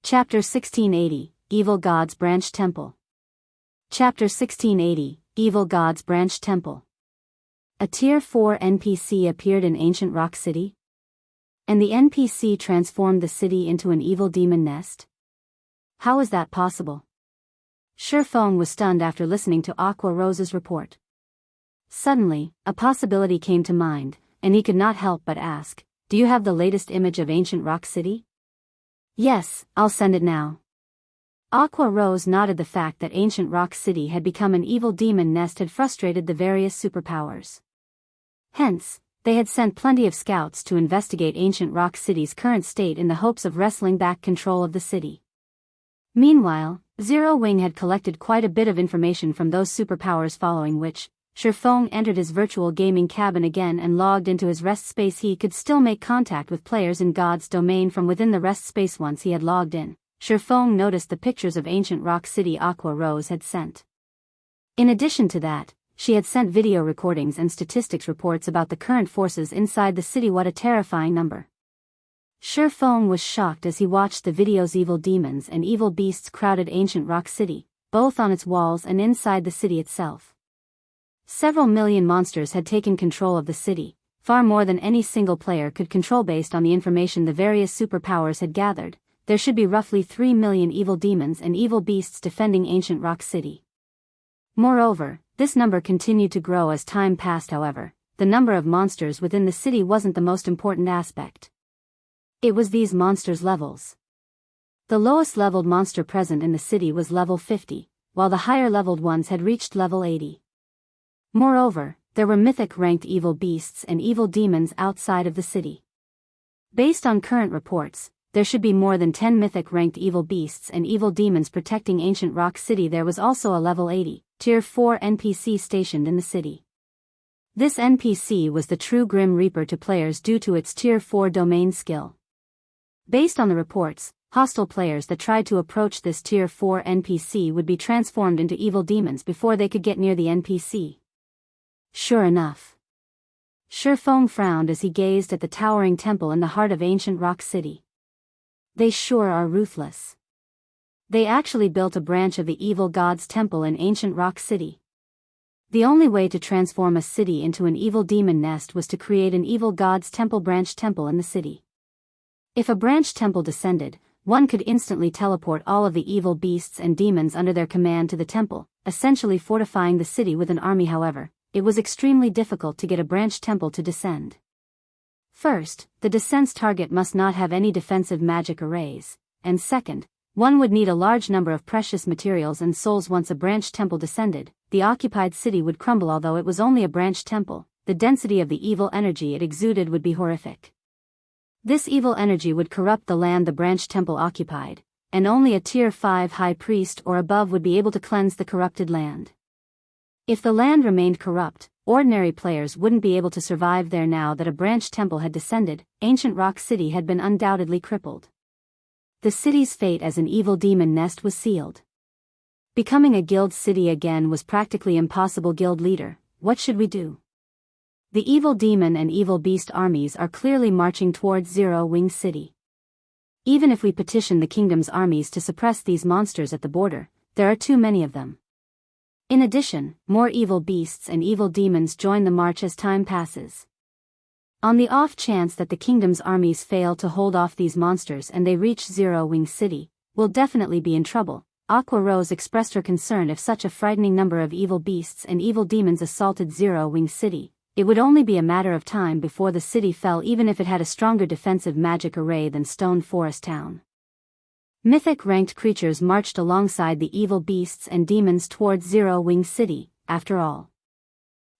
Chapter 1680, Evil Gods Branch Temple. Chapter 1680, Evil Gods Branch Temple. A Tier 4 NPC appeared in Ancient Rock City? And the NPC transformed the city into an evil demon nest? How is that possible? Shifeng was stunned after listening to Aqua Rose's report. Suddenly, a possibility came to mind, and he could not help but ask, "Do you have the latest image of Ancient Rock City?" "Yes, I'll send it now." Aqua Rose nodded. The fact that Ancient Rock City had become an evil demon nest had frustrated the various superpowers. Hence, they had sent plenty of scouts to investigate Ancient Rock City's current state in the hopes of wresting back control of the city. Meanwhile, Zero Wing had collected quite a bit of information from those superpowers, following which, Shifeng entered his virtual gaming cabin again and logged into his rest space. He could still make contact with players in God's domain from within the rest space. Once he had logged in, Shifeng noticed the pictures of Ancient Rock City Aqua Rose had sent. In addition to that, she had sent video recordings and statistics reports about the current forces inside the city. What a terrifying number. Shifeng was shocked as he watched the videos. Evil demons and evil beasts crowded Ancient Rock City, both on its walls and inside the city itself. Several million monsters had taken control of the city, far more than any single player could control. Based on the information the various superpowers had gathered, there should be roughly 3 million evil demons and evil beasts defending Ancient Rock City. Moreover, this number continued to grow as time passed. However, the number of monsters within the city wasn't the most important aspect. It was these monsters' levels. The lowest leveled monster present in the city was level 50, while the higher leveled ones had reached level 80. Moreover, there were mythic ranked evil beasts and evil demons outside of the city. Based on current reports, there should be more than 10 mythic ranked evil beasts and evil demons protecting Ancient Rock City. There was also a level 80, Tier 4 NPC stationed in the city. This NPC was the true Grim Reaper to players due to its Tier 4 domain skill. Based on the reports, hostile players that tried to approach this Tier 4 NPC would be transformed into evil demons before they could get near the NPC. Sure enough. Shifeng frowned as he gazed at the towering temple in the heart of Ancient Rock City. They sure are ruthless. They actually built a branch of the Evil Gods Temple in Ancient Rock City. The only way to transform a city into an evil demon nest was to create an Evil Gods Temple branch temple in the city. If a branch temple descended, one could instantly teleport all of the evil beasts and demons under their command to the temple, essentially fortifying the city with an army. However, it was extremely difficult to get a branch temple to descend. First, the descent's target must not have any defensive magic arrays, and second, one would need a large number of precious materials and souls. Once a branch temple descended, the occupied city would crumble. Although it was only a branch temple, the density of the evil energy it exuded would be horrific. This evil energy would corrupt the land the branch temple occupied, and only a Tier 5 high priest or above would be able to cleanse the corrupted land. If the land remained corrupt, ordinary players wouldn't be able to survive there. Now that a branch temple had descended, Ancient Rock City had been undoubtedly crippled. The city's fate as an evil demon nest was sealed. Becoming a guild city again was practically impossible. Guild leader, what should we do? The evil demon and evil beast armies are clearly marching towards Zero Wing City. Even if we petition the kingdom's armies to suppress these monsters at the border, there are too many of them. In addition, more evil beasts and evil demons join the march as time passes. On the off chance that the kingdom's armies fail to hold off these monsters and they reach Zero Wing City, we'll definitely be in trouble. Aqua Rose expressed her concern. If such a frightening number of evil beasts and evil demons assaulted Zero Wing City, it would only be a matter of time before the city fell, even if it had a stronger defensive magic array than Stone Forest Town. Mythic ranked creatures marched alongside the evil beasts and demons towards Zero Wing City. After all,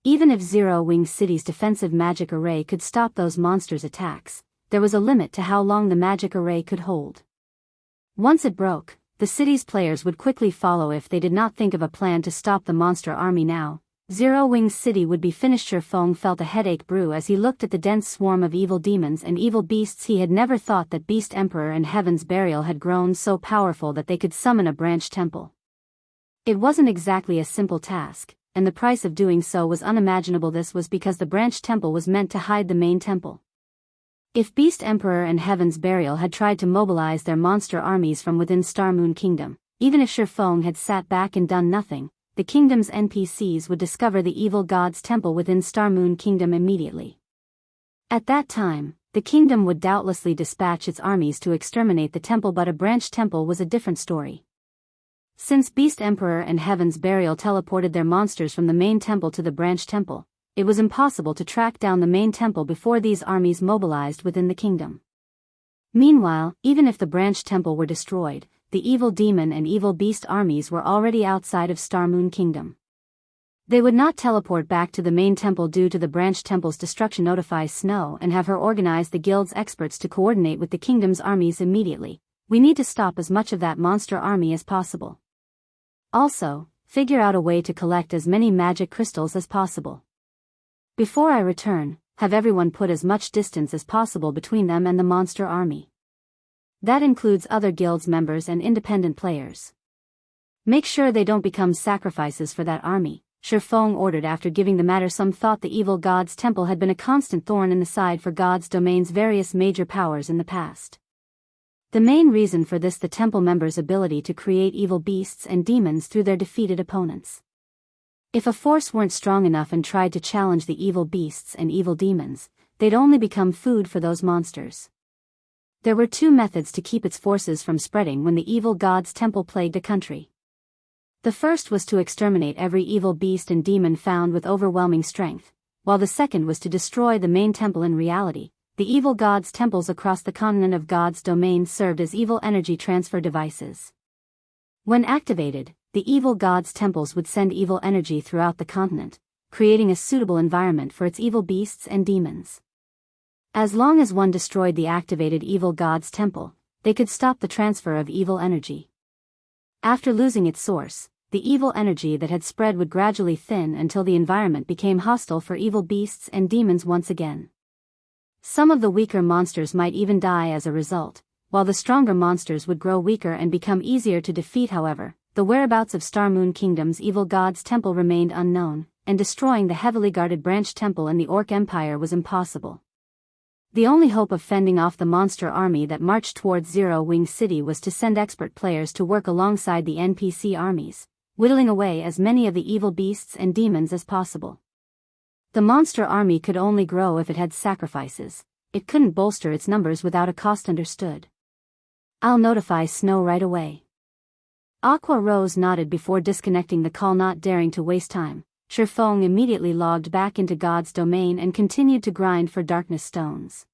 even if Zero Wing City's defensive magic array could stop those monsters' attacks, there was a limit to how long the magic array could hold. Once it broke, the city's players would quickly follow if they did not think of a plan to stop the monster army. Now, Zero Wing City would be finished. Shifeng felt a headache brew as he looked at the dense swarm of evil demons and evil beasts. He had never thought that Beast Emperor and Heaven's Burial had grown so powerful that they could summon a branch temple. It wasn't exactly a simple task, and the price of doing so was unimaginable. This was because the branch temple was meant to hide the main temple. If Beast Emperor and Heaven's Burial had tried to mobilize their monster armies from within Star Moon Kingdom, even if Shifeng had sat back and done nothing, the kingdom's NPCs would discover the evil god's temple within Star Moon Kingdom immediately. At that time, the kingdom would doubtlessly dispatch its armies to exterminate the temple, but a branch temple was a different story. Since Beast Emperor and Heaven's Burial teleported their monsters from the main temple to the branch temple, it was impossible to track down the main temple before these armies mobilized within the kingdom. Meanwhile, even if the branch temple were destroyed, the evil demon and evil beast armies were already outside of Star Moon Kingdom. They would not teleport back to the main temple due to the branch temple's destruction. Notify Snow and have her organize the guild's experts to coordinate with the kingdom's armies immediately. We need to stop as much of that monster army as possible. Also, figure out a way to collect as many magic crystals as possible. Before I return, have everyone put as much distance as possible between them and the monster army. That includes other guild's members and independent players. Make sure they don't become sacrifices for that army, Shifeng ordered after giving the matter some thought. The evil god's temple had been a constant thorn in the side for God's domain's various major powers in the past. The main reason for this, the temple members' ability to create evil beasts and demons through their defeated opponents. If a force weren't strong enough and tried to challenge the evil beasts and evil demons, they'd only become food for those monsters. There were two methods to keep its forces from spreading when the evil god's temple plagued a country. The first was to exterminate every evil beast and demon found with overwhelming strength, while the second was to destroy the main temple. In reality, the evil god's temples across the continent of God's domain served as evil energy transfer devices. When activated, the evil god's temples would send evil energy throughout the continent, creating a suitable environment for its evil beasts and demons. As long as one destroyed the activated evil god's temple, they could stop the transfer of evil energy. After losing its source, the evil energy that had spread would gradually thin until the environment became hostile for evil beasts and demons once again. Some of the weaker monsters might even die as a result, while the stronger monsters would grow weaker and become easier to defeat. However, the whereabouts of Star Moon Kingdom's evil god's temple remained unknown, and destroying the heavily guarded branch temple in the Orc Empire was impossible. The only hope of fending off the monster army that marched towards Zero Wing City was to send expert players to work alongside the NPC armies, whittling away as many of the evil beasts and demons as possible. The monster army could only grow if it had sacrifices. It couldn't bolster its numbers without a cost. Understood. I'll notify Snow right away. Aqua Rose nodded before disconnecting the call, not daring to waste time. Shifeng immediately logged back into God's domain and continued to grind for darkness stones.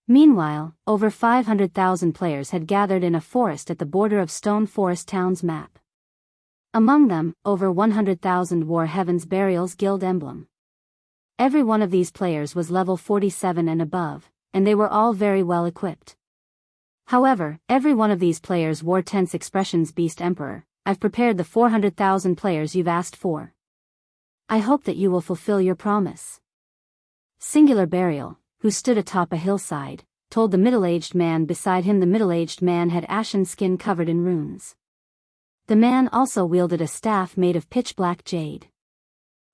Meanwhile, over 500,000 players had gathered in a forest at the border of Stone Forest Town's map. Among them, over 100,000 wore Heaven's Burial's guild emblem. Every one of these players was level 47 and above, and they were all very well equipped. However, every one of these players wore tense expressions. Beast Emperor, I've prepared the 400,000 players you've asked for. I hope that you will fulfill your promise. Singular Burial, who stood atop a hillside, told the middle-aged man beside him. The middle-aged man had ashen skin covered in runes. The man also wielded a staff made of pitch-black jade.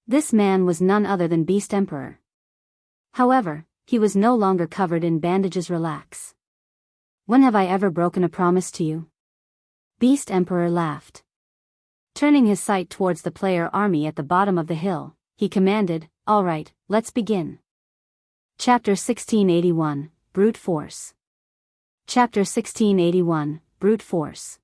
This man was none other than Beast Emperor. However, he was no longer covered in bandages. Relax. When have I ever broken a promise to you? Beast Emperor laughed. Turning his sight towards the player army at the bottom of the hill, he commanded, "All right, let's begin." Chapter 1681, Brute Force. Chapter 1681, Brute Force.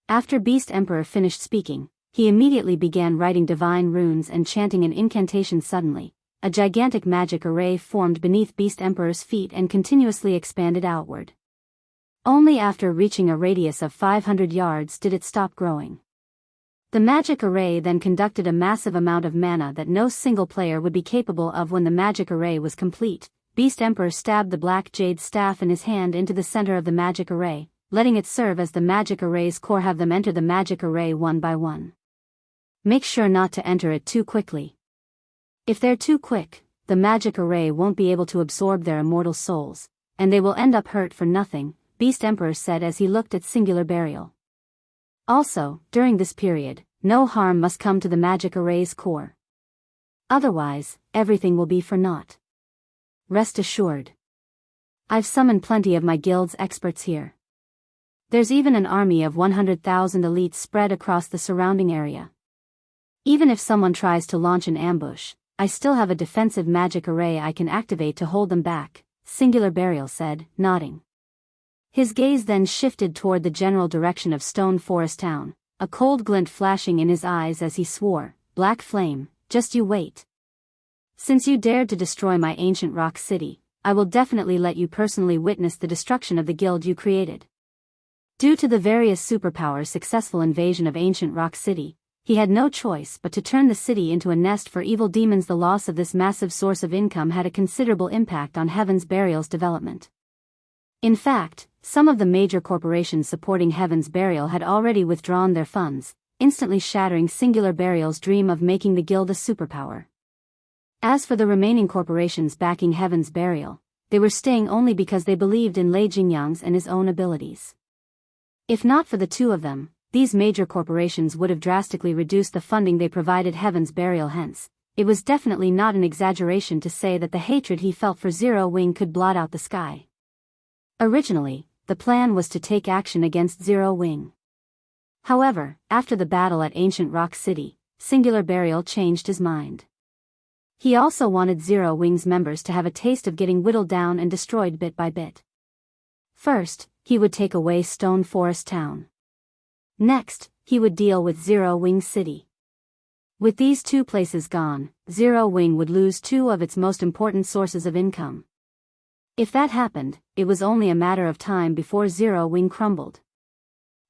After Beast Emperor finished speaking, he immediately began writing divine runes and chanting an incantation. Suddenly, a gigantic magic array formed beneath Beast Emperor's feet and continuously expanded outward. Only after reaching a radius of 500 yards did it stop growing. The magic array then conducted a massive amount of mana that no single player would be capable of. When the magic array was complete, Beast Emperor stabbed the black jade staff in his hand into the center of the magic array, letting it serve as the magic array's core. Have them enter the magic array one by one. Make sure not to enter it too quickly. If they're too quick, the magic array won't be able to absorb their immortal souls, and they will end up hurt for nothing, Beast Emperor said as he looked at Singular Burial. Also, during this period, no harm must come to the magic array's core. Otherwise, everything will be for naught. Rest assured. I've summoned plenty of my guild's experts here. There's even an army of 100,000 elites spread across the surrounding area. Even if someone tries to launch an ambush, I still have a defensive magic array I can activate to hold them back, Singular Burial said, nodding. His gaze then shifted toward the general direction of Stone Forest Town, a cold glint flashing in his eyes as he swore, "Black Flame, just you wait. Since you dared to destroy my ancient rock city, I will definitely let you personally witness the destruction of the guild you created." Due to the various superpowers' successful invasion of ancient rock city, he had no choice but to turn the city into a nest for evil demons. The loss of this massive source of income had a considerable impact on Heaven's Burial's development. In fact, some of the major corporations supporting Heaven's Burial had already withdrawn their funds, instantly shattering Singular Burial's dream of making the guild a superpower. As for the remaining corporations backing Heaven's Burial, they were staying only because they believed in Lei Jingyang's and his own abilities. If not for the two of them, these major corporations would have drastically reduced the funding they provided Heaven's Burial. Hence, it was definitely not an exaggeration to say that the hatred he felt for Zero Wing could blot out the sky. Originally, the plan was to take action against Zero Wing. However, after the battle at Ancient Rock City, Singular Burial changed his mind. He also wanted Zero Wing's members to have a taste of getting whittled down and destroyed bit by bit. First, he would take away Stone Forest Town. Next, he would deal with Zero Wing City. With these two places gone, Zero Wing would lose two of its most important sources of income. If that happened, it was only a matter of time before Zero Wing crumbled.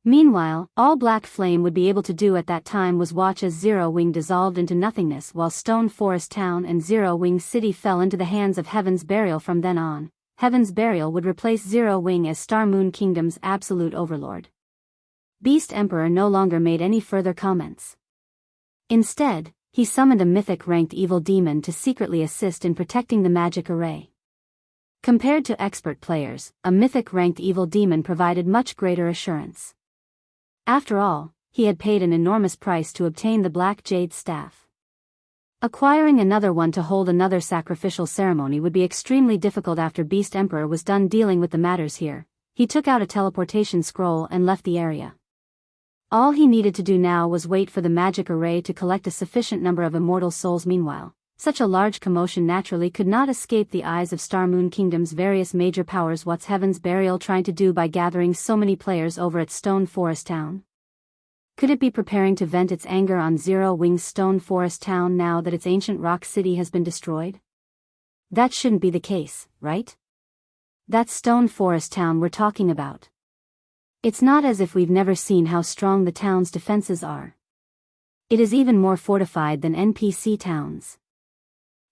Meanwhile, all Black Flame would be able to do at that time was watch as Zero Wing dissolved into nothingness while Stone Forest Town and Zero Wing City fell into the hands of Heaven's Burial. From then on, Heaven's Burial would replace Zero Wing as Star Moon Kingdom's absolute overlord. Beast Emperor no longer made any further comments. Instead, he summoned a Mythic-ranked evil demon to secretly assist in protecting the magic array. Compared to expert players, a Mythic-ranked evil demon provided much greater assurance. After all, he had paid an enormous price to obtain the Black Jade Staff. Acquiring another one to hold another sacrificial ceremony would be extremely difficult. After Beast Emperor was done dealing with the matters here, he took out a teleportation scroll and left the area. All he needed to do now was wait for the magic array to collect a sufficient number of immortal souls. Meanwhile, such a large commotion naturally could not escape the eyes of Star Moon Kingdom's various major powers. What's Heaven's Burial trying to do by gathering so many players over at Stone Forest Town? Could it be preparing to vent its anger on Zero Wing's Stone Forest Town now that its ancient rock city has been destroyed? That shouldn't be the case, right? That's Stone Forest Town we're talking about. It's not as if we've never seen how strong the town's defenses are. It is even more fortified than NPC towns.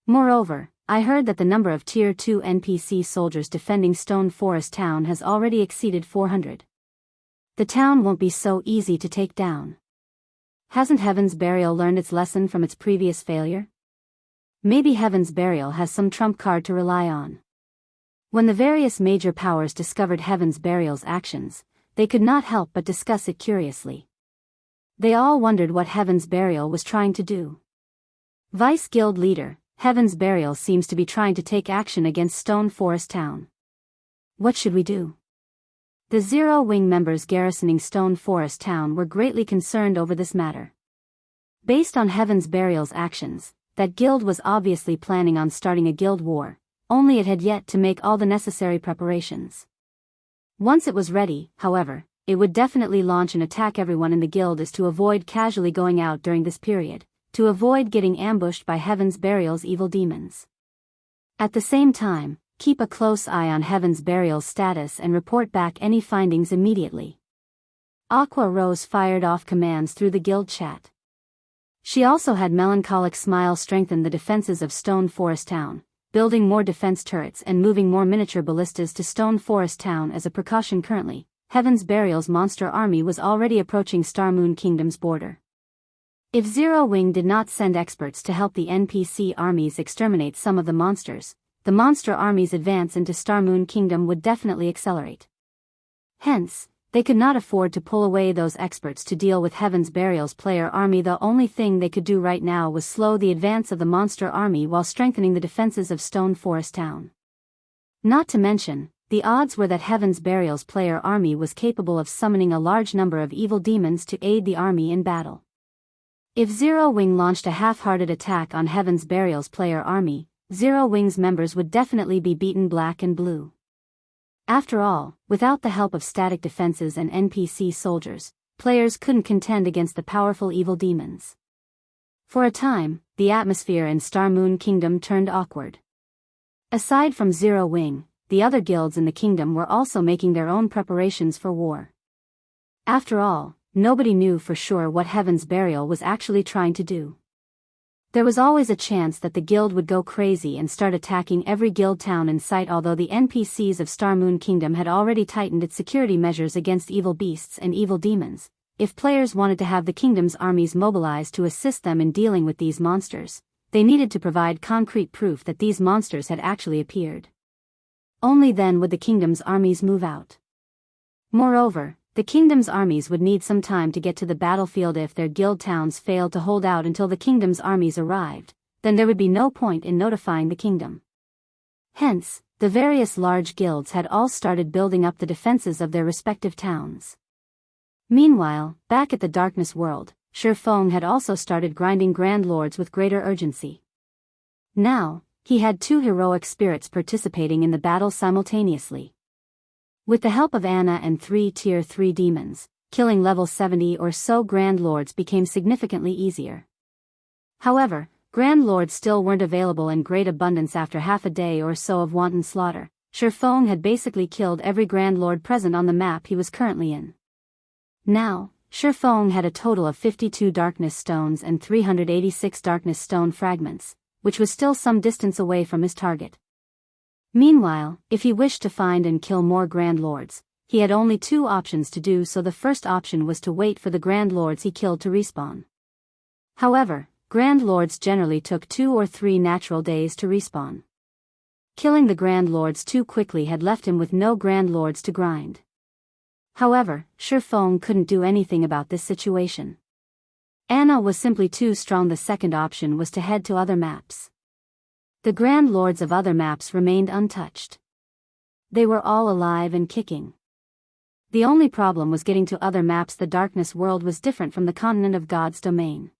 Moreover, I heard that the number of Tier 2 NPC soldiers defending Stone Forest Town has already exceeded 400. The town won't be so easy to take down. Hasn't Heaven's Burial learned its lesson from its previous failure? Maybe Heaven's Burial has some trump card to rely on. When the various major powers discovered Heaven's Burial's actions, they could not help but discuss it curiously. They all wondered what Heaven's Burial was trying to do. Vice Guild Leader, Heaven's Burial seems to be trying to take action against Stone Forest Town. What should we do? The Zero Wing members garrisoning Stone Forest Town were greatly concerned over this matter. Based on Heaven's Burial's actions, that guild was obviously planning on starting a guild war, only it had yet to make all the necessary preparations. Once it was ready, however, it would definitely launch an attack. Everyone in the guild is to avoid casually going out during this period, to avoid getting ambushed by Heaven's Burial's evil demons. At the same time, keep a close eye on Heaven's Burial's status and report back any findings immediately. Aqua Rose fired off commands through the guild chat. She also had Melancholic Smile strengthen the defenses of Stone Forest Town, building more defense turrets and moving more miniature ballistas to Stone Forest Town as a precaution. Currently, Heaven's Burial's monster army was already approaching Star Moon Kingdom's border. If Zero Wing did not send experts to help the NPC armies exterminate some of the monsters, the monster army's advance into Star Moon Kingdom would definitely accelerate. Hence, they could not afford to pull away those experts to deal with Heaven's Burial's player army. The only thing they could do right now was slow the advance of the monster army while strengthening the defenses of Stone Forest Town. Not to mention, the odds were that Heaven's Burial's player army was capable of summoning a large number of evil demons to aid the army in battle. If Zero Wing launched a half-hearted attack on Heaven's Burial's player army, Zero Wing's members would definitely be beaten black and blue. After all, without the help of static defenses and NPC soldiers, players couldn't contend against the powerful evil demons. For a time, the atmosphere in Star Moon Kingdom turned awkward. Aside from Zero Wing, the other guilds in the kingdom were also making their own preparations for war. After all, nobody knew for sure what Heaven's Burial was actually trying to do. There was always a chance that the guild would go crazy and start attacking every guild town in sight, although the NPCs of Star Moon Kingdom had already tightened its security measures against evil beasts and evil demons. If players wanted to have the kingdom's armies mobilized to assist them in dealing with these monsters, they needed to provide concrete proof that these monsters had actually appeared. Only then would the kingdom's armies move out. Moreover, the kingdom's armies would need some time to get to the battlefield. If their guild towns failed to hold out until the kingdom's armies arrived, then there would be no point in notifying the kingdom. Hence, the various large guilds had all started building up the defenses of their respective towns. Meanwhile, back at the Darkness World, Shifeng had also started grinding Grand Lords with greater urgency. Now, he had 2 heroic spirits participating in the battle simultaneously. With the help of Anna and 3 Tier 3 demons, killing level 70 or so Grand Lords became significantly easier. However, Grand Lords still weren't available in great abundance after half a day or so of wanton slaughter. Shifeng had basically killed every Grand Lord present on the map he was currently in. Now, Shifeng had a total of 52 Darkness Stones and 386 Darkness Stone fragments, which was still some distance away from his target. Meanwhile, if he wished to find and kill more Grand Lords, he had only 2 options to do so. The first option was to wait for the Grand Lords he killed to respawn. However, Grand Lords generally took 2 or 3 natural days to respawn. Killing the Grand Lords too quickly had left him with no Grand Lords to grind. However, Shifeng couldn't do anything about this situation. Anna was simply too strong. The second option was to head to other maps. The Grand Lords of other maps remained untouched. They were all alive and kicking. The only problem was getting to other maps. The Darkness World was different from the Continent of God's Domain.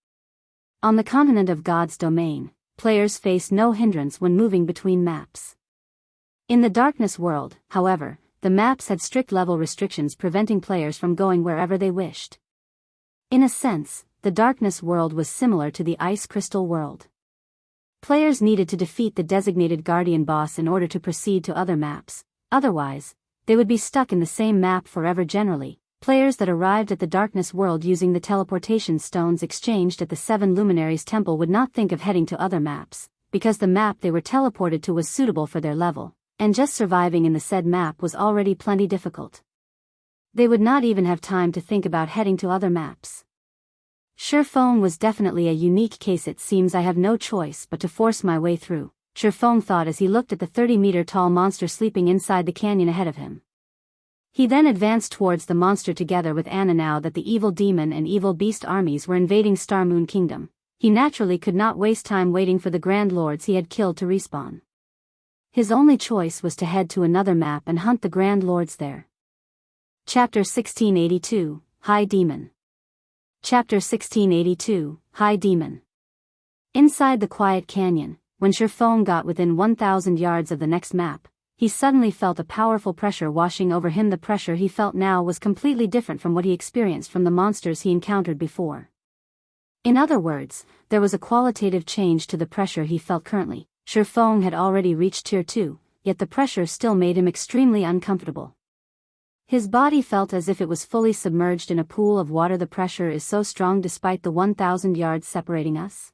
On the Continent of God's Domain, players faced no hindrance when moving between maps. In the Darkness World, however, the maps had strict level restrictions preventing players from going wherever they wished. In a sense, the Darkness World was similar to the Ice Crystal World. Players needed to defeat the designated Guardian boss in order to proceed to other maps, otherwise, they would be stuck in the same map forever. Generally, players that arrived at the Darkness World using the teleportation stones exchanged at the 7 Luminaries Temple would not think of heading to other maps, because the map they were teleported to was suitable for their level, and just surviving in the said map was already plenty difficult. They would not even have time to think about heading to other maps. Shifeng was definitely a unique case. It seems I have no choice but to force my way through, Shifeng thought as he looked at the 30-meter-tall monster sleeping inside the canyon ahead of him. He then advanced towards the monster together with Anna. Now that the evil demon and evil beast armies were invading Star Moon Kingdom, he naturally could not waste time waiting for the Grand Lords he had killed to respawn. His only choice was to head to another map and hunt the Grand Lords there. Chapter 1682, High Demon. Chapter 1682, High Demon. Inside the quiet canyon, when Shifeng got within 1,000 yards of the next map, he suddenly felt a powerful pressure washing over him. The pressure he felt now was completely different from what he experienced from the monsters he encountered before. In other words, there was a qualitative change to the pressure he felt currently. Shifeng had already reached Tier 2, yet the pressure still made him extremely uncomfortable. His body felt as if it was fully submerged in a pool of water. The pressure is so strong despite the 1,000 yards separating us.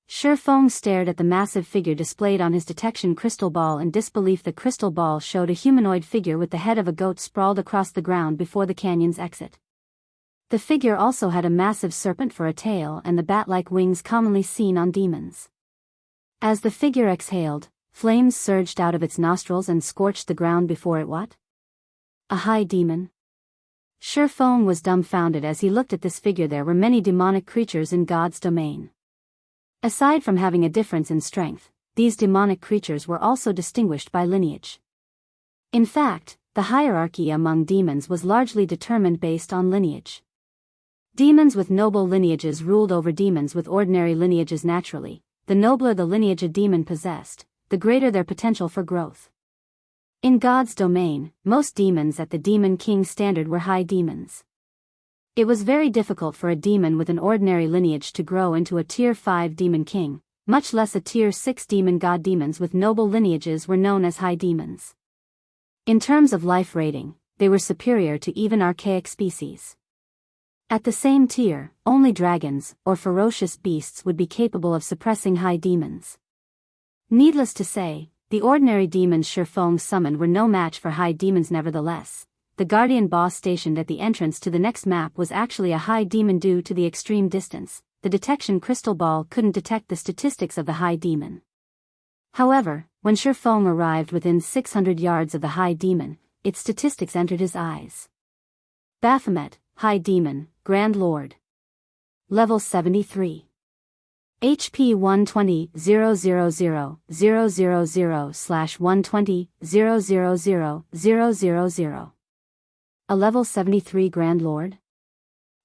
Shifeng stared at the massive figure displayed on his detection crystal ball in disbelief. The crystal ball showed a humanoid figure with the head of a goat sprawled across the ground before the canyon's exit. The figure also had a massive serpent for a tail and the bat-like wings commonly seen on demons. As the figure exhaled, flames surged out of its nostrils and scorched the ground before it. What? A high demon? Shifeng was dumbfounded as he looked at this figure. There were many demonic creatures in God's domain. Aside from having a difference in strength, these demonic creatures were also distinguished by lineage. In fact, the hierarchy among demons was largely determined based on lineage. Demons with noble lineages ruled over demons with ordinary lineages naturally. The nobler the lineage a demon possessed, the greater their potential for growth. In God's domain, most demons at the Demon King standard were high demons. It was very difficult for a demon with an ordinary lineage to grow into a Tier 5 Demon King, much less a Tier 6 demon god. Demons with noble lineages were known as high demons. In terms of life rating, they were superior to even archaic species. At the same tier, only dragons, or ferocious beasts would be capable of suppressing high demons. Needless to say, the ordinary demons Shifeng summoned were no match for high demons. Nevertheless, the guardian boss stationed at the entrance to the next map was actually a high demon. Due to the extreme distance, the detection crystal ball couldn't detect the statistics of the high demon. However, when Shifeng arrived within 600 yards of the high demon, its statistics entered his eyes. Baphomet, High Demon, Grand Lord. Level 73. HP 120,000/120,000,000. A level 73 Grand Lord?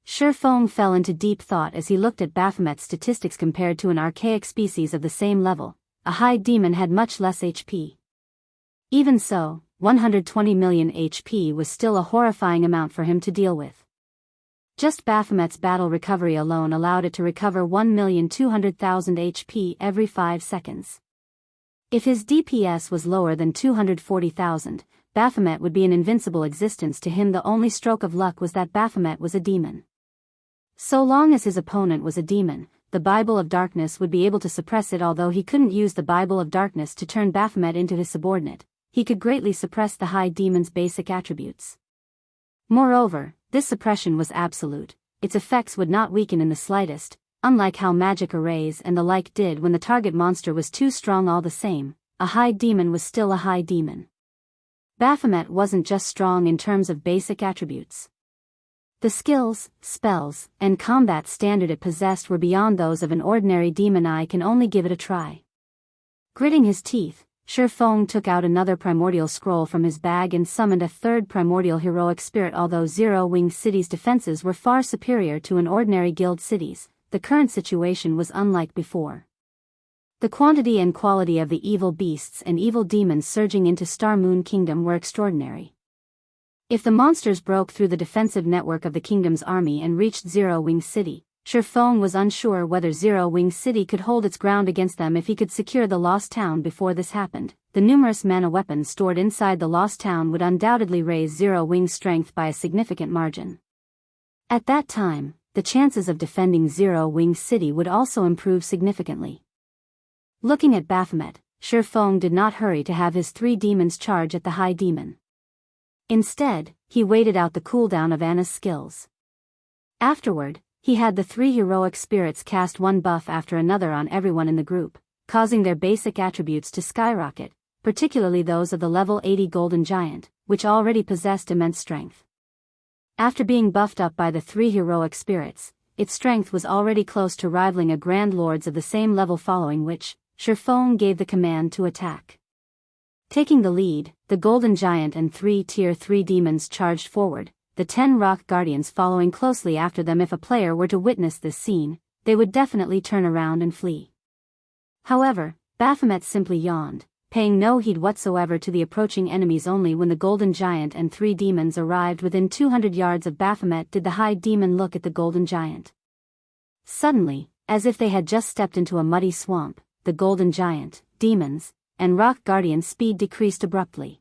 Shifeng fell into deep thought as he looked at Baphomet's statistics compared to an archaic species of the same level. A high demon had much less HP. Even so, 120 million HP was still a horrifying amount for him to deal with. Just Baphomet's battle recovery alone allowed it to recover 1,200,000 HP every 5 seconds. If his DPS was lower than 240,000, Baphomet would be an invincible existence to him. The only stroke of luck was that Baphomet was a demon. So long as his opponent was a demon, the Bible of Darkness would be able to suppress it. Although he couldn't use the Bible of Darkness to turn Baphomet into his subordinate, he could greatly suppress the high demon's basic attributes. Moreover, this suppression was absolute. Its effects would not weaken in the slightest, unlike how magic arrays and the like did when the target monster was too strong. All the same, a high demon was still a high demon. Baphomet wasn't just strong in terms of basic attributes. The skills, spells, and combat standard it possessed were beyond those of an ordinary demon. I can only give it a try. Gritting his teeth, Shifeng took out another primordial scroll from his bag and summoned a third primordial heroic spirit. Although Zero-Winged City's defenses were far superior to an ordinary guild city's, the current situation was unlike before. The quantity and quality of the evil beasts and evil demons surging into Star Moon Kingdom were extraordinary. If the monsters broke through the defensive network of the kingdom's army and reached Zero-Winged City, Shifeng was unsure whether Zero-Winged City could hold its ground against them if he could secure the Lost Town before this happened. The numerous mana weapons stored inside the Lost Town would undoubtedly raise Zero-Wing's strength by a significant margin. At that time, the chances of defending Zero-Winged City would also improve significantly. Looking at Baphomet, Shifeng did not hurry to have his 3 demons charge at the high demon. Instead, he waited out the cooldown of Anna's skills. Afterward, he had the 3 heroic spirits cast one buff after another on everyone in the group, causing their basic attributes to skyrocket, particularly those of the level 80 Golden Giant, which already possessed immense strength. After being buffed up by the 3 heroic spirits, its strength was already close to rivaling a Grand Lord's of the same level, following which, Shifeng gave the command to attack. Taking the lead, the Golden Giant and 3 Tier 3 demons charged forward, the 10 Rock Guardians following closely after them. If a player were to witness this scene, they would definitely turn around and flee. However, Baphomet simply yawned, paying no heed whatsoever to the approaching enemies. Only when the Golden Giant and 3 demons arrived within 200 yards of Baphomet did the high demon look at the Golden Giant. Suddenly, as if they had just stepped into a muddy swamp, the Golden Giant, demons, and Rock Guardian's speed decreased abruptly.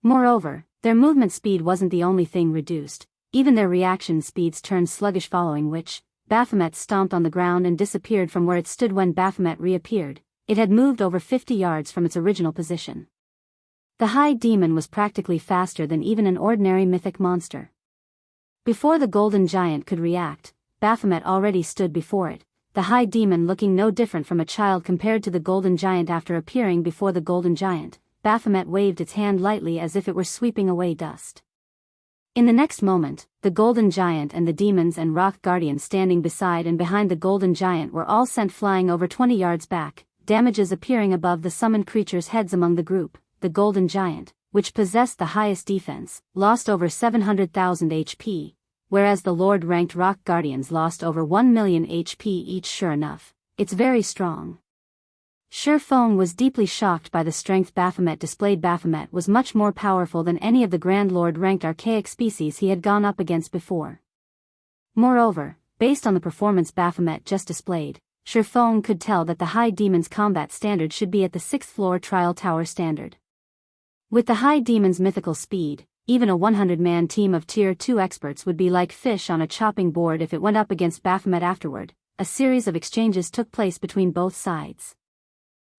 Moreover, their movement speed wasn't the only thing reduced, even their reaction speeds turned sluggish, following which, Baphomet stomped on the ground and disappeared from where it stood. When Baphomet reappeared, it had moved over 50 yards from its original position. The high demon was practically faster than even an ordinary mythic monster. Before the Golden Giant could react, Baphomet already stood before it, the high demon looking no different from a child compared to the Golden Giant. After appearing before the Golden Giant, Baphomet waved its hand lightly as if it were sweeping away dust. In the next moment, the Golden Giant and the demons and Rock Guardians standing beside and behind the Golden Giant were all sent flying over 20 yards back, damages appearing above the summoned creatures' heads. Among the group, the Golden Giant, which possessed the highest defense, lost over 700,000 HP, whereas the Lord-ranked Rock Guardians lost over 1 million HP each. Sure enough, it's very strong. Shi Feng was deeply shocked by the strength Baphomet displayed. Baphomet was much more powerful than any of the Grand Lord-ranked archaic species he had gone up against before. Moreover, based on the performance Baphomet just displayed, Shi Feng could tell that the High Demon's combat standard should be at the 6th floor trial tower standard. With the High Demon's mythical speed, even a 100-man team of Tier 2 experts would be like fish on a chopping board if it went up against Baphomet. Afterward, a series of exchanges took place between both sides.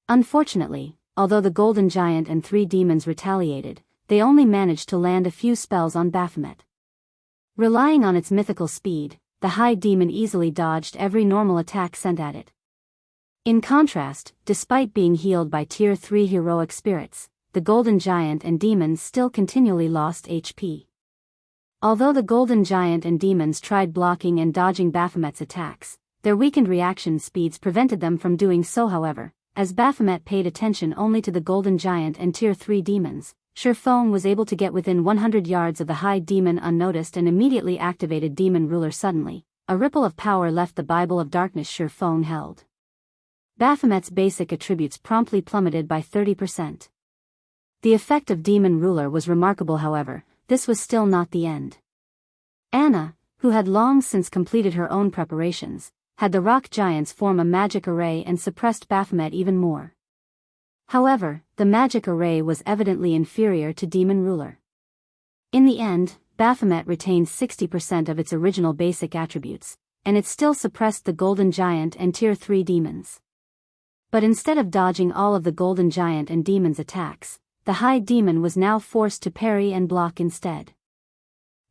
Unfortunately, although the Golden Giant and 3 demons retaliated, they only managed to land a few spells on Baphomet. Relying on its mythical speed, the High Demon easily dodged every normal attack sent at it. In contrast, despite being healed by Tier 3 heroic spirits, the Golden Giant and demons still continually lost HP. Although the Golden Giant and demons tried blocking and dodging Baphomet's attacks, their weakened reaction speeds prevented them from doing so. However, as Baphomet paid attention only to the Golden Giant and Tier 3 demons, Shi Feng was able to get within 100 yards of the High Demon unnoticed and immediately activated Demon Ruler. Suddenly, a ripple of power left the Bible of Darkness Shi Feng held. Baphomet's basic attributes promptly plummeted by 30%. The effect of Demon Ruler was remarkable. However, this was still not the end. Anna, who had long since completed her own preparations, had the rock giants form a magic array and suppressed Baphomet even more. However, the magic array was evidently inferior to Demon Ruler. In the end, Baphomet retained 60% of its original basic attributes, and it still suppressed the Golden Giant and Tier 3 demons. But instead of dodging all of the Golden Giant and demons' attacks, the High Demon was now forced to parry and block instead.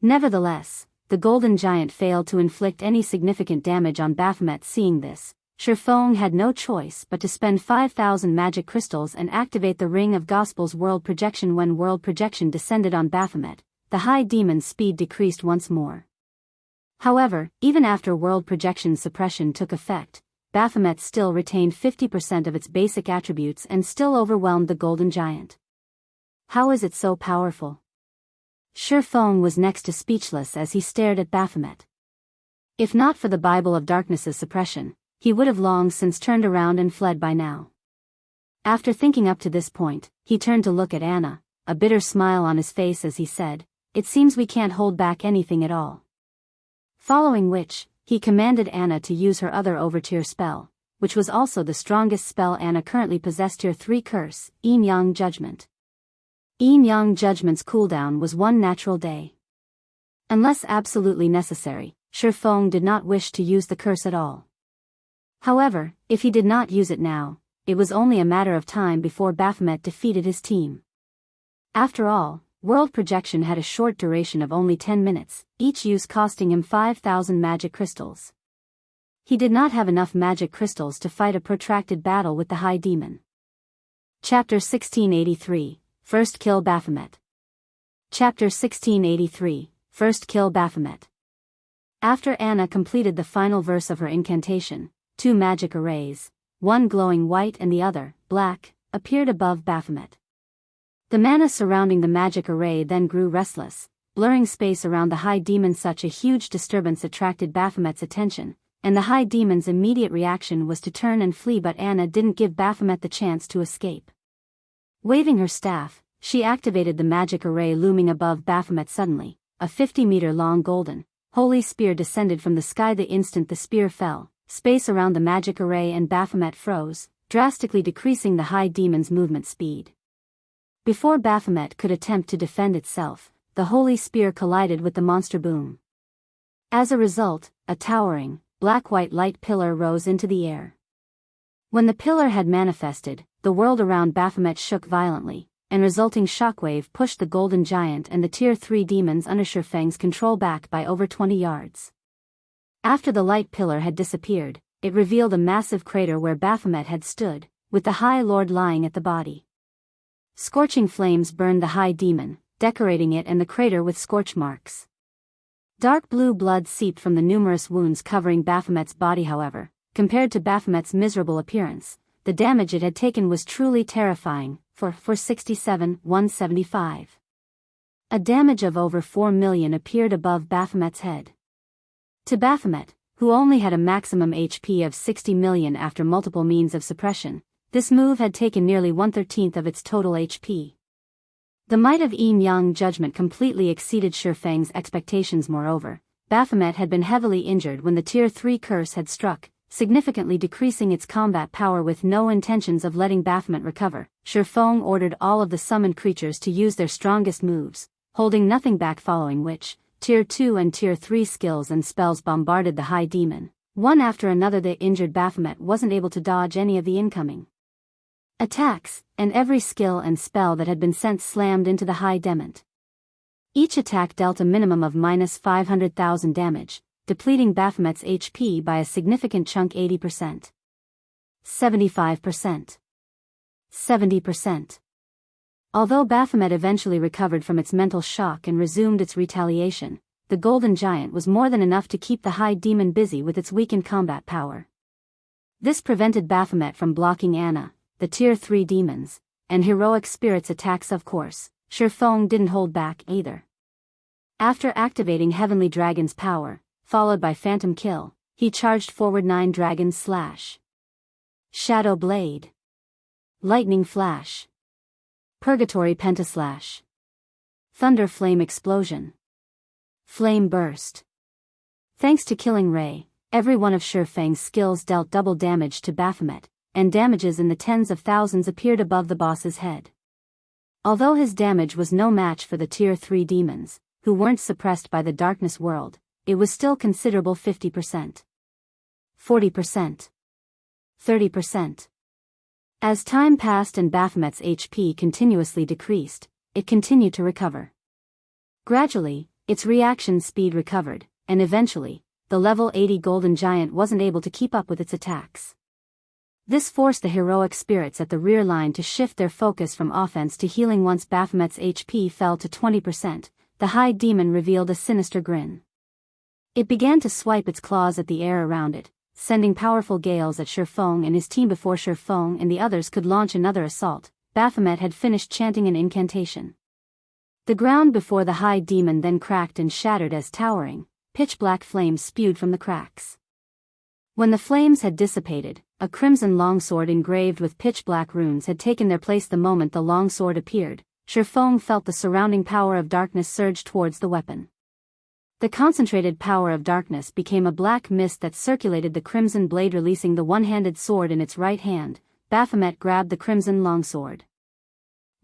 Nevertheless, the Golden Giant failed to inflict any significant damage on Baphomet. Seeing this, Shi Feng had no choice but to spend 5,000 magic crystals and activate the Ring of Gospel's World Projection. When World Projection descended on Baphomet, the High Demon's speed decreased once more. However, even after World Projection suppression took effect, Baphomet still retained 50% of its basic attributes and still overwhelmed the Golden Giant. How is it so powerful? Shi Feng was next to speechless as he stared at Baphomet. If not for the Bible of Darkness's suppression, he would have long since turned around and fled by now. After thinking up to this point, he turned to look at Anna, a bitter smile on his face as he said, "It seems we can't hold back anything at all." Following which, he commanded Anna to use her other overtier spell, which was also the strongest spell Anna currently possessed, Tier 3 Curse, Yin Yang Judgment. Yin Yang Judgment's cooldown was 1 natural day. Unless absolutely necessary, Shi Feng did not wish to use the curse at all. However, if he did not use it now, it was only a matter of time before Baphomet defeated his team. After all, World Projection had a short duration of only 10 minutes, each use costing him 5,000 magic crystals. He did not have enough magic crystals to fight a protracted battle with the High Demon. Chapter 1683, First Kill Baphomet. Chapter 1683, First Kill Baphomet. After Anna completed the final verse of her incantation, 2 magic arrays, one glowing white and the other, black, appeared above Baphomet. The mana surrounding the magic array then grew restless, blurring space around the High Demon. Such a huge disturbance attracted Baphomet's attention, and the High Demon's immediate reaction was to turn and flee, but Anna didn't give Baphomet the chance to escape. Waving her staff, she activated the magic array looming above Baphomet. Suddenly, a 50-meter-long golden, holy spear descended from the sky. The instant the spear fell, space around the magic array and Baphomet froze, drastically decreasing the High Demon's movement speed. Before Baphomet could attempt to defend itself, the holy spear collided with the monster boom. As a result, a towering, black-white light pillar rose into the air. When the pillar had manifested, the world around Baphomet shook violently, and resulting shockwave pushed the Golden Giant and the Tier 3 demons under Shi Feng's control back by over 20 yards. After the light pillar had disappeared, it revealed a massive crater where Baphomet had stood, with the High Lord lying at the body. Scorching flames burned the High Demon, decorating it and the crater with scorch marks. Dark blue blood seeped from the numerous wounds covering Baphomet's body. However, compared to Baphomet's miserable appearance, the damage it had taken was truly terrifying. for 67,175. A damage of over 4 million appeared above Baphomet's head. To Baphomet, who only had a maximum HP of 60 million after multiple means of suppression, this move had taken nearly 1/13 of its total HP. The might of Yin Yang judgment completely exceeded Shifeng's expectations. Moreover, Baphomet had been heavily injured when the Tier 3 curse had struck, significantly decreasing its combat power. With no intentions of letting Baphomet recover, Shifeng ordered all of the summoned creatures to use their strongest moves, holding nothing back, following which, Tier 2 and Tier 3 skills and spells bombarded the High Demon. One after another, the injured Baphomet wasn't able to dodge any of the incoming attacks, and every skill and spell that had been sent slammed into the High Demon. Each attack dealt a minimum of -500,000 damage, depleting Baphomet's HP by a significant chunk: 80%, 75%, 70%. Although Baphomet eventually recovered from its mental shock and resumed its retaliation, the Golden Giant was more than enough to keep the High Demon busy with its weakened combat power. This prevented Baphomet from blocking Anna, the Tier 3 demons, and heroic spirits attacks. Of course, Shifeng didn't hold back either. After activating Heavenly Dragon's power, followed by Phantom Kill, he charged forward 9 Dragon Slash, Shadow Blade, Lightning Flash, Purgatory Pentaslash, Thunder Flame Explosion, Flame Burst. Thanks to Killing Ray, every one of Shifeng's skills dealt double damage to Baphomet, and damages in the tens of thousands appeared above the boss's head. Although his damage was no match for the Tier 3 demons, who weren't suppressed by the darkness world, it was still considerable: 50%, 40%, 30%. As time passed and Baphomet's HP continuously decreased, it continued to recover. Gradually, its reaction speed recovered, and eventually, the level 80 Golden Giant wasn't able to keep up with its attacks. This forced the heroic spirits at the rear line to shift their focus from offense to healing. Once Baphomet's HP fell to 20%, the High Demon revealed a sinister grin. It began to swipe its claws at the air around it, sending powerful gales at Shifeng and his team. Before Shifeng and the others could launch another assault, Baphomet had finished chanting an incantation. The ground before the High Demon then cracked and shattered as towering, pitch-black flames spewed from the cracks. When the flames had dissipated, a crimson longsword engraved with pitch-black runes had taken their place. The moment the longsword appeared, Shifeng felt the surrounding power of darkness surge towards the weapon. The concentrated power of darkness became a black mist that circulated the crimson blade. Releasing the one-handed sword in its right hand, Baphomet grabbed the crimson longsword.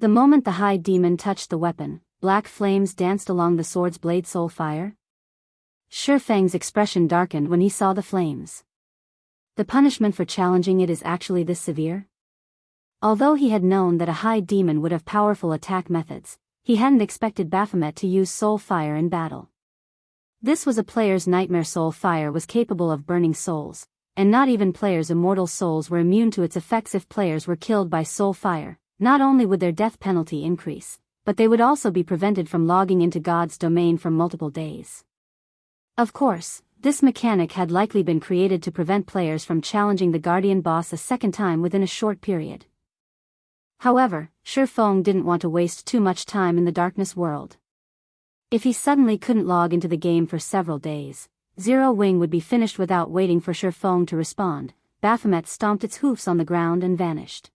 The moment the High Demon touched the weapon, black flames danced along the sword's blade. Soul fire? Shifeng's expression darkened when he saw the flames. The punishment for challenging it is actually this severe? Although he had known that a High Demon would have powerful attack methods, he hadn't expected Baphomet to use soul fire in battle. This was a player's nightmare. Soul fire was capable of burning souls, and not even players' immortal souls were immune to its effects. If players were killed by soul fire, not only would their death penalty increase, but they would also be prevented from logging into God's domain for multiple days. Of course, this mechanic had likely been created to prevent players from challenging the Guardian boss a second time within a short period. However, Shifeng didn't want to waste too much time in the darkness world. If he suddenly couldn't log into the game for several days, Zero Wing would be finished. Without waiting for Shifeng to respond, Baphomet stomped its hoofs on the ground and vanished.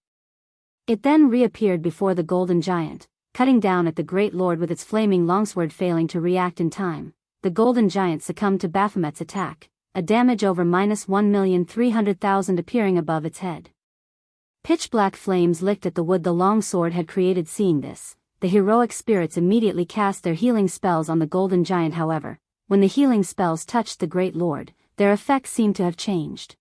It then reappeared before the Golden Giant, cutting down at the Great Lord with its flaming longsword. Failing to react in time, the Golden Giant succumbed to Baphomet's attack, a damage over -1,300,000 appearing above its head. Pitch-black flames licked at the wood the longsword had created. Seeing this, the heroic spirits immediately cast their healing spells on the Golden Giant. However, when the healing spells touched the Great Lord, their effects seemed to have changed.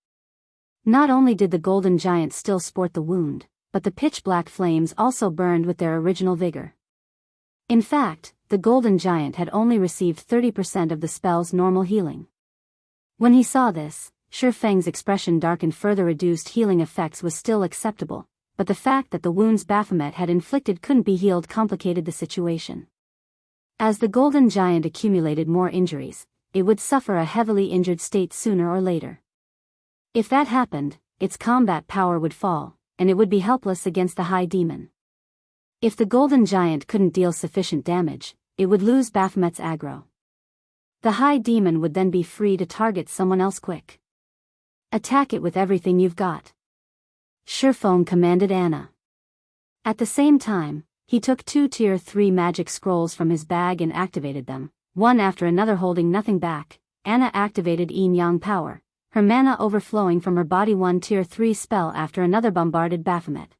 Not only did the Golden Giant still sport the wound, but the pitch-black flames also burned with their original vigor. In fact, the Golden Giant had only received 30% of the spell's normal healing. When he saw this, Shifeng's expression darkened. Further reduced healing effects was still acceptable, but the fact that the wounds Baphomet had inflicted couldn't be healed complicated the situation. As the Golden Giant accumulated more injuries, it would suffer a heavily injured state sooner or later. If that happened, its combat power would fall, and it would be helpless against the High Demon. If the golden giant couldn't deal sufficient damage, it would lose Baphomet's aggro. The high demon would then be free to target someone else quick. Attack it with everything you've got, Shifeng commanded Anna. At the same time, he took 2 Tier 3 magic scrolls from his bag and activated them, one after another holding nothing back. Anna activated Yin Yang power, her mana overflowing from her body. 1 Tier 3 spell after another bombarded Baphomet.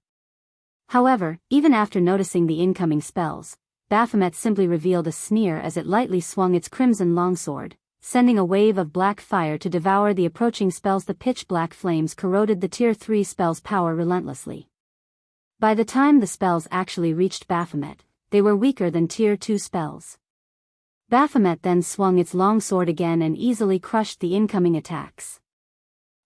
However, even after noticing the incoming spells, Baphomet simply revealed a sneer as it lightly swung its crimson longsword, sending a wave of black fire to devour the approaching spells. The pitch-black flames corroded the Tier 3 spell's power relentlessly. By the time the spells actually reached Baphomet, they were weaker than Tier 2 spells. Baphomet then swung its longsword again and easily crushed the incoming attacks.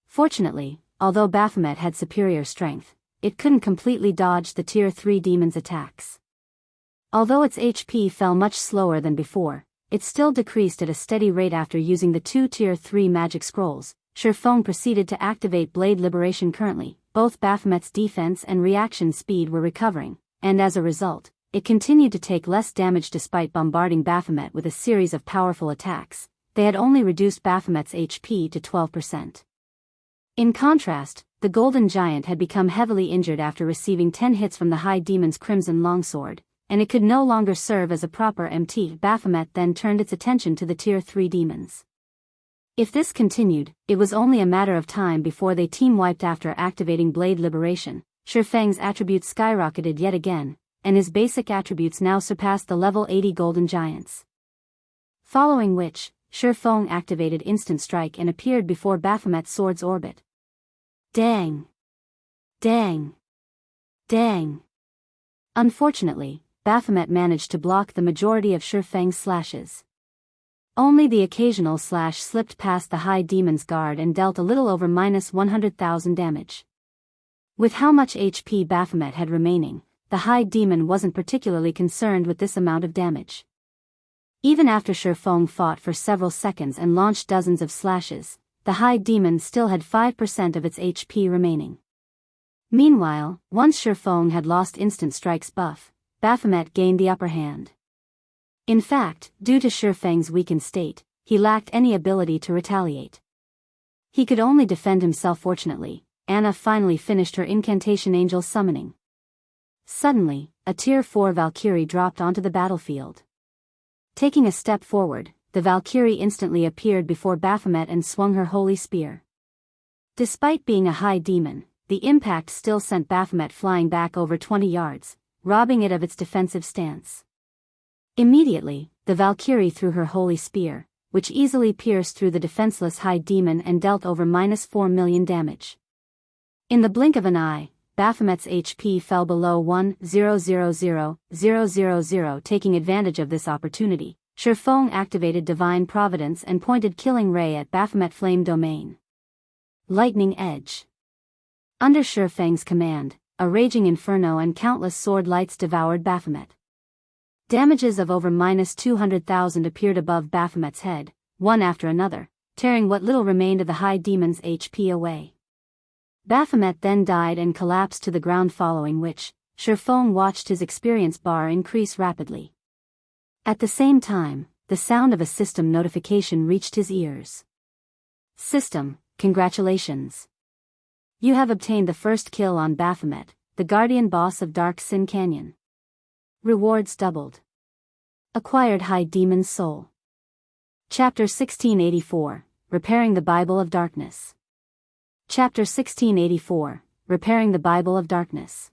Fortunately, although Baphomet had superior strength, it couldn't completely dodge the Tier 3 demon's attacks. Although its HP fell much slower than before, it still decreased at a steady rate. After using the 2 Tier 3 magic scrolls, Shifeng proceeded to activate Blade Liberation. Currently, both Baphomet's defense and reaction speed were recovering, and as a result, it continued to take less damage despite bombarding Baphomet with a series of powerful attacks. They had only reduced Baphomet's HP to 12%. In contrast, the Golden Giant had become heavily injured after receiving 10 hits from the High Demon's Crimson Longsword, and it could no longer serve as a proper MT. Baphomet then turned its attention to the Tier 3 demons. If this continued, it was only a matter of time before they team-wiped. After activating Blade Liberation, Shifeng's attributes skyrocketed yet again, and his basic attributes now surpassed the level 80 Golden Giants. Following which, Shifeng activated Instant Strike and appeared before Baphomet's sword's orbit. Dang! Dang! Dang! Unfortunately, Baphomet managed to block the majority of Shifeng's slashes. Only the occasional slash slipped past the High Demon's guard and dealt a little over -100,000 damage. With how much HP Baphomet had remaining, the High Demon wasn't particularly concerned with this amount of damage. Even after Shifeng fought for several seconds and launched dozens of slashes, the High Demon still had 5% of its HP remaining. Meanwhile, once Shifeng had lost Instant Strike's buff, Baphomet gained the upper hand. In fact, due to Shifeng's weakened state, he lacked any ability to retaliate. He could only defend himself. Fortunately, Anna finally finished her incantation angel summoning. Suddenly, a Tier 4 Valkyrie dropped onto the battlefield. Taking a step forward, the Valkyrie instantly appeared before Baphomet and swung her holy spear. Despite being a high demon, the impact still sent Baphomet flying back over 20 yards, robbing it of its defensive stance. Immediately, the Valkyrie threw her holy spear, which easily pierced through the defenseless high demon and dealt over -4 million damage. In the blink of an eye, Baphomet's HP fell below 1,000,000. Taking advantage of this opportunity, Shifeng activated Divine Providence and pointed Killing Ray at Baphomet Flame Domain. Lightning Edge. Under Shifeng's command, a raging inferno and countless sword lights devoured Baphomet. Damages of over -200,000 appeared above Baphomet's head, one after another, tearing what little remained of the High Demon's HP away. Baphomet then died and collapsed to the ground, following which, Shifeng watched his experience bar increase rapidly. At the same time, the sound of a system notification reached his ears. System, congratulations. You have obtained the first kill on Baphomet, the guardian boss of Dark Sin Canyon. Rewards doubled. Acquired High Demon's Soul. Chapter 1684, Repairing the Bible of Darkness. Chapter 1684, Repairing the Bible of Darkness.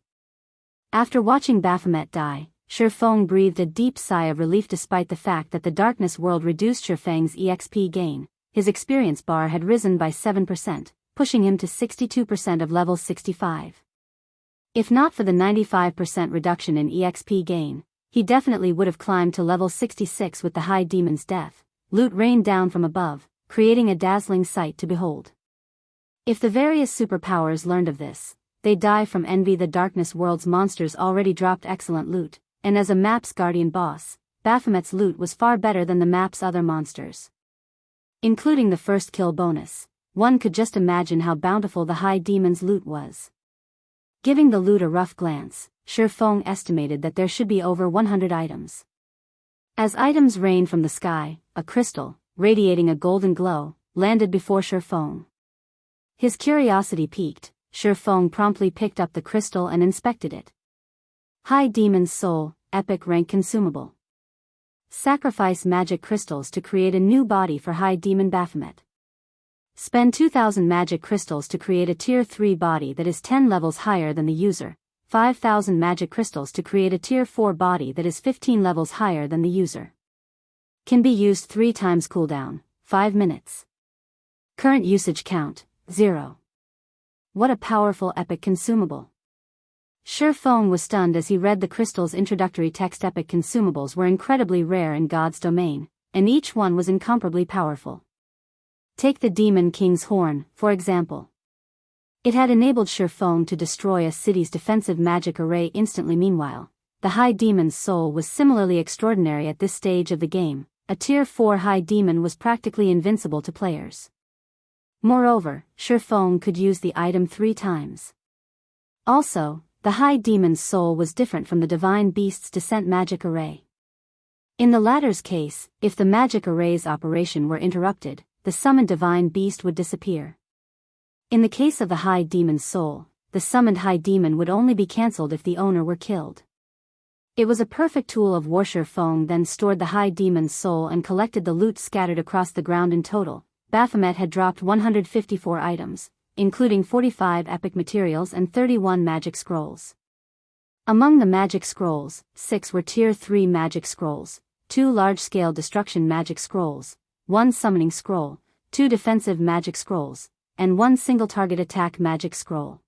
After watching Baphomet die, Shifeng breathed a deep sigh of relief. Despite the fact that the Darkness world reduced Shifeng's EXP gain, his experience bar had risen by 7%, pushing him to 62% of level 65. If not for the 95% reduction in EXP gain, he definitely would have climbed to level 66 with the High Demon's death. Loot rained down from above, creating a dazzling sight to behold. If the various superpowers learned of this, they'd die from envy. The Darkness world's monsters already dropped excellent loot, and as a map's guardian boss, Baphomet's loot was far better than the map's other monsters. Including the first kill bonus, one could just imagine how bountiful the High Demon's loot was. Giving the loot a rough glance, Shi Feng estimated that there should be over 100 items. As items rained from the sky, a crystal, radiating a golden glow, landed before Shi Feng. His curiosity piqued, Shi Feng promptly picked up the crystal and inspected it. High Demon's Soul, Epic Rank Consumable. Sacrifice magic crystals to create a new body for High Demon Baphomet. Spend 2,000 magic crystals to create a Tier 3 body that is 10 levels higher than the user, 5,000 magic crystals to create a Tier 4 body that is 15 levels higher than the user. Can be used 3 times cooldown, 5 minutes. Current usage count, 0. What a powerful epic consumable. Shi Feng was stunned as he read the crystal's introductory text. Epic consumables were incredibly rare in God's domain, and each one was incomparably powerful. Take the Demon King's Horn, for example. It had enabled Shi Feng to destroy a city's defensive magic array instantly. Meanwhile, the High Demon's Soul was similarly extraordinary at this stage of the game. A Tier 4 High Demon was practically invincible to players. Moreover, Shi Feng could use the item 3 times. Also, the High Demon's Soul was different from the Divine Beast's Descent magic array. In the latter's case, if the magic array's operation were interrupted, the summoned Divine Beast would disappear. In the case of the High Demon's Soul, the summoned High Demon would only be cancelled if the owner were killed. It was a perfect tool of war. Shi Feng then stored the High Demon's Soul and collected the loot scattered across the ground. In total, Baphomet had dropped 154 items, including 45 epic materials and 31 magic scrolls. Among the magic scrolls, 6 were Tier 3 magic scrolls, 2 large-scale destruction magic scrolls, 1 summoning scroll, 2 defensive magic scrolls, and 1 single-target attack magic scroll.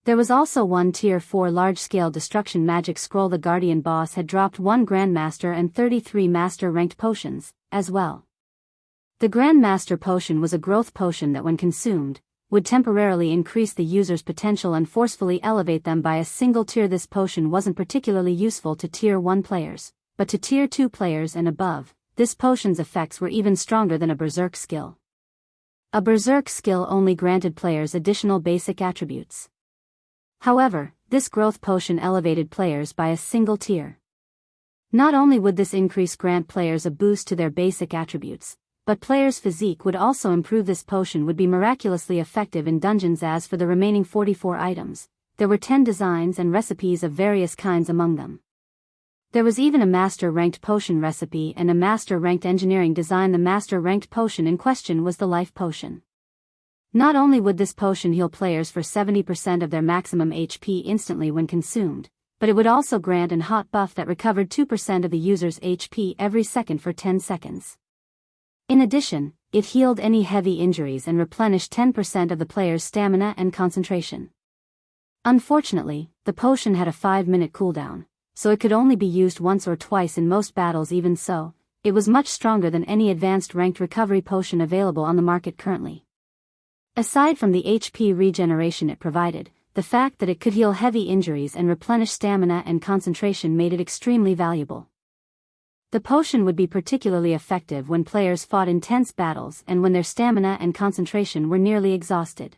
There was also 1 Tier 4 large-scale destruction magic scroll. The Guardian boss had dropped 1 Grandmaster and 33 Master-ranked potions, as well. The Grandmaster potion was a growth potion that when consumed, would temporarily increase the user's potential and forcefully elevate them by a single tier. This potion wasn't particularly useful to Tier 1 players, but to Tier 2 players and above, this potion's effects were even stronger than a Berserk skill. A Berserk skill only granted players additional basic attributes. However, this growth potion elevated players by a single tier. Not only would this increase grant players a boost to their basic attributes, but players' physique would also improve. This potion would be miraculously effective in dungeons. As for the remaining 44 items, there were 10 designs and recipes of various kinds among them. There was even a Master-ranked potion recipe and a Master-ranked engineering design. The Master-ranked potion in question was the Life Potion. Not only would this potion heal players for 70% of their maximum HP instantly when consumed, but it would also grant an hot buff that recovered 2% of the user's HP every second for 10 seconds. In addition, it healed any heavy injuries and replenished 10% of the player's stamina and concentration. Unfortunately, the potion had a 5-minute cooldown, so it could only be used once or twice in most battles. Even so, it was much stronger than any advanced ranked recovery potion available on the market currently. Aside from the HP regeneration it provided, the fact that it could heal heavy injuries and replenish stamina and concentration made it extremely valuable. The potion would be particularly effective when players fought intense battles and when their stamina and concentration were nearly exhausted.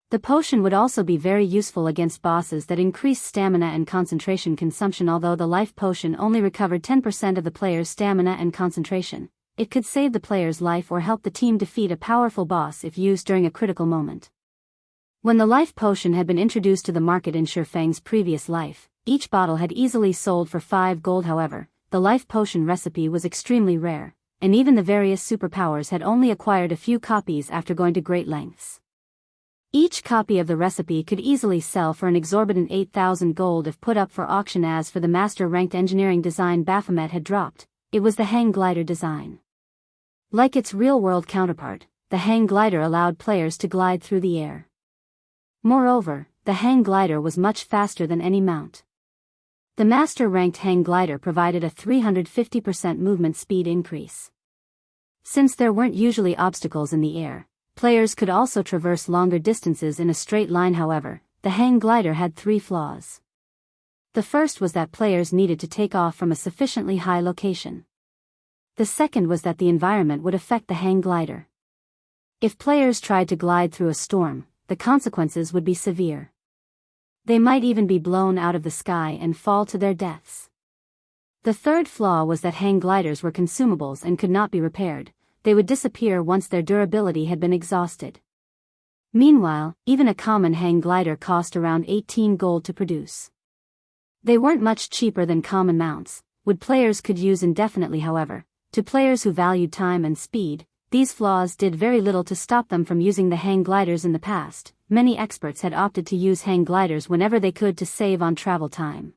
The potion would also be very useful against bosses that increased stamina and concentration consumption. Although the life potion only recovered 10% of the player's stamina and concentration, it could save the player's life or help the team defeat a powerful boss if used during a critical moment. When the life potion had been introduced to the market in Shi Feng's previous life, each bottle had easily sold for 5 gold. However, the life potion recipe was extremely rare, and even the various superpowers had only acquired a few copies after going to great lengths. Each copy of the recipe could easily sell for an exorbitant 8,000 gold if put up for auction. As for the master-ranked engineering design Baphomet had dropped, it was the hang glider design. Like its real-world counterpart, the hang glider allowed players to glide through the air. Moreover, the hang glider was much faster than any mount. The master-ranked hang glider provided a 350% movement speed increase. Since there weren't usually obstacles in the air, players could also traverse longer distances in a straight line. However, the hang glider had 3 flaws. The first was that players needed to take off from a sufficiently high location. The second was that the environment would affect the hang glider. If players tried to glide through a storm, the consequences would be severe. They might even be blown out of the sky and fall to their deaths. The third flaw was that hang gliders were consumables and could not be repaired. They would disappear once their durability had been exhausted. Meanwhile, even a common hang glider cost around 18 gold to produce. They weren't much cheaper than common mounts, which players could use indefinitely. However, to players who valued time and speed, these flaws did very little to stop them from using the hang gliders in the past. Many experts had opted to use hang gliders whenever they could to save on travel time.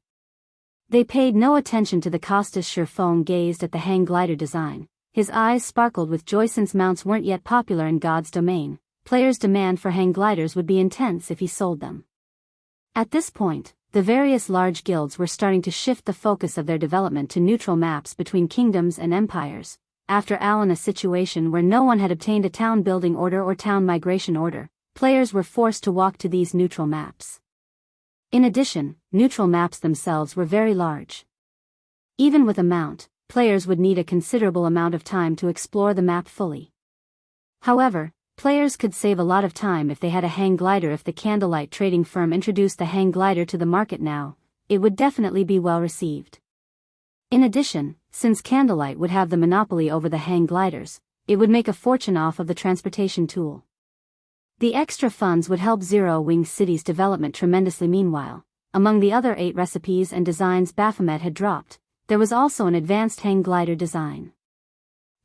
They paid no attention to the cost as Shifeng gazed at the hang glider design. His eyes sparkled with joy since mounts weren't yet popular in God's domain. Players' demand for hang gliders would be intense if he sold them. At this point, the various large guilds were starting to shift the focus of their development to neutral maps between kingdoms and empires. After a situation where no one had obtained a town building order or town migration order, players were forced to walk to these neutral maps. In addition, neutral maps themselves were very large. Even with a mount, players would need a considerable amount of time to explore the map fully. However, players could save a lot of time if they had a hang glider. If the Candlelight trading firm introduced the hang glider to the market now, it would definitely be well received. In addition, since Candlelight would have the monopoly over the hang gliders, it would make a fortune off of the transportation tool. The extra funds would help Zero Wing City's development tremendously. Meanwhile, among the other 8 recipes and designs Baphomet had dropped, there was also an advanced hang glider design.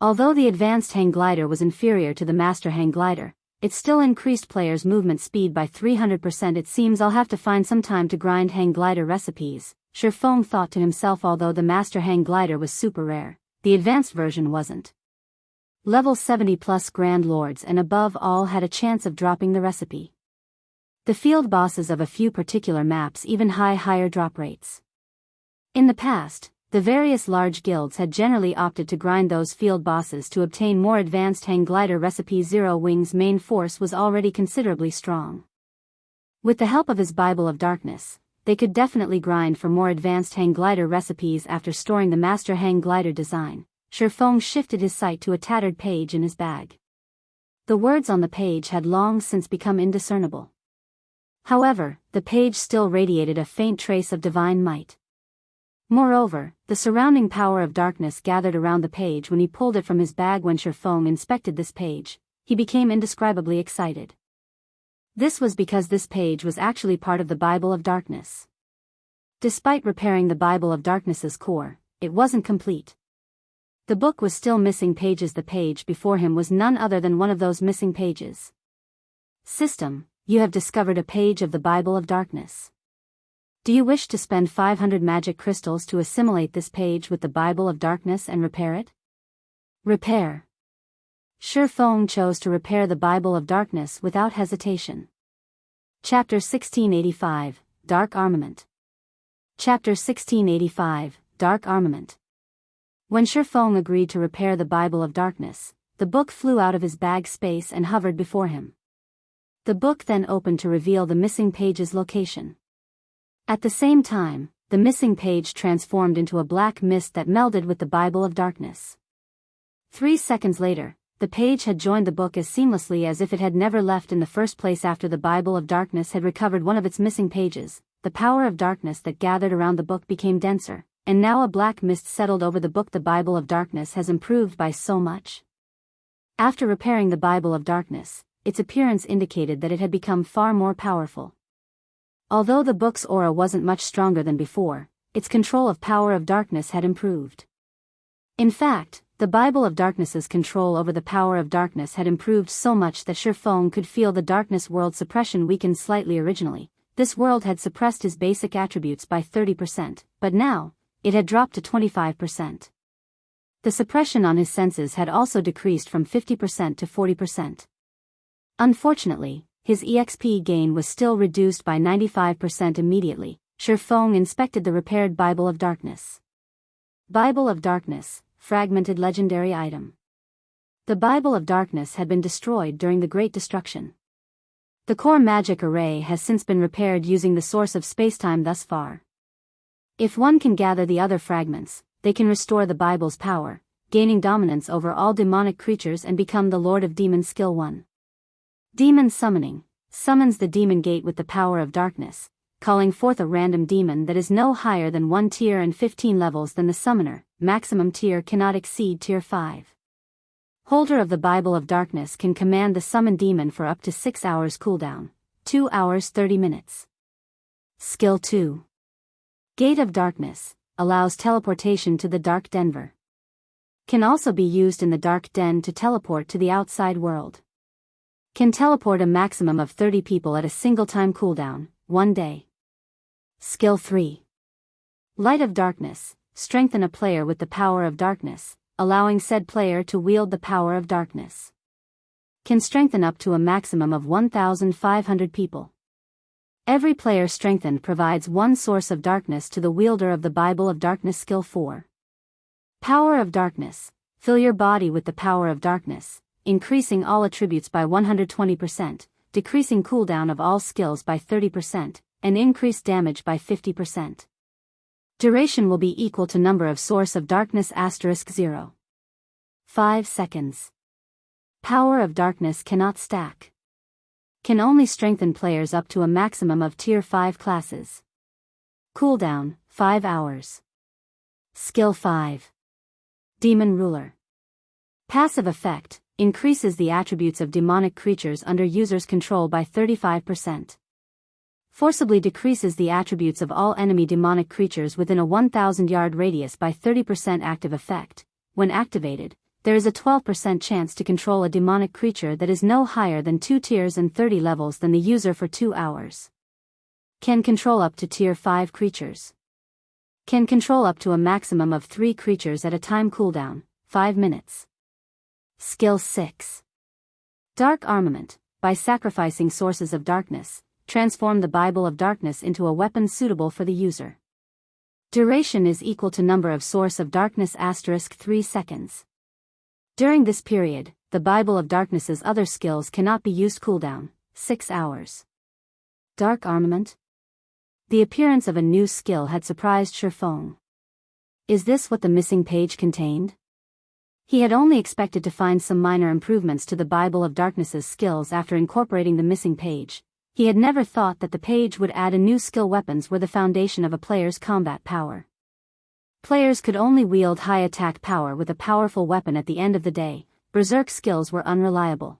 Although the advanced hang glider was inferior to the master hang glider, it still increased players' movement speed by 300%. It seems I'll have to find some time to grind hang glider recipes, Shifeng thought to himself. Although the master hang glider was super rare, the advanced version wasn't. Level 70 plus Grand Lords and above all had a chance of dropping the recipe. The field bosses of a few particular maps even higher drop rates. In the past, the various large guilds had generally opted to grind those field bosses to obtain more advanced hang glider recipes. Zero Wing's main force was already considerably strong. With the help of his Bible of Darkness, they could definitely grind for more advanced hang glider recipes. After storing the master hang glider design, Shifeng shifted his sight to a tattered page in his bag. The words on the page had long since become indiscernible. However, the page still radiated a faint trace of divine might. Moreover, the surrounding power of darkness gathered around the page when he pulled it from his bag. When Shifeng inspected this page, he became indescribably excited. This was because this page was actually part of the Bible of Darkness. Despite repairing the Bible of Darkness's core, it wasn't complete. The book was still missing pages. The page before him was none other than one of those missing pages. System, you have discovered a page of the Bible of Darkness. Do you wish to spend 500 magic crystals to assimilate this page with the Bible of Darkness and repair it? Repair. Shifeng chose to repair the Bible of Darkness without hesitation. Chapter 1685, Dark Armament. Chapter 1685, Dark Armament. When Shifeng agreed to repair the Bible of Darkness, the book flew out of his bag space and hovered before him. The book then opened to reveal the missing page's location. At the same time, the missing page transformed into a black mist that melded with the Bible of Darkness. 3 seconds later, the page had joined the book as seamlessly as if it had never left in the first place. After the Bible of Darkness had recovered one of its missing pages, the power of darkness that gathered around the book became denser, and now a black mist settled over the book. The Bible of Darkness has improved by so much. After repairing the Bible of Darkness, its appearance indicated that it had become far more powerful. Although the book's aura wasn't much stronger than before, its control of power of darkness had improved. In fact, the Bible of Darkness's control over the power of darkness had improved so much that Shifeng could feel the darkness world suppression weakened slightly. Originally, this world had suppressed his basic attributes by 30%, but now, it had dropped to 25%. The suppression on his senses had also decreased from 50% to 40%. Unfortunately, his EXP gain was still reduced by 95%. Immediately, Shifeng inspected the repaired Bible of Darkness. Bible of Darkness, fragmented legendary item. The Bible of Darkness had been destroyed during the Great Destruction. The core magic array has since been repaired using the source of spacetime thus far. If one can gather the other fragments, they can restore the Bible's power, gaining dominance over all demonic creatures and become the Lord of Demons. Skill 1. Demon Summoning. Summons the demon gate with the power of darkness. calling forth a random demon that is no higher than 1 tier and 15 levels than the summoner. Maximum tier cannot exceed tier 5. Holder of the Bible of Darkness can command the summoned demon for up to 6 hours cooldown, 2 hours 30 minutes. Skill 2. Gate of Darkness, allows teleportation to the Dark Denver. Can also be used in the Dark Den to teleport to the outside world. Can teleport a maximum of 30 people at a single time cooldown, 1 day. Skill 3. Light of Darkness, strengthen a player with the power of darkness, allowing said player to wield the power of darkness. Can strengthen up to a maximum of 1,500 people. Every player strengthened provides one source of darkness to the wielder of the Bible of Darkness. Skill 4. Power of Darkness, fill your body with the power of darkness, increasing all attributes by 120%, decreasing cooldown of all skills by 30%, and increase damage by 50%. Duration will be equal to number of source of darkness *0. 5 seconds. Power of Darkness cannot stack. Can only strengthen players up to a maximum of tier 5 classes. Cooldown, 5 hours. Skill 5. Demon Ruler. Passive effect, increases the attributes of demonic creatures under user's control by 35%. Forcibly decreases the attributes of all enemy demonic creatures within a 1,000-yard radius by 30%. Active effect. When activated, there is a 12% chance to control a demonic creature that is no higher than 2 tiers and 30 levels than the user for 2 hours. Can control up to tier 5 creatures. Can control up to a maximum of 3 creatures at a time. Cooldown, 5 minutes. Skill 6. Dark Armament, by sacrificing sources of darkness, transform the Bible of Darkness into a weapon suitable for the user. Duration is equal to number of source of darkness *3 seconds. During this period, the Bible of Darkness's other skills cannot be used. Cooldown, 6 hours. Dark Armament? The appearance of a new skill had surprised Shifeng. Is this what the missing page contained? He had only expected to find some minor improvements to the Bible of Darkness's skills after incorporating the missing page. He had never thought that the page would add a new skill. Weapons were the foundation of a player's combat power. Players could only wield high attack power with a powerful weapon. At the end of the day, berserk skills were unreliable.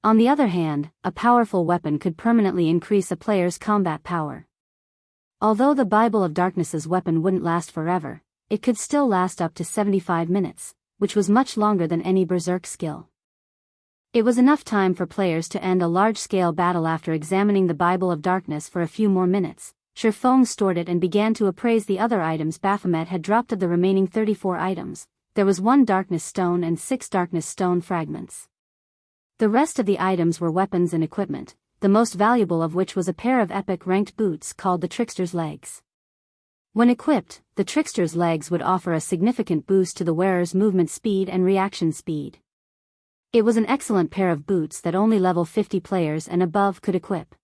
On the other hand, a powerful weapon could permanently increase a player's combat power. Although the Bible of Darkness's weapon wouldn't last forever, it could still last up to 75 minutes, which was much longer than any berserk skill. It was enough time for players to end a large-scale battle. After examining the Bible of Darkness for a few more minutes, Shifeng stored it and began to appraise the other items Baphomet had dropped. Of the remaining 34 items, there was 1 darkness stone and 6 darkness stone fragments. The rest of the items were weapons and equipment, the most valuable of which was a pair of epic ranked boots called the Trickster's Legs. When equipped, the Trickster's Legs would offer a significant boost to the wearer's movement speed and reaction speed. It was an excellent pair of boots that only level 50 players and above could equip.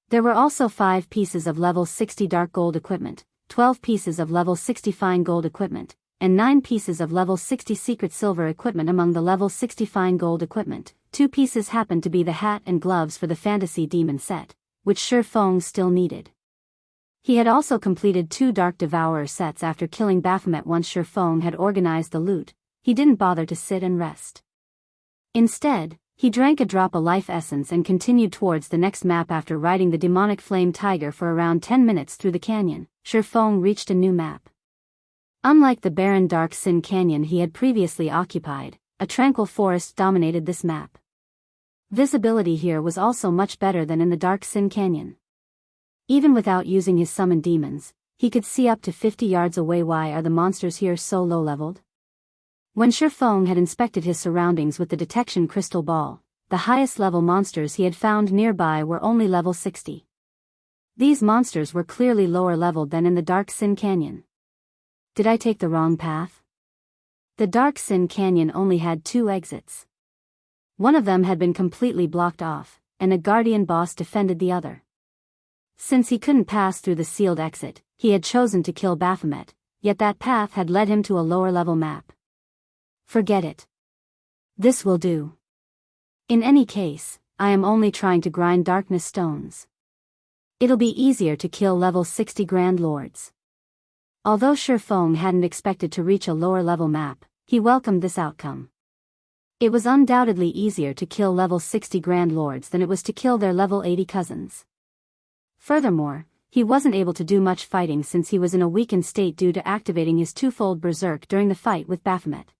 There were also 5 pieces of level 60 dark gold equipment, 12 pieces of level 60 fine gold equipment, and 9 pieces of level 60 secret silver equipment. Among the level 60 fine gold equipment, 2 pieces happened to be the hat and gloves for the fantasy demon set, which Shifeng still needed. He had also completed 2 Dark Devourer sets after killing Baphomet. Once Shifeng had organized the loot, he didn't bother to sit and rest. Instead, he drank a drop of life essence and continued towards the next map. After riding the demonic flame tiger for around 10 minutes through the canyon, Shifeng reached a new map. Unlike the barren Dark Sin Canyon he had previously occupied, a tranquil forest dominated this map. Visibility here was also much better than in the Dark Sin Canyon. Even without using his summoned demons, he could see up to 50 yards away. Why are the monsters here so low-leveled? When Shifeng had inspected his surroundings with the detection crystal ball, the highest level monsters he had found nearby were only level 60. These monsters were clearly lower leveled than in the Dark Sin Canyon. Did I take the wrong path? The Dark Sin Canyon only had 2 exits. One of them had been completely blocked off, and a guardian boss defended the other. Since he couldn't pass through the sealed exit, he had chosen to kill Baphomet, yet that path had led him to a lower level map. Forget it. This will do. In any case, I am only trying to grind darkness stones. It'll be easier to kill level 60 Grand Lords. Although Shifeng hadn't expected to reach a lower level map, he welcomed this outcome. It was undoubtedly easier to kill level 60 Grand Lords than it was to kill their level 80 cousins. Furthermore, he wasn't able to do much fighting since he was in a weakened state due to activating his twofold berserk during the fight with Baphomet.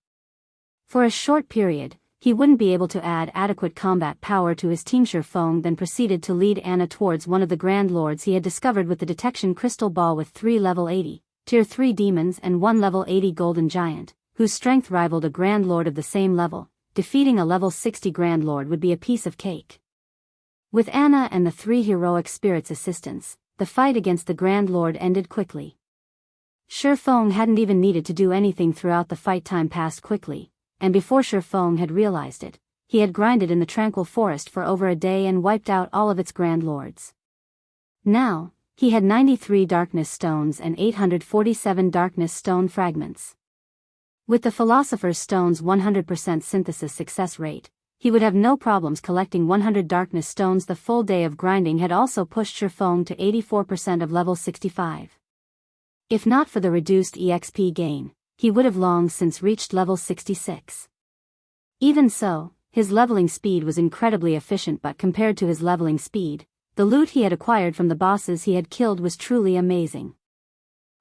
For a short period, he wouldn't be able to add adequate combat power to his team. Shifeng then proceeded to lead Anna towards one of the Grand Lords he had discovered with the detection crystal ball with 3 level 80, tier 3 demons and 1 level 80 golden giant, whose strength rivaled a Grand Lord of the same level. Defeating a level 60 Grand Lord would be a piece of cake. With Anna and the 3 heroic spirits' assistance, the fight against the Grand Lord ended quickly. Shifeng hadn't even needed to do anything throughout the fight. Time passed quickly, and before Shifeng had realized it, he had grinded in the tranquil forest for over a day and wiped out all of its Grand Lords. Now, he had 93 darkness stones and 847 darkness stone fragments. With the Philosopher's Stone's 100% synthesis success rate, he would have no problems collecting 100 darkness stones. The full day of grinding had also pushed Shifeng to 84% of level 65. If not for the reduced EXP gain, he would have long since reached level 66. Even so, his leveling speed was incredibly efficient, but compared to his leveling speed, the loot he had acquired from the bosses he had killed was truly amazing.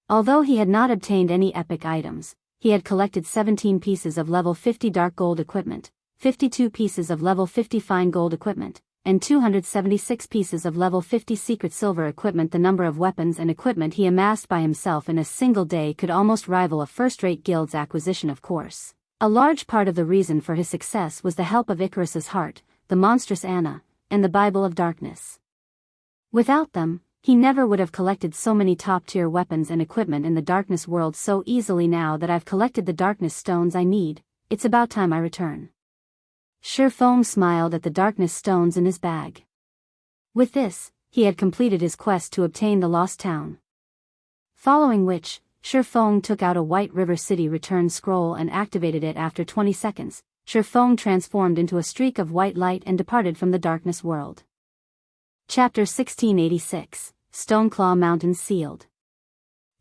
Although he had not obtained any epic items, he had collected 17 pieces of level 50 dark gold equipment, 52 pieces of level 50 fine gold equipment, and 276 pieces of level 50 secret silver equipment. The number of weapons and equipment he amassed by himself in a single day could almost rival a first-rate guild's acquisition. Of course, a large part of the reason for his success was the help of Icarus's heart, the monstrous Anna, and the Bible of Darkness. Without them, he never would have collected so many top-tier weapons and equipment in the darkness world so easily. Now that I've collected the darkness stones I need, it's about time I return. Shifeng smiled at the darkness stones in his bag. With this, he had completed his quest to obtain the lost town. Following which, Shifeng took out a White River City return scroll and activated it. After 20 seconds, Shifeng transformed into a streak of white light and departed from the darkness world. Chapter 1686, Stoneclaw Mountains Sealed.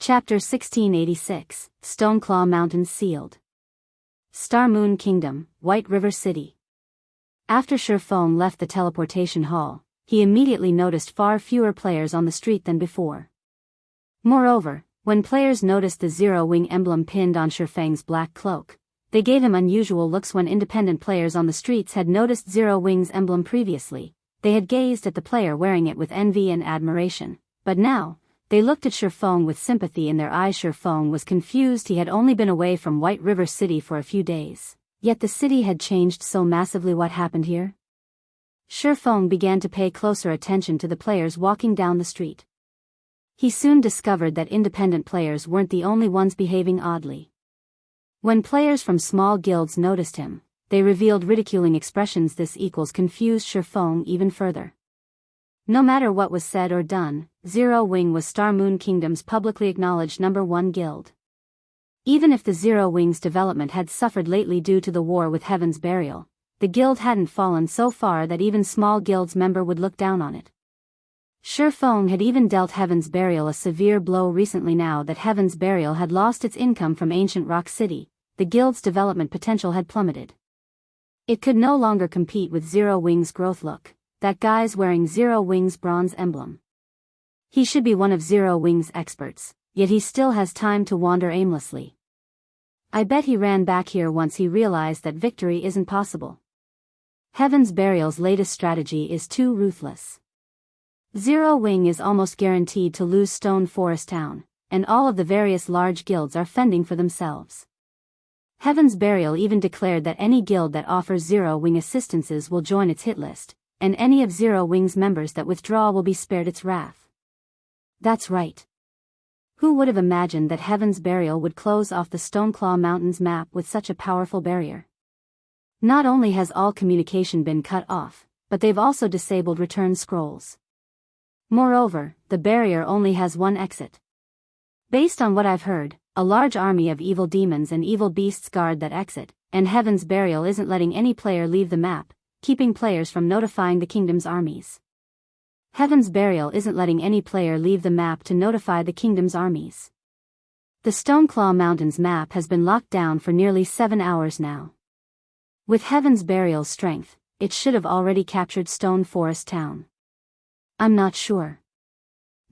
Chapter 1686, Stoneclaw Mountains Sealed. Star Moon Kingdom, White River City. After Shifeng left the teleportation hall, he immediately noticed far fewer players on the street than before. Moreover, when players noticed the zero-wing emblem pinned on Shifeng's black cloak, they gave him unusual looks. When independent players on the streets had noticed Zero-Wing's emblem previously, they had gazed at the player wearing it with envy and admiration, but now, they looked at Shifeng with sympathy in their eyes. Shifeng was confused. He had only been away from White River City for a few days, yet the city had changed so massively. What happened here? Shifeng began to pay closer attention to the players walking down the street. He soon discovered that independent players weren't the only ones behaving oddly. When players from small guilds noticed him, they revealed ridiculing expressions. This confused Shifeng even further. No matter what was said or done, Zero-Wing was Star Moon Kingdom's publicly acknowledged #1 guild. Even if the Zero-Wing's development had suffered lately due to the war with Heaven's Burial, the guild hadn't fallen so far that even small guild's member would look down on it. Shifeng had even dealt Heaven's Burial a severe blow recently. Now that Heaven's Burial had lost its income from ancient Rock City, the guild's development potential had plummeted. It could no longer compete with Zero-Wing's growth. Look, that guy's wearing Zero-Wing's bronze emblem. He should be one of Zero-Wing's experts, yet he still has time to wander aimlessly. I bet he ran back here once he realized that victory isn't possible. Heaven's Burial's latest strategy is too ruthless. Zero-Wing is almost guaranteed to lose Stone Forest Town, and all of the various large guilds are fending for themselves. Heaven's Burial even declared that any guild that offers Zero-Wing assistances will join its hit list, and any of Zero-Wing's members that withdraw will be spared its wrath. That's right. Who would have imagined that Heaven's Burial would close off the Stoneclaw Mountains map with such a powerful barrier? Not only has all communication been cut off, but they've also disabled return scrolls. Moreover, the barrier only has one exit. Based on what I've heard, a large army of evil demons and evil beasts guard that exit, and Heaven's Burial isn't letting any player leave the map, keeping players from notifying the kingdom's armies. Heaven's Burial isn't letting any player leave the map to notify the kingdom's armies. The Stoneclaw Mountains map has been locked down for nearly 7 hours now. With Heaven's Burial's strength, it should have already captured Stone Forest Town. I'm not sure.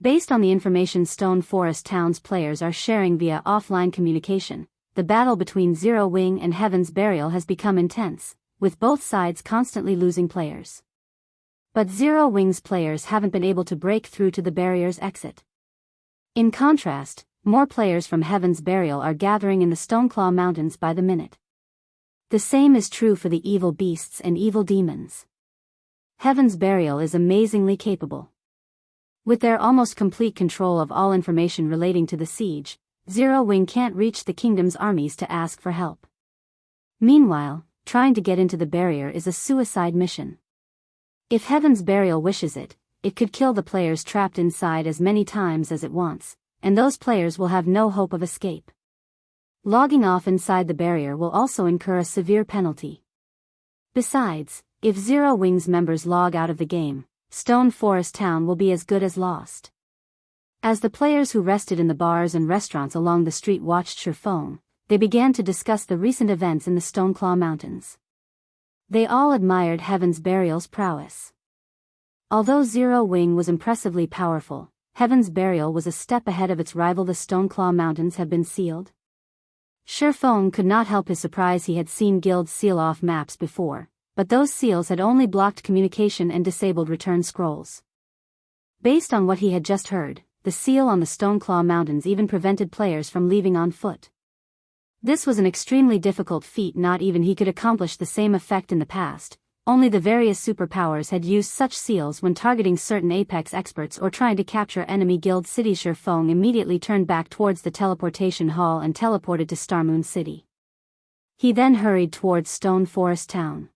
Based on the information Stone Forest Town's players are sharing via offline communication, the battle between Zero Wing and Heaven's Burial has become intense, with both sides constantly losing players. But Zero Wing's players haven't been able to break through to the barrier's exit. In contrast, more players from Heaven's Burial are gathering in the Stoneclaw Mountains by the minute. The same is true for the evil beasts and evil demons. Heaven's Burial is amazingly capable. With their almost complete control of all information relating to the siege, Zero Wing can't reach the kingdom's armies to ask for help. Meanwhile, trying to get into the barrier is a suicide mission. If Heaven's Burial wishes it, it could kill the players trapped inside as many times as it wants, and those players will have no hope of escape. Logging off inside the barrier will also incur a severe penalty. Besides, if Zero Wing's members log out of the game, Stone Forest Town will be as good as lost. As the players who rested in the bars and restaurants along the street watched Shurfeng, they began to discuss the recent events in the Stoneclaw Mountains. They all admired Heaven's Burial's prowess. Although Zero Wing was impressively powerful, Heaven's Burial was a step ahead of its rival. The Stoneclaw Mountains have been sealed. Shurfeng could not help his surprise. He had seen guilds seal off maps before, but those seals had only blocked communication and disabled return scrolls. Based on what he had just heard, the seal on the Stoneclaw Mountains even prevented players from leaving on foot. This was an extremely difficult feat. Not even he could accomplish the same effect in the past. Only the various superpowers had used such seals when targeting certain apex experts or trying to capture enemy guild cities. Shurfeng immediately turned back towards the teleportation hall and teleported to Starmoon City. He then hurried towards Stone Forest Town.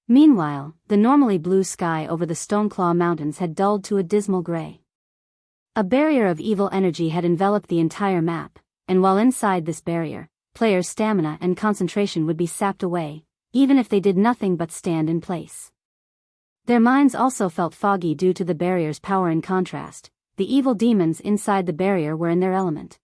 Meanwhile, the normally blue sky over the Stoneclaw Mountains had dulled to a dismal gray. A barrier of evil energy had enveloped the entire map, and while inside this barrier, players' stamina and concentration would be sapped away, even if they did nothing but stand in place. Their minds also felt foggy due to the barrier's power. In contrast, the evil demons inside the barrier were in their element.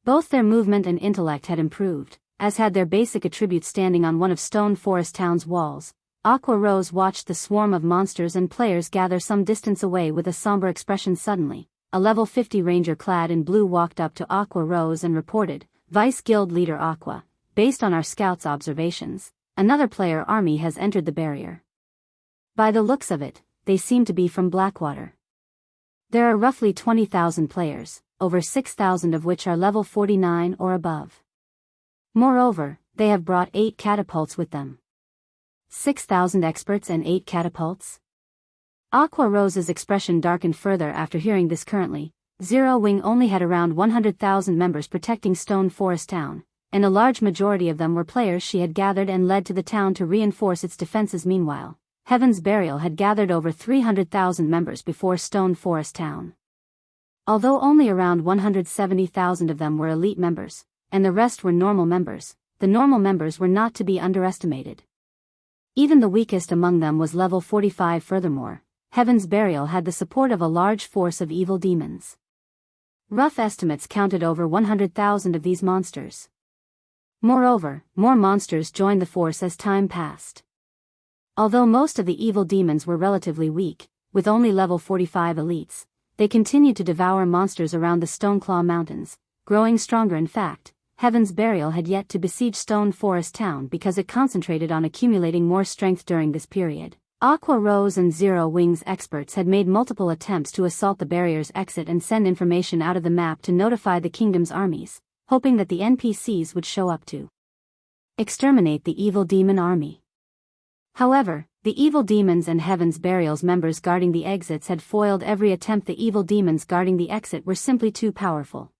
Both their movement and intellect had improved, as had their basic attributes. Standing on one of Stone Forest Town's walls, Aqua Rose watched the swarm of monsters and players gather some distance away with a somber expression. Suddenly, a level 50 ranger clad in blue walked up to Aqua Rose and reported, "Vice Guild Leader Aqua, based on our scouts' observations, another player army has entered the barrier. By the looks of it, they seem to be from Blackwater. There are roughly 20,000 players, over 6,000 of which are level 49 or above. Moreover, they have brought 8 catapults with them. 6,000 experts and 8 catapults?" Aqua Rose's expression darkened further after hearing this. Currently, Zero Wing only had around 100,000 members protecting Stone Forest Town, and a large majority of them were players she had gathered and led to the town to reinforce its defenses. Meanwhile, Heaven's Burial had gathered over 300,000 members before Stone Forest Town. Although only around 170,000 of them were elite members, and the rest were normal members, the normal members were not to be underestimated. Even the weakest among them was level 45. Furthermore, Heaven's Burial had the support of a large force of evil demons. Rough estimates counted over 100,000 of these monsters. Moreover, more monsters joined the force as time passed. Although most of the evil demons were relatively weak, with only level 45 elites, they continued to devour monsters around the Stoneclaw Mountains, growing stronger. In fact, Heaven's Burial had yet to besiege Stone Forest Town because it concentrated on accumulating more strength during this period. Aqua Rose and Zero Wing's experts had made multiple attempts to assault the barrier's exit and send information out of the map to notify the kingdom's armies, hoping that the NPCs would show up to exterminate the evil demon army. However, the evil demons and Heaven's Burial's members guarding the exits had foiled every attempt. The evil demons guarding the exit were simply too powerful.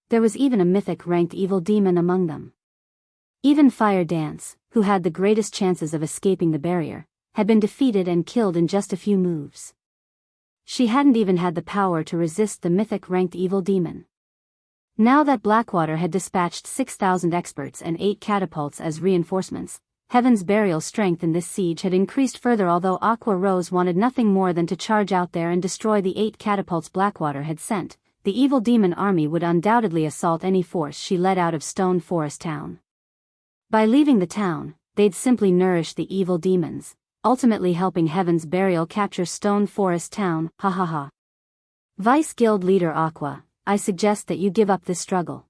There was even a mythic-ranked evil demon among them. Even Fire Dance, who had the greatest chances of escaping the barrier, had been defeated and killed in just a few moves. She hadn't even had the power to resist the mythic-ranked evil demon. Now that Blackwater had dispatched 6,000 experts and 8 catapults as reinforcements, Heaven's Burial's strength in this siege had increased further, although Aqua Rose wanted nothing more than to charge out there and destroy the 8 catapults Blackwater had sent. The evil demon army would undoubtedly assault any force she led out of Stone Forest Town. By leaving the town, they'd simply nourish the evil demons, ultimately helping Heaven's Burial capture Stone Forest Town. Ha ha ha. Vice Guild Leader Aqua, I suggest that you give up this struggle.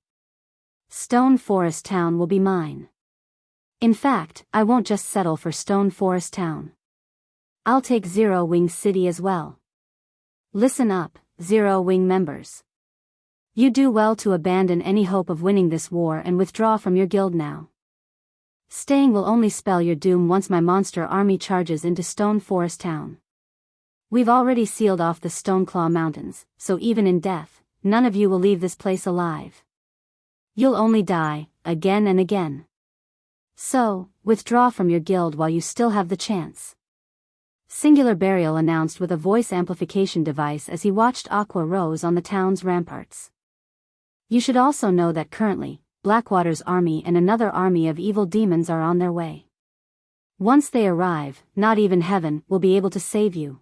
Stone Forest Town will be mine. In fact, I won't just settle for Stone Forest Town. I'll take Zero Wing City as well. Listen up, Zero Wing members. You do well to abandon any hope of winning this war and withdraw from your guild now. Staying will only spell your doom once my monster army charges into Stone Forest Town. We've already sealed off the Stoneclaw Mountains, so even in death, none of you will leave this place alive. You'll only die, again and again. So, withdraw from your guild while you still have the chance. Singular Burial announced with a voice amplification device as he watched Aqua Rose on the town's ramparts. You should also know that currently, Blackwater's army and another army of evil demons are on their way. Once they arrive, not even heaven will be able to save you.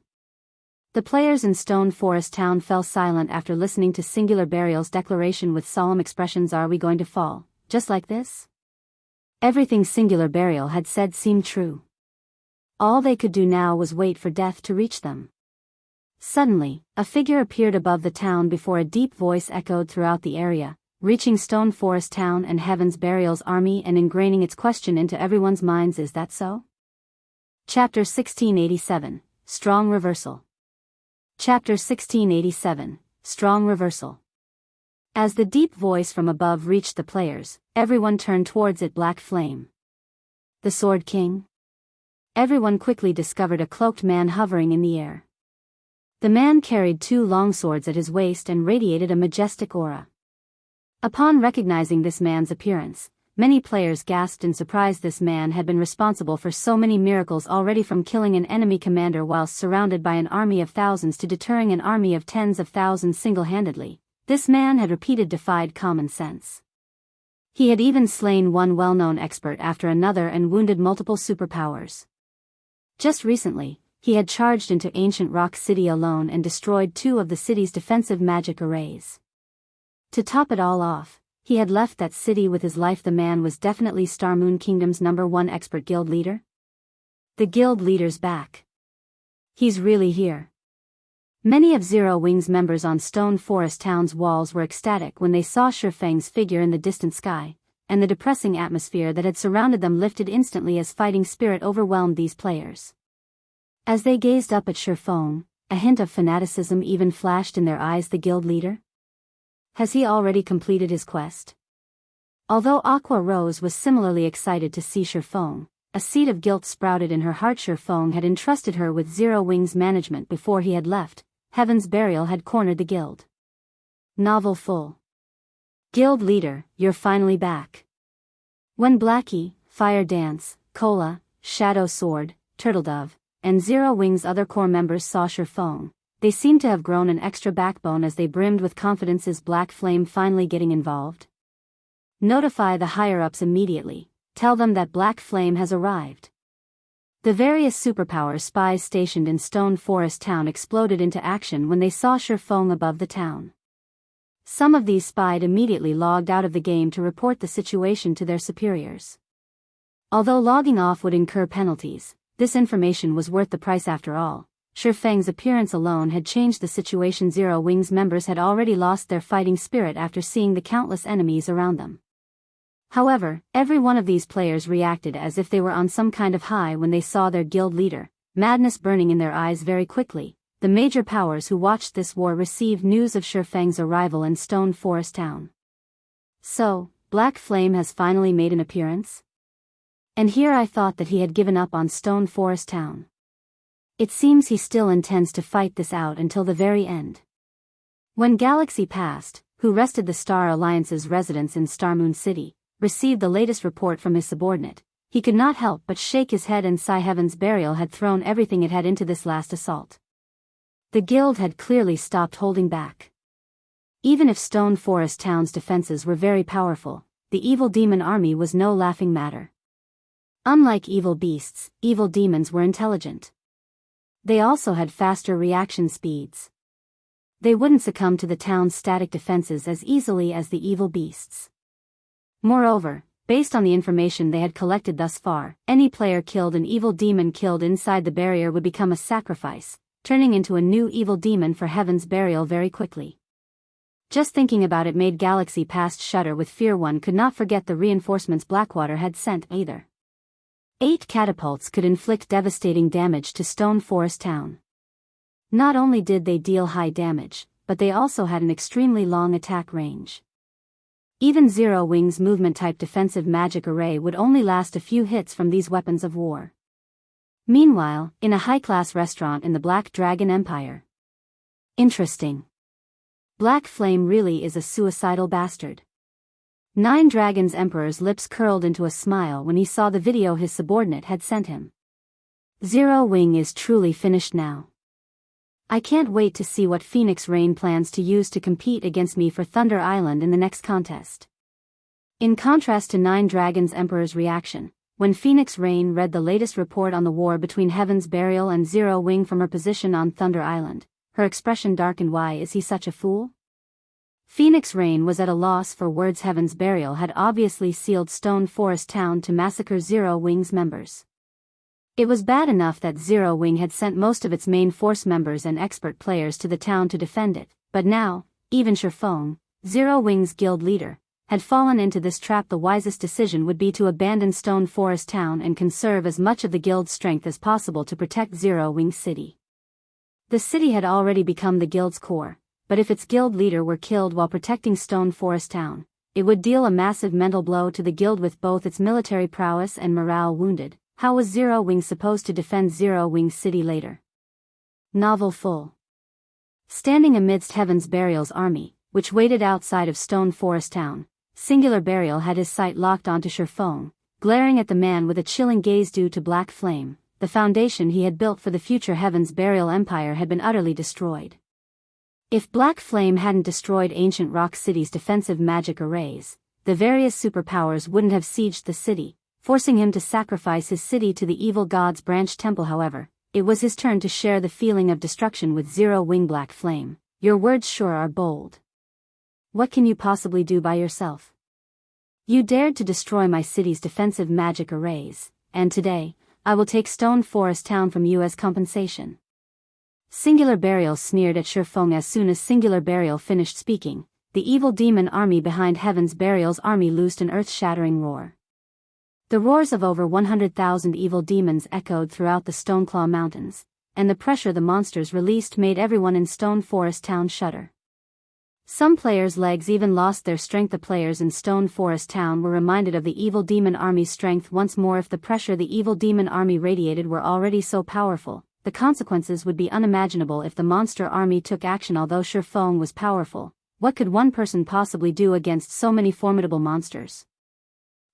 The players in Stone Forest Town fell silent after listening to Singular Burial's declaration with solemn expressions. Are we going to fall, just like this? Everything Singular Burial had said seemed true. All they could do now was wait for death to reach them. Suddenly, a figure appeared above the town before a deep voice echoed throughout the area, reaching Stone Forest Town and Heaven's Burial's army and ingraining its question into everyone's minds. Is that so? Chapter 1687, Strong Reversal. Chapter 1687, Strong Reversal. As the deep voice from above reached the players, everyone turned towards it. Black Flame. The Sword King? Everyone quickly discovered a cloaked man hovering in the air. The man carried 2 longswords at his waist and radiated a majestic aura. Upon recognizing this man's appearance, many players gasped in surprise. This man had been responsible for so many miracles already, from killing an enemy commander whilst surrounded by an army of thousands to deterring an army of tens of thousands single-handedly. This man had defied common sense. He had even slain one well-known expert after another and wounded multiple superpowers. Just recently, he had charged into Ancient Rock City alone and destroyed 2 of the city's defensive magic arrays. To top it all off, he had left that city with his life. The man was definitely Starmoon Kingdom's #1 expert guild leader. The guild leader's back. He's really here. Many of Zero Wing's members on Stone Forest Town's walls were ecstatic when they saw Shifeng's figure in the distant sky, and the depressing atmosphere that had surrounded them lifted instantly as fighting spirit overwhelmed these players. As they gazed up at Shifeng, a hint of fanaticism even flashed in their eyes. The guild leader? Has he already completed his quest? Although Aqua Rose was similarly excited to see Shifeng, a seed of guilt sprouted in her heart. Shifeng had entrusted her with Zero Wing's management before he had left. Heaven's Burial had cornered the guild. Novel full. Guild leader, you're finally back. When Blackie, Fire Dance, Cola, Shadow Sword, Turtledove, and Zero Wing's other core members saw Shifeng, they seemed to have grown an extra backbone as they brimmed with confidence. Is Black Flame finally getting involved? Notify the higher-ups immediately. Tell them that Black Flame has arrived. The various superpower spies stationed in Stone Forest Town exploded into action when they saw Shifeng above the town. Some of these spies immediately logged out of the game to report the situation to their superiors. Although logging off would incur penalties, this information was worth the price. After all, Shifeng's appearance alone had changed the situation. Zero Wing's members had already lost their fighting spirit after seeing the countless enemies around them. However, every one of these players reacted as if they were on some kind of high when they saw their guild leader, madness burning in their eyes. Very quickly, the major powers who watched this war received news of Shifeng's arrival in Stone Forest Town. So, Black Flame has finally made an appearance? And here I thought that he had given up on Stone Forest Town. It seems he still intends to fight this out until the very end. When Galaxy Past, who rested the Star Alliance's residence in Starmoon City, received the latest report from his subordinate, he could not help but shake his head and sigh. Heaven's Burial had thrown everything it had into this last assault. The guild had clearly stopped holding back. Even if Stone Forest Town's defenses were very powerful, the evil demon army was no laughing matter. Unlike evil beasts, evil demons were intelligent. They also had faster reaction speeds. They wouldn't succumb to the town's static defenses as easily as the evil beasts. Moreover, based on the information they had collected thus far, any player killed an evil demon killed inside the barrier would become a sacrifice, turning into a new evil demon for Heaven's burial very quickly. Just thinking about it made Galaxy Past shudder with fear. One could not forget the reinforcements Blackwater had sent either. 8 catapults could inflict devastating damage to Stone Forest Town. Not only did they deal high damage, but they also had an extremely long attack range. Even Zero Wing's movement-type defensive magic array would only last a few hits from these weapons of war. Meanwhile, in a high-class restaurant in the Black Dragon Empire. Interesting. Black Flame really is a suicidal bastard. Nine Dragons Emperor's lips curled into a smile when he saw the video his subordinate had sent him. Zero Wing is truly finished now. I can't wait to see what Phoenix Rain plans to use to compete against me for Thunder Island in the next contest. In contrast to Nine Dragons Emperor's reaction, when Phoenix Rain read the latest report on the war between Heaven's Burial and Zero Wing from her position on Thunder Island, her expression darkened. Why is he such a fool? Phoenix Rain was at a loss for words. Heaven's Burial had obviously sealed Stone Forest Town to massacre Zero Wing's members. It was bad enough that Zero Wing had sent most of its main force members and expert players to the town to defend it, but now, even Shifeng, Zero Wing's guild leader, had fallen into this trap. The wisest decision would be to abandon Stone Forest Town and conserve as much of the guild's strength as possible to protect Zero Wing City. The city had already become the guild's core, but if its guild leader were killed while protecting Stone Forest Town, it would deal a massive mental blow to the guild. With both its military prowess and morale wounded, how was Zero Wing supposed to defend Zero Wing City later? Novel full. Standing amidst Heaven's Burial's army, which waited outside of Stone Forest Town, Singular Burial had his sight locked onto Shifeng, glaring at the man with a chilling gaze. Due to Black Flame, the foundation he had built for the future Heaven's Burial Empire had been utterly destroyed. If Black Flame hadn't destroyed Ancient Rock City's defensive magic arrays, the various superpowers wouldn't have sieged the city, forcing him to sacrifice his city to the evil god's branch temple. However, it was his turn to share the feeling of destruction with Zero Wing. Black Flame, your words sure are bold. What can you possibly do by yourself? You dared to destroy my city's defensive magic arrays, and today, I will take Stone Forest Town from you as compensation. Singular Burial sneered at Shifeng. As soon as Singular Burial finished speaking, the evil demon army behind Heaven's Burial's army loosed an earth-shattering roar. The roars of over 100,000 evil demons echoed throughout the Stoneclaw Mountains, and the pressure the monsters released made everyone in Stone Forest Town shudder. Some players' legs even lost their strength. The players in Stone Forest Town were reminded of the evil demon army's strength once more. If the pressure the evil demon army radiated were already so powerful, the consequences would be unimaginable if the monster army took action. Although Shifeng was powerful, what could one person possibly do against so many formidable monsters?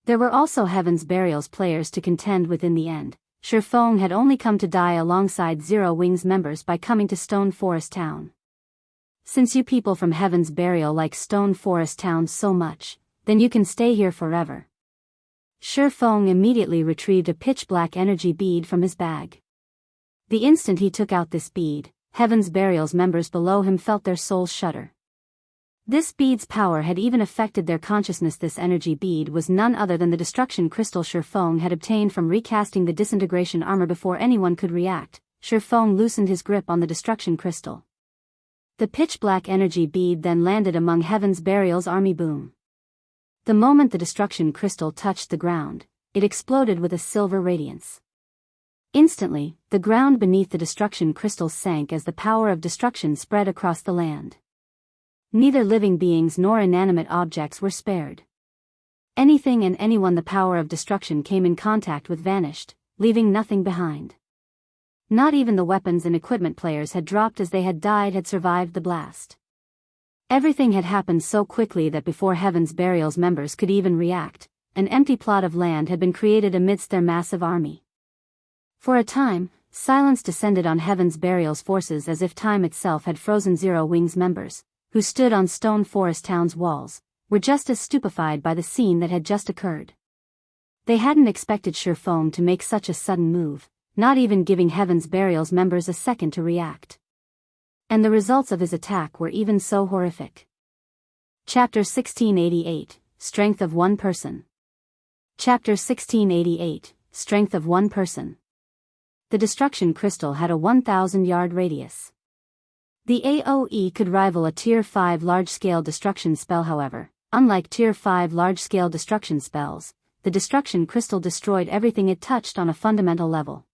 There were also Heaven's Burial's players to contend with. In the end, Shifeng had only come to die alongside Zero Wing's members by coming to Stone Forest Town. Since you people from Heaven's Burial like Stone Forest Town so much, then you can stay here forever. Shifeng immediately retrieved a pitch-black energy bead from his bag. The instant he took out this bead, Heaven's Burial's members below him felt their souls shudder. This bead's power had even affected their consciousness. This energy bead was none other than the destruction crystal Shifeng had obtained from recasting the disintegration armor. Before anyone could react, Shifeng loosened his grip on the destruction crystal. The pitch-black energy bead then landed among Heaven's Burial's army. Boom. The moment the destruction crystal touched the ground, it exploded with a silver radiance. Instantly, the ground beneath the destruction crystal sank as the power of destruction spread across the land. Neither living beings nor inanimate objects were spared. Anything and anyone the power of destruction came in contact with vanished, leaving nothing behind. Not even the weapons and equipment players had dropped as they had died had survived the blast. Everything had happened so quickly that before Heaven's Burial's members could even react, an empty plot of land had been created amidst their massive army. For a time, silence descended on Heaven's Burial's forces as if time itself had frozen. Zero Wing's members, who stood on Stone Forest Town's walls, were just as stupefied by the scene that had just occurred. They hadn't expected Shifeng to make such a sudden move, not even giving Heaven's Burial's members a second to react. And the results of his attack were even so horrific. Chapter 1688, Strength of One Person. Chapter 1688, Strength of One Person. The destruction crystal had a 1,000-yard radius. The AoE could rival a Tier 5 large-scale destruction spell. However, unlike Tier 5 large-scale destruction spells, the destruction crystal destroyed everything it touched on a fundamental level.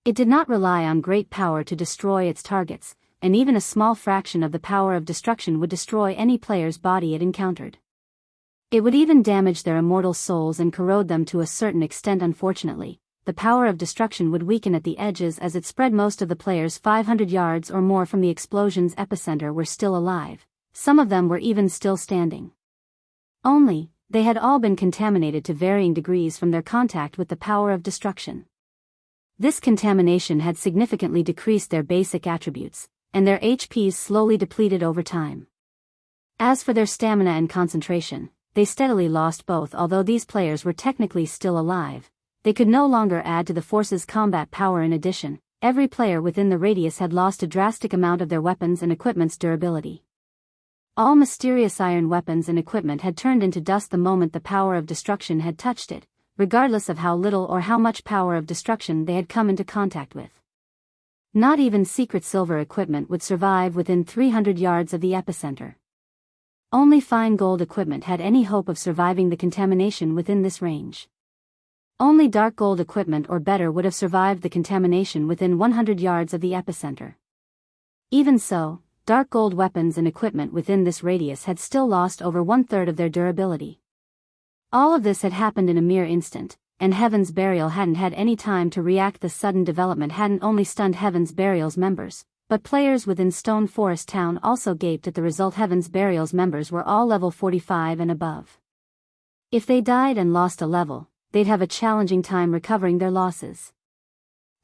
It did not rely on great power to destroy its targets, and even a small fraction of the power of destruction would destroy any player's body it encountered. It would even damage their immortal souls and corrode them to a certain extent. Unfortunately, the power of destruction would weaken at the edges as it spread. Most of the players 500 yards or more from the explosion's epicenter were still alive, some of them were even still standing. Only, they had all been contaminated to varying degrees from their contact with the power of destruction. This contamination had significantly decreased their basic attributes, and their HPs slowly depleted over time. As for their stamina and concentration, they steadily lost both. Although these players were technically still alive, they could no longer add to the force's combat power. In addition, every player within the radius had lost a drastic amount of their weapons and equipment's durability. All mysterious iron weapons and equipment had turned into dust the moment the power of destruction had touched it, regardless of how little or how much power of destruction they had come into contact with. Not even secret silver equipment would survive within 300 yards of the epicenter. Only fine gold equipment had any hope of surviving the contamination within this range. Only dark gold equipment or better would have survived the contamination within 100 yards of the epicenter. Even so, dark gold weapons and equipment within this radius had still lost over 1/3 of their durability. All of this had happened in a mere instant, and Heaven's Burial hadn't had any time to react. The sudden development hadn't only stunned Heaven's Burial's members, but players within Stone Forest Town also gaped at the result. Heaven's Burial's members were all level 45 and above. If they died and lost a level, they'd have a challenging time recovering their losses.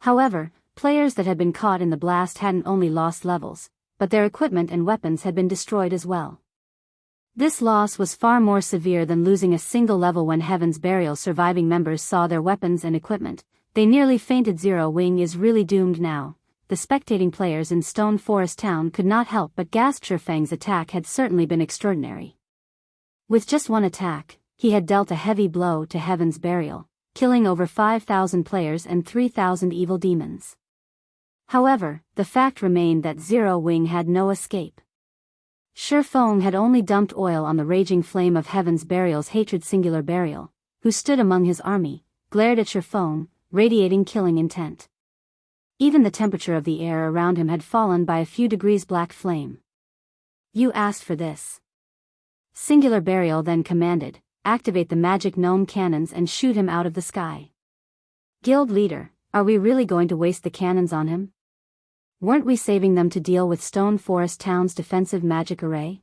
However, players that had been caught in the blast hadn't only lost levels, but their equipment and weapons had been destroyed as well. This loss was far more severe than losing a single level. When Heaven's Burial's surviving members saw their weapons and equipment, they nearly fainted. Zero Wing is really doomed now. The spectating players in Stone Forest Town could not help but gasp. Shifeng's attack had certainly been extraordinary. With just one attack, he had dealt a heavy blow to Heaven's Burial, killing over 5,000 players and 3,000 evil demons. However, the fact remained that Zero Wing had no escape. Shifeng had only dumped oil on the raging flame of Heaven's Burial's hatred. Singular Burial, who stood among his army, glared at Shifeng, radiating killing intent. Even the temperature of the air around him had fallen by a few degrees. Black Flame. You asked for this. Singular Burial then commanded, activate the magic gnome cannons and shoot him out of the sky. Guild leader, are we really going to waste the cannons on him? Weren't we saving them to deal with Stone Forest Town's defensive magic array?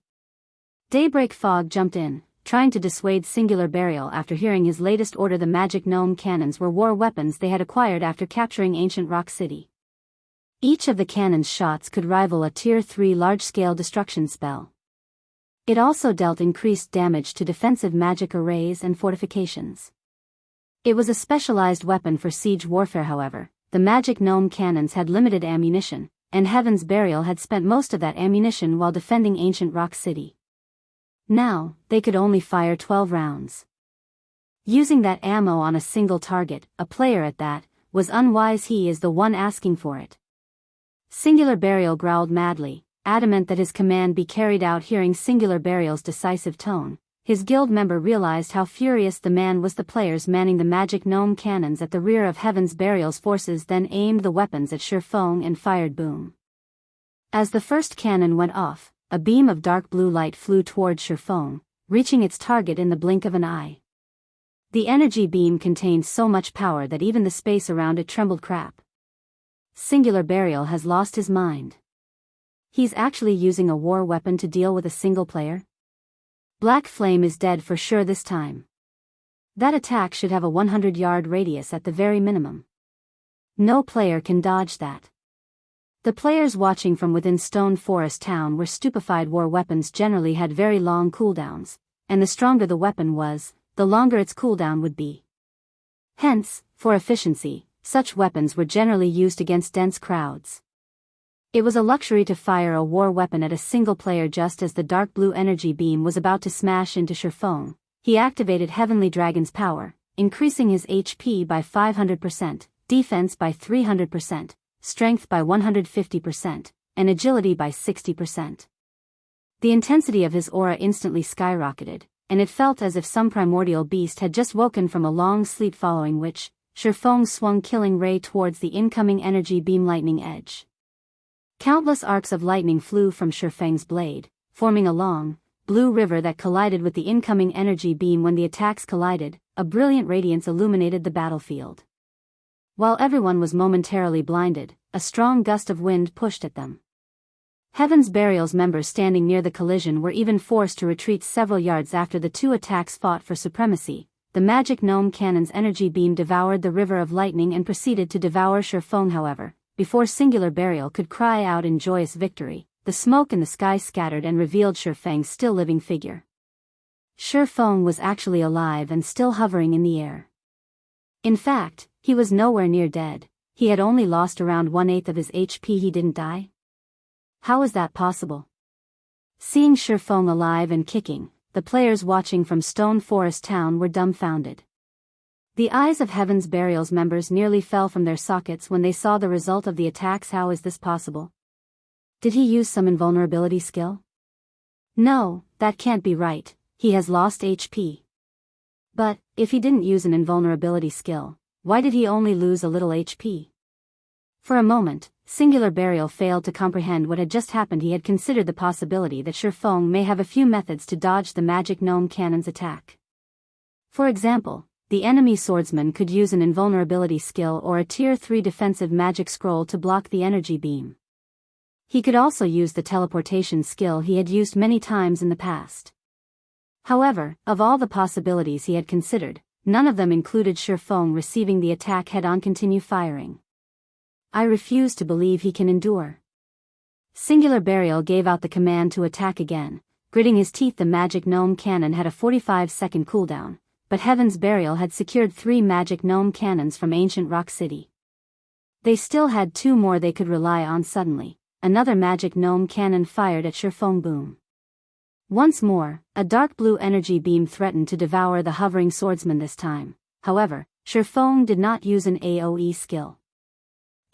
Daybreak Fog jumped in, trying to dissuade Singular Burial after hearing his latest order. The magic gnome cannons were war weapons they had acquired after capturing ancient Rock City. Each of the cannon's shots could rival a Tier 3 large-scale destruction spell. It also dealt increased damage to defensive magic arrays and fortifications. It was a specialized weapon for siege warfare. However, the magic gnome cannons had limited ammunition, and Heaven's Burial had spent most of that ammunition while defending ancient Rock City. Now, they could only fire 12 rounds. Using that ammo on a single target, a player at that, was unwise. He is the one asking for it. Singular Burial growled madly, adamant that his command be carried out. Hearing Singular Burial's decisive tone, his guild member realized how furious the man was. The players manning the magic gnome cannons at the rear of Heaven's Burial's forces then aimed the weapons at Shifeng and fired. Boom. As the first cannon went off, a beam of dark blue light flew towards Shifeng, reaching its target in the blink of an eye. The energy beam contained so much power that even the space around it trembled. Crap. Singular Burial has lost his mind. He's actually using a war weapon to deal with a single player? Black Flame is dead for sure this time. That attack should have a 100-yard radius at the very minimum. No player can dodge that. The players watching from within Stone Forest Town were stupefied. War weapons generally had very long cooldowns, and the stronger the weapon was, the longer its cooldown would be. Hence, for efficiency, such weapons were generally used against dense crowds. It was a luxury to fire a war weapon at a single player. Just as the dark blue energy beam was about to smash into Shifeng, he activated Heavenly Dragon's power, increasing his HP by 500%, defense by 300%, strength by 150%, and agility by 60%. The intensity of his aura instantly skyrocketed, and it felt as if some primordial beast had just woken from a long sleep, following which, Shifeng swung Killing Ray towards the incoming energy beam lightning edge. Countless arcs of lightning flew from Shifeng's blade, forming a long, blue river that collided with the incoming energy beam. When the attacks collided, a brilliant radiance illuminated the battlefield. While everyone was momentarily blinded, a strong gust of wind pushed at them. Heaven's Burial's members standing near the collision were even forced to retreat several yards. After the two attacks fought for supremacy, the magic gnome cannon's energy beam devoured the river of lightning and proceeded to devour Shifeng. However, before Singular Burial could cry out in joyous victory, the smoke in the sky scattered and revealed Shifeng's still living figure. Shifeng was actually alive and still hovering in the air. In fact, he was nowhere near dead. He had only lost around 1/8 of his HP. He didn't die? How is that possible? Seeing Shifeng alive and kicking, the players watching from Stone Forest Town were dumbfounded. The eyes of Heaven's Burial's members nearly fell from their sockets when they saw the result of the attacks. How is this possible? Did he use some invulnerability skill? No, that can't be right. He has lost HP. But, if he didn't use an invulnerability skill, why did he only lose a little HP? For a moment, Singular Burial failed to comprehend what had just happened. He had considered the possibility that Shifeng may have a few methods to dodge the magic gnome cannon's attack. For example, the enemy swordsman could use an invulnerability skill or a Tier 3 defensive magic scroll to block the energy beam. He could also use the teleportation skill he had used many times in the past. However, of all the possibilities he had considered, none of them included Shifeng receiving the attack head-on. Continue firing. I refuse to believe he can endure. Singular Burial gave out the command to attack again, gritting his teeth. The magic gnome cannon had a 45-second cooldown, but Heaven's Burial had secured 3 magic gnome cannons from Ancient Rock City. They still had 2 more they could rely on. Suddenly, another magic gnome cannon fired at Shifeng. Boom. Once more, a dark blue energy beam threatened to devour the hovering swordsman. This time, however, Shifeng did not use an AoE skill.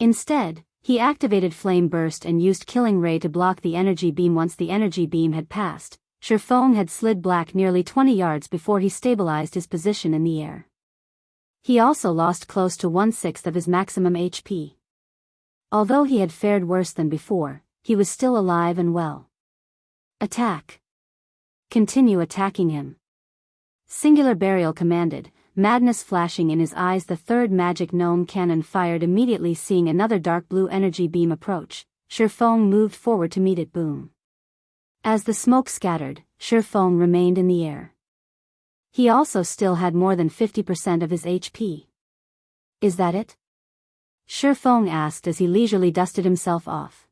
Instead, he activated Flame Burst and used Killing Ray to block the energy beam. Once the energy beam had passed, Shifeng had slid back nearly 20 yards before he stabilized his position in the air. He also lost close to 1/6 of his maximum HP. Although he had fared worse than before, he was still alive and well. Attack! Continue attacking him. Singular Burial commanded, madness flashing in his eyes. The third magic gnome cannon fired immediately. Seeing another dark blue energy beam approach, Shifeng moved forward to meet it. Boom. As the smoke scattered, Shifeng remained in the air. He also still had more than 50% of his HP. Is that it? Shifeng asked as he leisurely dusted himself off.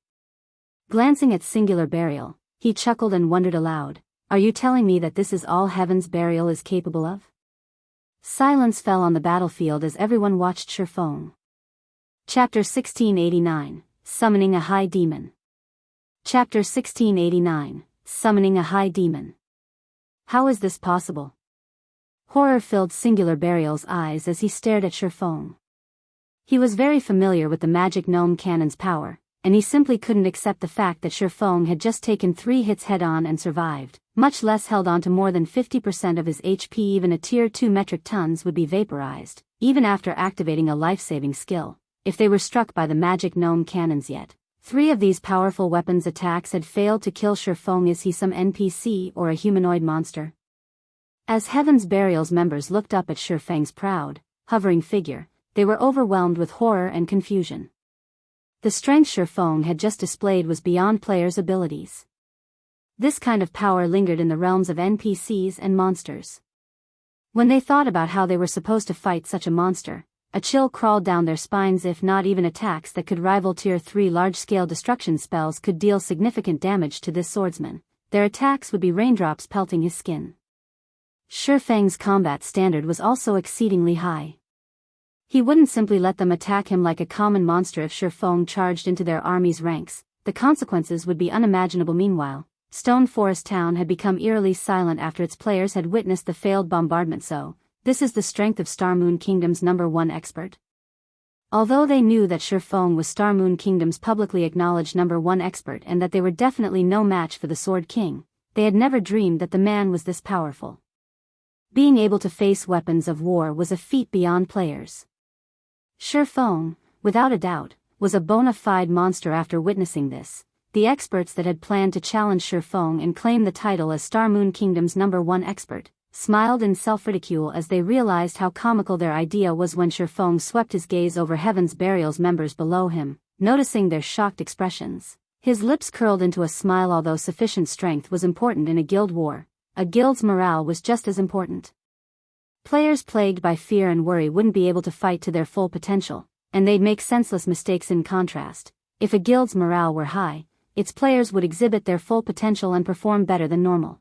Glancing at Singular Burial, he chuckled and wondered aloud, "Are you telling me that this is all Heaven's Burial is capable of?" Silence fell on the battlefield as everyone watched Shifeng. Chapter 1689, Summoning a High Demon. Chapter 1689, Summoning a High Demon. How is this possible? Horror filled Singular Burial's eyes as he stared at Shifeng. He was very familiar with the magic gnome cannon's power, and he simply couldn't accept the fact that Shifeng had just taken 3 hits head-on and survived, much less held on to more than 50% of his HP. Even a Tier 2 metric tons would be vaporized, even after activating a life-saving skill, if they were struck by the magic gnome cannons. Yet 3 of these powerful weapons attacks had failed to kill Shifeng. Is he some NPC or a humanoid monster? As Heaven's Burial's members looked up at Shifeng's proud, hovering figure, they were overwhelmed with horror and confusion. The strength Shifeng had just displayed was beyond players' abilities. This kind of power lingered in the realms of NPCs and monsters. When they thought about how they were supposed to fight such a monster, a chill crawled down their spines. If not even attacks that could rival Tier 3 large-scale destruction spells could deal significant damage to this swordsman, their attacks would be raindrops pelting his skin. Shifeng's combat standard was also exceedingly high. He wouldn't simply let them attack him like a common monster. If Shifeng charged into their army's ranks, the consequences would be unimaginable. Meanwhile, Stone Forest Town had become eerily silent after its players had witnessed the failed bombardment. So, this is the strength of Star Moon Kingdom's #1 expert? Although they knew that Shifeng was Star Moon Kingdom's publicly acknowledged #1 expert and that they were definitely no match for the Sword King, they had never dreamed that the man was this powerful. Being able to face weapons of war was a feat beyond players. Shifeng, without a doubt, was a bona fide monster. After witnessing this, the experts that had planned to challenge Shifeng and claim the title as Star Moon Kingdom's #1 expert smiled in self-ridicule as they realized how comical their idea was. When Shifeng swept his gaze over Heaven's Burial's members below him, noticing their shocked expressions, his lips curled into a smile. Although sufficient strength was important in a guild war, a guild's morale was just as important. Players plagued by fear and worry wouldn't be able to fight to their full potential, and they'd make senseless mistakes. In contrast, if a guild's morale were high, its players would exhibit their full potential and perform better than normal.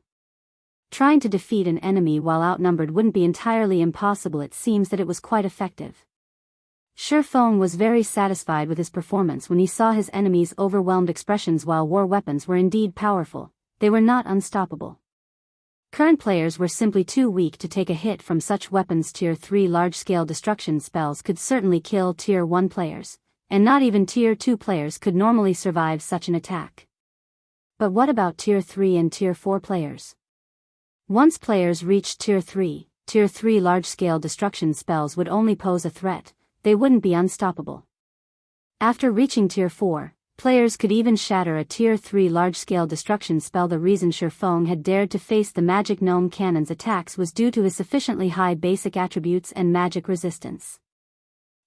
Trying to defeat an enemy while outnumbered wouldn't be entirely impossible. It seems that it was quite effective. Shifeng was very satisfied with his performance when he saw his enemies' overwhelmed expressions. While war weapons were indeed powerful, they were not unstoppable. Current players were simply too weak to take a hit from such weapons. Tier 3 large-scale destruction spells could certainly kill Tier 1 players, and not even Tier 2 players could normally survive such an attack. But what about Tier 3 and Tier 4 players? Once players reached Tier 3 large-scale destruction spells would only pose a threat, they wouldn't be unstoppable. After reaching Tier 4, players could even shatter a Tier 3 large-scale destruction spell. The reason Shifeng had dared to face the Magic Gnome Cannon's attacks was due to his sufficiently high basic attributes and magic resistance.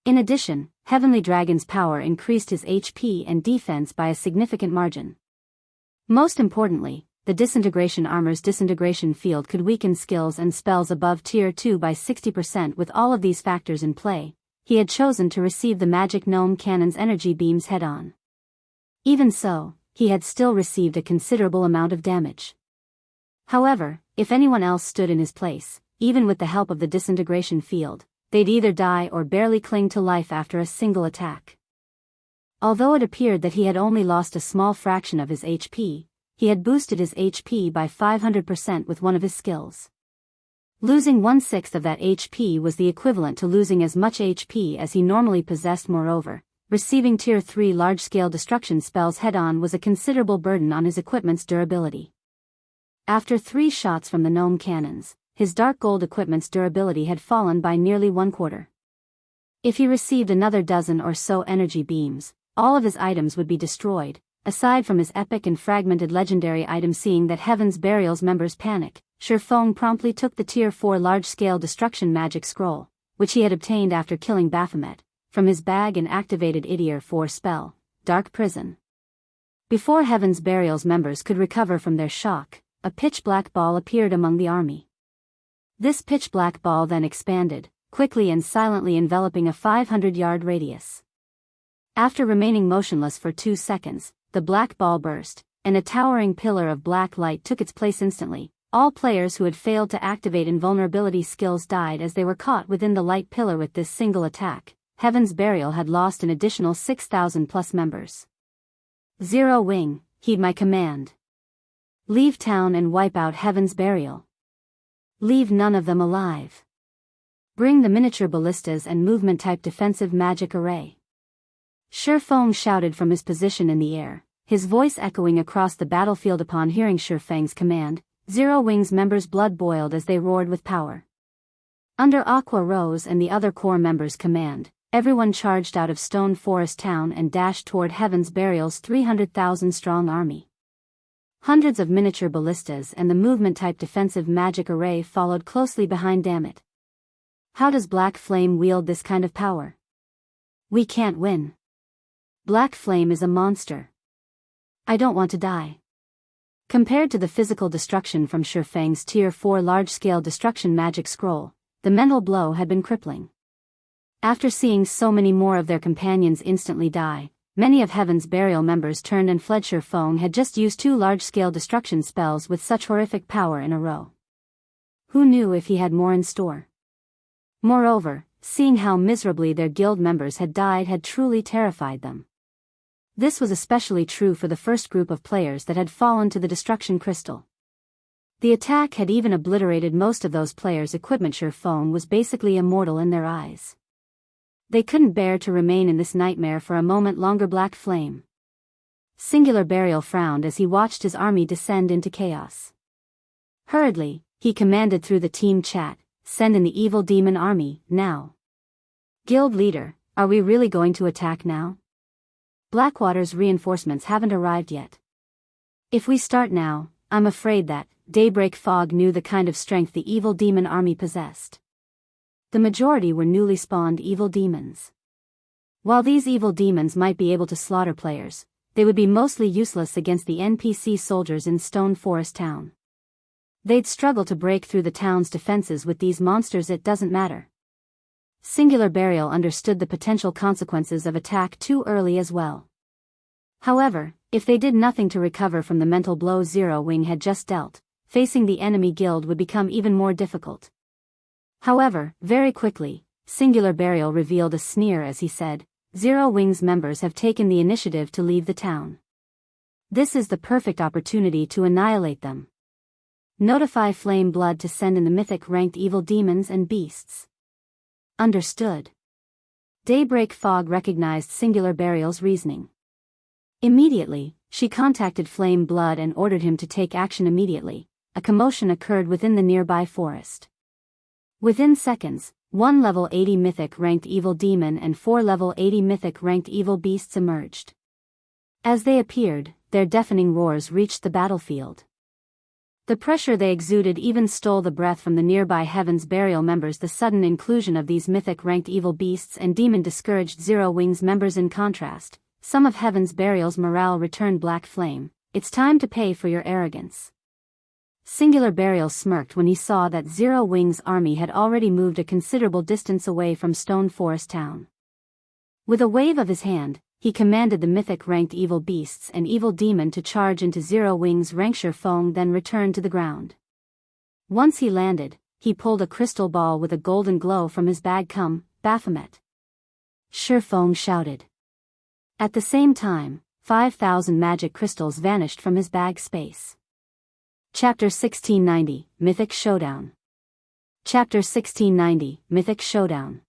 In addition, Heavenly Dragon's power increased his HP and defense by a significant margin. Most importantly, the Disintegration Armor's Disintegration Field could weaken skills and spells above Tier 2 by 60%. With all of these factors in play, he had chosen to receive the Magic Gnome Cannon's energy beams head-on. Even so, he had still received a considerable amount of damage. However, if anyone else stood in his place, even with the help of the Disintegration Field, they'd either die or barely cling to life after a single attack. Although it appeared that he had only lost a small fraction of his HP, he had boosted his HP by 500% with one of his skills. Losing 1/6 of that HP was the equivalent to losing as much HP as he normally possessed. Moreover, receiving Tier 3 large-scale destruction spells head-on was a considerable burden on his equipment's durability. After 3 shots from the gnome cannons, his dark gold equipment's durability had fallen by nearly 1/4. If he received another dozen or so energy beams, all of his items would be destroyed, aside from his epic and fragmented legendary items. Seeing that Heaven's Burial's members panic, Shifeng promptly took the Tier 4 large-scale destruction magic scroll, which he had obtained after killing Baphomet, from his bag and activated Tier 4 spell, Dark Prison. Before Heaven's Burial's members could recover from their shock, a pitch-black ball appeared among the army. This pitch-black ball then expanded, quickly and silently enveloping a 500-yard radius. After remaining motionless for 2 seconds, the black ball burst, and a towering pillar of black light took its place instantly. All players who had failed to activate invulnerability skills died as they were caught within the light pillar. With this single attack, Heaven's Burial had lost an additional 6,000+ members. Zero Wing, heed my command. Leave town and wipe out Heaven's Burial. Leave none of them alive. Bring the miniature ballistas and movement-type defensive magic array. Shifeng shouted from his position in the air, his voice echoing across the battlefield. Upon hearing Shifeng's command, Zero Wing's members' blood boiled as they roared with power. Under Aqua Rose and the other core members' command, everyone charged out of Stone Forest Town and dashed toward Heaven's Burial's 300,000-strong army. Hundreds of miniature ballistas and the movement-type defensive magic array followed closely behind. Damn it. How does Black Flame wield this kind of power? We can't win. Black Flame is a monster. I don't want to die. Compared to the physical destruction from Shifeng's Tier 4 large-scale destruction magic scroll, the mental blow had been crippling. After seeing so many more of their companions instantly die, many of Heaven's Burial members turned and fled. Shifeng had just used 2 large-scale destruction spells with such horrific power in a row. Who knew if he had more in store? Moreover, seeing how miserably their guild members had died had truly terrified them. This was especially true for the first group of players that had fallen to the destruction crystal. The attack had even obliterated most of those players' equipment. Showdown was basically immortal in their eyes. They couldn't bear to remain in this nightmare for a moment longer. Black Flame. Singular Burial frowned as he watched his army descend into chaos. Hurriedly, he commanded through the team chat, "Send in the evil demon army, now." "Guild leader, are we really going to attack now? Blackwater's reinforcements haven't arrived yet. If we start now, I'm afraid that..." Daybreak Fog knew the kind of strength the evil demon army possessed. The majority were newly spawned evil demons. While these evil demons might be able to slaughter players, they would be mostly useless against the NPC soldiers in Stone Forest Town. They'd struggle to break through the town's defenses with these monsters. It doesn't matter. Singular Burial understood the potential consequences of attack too early as well. However, if they did nothing to recover from the mental blow Zero Wing had just dealt, facing the enemy guild would become even more difficult. However, very quickly, Singular Burial revealed a sneer as he said, "Zero Wing's members have taken the initiative to leave the town. This is the perfect opportunity to annihilate them. Notify Flame Blood to send in the Mythic ranked evil demons and beasts." Understood. Daybreak Fog recognized Singular Burial's reasoning. Immediately, she contacted Flame Blood and ordered him to take action immediately. A commotion occurred within the nearby forest. Within seconds, 1 level 80 Mythic ranked evil demon and 4 level 80 Mythic ranked evil beasts emerged. As they appeared, their deafening roars reached the battlefield. The pressure they exuded even stole the breath from the nearby Heaven's Burial members. The sudden inclusion of these Mythic ranked evil beasts and demon discouraged Zero Wing's members. In contrast, some of Heaven's Burial's morale returned. Black Flame, it's time to pay for your arrogance. Singular Burial smirked when he saw that Zero Wing's army had already moved a considerable distance away from Stone Forest Town. With a wave of his hand, he commanded the Mythic-ranked evil beasts and evil demon to charge into Zero Wing's rank. Showdown then returned to the ground. Once he landed, he pulled a crystal ball with a golden glow from his bag. "Come, Baphomet!" Showdown shouted. At the same time, 5,000 magic crystals vanished from his bag space. Chapter 1690, Mythic Showdown. Chapter 1690, Mythic Showdown.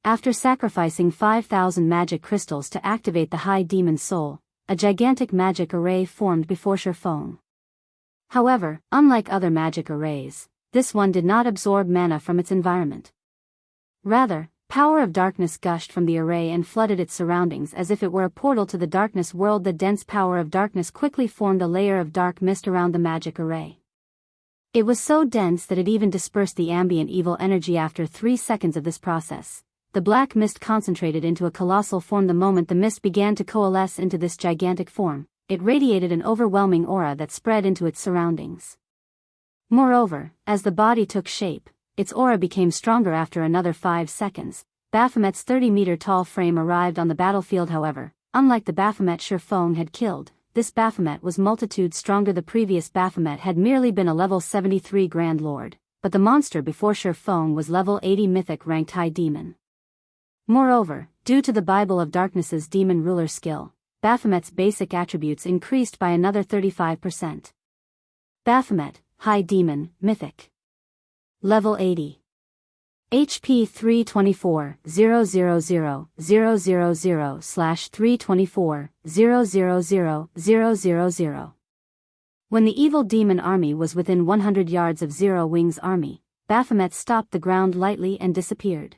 After sacrificing 5,000 magic crystals to activate the High Demon Soul, a gigantic magic array formed before Showdown. However, unlike other magic arrays, this one did not absorb mana from its environment. Rather, power of darkness gushed from the array and flooded its surroundings as if it were a portal to the darkness world. The dense power of darkness quickly formed a layer of dark mist around the magic array. It was so dense that it even dispersed the ambient evil energy. After 3 seconds of this process, the black mist concentrated into a colossal form. The moment the mist began to coalesce into this gigantic form, it radiated an overwhelming aura that spread into its surroundings. Moreover, as the body took shape, its aura became stronger. After another 5 seconds, Baphomet's 30-meter-tall frame arrived on the battlefield. However, unlike the Baphomet Showdown had killed, this Baphomet was multitudes stronger. The previous Baphomet had merely been a level 73 Grand Lord, but the monster before Showdown was level 80 Mythic-ranked High Demon. Moreover, due to the Bible of Darkness's demon ruler skill, Baphomet's basic attributes increased by another 35%. Baphomet, High Demon, Mythic. Level 80. HP 324,000/324,000,000. When the evil demon army was within 100 yards of Zero Wing's army, Baphomet stopped the ground lightly and disappeared.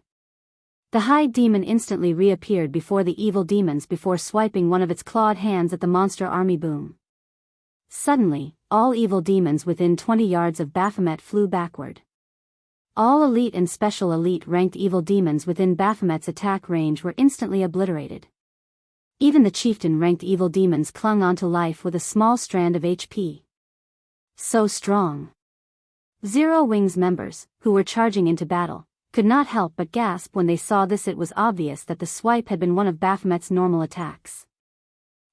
The High Demon instantly reappeared before the evil demons before swiping one of its clawed hands at the monster army. Boom. Suddenly, all evil demons within 20 yards of Baphomet flew backward. All elite and special elite ranked evil demons within Baphomet's attack range were instantly obliterated. Even the chieftain ranked evil demons clung onto life with a small strand of HP. So strong. Zero Wing's members, who were charging into battle, could not help but gasp when they saw this. It was obvious that the swipe had been one of Baphomet's normal attacks.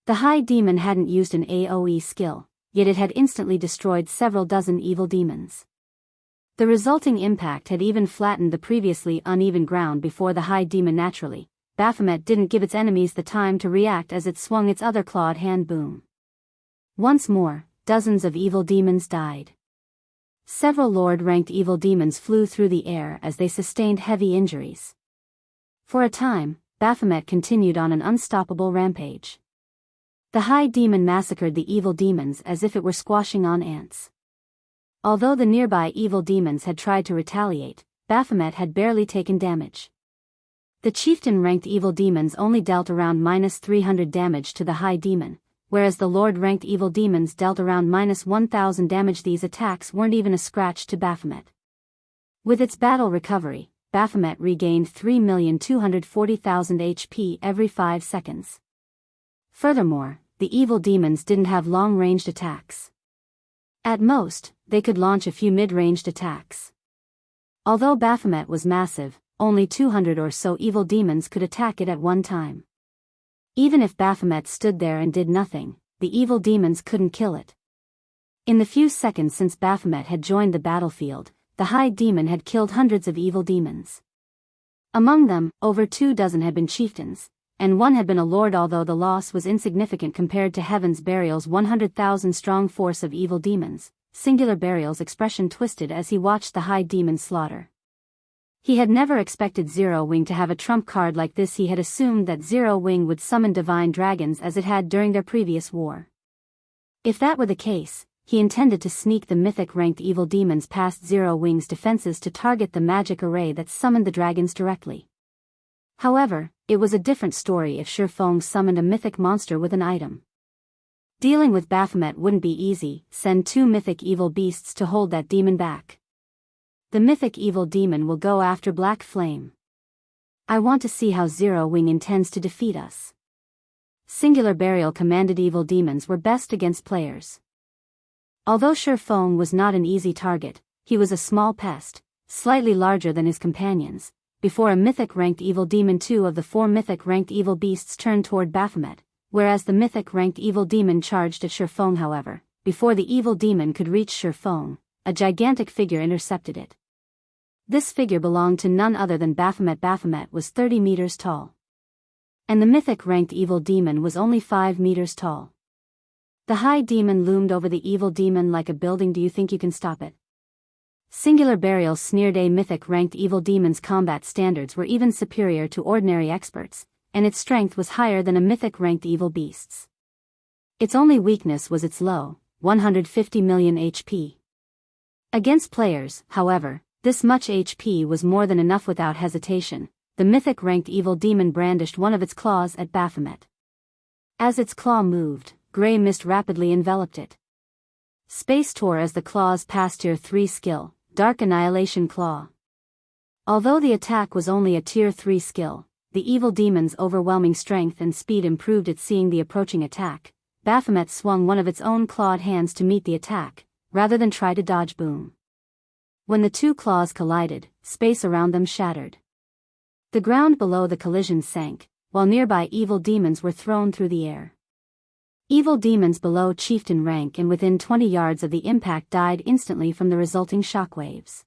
The High Demon hadn't used an AoE skill, yet it had instantly destroyed several dozen evil demons. The resulting impact had even flattened the previously uneven ground before the high demon. Naturally, Baphomet didn't give its enemies the time to react as it swung its other clawed hand. Boom. Once more, dozens of evil demons died. Several Lord-ranked evil demons flew through the air as they sustained heavy injuries. For a time, Baphomet continued on an unstoppable rampage. The high demon massacred the evil demons as if it were squashing on ants. Although the nearby evil demons had tried to retaliate, Baphomet had barely taken damage. The chieftain-ranked evil demons only dealt around -300 damage to the high demon, whereas the lord-ranked evil demons dealt around -1000 damage. These attacks weren't even a scratch to Baphomet. With its battle recovery, Baphomet regained 3,240,000 HP every 5 seconds. Furthermore, the evil demons didn't have long-ranged attacks. At most, they could launch a few mid-ranged attacks. Although Baphomet was massive, only 200 or so evil demons could attack it at one time. Even if Baphomet stood there and did nothing, the evil demons couldn't kill it. In the few seconds since Baphomet had joined the battlefield, the high demon had killed hundreds of evil demons. Among them, over 24 had been chieftains, and one had been a lord. Although the loss was insignificant compared to Heaven's Burial's 100,000-strong force of evil demons, Singular Burial's expression twisted as he watched the high demon slaughter. He had never expected Zero Wing to have a trump card like this. He had assumed that Zero Wing would summon divine dragons as it had during their previous war. If that were the case, he intended to sneak the mythic-ranked evil demons past Zero Wing's defenses to target the magic array that summoned the dragons directly. However, it was a different story if Shifeng summoned a mythic monster with an item. Dealing with Baphomet wouldn't be easy. Send 2 mythic evil beasts to hold that demon back. The mythic evil demon will go after Black Flame. I want to see how Zero Wing intends to defeat us. Singular Burial commanded evil demons were best against players. Although Shifeng was not an easy target, he was a small pest, slightly larger than his companions. Before a mythic-ranked evil demon, 2 of the 4 mythic-ranked evil beasts turned toward Baphomet, whereas the mythic-ranked evil demon charged at Shifeng. However, before the evil demon could reach Shifeng, a gigantic figure intercepted it. This figure belonged to none other than Baphomet. Baphomet was 30 meters tall. And the mythic-ranked evil demon was only 5 meters tall. The high demon loomed over the evil demon like a building. Do you think you can stop it? Singular Burial sneered. A mythic-ranked evil demon's combat standards were even superior to ordinary experts, and its strength was higher than a mythic-ranked evil beast's. Its only weakness was its low, 150 million HP. Against players, however, this much HP was more than enough. Without hesitation, the mythic-ranked evil demon brandished one of its claws at Baphomet. As its claw moved, gray mist rapidly enveloped it. Space tore as the claws passed Tier 3 skill, Dark Annihilation Claw. Although the attack was only a Tier 3 skill, the evil demon's overwhelming strength and speed improved it. Seeing the approaching attack, Baphomet swung one of its own clawed hands to meet the attack, rather than try to dodge. Boom. When the 2 claws collided, space around them shattered. The ground below the collision sank, while nearby evil demons were thrown through the air. Evil demons below chieftain rank and within 20 yards of the impact died instantly from the resulting shockwaves.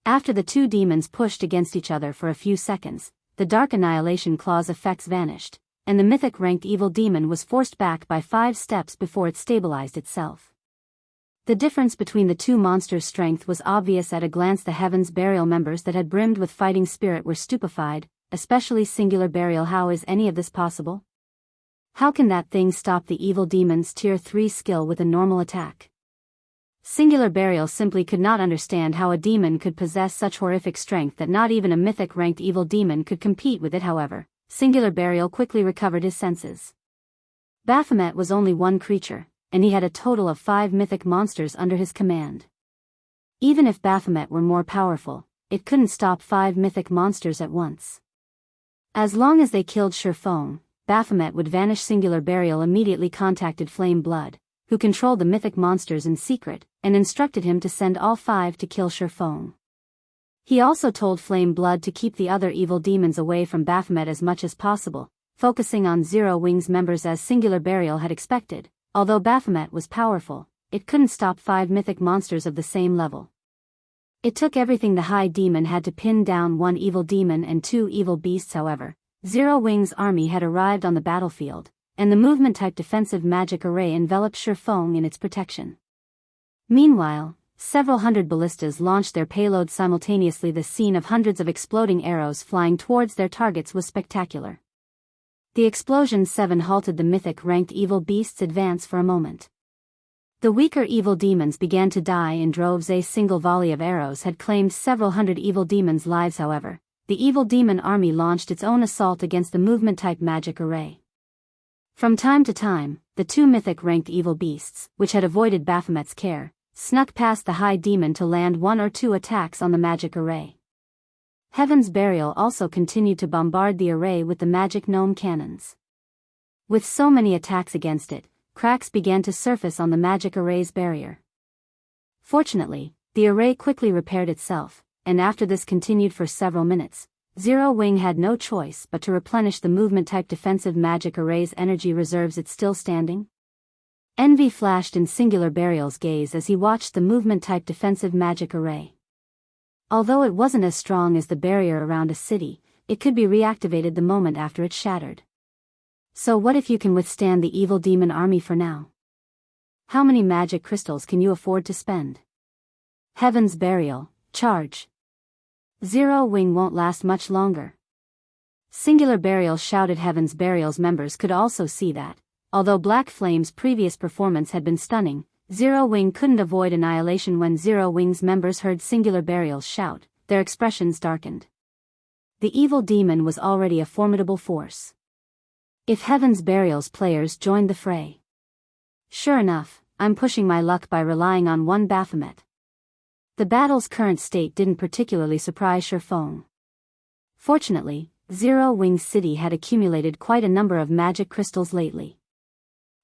After the 2 demons pushed against each other for a few seconds, the Dark Annihilation Claw's effects vanished, and the mythic-ranked evil demon was forced back by 5 steps before it stabilized itself. The difference between the 2 monsters' strength was obvious at a glance. The Heaven's Burial members that had brimmed with fighting spirit were stupefied, especially Singular Burial. How is any of this possible? How can that thing stop the evil demon's Tier 3 skill with a normal attack? Singular Burial simply could not understand how a demon could possess such horrific strength that not even a mythic-ranked evil demon could compete with it. However, Singular Burial quickly recovered his senses. Baphomet was only one creature, and he had a total of 5 mythic monsters under his command. Even if Baphomet were more powerful, it couldn't stop 5 mythic monsters at once. As long as they killed Shifeng, Baphomet would vanish. Singular Burial immediately contacted Flame Blood, who controlled the mythic monsters in secret, and instructed him to send all 5 to kill Shifeng. He also told Flame Blood to keep the other evil demons away from Baphomet as much as possible, focusing on Zero Wing's members. As Singular Burial had expected, although Baphomet was powerful, it couldn't stop 5 mythic monsters of the same level. It took everything the High Demon had to pin down one evil demon and two evil beasts. However, Zero Wing's army had arrived on the battlefield, and the movement-type defensive magic array enveloped Shifeng in its protection. Meanwhile, several hundred ballistas launched their payload simultaneously. The scene of hundreds of exploding arrows flying towards their targets was spectacular. The explosion 7 halted the mythic-ranked evil beasts' advance for a moment. The weaker evil demons began to die in droves. A single volley of arrows had claimed several hundred evil demons' lives. However, the evil demon army launched its own assault against the movement-type magic array. From time to time, the two mythic-ranked evil beasts, which had avoided Baphomet's care, snuck past the High Demon to land one or two attacks on the magic array. Heaven's Burial also continued to bombard the array with the magic gnome cannons. With so many attacks against it, cracks began to surface on the magic array's barrier. Fortunately, the array quickly repaired itself, and after this continued for several minutes, Zero Wing had no choice but to replenish the movement-type defensive magic array's energy reserves. It's still standing? Envy flashed in Singular Burial's gaze as he watched the movement-type defensive magic array. Although it wasn't as strong as the barrier around a city, it could be reactivated the moment after it shattered. So what if you can withstand the evil demon army for now? How many magic crystals can you afford to spend? Heaven's Burial, charge! Zero Wing won't last much longer. Singular Burial shouted. Heaven's Burial's members could also see that, although Black Flame's previous performance had been stunning, Zero Wing couldn't avoid annihilation. When Zero Wing's members heard Singular Burial's shout, their expressions darkened. The evil demon was already a formidable force. If Heaven's Burial's players joined the fray. Sure enough, I'm pushing my luck by relying on one Baphomet. The battle's current state didn't particularly surprise Shifeng. Fortunately, Zero Wing's city had accumulated quite a number of magic crystals lately.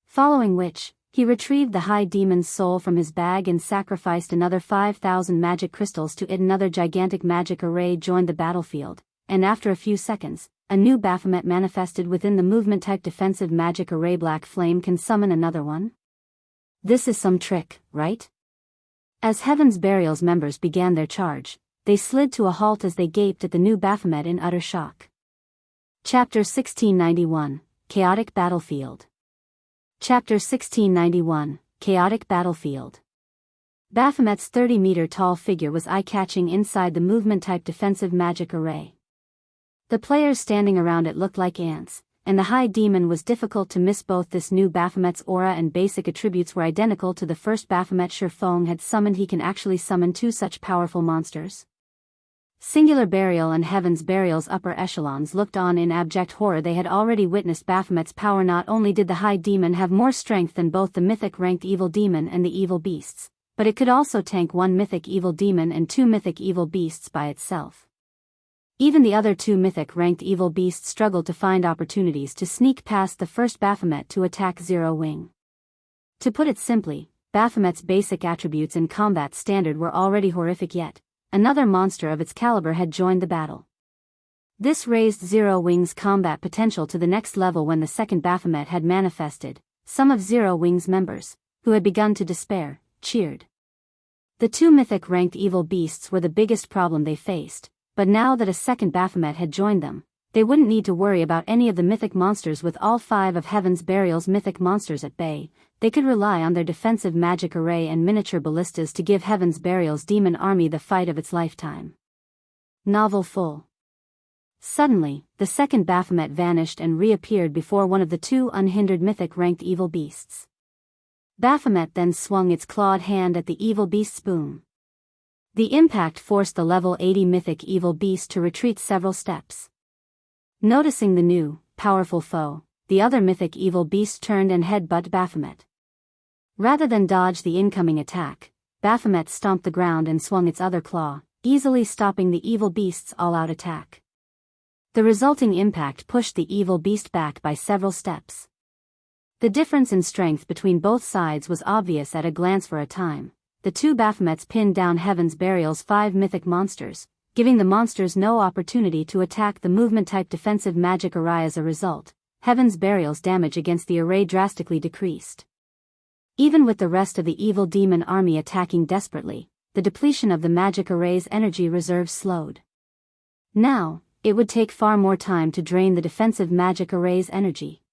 Following which, he retrieved the High Demon's soul from his bag and sacrificed another 5,000 magic crystals to it. Another gigantic magic array joined the battlefield, and after a few seconds, a new Baphomet manifested within the movement-type defensive magic array. Black Flame can summon another one? This is some trick, right? As Heaven's Burial's members began their charge, they slid to a halt as they gaped at the new Baphomet in utter shock. Chapter 1691, Chaotic Battlefield. Chapter 1691, Chaotic Battlefield. Baphomet's 30-meter-tall figure was eye-catching inside the movement-type defensive magic array. The players standing around it looked like ants, and the High Demon was difficult to miss. Both this new Baphomet's aura and basic attributes were identical to the first Baphomet Shifeng had summoned. He can actually summon two such powerful monsters. Singular Burial and Heaven's Burial's upper echelons looked on in abject horror. They had already witnessed Baphomet's power. Not only did the High Demon have more strength than both the mythic-ranked evil demon and the evil beasts, but it could also tank one mythic evil demon and two mythic evil beasts by itself. Even the other two mythic-ranked evil beasts struggled to find opportunities to sneak past the first Baphomet to attack Zero Wing. To put it simply, Baphomet's basic attributes in combat standard were already horrific, yet another monster of its caliber had joined the battle. This raised Zero Wing's combat potential to the next level. When the second Baphomet had manifested, some of Zero Wing's members, who had begun to despair, cheered. The two mythic-ranked evil beasts were the biggest problem they faced, but now that a second Baphomet had joined them, they wouldn't need to worry about any of the mythic monsters. With all 5 of Heaven's Burial's mythic monsters at bay, they could rely on their defensive magic array and miniature ballistas to give Heaven's Burial's demon army the fight of its lifetime. Novel full. Suddenly, the second Baphomet vanished and reappeared before one of the two unhindered mythic-ranked evil beasts. Baphomet then swung its clawed hand at the evil beast's boom. The impact forced the level 80 mythic evil beast to retreat several steps. Noticing the new, powerful foe, the other mythic evil beast turned and headbutted Baphomet. Rather than dodge the incoming attack, Baphomet stomped the ground and swung its other claw, easily stopping the evil beast's all-out attack. The resulting impact pushed the evil beast back by several steps. The difference in strength between both sides was obvious at a glance. For a time, the two Baphomets pinned down Heaven's Burial's 5 mythic monsters, giving the monsters no opportunity to attack the movement-type defensive magic array. As a result, Heaven's Burial's damage against the array drastically decreased. Even with the rest of the evil demon army attacking desperately, the depletion of the magic array's energy reserves slowed. Now, it would take far more time to drain the defensive magic array's energy.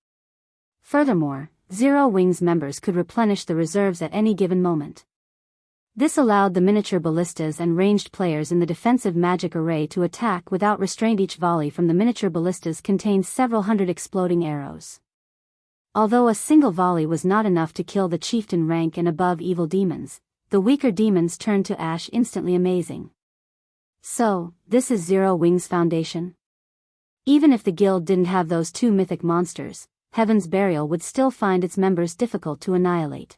Furthermore, Zero Wing's members could replenish the reserves at any given moment. This allowed the miniature ballistas and ranged players in the defensive magic array to attack without restraint. Each volley from the miniature ballistas contained several hundred exploding arrows. Although a single volley was not enough to kill the chieftain rank and above evil demons, the weaker demons turned to ash instantly. Amazing. So, this is Zero Wing's foundation? Even if the guild didn't have those two mythic monsters, Heaven's Burial would still find its members difficult to annihilate.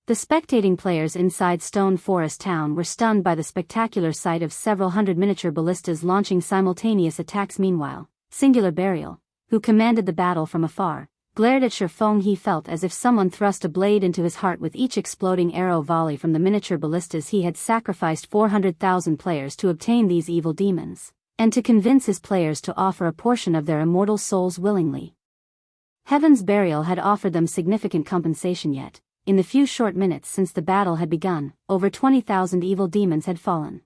The spectating players inside Stone Forest Town were stunned by the spectacular sight of several hundred miniature ballistas launching simultaneous attacks. Meanwhile, Singular Burial, who commanded the battle from afar, glared at Shifeng. He felt as if someone thrust a blade into his heart with each exploding arrow volley from the miniature ballistas. He had sacrificed 400,000 players to obtain these evil demons, and to convince his players to offer a portion of their immortal souls willingly. Heaven's Burial had offered them significant compensation, yet, in the few short minutes since the battle had begun, over 20,000 evil demons had fallen.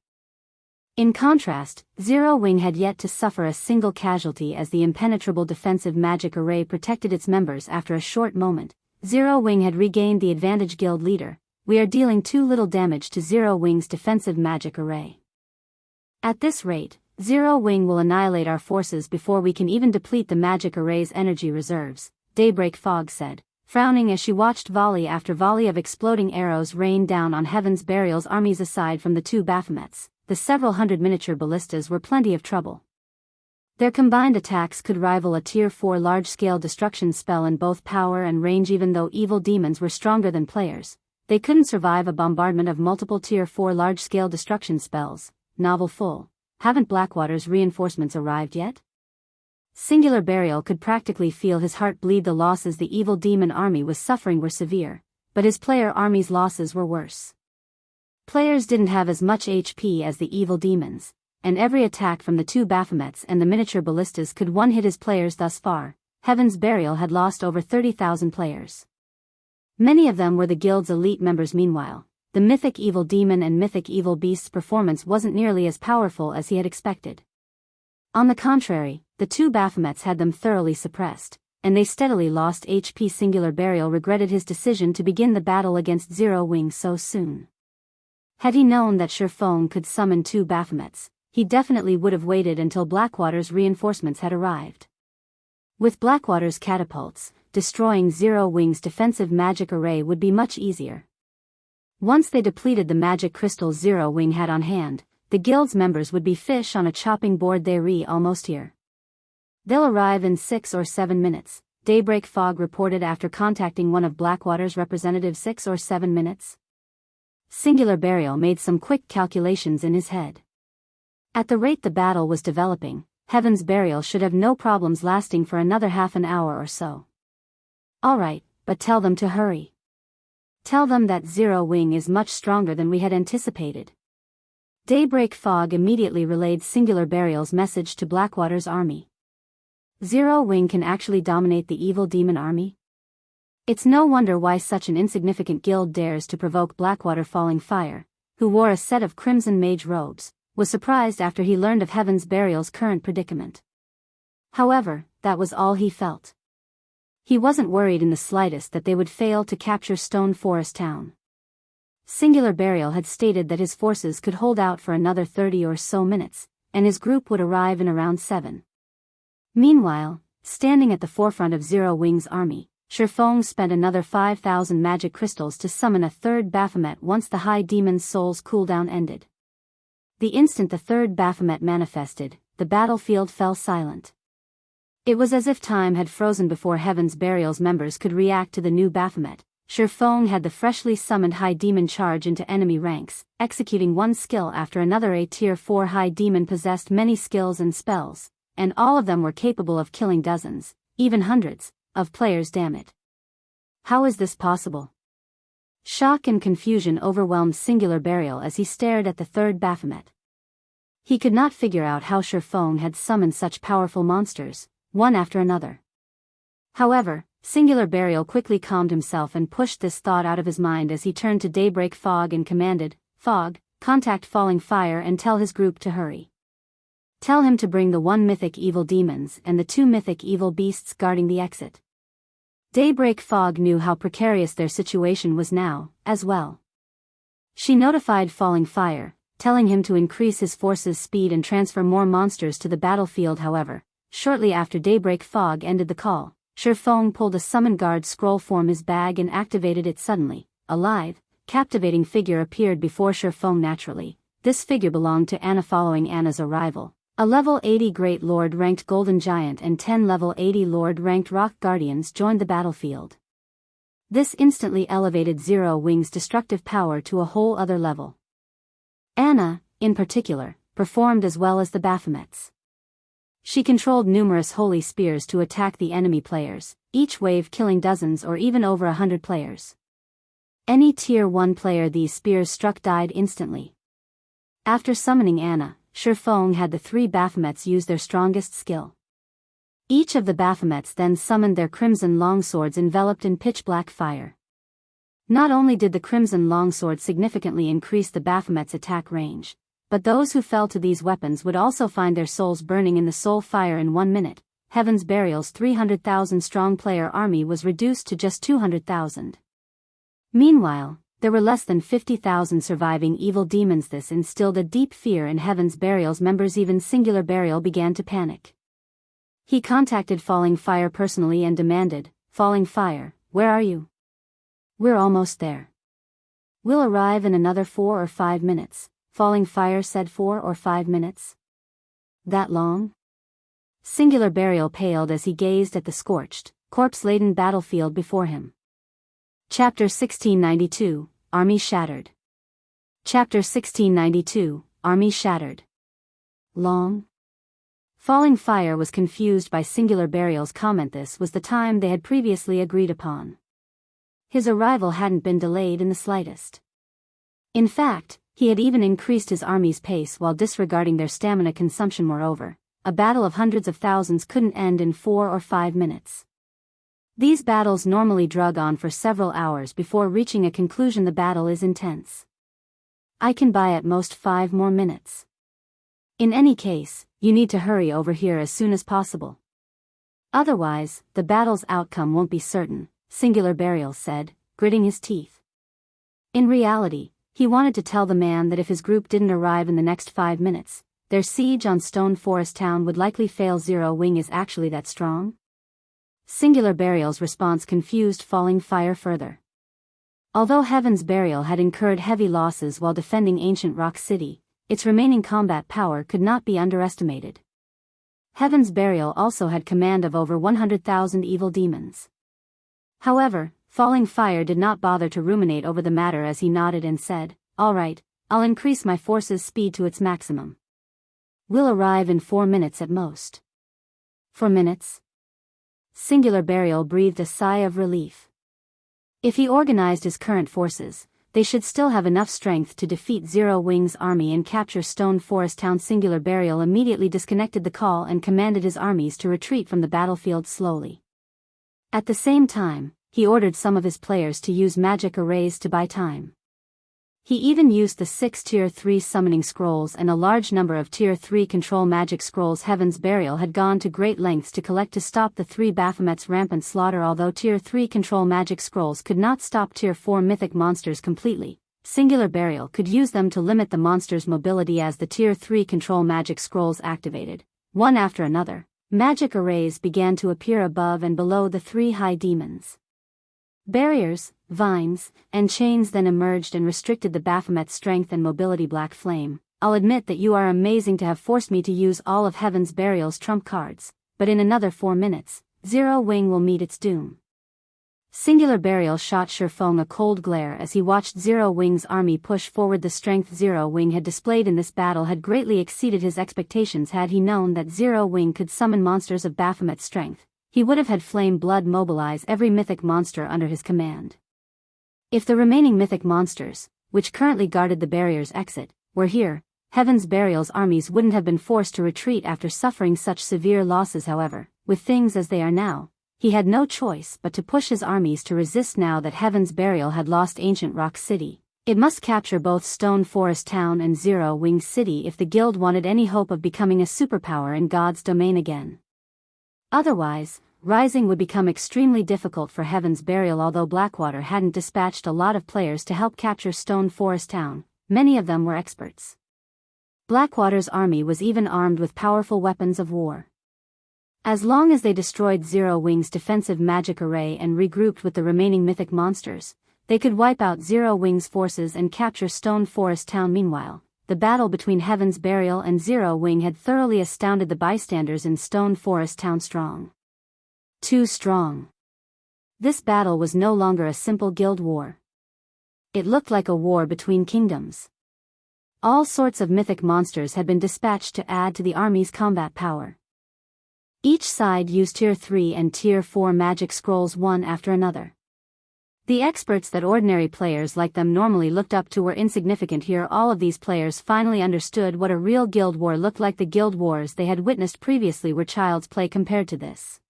In contrast, Zero Wing had yet to suffer a single casualty as the impenetrable defensive magic array protected its members. After a short moment, Zero Wing had regained the advantage. Guild leader, we are dealing too little damage to Zero Wing's defensive magic array. At this rate, Zero Wing will annihilate our forces before we can even deplete the magic array's energy reserves, Daybreak Fog said, frowning as she watched volley after volley of exploding arrows rain down on Heaven's Burial's armies. Aside from the two Baphomets, the several hundred miniature ballistas were plenty of trouble. Their combined attacks could rival a Tier 4 large-scale destruction spell in both power and range. Even though evil demons were stronger than players, they couldn't survive a bombardment of multiple Tier 4 large-scale destruction spells. Novel full. Haven't Blackwater's reinforcements arrived yet? Singular Burial could practically feel his heart bleed. The losses the evil demon army was suffering were severe, but his player army's losses were worse. Players didn't have as much HP as the evil demons, and every attack from the two Baphomets and the miniature ballistas could one-hit his players. Thus far, Heaven's Burial had lost over 30,000 players. Many of them were the guild's elite members. Meanwhile, the Mythic Evil Demon and Mythic Evil Beast's performance wasn't nearly as powerful as he had expected. On the contrary, the two Baphomets had them thoroughly suppressed, and they steadily lost HP. Singular Burial regretted his decision to begin the battle against Zero Wing so soon. Had he known that Shifeng could summon two Baphomets, he definitely would have waited until Blackwater's reinforcements had arrived. With Blackwater's catapults, destroying Zero Wing's defensive magic array would be much easier. Once they depleted the magic crystals Zero Wing had on hand, the guild's members would be fish on a chopping board. They're almost here. They'll arrive in 6 or 7 minutes, Daybreak Fog reported after contacting one of Blackwater's representatives. 6 or 7 minutes? Singular Burial made some quick calculations in his head. At the rate the battle was developing, Heaven's Burial should have no problems lasting for another half an hour or so. Alright, but tell them to hurry. Tell them that Zero Wing is much stronger than we had anticipated. Daybreak Fog immediately relayed Singular Burial's message to Blackwater's army. Zero Wing can actually dominate the evil demon army? It's no wonder why such an insignificant guild dares to provoke Blackwater. Falling Fire, who wore a set of crimson mage robes, was surprised after he learned of Heaven's Burial's current predicament. However, that was all he felt. He wasn't worried in the slightest that they would fail to capture Stone Forest Town. Singular Burial had stated that his forces could hold out for another 30 or so minutes, and his group would arrive in around 7. Meanwhile, standing at the forefront of Zero Wing's army, Shifeng spent another 5,000 magic crystals to summon a third Baphomet. Once the High Demon's soul's cooldown ended, the instant the third Baphomet manifested, the battlefield fell silent. It was as if time had frozen before Heaven's Burial's members could react to the new Baphomet. Shifeng had the freshly summoned High Demon charge into enemy ranks, executing one skill after another. A Tier 4 High Demon possessed many skills and spells, and all of them were capable of killing dozens, even hundreds, of players. Damn it. How is this possible? Shock and confusion overwhelmed Singular Burial as he stared at the third Baphomet. He could not figure out how Shifeng had summoned such powerful monsters, one after another. However, Singular Burial quickly calmed himself and pushed this thought out of his mind as he turned to Daybreak Fog and commanded, "Fog, contact Falling Fire and tell his group to hurry. Tell him to bring the 1 mythic evil demons and the 2 mythic evil beasts guarding the exit. Daybreak Fog knew how precarious their situation was now, as well. She notified Falling Fire, telling him to increase his force's speed and transfer more monsters to the battlefield. However, shortly after Daybreak Fog ended the call, Shifeng pulled a summon guard scroll from his bag and activated it suddenly. A lithe, captivating figure appeared before Shifeng naturally. This figure belonged to Anna following Anna's arrival. A level 80 Great Lord ranked Golden Giant and 10 level 80 Lord ranked Rock Guardians joined the battlefield. This instantly elevated Zero Wing's destructive power to a whole other level. Anna, in particular, performed as well as the Baphomets. She controlled numerous holy spears to attack the enemy players, each wave killing dozens or even over 100 players. Any Tier 1 player these spears struck died instantly. After summoning Anna, Shifeng had the 3 Baphomets use their strongest skill. Each of the Baphomets then summoned their crimson longswords enveloped in pitch-black fire. Not only did the crimson longsword significantly increase the Baphomet's attack range, but those who fell to these weapons would also find their souls burning in the soul fire in 1 minute. Heaven's Burial's 300,000 strong player army was reduced to just 200,000. Meanwhile, there were less than 50,000 surviving evil demons. This instilled a deep fear in Heaven's Burial's members. Even Singular Burial began to panic. He contacted Falling Fire personally and demanded, "Falling Fire, where are you? We're almost there. We'll arrive in another 4 or 5 minutes. Falling Fire said 4 or 5 minutes? That long? Singular Burial paled as he gazed at the scorched, corpse-laden battlefield before him. Chapter 1692, Army Shattered. Chapter 1692, Army Shattered. Long? Falling Fire was confused by Singular Burial's comment. This was the time they had previously agreed upon. His arrival hadn't been delayed in the slightest. In fact, he had even increased his army's pace while disregarding their stamina consumption. Moreover, a battle of hundreds of thousands couldn't end in 4 or 5 minutes. These battles normally drug on for several hours before reaching a conclusion. The battle is intense. I can buy at most 5 more minutes. In any case, you need to hurry over here as soon as possible. Otherwise, the battle's outcome won't be certain, Singular Burial said, gritting his teeth. In reality, he wanted to tell the man that if his group didn't arrive in the next 5 minutes, their siege on Stone Forest Town would likely fail. Zero Wing is actually that strong? Singular Burial's response confused Falling Fire further. Although Heaven's Burial had incurred heavy losses while defending ancient Rock City, its remaining combat power could not be underestimated. Heaven's Burial also had command of over 100,000 evil demons. However, Falling Fire did not bother to ruminate over the matter as he nodded and said, "All right, I'll increase my force's speed to its maximum. We'll arrive in 4 minutes at most." 4 minutes? Singular Burial breathed a sigh of relief. If he organized his current forces, they should still have enough strength to defeat Zero Wing's army and capture Stone Forest Town. Singular Burial immediately disconnected the call and commanded his armies to retreat from the battlefield slowly. At the same time, he ordered some of his players to use magic arrays to buy time. He even used the 6 Tier 3 summoning scrolls and a large number of Tier 3 control magic scrolls. Heaven's Burial had gone to great lengths to collect to stop the 3 Baphomet's rampant slaughter. Although Tier 3 control magic scrolls could not stop Tier 4 mythic monsters completely, Singular Burial could use them to limit the monster's mobility. As the Tier 3 control magic scrolls activated, one after another, magic arrays began to appear above and below the 3 high demons. Barriers, vines, and chains then emerged and restricted the Baphomet's strength and mobility. Black Flame, I'll admit that you are amazing to have forced me to use all of Heaven's Burial's trump cards, but in another 4 minutes, Zero Wing will meet its doom. Singular Burial shot Shifeng a cold glare as he watched Zero Wing's army push forward. The strength Zero Wing had displayed in this battle had greatly exceeded his expectations. Had he known that Zero Wing could summon monsters of Baphomet's strength, he would have had Flame Blood mobilize every mythic monster under his command. If the remaining mythic monsters, which currently guarded the barrier's exit, were here, Heaven's Burial's armies wouldn't have been forced to retreat after suffering such severe losses. However, with things as they are now, he had no choice but to push his armies to resist. Now that Heaven's Burial had lost ancient Rock City, It must capture both Stone Forest Town and Zero Wing City if the guild wanted any hope of becoming a superpower in God's domain again. Otherwise, rising would become extremely difficult for Heaven's Burial. Although Blackwater hadn't dispatched a lot of players to help capture Stone Forest Town, many of them were experts. Blackwater's army was even armed with powerful weapons of war. As long as they destroyed Zero Wing's defensive magic array and regrouped with the remaining mythic monsters, they could wipe out Zero Wing's forces and capture Stone Forest Town. Meanwhile, the battle between Heaven's Burial and Zero Wing had thoroughly astounded the bystanders in Stone Forest Town. Too strong. This battle was no longer a simple guild war. It looked like a war between kingdoms. All sorts of mythic monsters had been dispatched to add to the army's combat power. Each side used Tier 3 and Tier 4 magic scrolls one after another. The experts that ordinary players like them normally looked up to were insignificant here. All of these players finally understood what a real guild war looked like. The guild wars they had witnessed previously were child's play compared to this.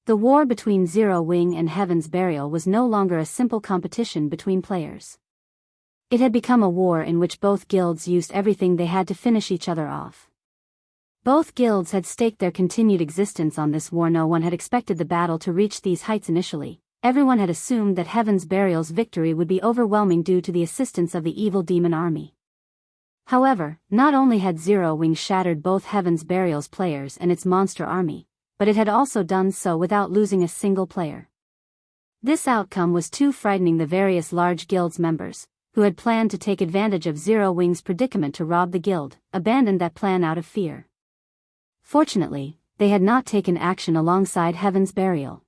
The war between Zero Wing and Heaven's Burial was no longer a simple competition between players. It had become a war in which both guilds used everything they had to finish each other off. Both guilds had staked their continued existence on this war. No one had expected the battle to reach these heights initially. Everyone had assumed that Heaven's Burial's victory would be overwhelming due to the assistance of the evil demon army. However, not only had Zero Wing shattered both Heaven's Burial's players and its monster army, but it had also done so without losing a single player. This outcome was too frightening. The various large guilds members, who had planned to take advantage of Zero Wing's predicament to rob the guild, abandoned that plan out of fear. Fortunately, they had not taken action alongside Heaven's Burial.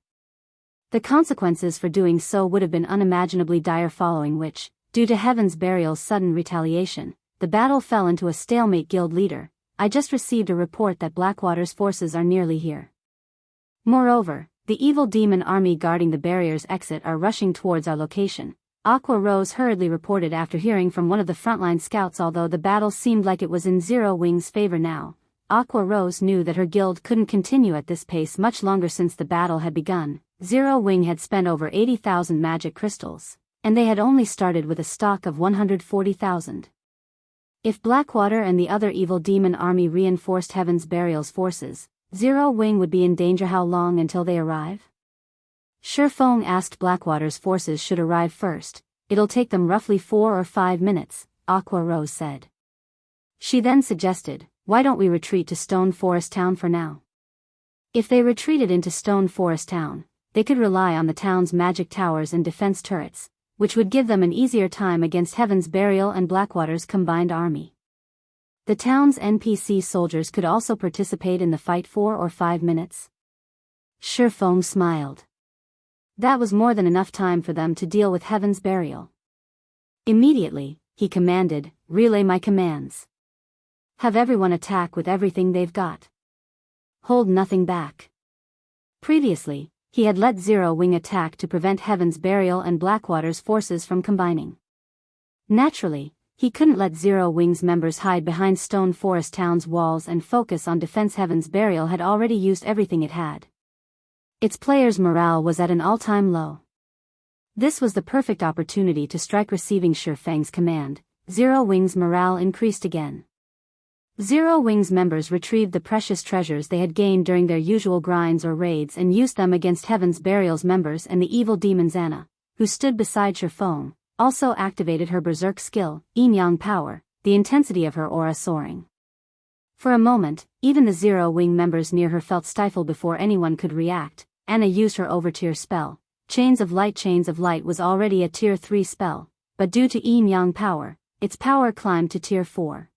The consequences for doing so would have been unimaginably dire. Following which, due to Heaven's Burial's sudden retaliation, the battle fell into a stalemate. Guild leader, I just received a report that Blackwater's forces are nearly here. Moreover, the evil demon army guarding the barrier's exit are rushing towards our location, Aqua Rose hurriedly reported after hearing from one of the frontline scouts. Although the battle seemed like it was in Zero Wing's favor now, Aqua Rose knew that her guild couldn't continue at this pace much longer. Since the battle had begun, Zero Wing had spent over 80,000 magic crystals, and they had only started with a stock of 140,000. If Blackwater and the other evil demon army reinforced Heaven's Burial's forces, Zero Wing would be in danger. How long until they arrive? Shifeng asked. Blackwater's forces should arrive first. It'll take them roughly 4 or 5 minutes, Aqua Rose said. She then suggested, why don't we retreat to Stone Forest Town for now? If they retreated into Stone Forest Town, they could rely on the town's magic towers and defense turrets, which would give them an easier time against Heaven's Burial and Blackwater's combined army. The town's NPC soldiers could also participate in the fight 4 or 5 minutes. Shifeng smiled. That was more than enough time for them to deal with Heaven's Burial. Immediately, he commanded, relay my commands. Have everyone attack with everything they've got. Hold nothing back. Previously, he had let Zero Wing attack to prevent Heaven's Burial and Blackwater's forces from combining. Naturally, he couldn't let Zero Wing's members hide behind Stone Forest Town's walls and focus on defense. Heaven's Burial had already used everything it had. Its players' morale was at an all-time low. This was the perfect opportunity to strike. Receiving Shifeng's command, Zero Wing's morale increased again. Zero Wing's members retrieved the precious treasures they had gained during their usual grinds or raids and used them against Heaven's Burial's members, and the evil demon Anna, who stood beside Shifeng, also activated her berserk skill, yin-yang power, the intensity of her aura soaring. For a moment, even the Zero Wing members near her felt stifled. Before anyone could react, Anna used her over-tier spell. Chains of Light. Chains of Light was already a Tier 3 spell, but due to yin-yang power, its power climbed to Tier 4.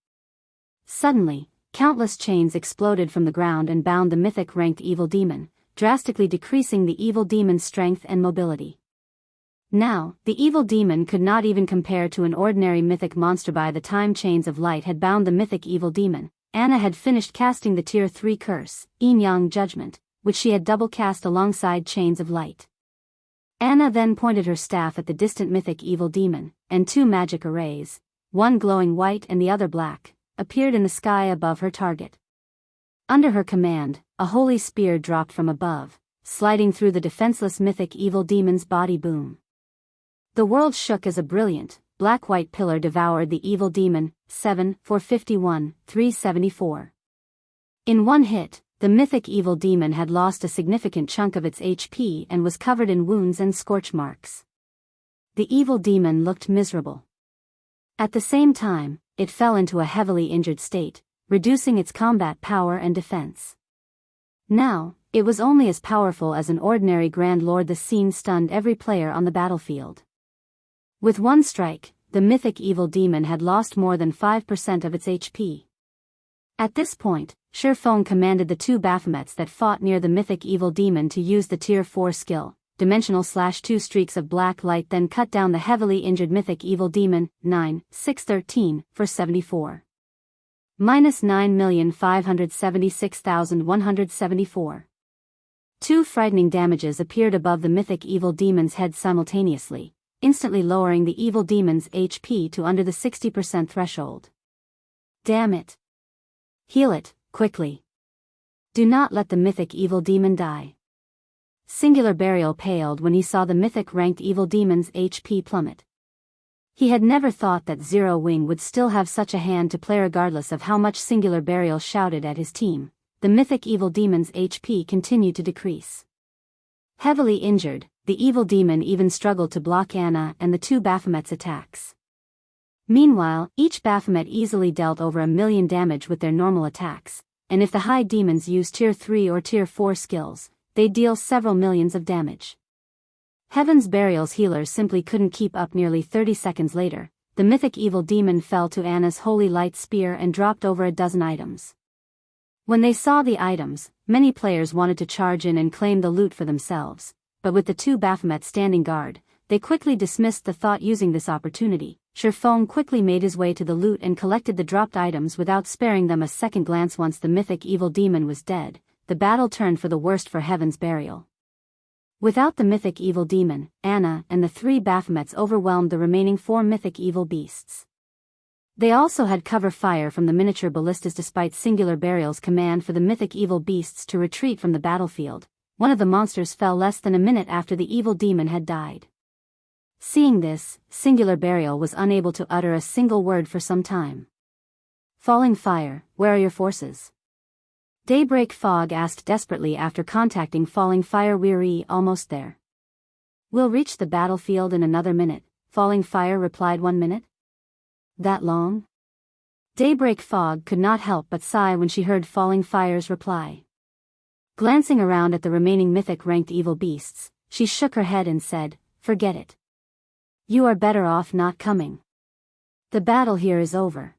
Suddenly, countless chains exploded from the ground and bound the mythic-ranked evil demon, drastically decreasing the evil demon's strength and mobility. Now, the evil demon could not even compare to an ordinary mythic monster. By the time Chains of Light had bound the mythic evil demon, Anna had finished casting the Tier 3 curse, Yin-Yang Judgment, which she had double-cast alongside Chains of Light. Anna then pointed her staff at the distant mythic evil demon, and 2 magic arrays, one glowing white and the other black, appeared in the sky above her target. Under her command, a holy spear dropped from above, sliding through the defenseless mythic evil demon's body. Boom. The world shook as a brilliant, black-white pillar devoured the evil demon, 7, 451, 374. In one hit, the mythic evil demon had lost a significant chunk of its HP and was covered in wounds and scorch marks. The evil demon looked miserable. At the same time, it fell into a heavily injured state, reducing its combat power and defense. Now, it was only as powerful as an ordinary Grand Lord. The scene stunned every player on the battlefield. With one strike, the mythic evil demon had lost more than 5% of its HP. At this point, Shifeng commanded the two Baphomets that fought near the mythic evil demon to use the Tier 4 skill, Dimensional/2 streaks of black light, then cut down the heavily injured mythic evil demon, 9, 613, for 74. -9,576,174. Two frightening damages appeared above the mythic evil demon's head simultaneously, instantly lowering the evil demon's HP to under the 60% threshold. Damn it! Heal it, quickly. Do not let the mythic evil demon die. Singular Burial paled when he saw the mythic-ranked evil demon's HP plummet. He had never thought that Zero Wing would still have such a hand to play regardless of how much Singular Burial shouted at his team. The mythic evil demon's HP continued to decrease. Heavily injured, the evil demon even struggled to block Anna and the two Baphomet's attacks. Meanwhile, each Baphomet easily dealt over 1,000,000 damage with their normal attacks, and if the high demons used Tier 3 or Tier 4 skills, they'd deal several millions of damage. Heaven's Burial's healers simply couldn't keep up. Nearly 30 seconds later, the mythic evil demon fell to Anna's holy light spear and dropped over a dozen items. When they saw the items, many players wanted to charge in and claim the loot for themselves, but with the two Baphomet standing guard, they quickly dismissed the thought. Using this opportunity, Shifeng quickly made his way to the loot and collected the dropped items without sparing them a second glance. Once the mythic evil demon was dead, the battle turned for the worst for Heaven's Burial. Without the mythic evil demon, Anna and the three Baphomets overwhelmed the remaining four mythic evil beasts. They also had cover fire from the miniature ballistas. Despite Singular Burial's command for the mythic evil beasts to retreat from the battlefield, one of the monsters fell less than a minute after the evil demon had died. Seeing this, Singular Burial was unable to utter a single word for some time. Falling Fire, where are your forces? Daybreak Fog asked desperately after contacting Falling Fire. We're almost there. We'll reach the battlefield in another minute, Falling Fire replied. 1 minute? That long? Daybreak Fog could not help but sigh when she heard Falling Fire's reply. Glancing around at the remaining mythic-ranked evil beasts, she shook her head and said, "Forget it. You are better off not coming. The battle here is over.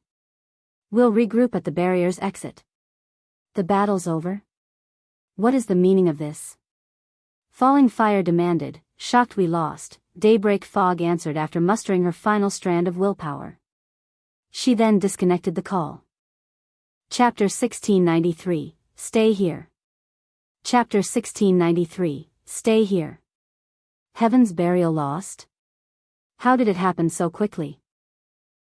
We'll regroup at the barrier's exit." The battle's over? What is the meaning of this? Falling Fire demanded, shocked. We lost, Daybreak Fog answered after mustering her final strand of willpower. She then disconnected the call. Chapter 1693, Stay Here. Chapter 1693, Stay Here. Heaven's Burial lost? How did it happen so quickly?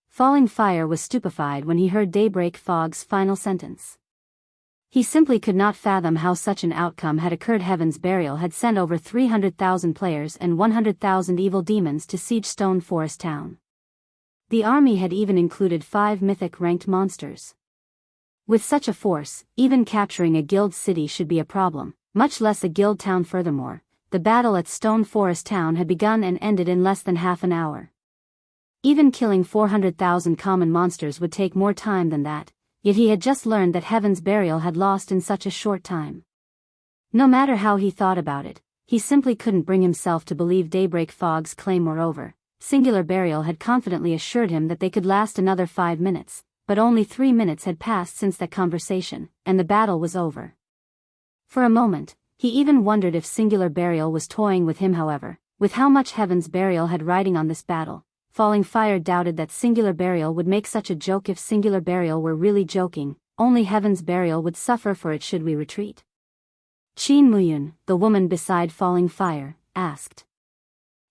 Falling Fire was stupefied when he heard Daybreak Fog's final sentence. He simply could not fathom how such an outcome had occurred. Heaven's Burial had sent over 300,000 players and 100,000 evil demons to siege Stone Forest Town. The army had even included 5 mythic-ranked monsters. With such a force, even capturing a guild city should be a problem, much less a guild town. Furthermore, the battle at Stone Forest Town had begun and ended in less than half an hour. Even killing 400,000 common monsters would take more time than that, yet he had just learned that Heaven's Burial had lost in such a short time. No matter how he thought about it, he simply couldn't bring himself to believe Daybreak Fog's claim. Moreover, Singular Burial had confidently assured him that they could last another 5 minutes, but only 3 minutes had passed since that conversation, and the battle was over. For a moment, he even wondered if Singular Burial was toying with him. However, with how much Heaven's Burial had riding on this battle, Falling Fire doubted that Singular Burial would make such a joke. If Singular Burial were really joking, only Heaven's Burial would suffer for it. Should we retreat? Qin Muyun, the woman beside Falling Fire, asked.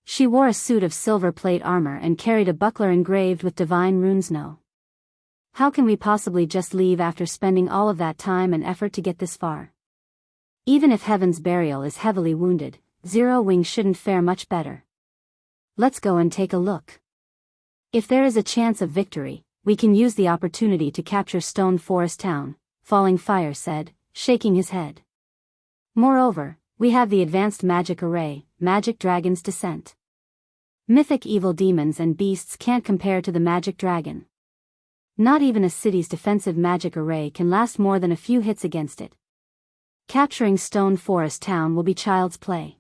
She wore a suit of silver plate armor and carried a buckler engraved with divine runes. No. How can we possibly just leave after spending all of that time and effort to get this far? Even if Heaven's Burial is heavily wounded, Zero Wing shouldn't fare much better. Let's go and take a look. If there is a chance of victory, we can use the opportunity to capture Stone Forest Town, Falling Fire said, shaking his head. Moreover, we have the advanced magic array, Magic Dragon's Descent. Mythic evil demons and beasts can't compare to the magic dragon. Not even a city's defensive magic array can last more than a few hits against it. Capturing Stone Forest Town will be child's play.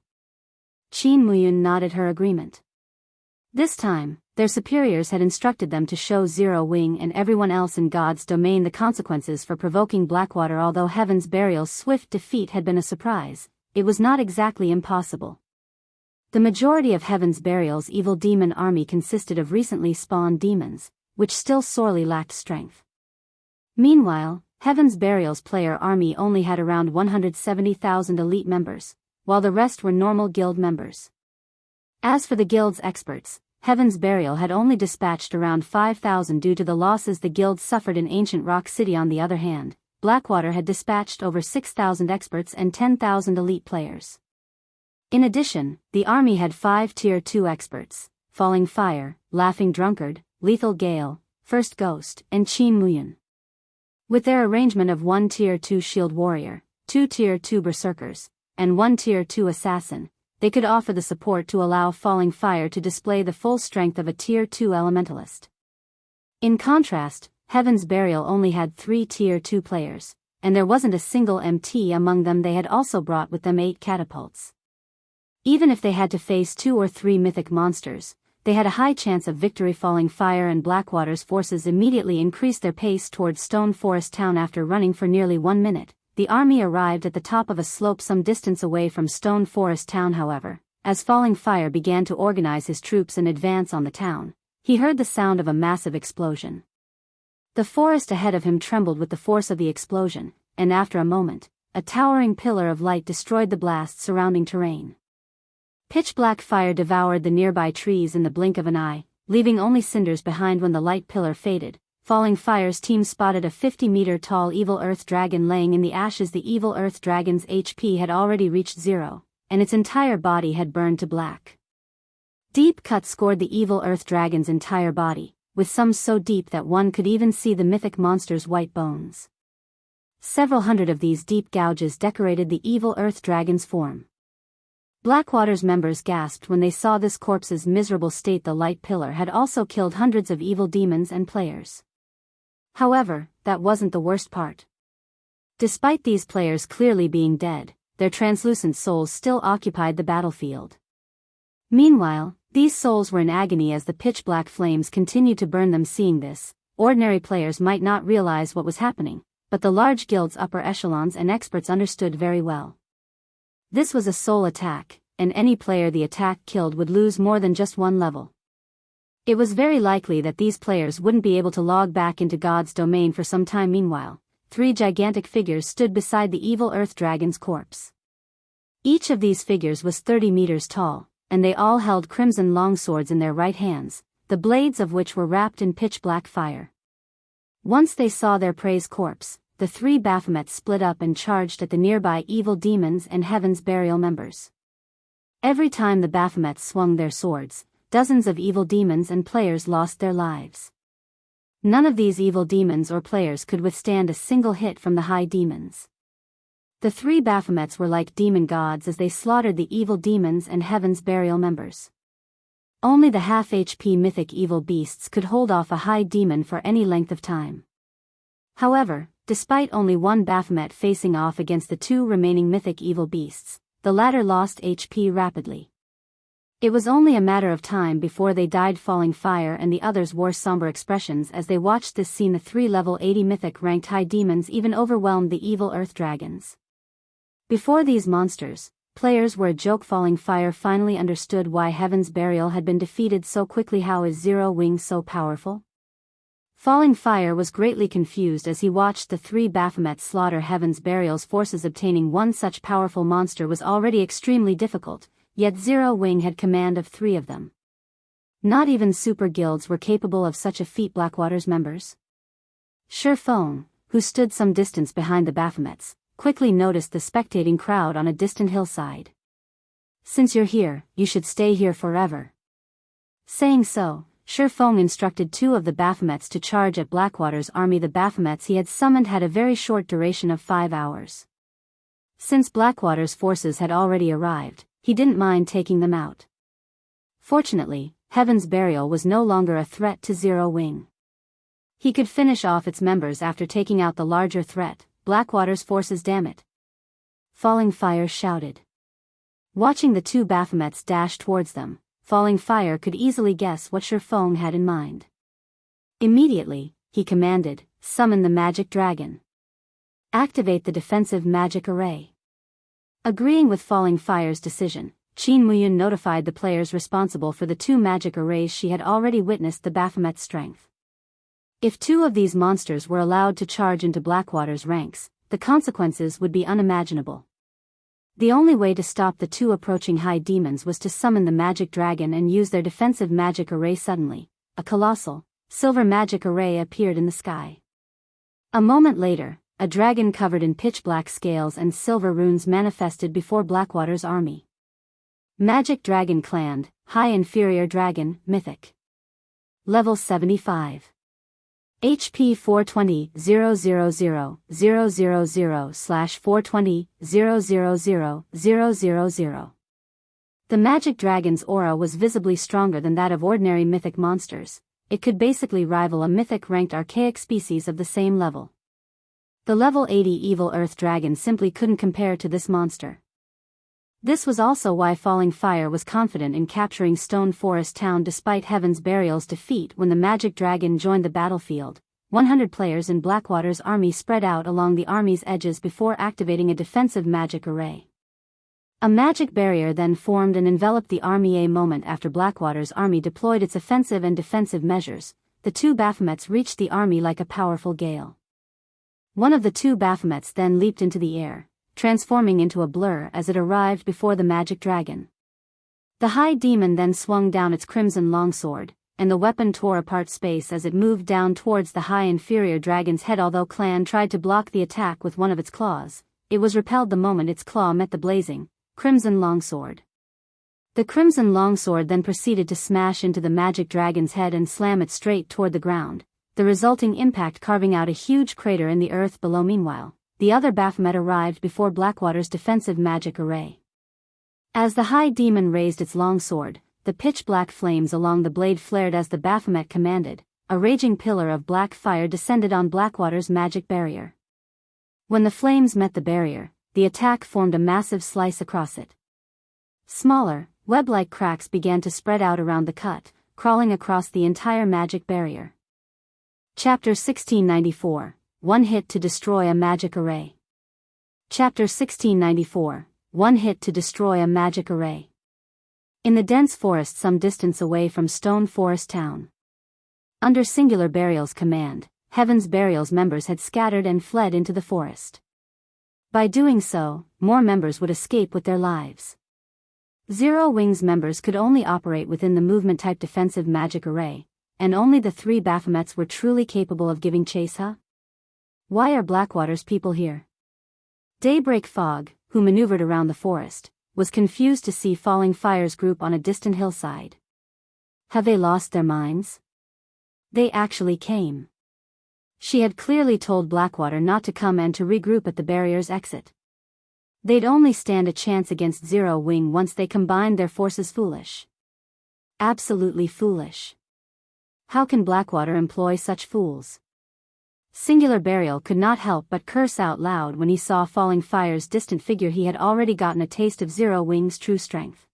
Qin Muyun nodded her agreement. This time, their superiors had instructed them to show Zero Wing and everyone else in God's domain the consequences for provoking Blackwater. Although Heaven's Burial's swift defeat had been a surprise, it was not exactly impossible. The majority of Heaven's Burial's evil demon army consisted of recently spawned demons, which still sorely lacked strength. Meanwhile, Heaven's Burial's player army only had around 170,000 elite members, while the rest were normal guild members. As for the guild's experts, Heaven's Burial had only dispatched around 5,000 due to the losses the guild suffered in Ancient Rock City. On the other hand, Blackwater had dispatched over 6,000 experts and 10,000 elite players. In addition, the army had 5 Tier 2 experts, Falling Fire, Laughing Drunkard, Lethal Gale, First Ghost, and Qin Muyun. With their arrangement of 1 Tier 2 Shield Warrior, 2 Tier 2 Berserkers, and 1 Tier 2 Assassin, they could offer the support to allow Falling Fire to display the full strength of a Tier 2 Elementalist. In contrast, Heaven's Burial only had 3 Tier 2 players, and there wasn't a single MT among them. They had also brought with them 8 catapults. Even if they had to face 2 or 3 mythic monsters, they had a high chance of victory. Falling Fire and Blackwater's forces immediately increased their pace towards Stone Forest Town. After running for nearly 1 minute, the army arrived at the top of a slope some distance away from Stone Forest Town. However, as Falling Fire began to organize his troops and advance on the town, he heard the sound of a massive explosion. The forest ahead of him trembled with the force of the explosion, and after a moment, a towering pillar of light destroyed the blast surrounding terrain. Pitch-black fire devoured the nearby trees in the blink of an eye, leaving only cinders behind. When the light pillar faded, Falling Fire's team spotted a 50-meter-tall evil earth dragon laying in the ashes. The evil earth dragon's HP had already reached 0, and its entire body had burned to black. Deep cuts scored the evil earth dragon's entire body, with some so deep that one could even see the mythic monster's white bones. Several hundred of these deep gouges decorated the evil earth dragon's form. Blackwater's members gasped when they saw this corpse's miserable state. The light pillar had also killed hundreds of evil demons and players. However, that wasn't the worst part. Despite these players clearly being dead, their translucent souls still occupied the battlefield. Meanwhile, these souls were in agony as the pitch-black flames continued to burn them. Seeing this, ordinary players might not realize what was happening, but the large guild's upper echelons and experts understood very well. This was a soul attack, and any player the attack killed would lose more than just 1 level. It was very likely that these players wouldn't be able to log back into God's domain for some time. Meanwhile, 3 gigantic figures stood beside the evil earth dragon's corpse. Each of these figures was 30 meters tall, and they all held crimson longswords in their right hands, the blades of which were wrapped in pitch-black fire. Once they saw their prey's corpse, the 3 Baphomet split up and charged at the nearby evil demons and Heaven's Burial members. Every time the Baphomets swung their swords, dozens of evil demons and players lost their lives. None of these evil demons or players could withstand a single hit from the high demons. The 3 Baphomets were like demon gods as they slaughtered the evil demons and Heaven's Burial members. Only the half HP mythic evil beasts could hold off a high demon for any length of time. However, despite only 1 Baphomet facing off against the 2 remaining mythic evil beasts, the latter lost HP rapidly. It was only a matter of time before they died. Falling Fire and the others wore somber expressions as they watched this scene. The 3 level 80 mythic ranked high demons even overwhelmed the evil earth dragons. Before these monsters, players were a joke. Falling Fire finally understood why Heaven's Burial had been defeated so quickly. How is Zero Wing so powerful? Falling Fire was greatly confused as he watched the 3 Baphomets slaughter Heaven's Burial's forces. Obtaining one such powerful monster was already extremely difficult, yet Zero Wing had command of 3 of them. Not even super guilds were capable of such a feat. Blackwater's members. Shurfeng, who stood some distance behind the Baphomets, quickly noticed the spectating crowd on a distant hillside. "Since you're here, you should stay here forever." Saying so, Feng instructed 2 of the Baphomets to charge at Blackwater's army. The Baphomets he had summoned had a very short duration of 5 hours. Since Blackwater's forces had already arrived, he didn't mind taking them out. Fortunately, Heaven's Burial was no longer a threat to Zero Wing. He could finish off its members after taking out the larger threat, Blackwater's forces. Damn it! Falling Fire shouted. Watching the 2 Baphomets dash towards them, Falling Fire could easily guess what Feng had in mind. Immediately, he commanded, "Summon the magic dragon. Activate the defensive magic array." Agreeing with Falling Fire's decision, Qin Muyun notified the players responsible for the 2 magic arrays she had already witnessed the Baphomet's strength. If 2 of these monsters were allowed to charge into Blackwater's ranks, the consequences would be unimaginable. The only way to stop the 2 approaching high demons was to summon the magic dragon and use their defensive magic array. Suddenly, a colossal, silver magic array appeared in the sky. A moment later, a dragon covered in pitch-black scales and silver runes manifested before Blackwater's army. Magic Dragon Clan, High Inferior Dragon, Mythic. Level 75. HP 420,000/420,000,000. The magic dragon's aura was visibly stronger than that of ordinary mythic monsters. It could basically rival a mythic-ranked archaic species of the same level. The level 80 evil earth dragon simply couldn't compare to this monster. This was also why Falling Fire was confident in capturing Stone Forest Town despite Heaven's Burial's defeat. When the magic dragon joined the battlefield, 100 players in Blackwater's army spread out along the army's edges before activating a defensive magic array. A magic barrier then formed and enveloped the army. A moment after Blackwater's army deployed its offensive and defensive measures, the 2 Baphomets reached the army like a powerful gale. One of the 2 Baphomets then leaped into the air, transforming into a blur as it arrived before the magic dragon. The high demon then swung down its crimson longsword, and the weapon tore apart space as it moved down towards the high inferior dragon's head. Although Clan tried to block the attack with one of its claws, it was repelled the moment its claw met the blazing, crimson longsword. The crimson longsword then proceeded to smash into the magic dragon's head and slam it straight toward the ground, the resulting impact carving out a huge crater in the earth below. Meanwhile, the other Baphomet arrived before Blackwater's defensive magic array. As the high demon raised its longsword, the pitch-black flames along the blade flared as the Baphomet commanded. A raging pillar of black fire descended on Blackwater's magic barrier. When the flames met the barrier, the attack formed a massive slice across it. Smaller, web-like cracks began to spread out around the cut, crawling across the entire magic barrier. Chapter 1694. One hit to destroy a magic array. Chapter 1694. One hit to destroy a magic array. In the dense forest some distance away from Stone Forest Town. Under Singular Burial's command, Heaven's Burial's members had scattered and fled into the forest. By doing so, more members would escape with their lives. Zero Wing's members could only operate within the movement-type defensive magic array, and only the 3 Baphomets were truly capable of giving chase. Why are Blackwater's people here? Daybreak Fog, who maneuvered around the forest, was confused to see Falling Fire's group on a distant hillside. Have they lost their minds? They actually came. She had clearly told Blackwater not to come and to regroup at the barrier's exit. They'd only stand a chance against Zero Wing once they combined their forces. Foolish. Absolutely foolish. How can Blackwater employ such fools? Singular Burial could not help but curse out loud when he saw Falling Fire's distant figure. He had already gotten a taste of Zero Wing's true strength.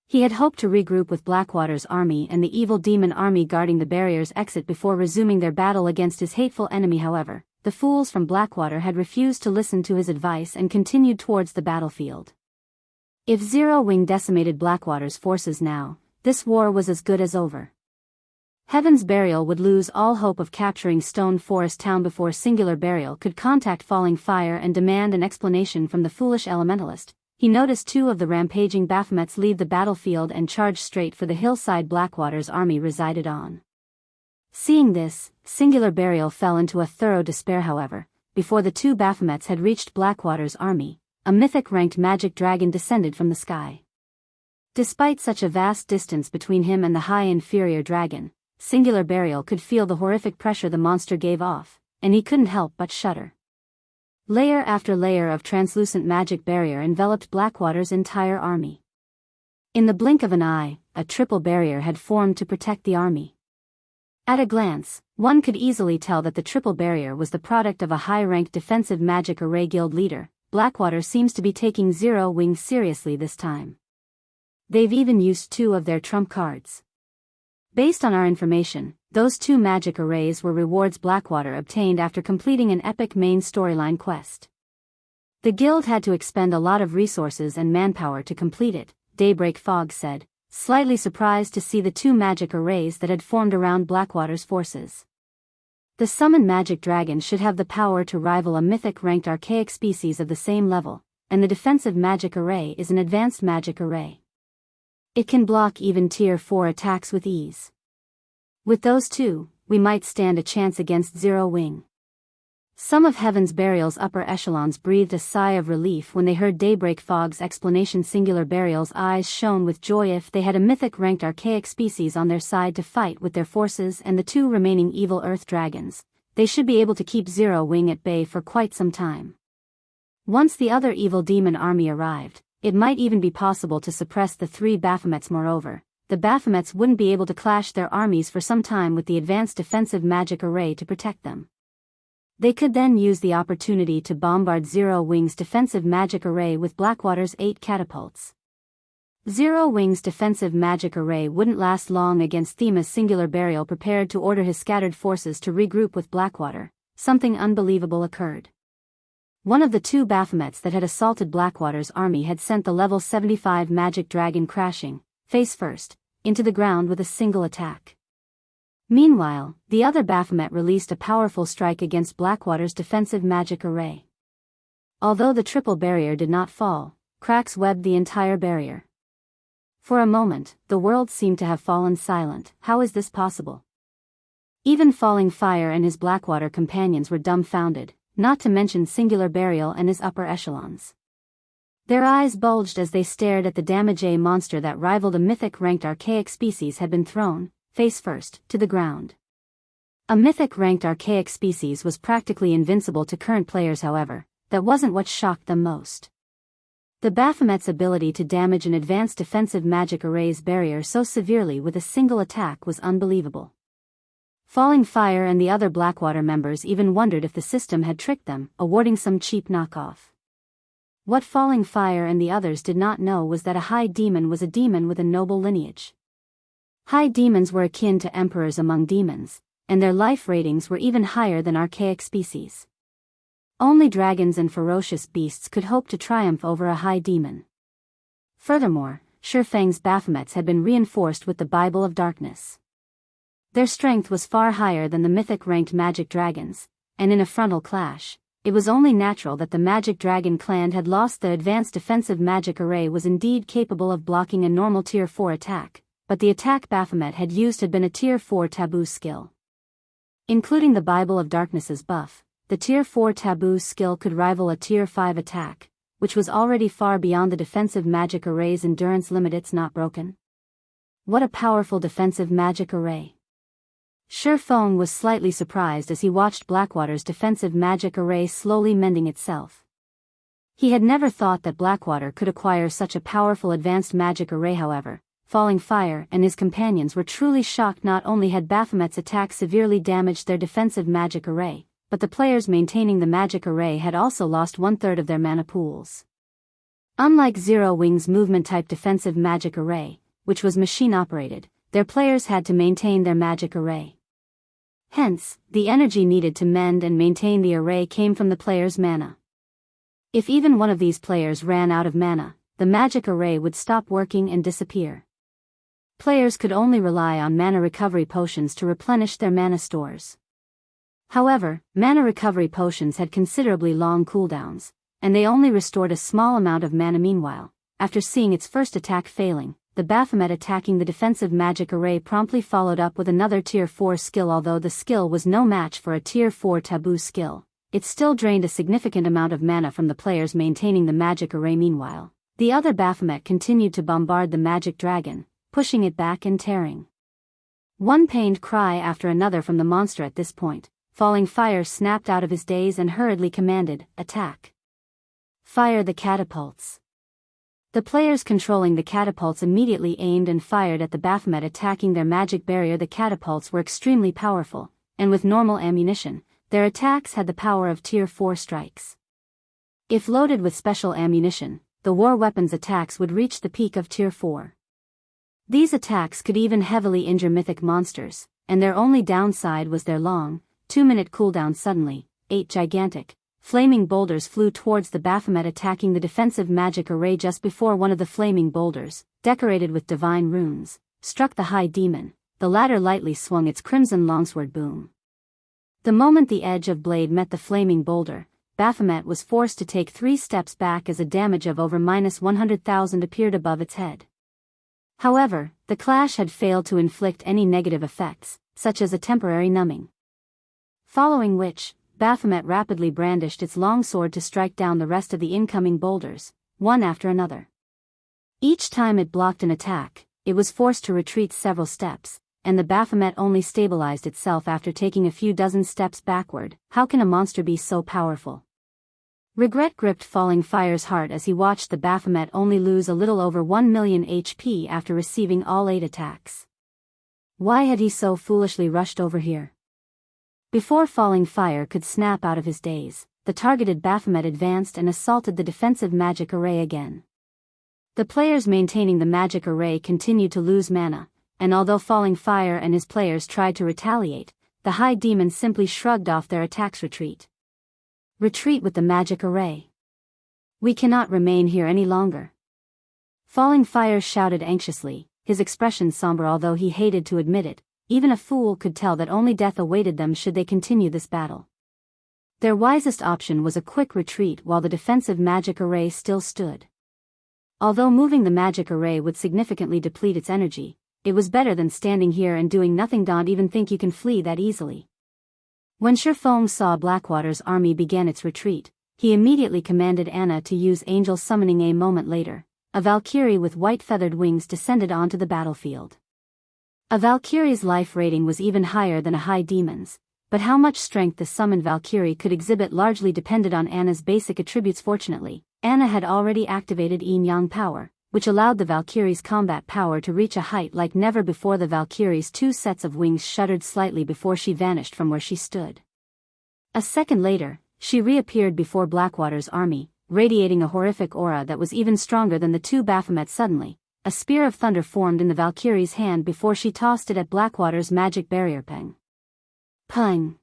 He had hoped to regroup with Blackwater's army and the evil demon army guarding the barrier's exit before resuming their battle against his hateful enemy. However, the fools from Blackwater had refused to listen to his advice and continued towards the battlefield. If Zero Wing decimated Blackwater's forces now, this war was as good as over. Heaven's Burial would lose all hope of capturing Stone Forest Town before Singular Burial could contact Falling Fire and demand an explanation from the foolish elementalist. He noticed 2 of the rampaging Baphomets leave the battlefield and charge straight for the hillside Blackwater's army resided on. Seeing this, Singular Burial fell into a thorough despair. However, before the 2 Baphomets had reached Blackwater's army, a mythic-ranked magic dragon descended from the sky. Despite such a vast distance between him and the high inferior dragon, Singular Burial could feel the horrific pressure the monster gave off, and he couldn't help but shudder. Layer after layer of translucent magic barrier enveloped Blackwater's entire army. In the blink of an eye, a triple barrier had formed to protect the army. At a glance, one could easily tell that the triple barrier was the product of a high-ranked defensive magic array guild leader. Blackwater seems to be taking Zero Wings seriously this time. They've even used 2 of their trump cards. Based on our information, those 2 magic arrays were rewards Blackwater obtained after completing an epic main storyline quest. The guild had to expend a lot of resources and manpower to complete it, Daybreak Fog said, slightly surprised to see the 2 magic arrays that had formed around Blackwater's forces. The summoned magic dragon should have the power to rival a mythic-ranked archaic species of the same level, and the defensive magic array is an advanced magic array. It can block even Tier 4 attacks with ease. With those 2, we might stand a chance against Zero Wing. Some of Heaven's Burial's upper echelons breathed a sigh of relief when they heard Daybreak Fog's explanation. Singular Burial's eyes shone with joy. If they had a mythic-ranked archaic species on their side to fight with their forces and the 2 remaining evil earth dragons, they should be able to keep Zero Wing at bay for quite some time. Once the other evil demon army arrived, it might even be possible to suppress the 3 Baphomets. Moreover, the Baphomets wouldn't be able to clash their armies for some time with the advanced defensive magic array to protect them. They could then use the opportunity to bombard Zero Wing's defensive magic array with Blackwater's 8 catapults. Zero Wing's defensive magic array wouldn't last long against Themis. Singular Burial prepared to order his scattered forces to regroup with Blackwater. Something unbelievable occurred. One of the 2 Baphomets that had assaulted Blackwater's army had sent the level 75 magic dragon crashing, face first, into the ground with a single attack. Meanwhile, the other Baphomet released a powerful strike against Blackwater's defensive magic array. Although the triple barrier did not fall, cracks webbed the entire barrier. For a moment, the world seemed to have fallen silent. How is this possible? Even Falling Fire and his Blackwater companions were dumbfounded, not to mention Singular Burial and his upper echelons. Their eyes bulged as they stared at the damage a monster that rivaled a mythic-ranked archaic species had been thrown, face first, to the ground. A mythic-ranked archaic species was practically invincible to current players. However, that wasn't what shocked them most. The Baphomet's ability to damage an advanced defensive magic array's barrier so severely with a single attack was unbelievable. Falling Fire and the other Blackwater members even wondered if the system had tricked them, awarding some cheap knockoff. What Falling Fire and the others did not know was that a high demon was a demon with a noble lineage. High demons were akin to emperors among demons, and their life ratings were even higher than archaic species. Only dragons and ferocious beasts could hope to triumph over a high demon. Furthermore, Shifang's Baphomets had been reinforced with the Bible of Darkness. Their strength was far higher than the mythic-ranked magic dragons, and in a frontal clash, it was only natural that the magic dragon clan had lost. The advanced defensive magic array was indeed capable of blocking a normal Tier 4 attack, but the attack Baphomet had used had been a Tier 4 taboo skill. Including the Bible of Darkness's buff, the Tier 4 taboo skill could rival a Tier 5 attack, which was already far beyond the defensive magic array's endurance limit. It's not broken. What a powerful defensive magic array. Shifang was slightly surprised as he watched Blackwater's defensive magic array slowly mending itself. He had never thought that Blackwater could acquire such a powerful advanced magic array. However, Falling Fire and his companions were truly shocked. Not only had Baphomet's attack severely damaged their defensive magic array, but the players maintaining the magic array had also lost 1/3 of their mana pools. Unlike Zero Wing's movement-type defensive magic array, which was machine-operated, their players had to maintain their magic array. Hence, the energy needed to mend and maintain the array came from the player's mana. If even one of these players ran out of mana, the magic array would stop working and disappear. Players could only rely on mana recovery potions to replenish their mana stores. However, mana recovery potions had considerably long cooldowns, and they only restored a small amount of mana. Meanwhile, after seeing its first attack failing, the Baphomet attacking the defensive magic array promptly followed up with another Tier 4 skill. Although the skill was no match for a Tier 4 taboo skill, it still drained a significant amount of mana from the players maintaining the magic array. Meanwhile, The other Baphomet continued to bombard the magic dragon, pushing it back and tearing. One pained cry after another from the monster at this point. Falling Fire snapped out of his daze and hurriedly commanded, "Attack! Fire the catapults!" The players controlling the catapults immediately aimed and fired at the Baphomet attacking their magic barrier. The catapults were extremely powerful, and with normal ammunition, their attacks had the power of Tier 4 strikes. If loaded with special ammunition, the war weapons attacks would reach the peak of Tier 4. These attacks could even heavily injure mythic monsters, and their only downside was their long, 2-minute cooldown. Suddenly, 8 gigantic, flaming boulders flew towards the Baphomet attacking the defensive magic array. Just before one of the flaming boulders, decorated with divine runes, struck the high demon, the latter lightly swung its crimson longsword. Boom. The moment the edge of blade met the flaming boulder, Baphomet was forced to take 3 steps back as a damage of over -100,000 appeared above its head. However, the clash had failed to inflict any negative effects, such as a temporary numbing. Following which, Baphomet rapidly brandished its longsword to strike down the rest of the incoming boulders, one after another. Each time it blocked an attack, it was forced to retreat several steps, and the Baphomet only stabilized itself after taking a few dozen steps backward. How can a monster be so powerful? Regret gripped Falling Fire's heart as he watched the Baphomet only lose a little over 1 million HP after receiving all 8 attacks. Why had he so foolishly rushed over here? Before Falling Fire could snap out of his daze, the targeted Baphomet advanced and assaulted the defensive magic array again. The players maintaining the magic array continued to lose mana, and although Falling Fire and his players tried to retaliate, the high demon simply shrugged off their attacks. Retreat. Retreat with the magic array. We cannot remain here any longer. Falling Fire shouted anxiously, his expression somber. Although he hated to admit it, even a fool could tell that only death awaited them should they continue this battle. Their wisest option was a quick retreat while the defensive magic array still stood. Although moving the magic array would significantly deplete its energy, it was better than standing here and doing nothing. Don't even think you can flee that easily. When Shifeng saw Blackwater's army began its retreat, he immediately commanded Anna to use angel summoning. A moment later, a Valkyrie with white feathered wings descended onto the battlefield. A Valkyrie's life rating was even higher than a high demon's, but how much strength the summoned Valkyrie could exhibit largely depended on Anna's basic attributes. Fortunately, Anna had already activated Yin Yang power, which allowed the Valkyrie's combat power to reach a height like never before. The Valkyrie's 2 sets of wings shuddered slightly before she vanished from where she stood. A second later, she reappeared before Blackwater's army, radiating a horrific aura that was even stronger than the 2 Baphomet. Suddenly, a spear of thunder formed in the Valkyrie's hand before she tossed it at Blackwater's magic barrier. Peng. Peng.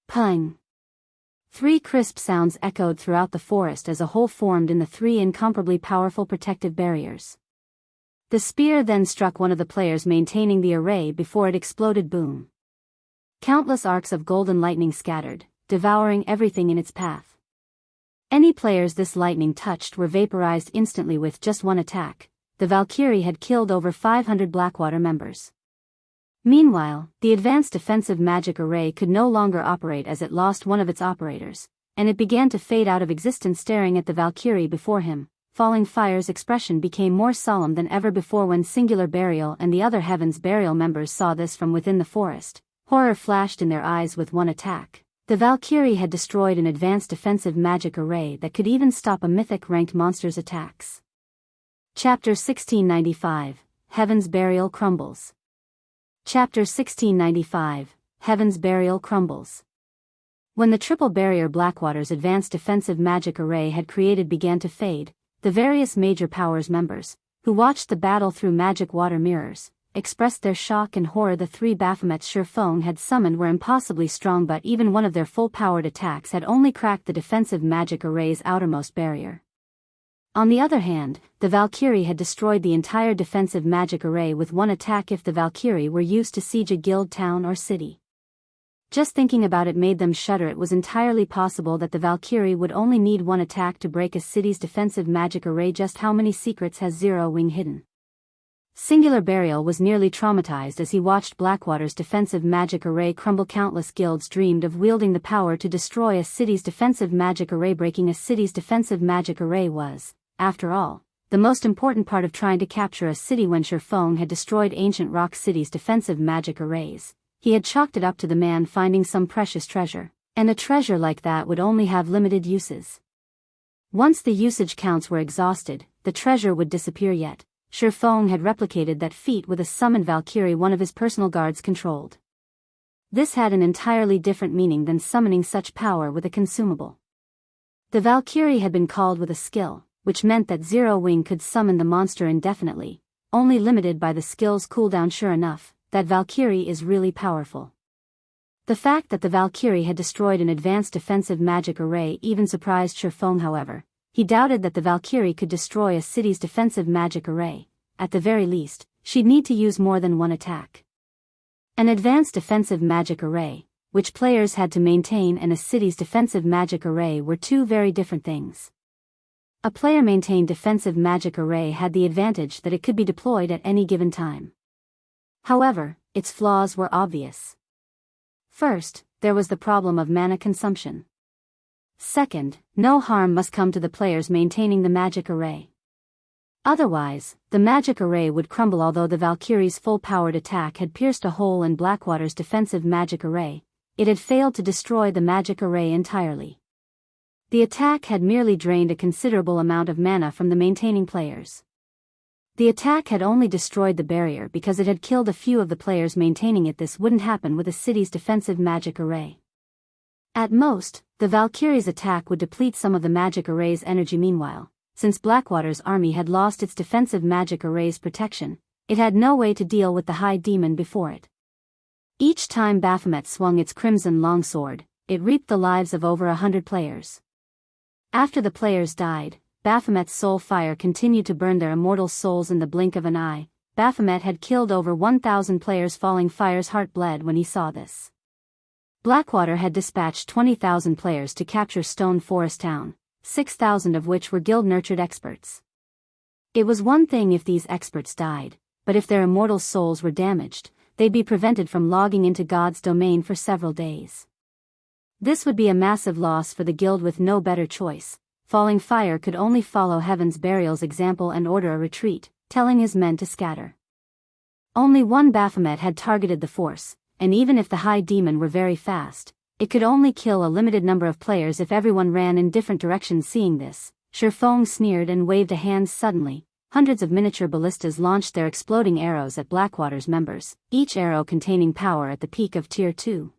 Peng. 3 crisp sounds echoed throughout the forest as a hole formed in the 3 incomparably powerful protective barriers. The spear then struck one of the players maintaining the array before it exploded. Boom. Countless arcs of golden lightning scattered, devouring everything in its path. Any players this lightning touched were vaporized instantly. With just one attack, the Valkyrie had killed over 500 Blackwater members. Meanwhile, the advanced defensive magic array could no longer operate as it lost one of its operators, and it began to fade out of existence. Staring at the Valkyrie before him, Falling Fire's expression became more solemn than ever before. When Singular Burial and the other Heaven's Burial members saw this from within the forest, horror flashed in their eyes. With one attack, the Valkyrie had destroyed an advanced defensive magic array that could even stop a mythic-ranked monster's attacks. Chapter 1695, Heaven's Burial Crumbles. Chapter 1695, Heaven's Burial Crumbles. When the triple barrier Blackwater's advanced defensive magic array had created began to fade, the various major powers members, who watched the battle through magic water mirrors, expressed their shock and horror. The 3 Baphomets Shifeng had summoned were impossibly strong, but even one of their full-powered attacks had only cracked the defensive magic array's outermost barrier. On the other hand, the Valkyrie had destroyed the entire defensive magic array with one attack. If the Valkyrie were used to siege a guild town or city, just thinking about it made them shudder. It was entirely possible that the Valkyrie would only need one attack to break a city's defensive magic array. Just how many secrets has Zero Wing hidden? Singular Burial was nearly traumatized as he watched Blackwater's defensive magic array crumble. Countless guilds dreamed of wielding the power to destroy a city's defensive magic array. Breaking a city's defensive magic array was, after all, the most important part of trying to capture a city. When Shifeng had destroyed ancient rock city's defensive magic arrays, he had chalked it up to the man finding some precious treasure, and a treasure like that would only have limited uses. Once the usage counts were exhausted, the treasure would disappear. Yet Shifeng had replicated that feat with a summoned Valkyrie one of his personal guards controlled. This had an entirely different meaning than summoning such power with a consumable. The Valkyrie had been called with a skill, which meant that Zero Wing could summon the monster indefinitely, only limited by the skill's cooldown. Sure enough, that Valkyrie is really powerful. The fact that the Valkyrie had destroyed an advanced defensive magic array even surprised Shifeng. However, he doubted that the Valkyrie could destroy a city's defensive magic array. At the very least, she'd need to use more than one attack. An advanced defensive magic array, which players had to maintain, and a city's defensive magic array were two very different things. A player-maintained defensive magic array had the advantage that it could be deployed at any given time. However, its flaws were obvious. First, there was the problem of mana consumption. Second, no harm must come to the players maintaining the magic array. Otherwise, the magic array would crumble. Although the Valkyrie's full-powered attack had pierced a hole in Blackwater's defensive magic array, it had failed to destroy the magic array entirely. The attack had merely drained a considerable amount of mana from the maintaining players. The attack had only destroyed the barrier because it had killed a few of the players maintaining it. This wouldn't happen with a city's defensive magic array. At most, the Valkyrie's attack would deplete some of the magic array's energy. Meanwhile, since Blackwater's army had lost its defensive magic array's protection, it had no way to deal with the High Demon before it. Each time Baphomet swung its crimson longsword, it reaped the lives of over 100 players. After the players died, Baphomet's soul fire continued to burn their immortal souls in the blink of an eye. Baphomet had killed over 1,000 players. Falling Fire's heart bled when he saw this. Blackwater had dispatched 20,000 players to capture Stone Forest Town, 6,000 of which were guild-nurtured experts. It was one thing if these experts died, but if their immortal souls were damaged, they'd be prevented from logging into God's domain for several days. This would be a massive loss for the guild. With no better choice, Falling Fire could only follow Heaven's Burial's example and order a retreat, telling his men to scatter. Only one Baphomet had targeted the force, and even if the High Demon were very fast, it could only kill a limited number of players if everyone ran in different directions. Seeing this, Shifeng sneered and waved a hand. Suddenly, hundreds of miniature ballistas launched their exploding arrows at Blackwater's members, each arrow containing power at the peak of Tier 2.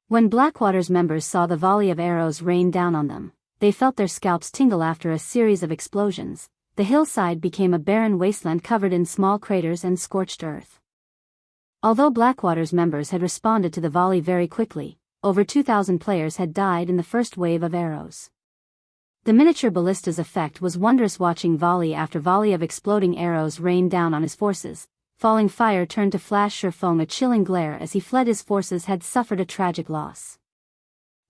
When Blackwater's members saw the volley of arrows rain down on them, they felt their scalps tingle. After a series of explosions, the hillside became a barren wasteland covered in small craters and scorched earth. Although Blackwater's members had responded to the volley very quickly, over 2,000 players had died in the first wave of arrows. The miniature ballista's effect was wondrous. Watching volley after volley of exploding arrows rain down on his forces, Falling Fire turned to flash Shifeng a chilling glare as he fled. His forces had suffered a tragic loss.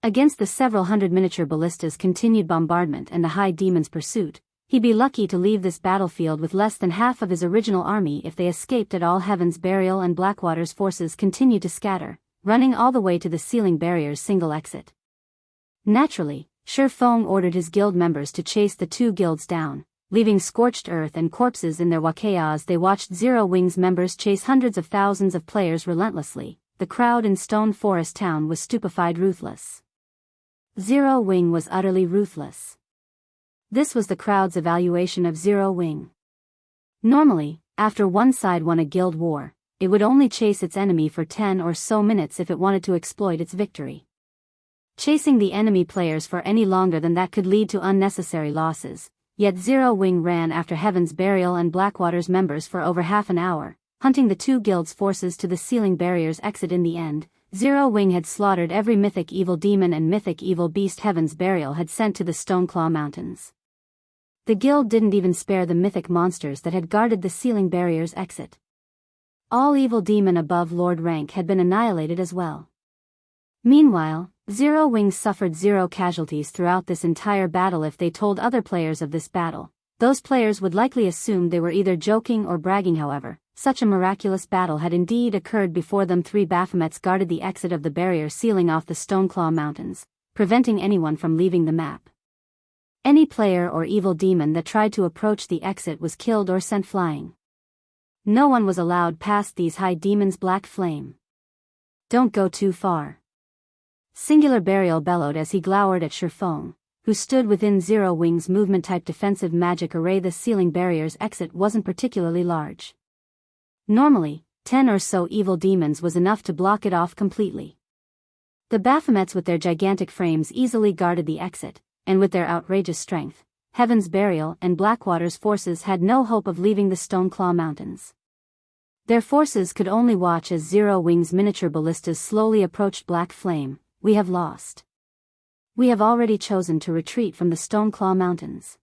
Against the several hundred miniature ballistas' continued bombardment and the High Demon's pursuit, he'd be lucky to leave this battlefield with less than half of his original army if they escaped at all. Heaven's Burial and Blackwater's forces continued to scatter, running all the way to the Sealing Barrier's single exit. Naturally, Shifeng ordered his guild members to chase the two guilds down, leaving scorched earth and corpses in their wakayas. They watched Zero Wing's members chase hundreds of thousands of players relentlessly. The crowd in Stone Forest Town was stupefied. Ruthless. Zero Wing was utterly ruthless. This was the crowd's evaluation of Zero Wing. Normally, after one side won a guild war, it would only chase its enemy for 10 or so minutes if it wanted to exploit its victory. Chasing the enemy players for any longer than that could lead to unnecessary losses, yet Zero Wing ran after Heaven's Burial and Blackwater's members for over half an hour, hunting the two guilds' forces to the Sealing Barrier's exit. In the end, Zero Wing had slaughtered every mythic evil demon and mythic evil beast Heaven's Burial had sent to the Stoneclaw Mountains. The guild didn't even spare the mythic monsters that had guarded the Sealing Barrier's exit. All evil demon above Lord rank had been annihilated as well. Meanwhile, Zero Wing suffered zero casualties throughout this entire battle. If they told other players of this battle, those players would likely assume they were either joking or bragging. However, such a miraculous battle had indeed occurred before them. 3 Baphomets guarded the exit of the barrier, sealing off the Stoneclaw Mountains, preventing anyone from leaving the map. Any player or evil demon that tried to approach the exit was killed or sent flying. No one was allowed past these high demons' black flame. Don't go too far. Singular Burial bellowed as he glowered at Shifeng, who stood within Zero Wing's movement-type defensive magic array. The ceiling barrier's exit wasn't particularly large. Normally, 10 or so evil demons was enough to block it off completely. The Baphomets with their gigantic frames easily guarded the exit, and with their outrageous strength, Heaven's Burial and Blackwater's forces had no hope of leaving the Stoneclaw Mountains. Their forces could only watch as Zero Wing's miniature ballistas slowly approached Black Flame. We have lost. We have already chosen to retreat from the Stoneclaw Mountains.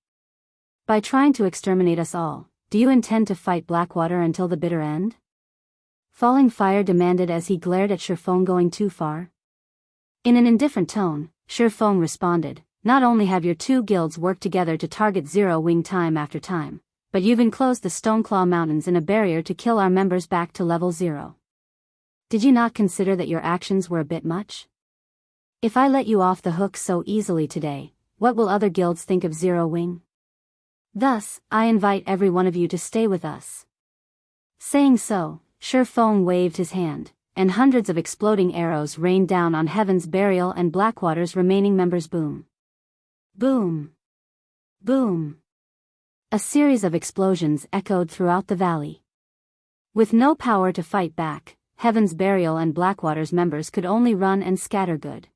By trying to exterminate us all, do you intend to fight Blackwater until the bitter end? Falling Fire demanded as he glared at Shifeng. Going too far? In an indifferent tone, Shifeng responded, not only have your two guilds worked together to target Zero Wing time after time, but you've enclosed the Stoneclaw Mountains in a barrier to kill our members back to level 0. Did you not consider that your actions were a bit much? If I let you off the hook so easily today, what will other guilds think of Zero Wing? Thus, I invite every one of you to stay with us. Saying so, Shifeng waved his hand, and hundreds of exploding arrows rained down on Heaven's Burial and Blackwater's remaining members. Boom. Boom. Boom. A series of explosions echoed throughout the valley. With no power to fight back, Heaven's Burial and Blackwater's members could only run and scatter. Good.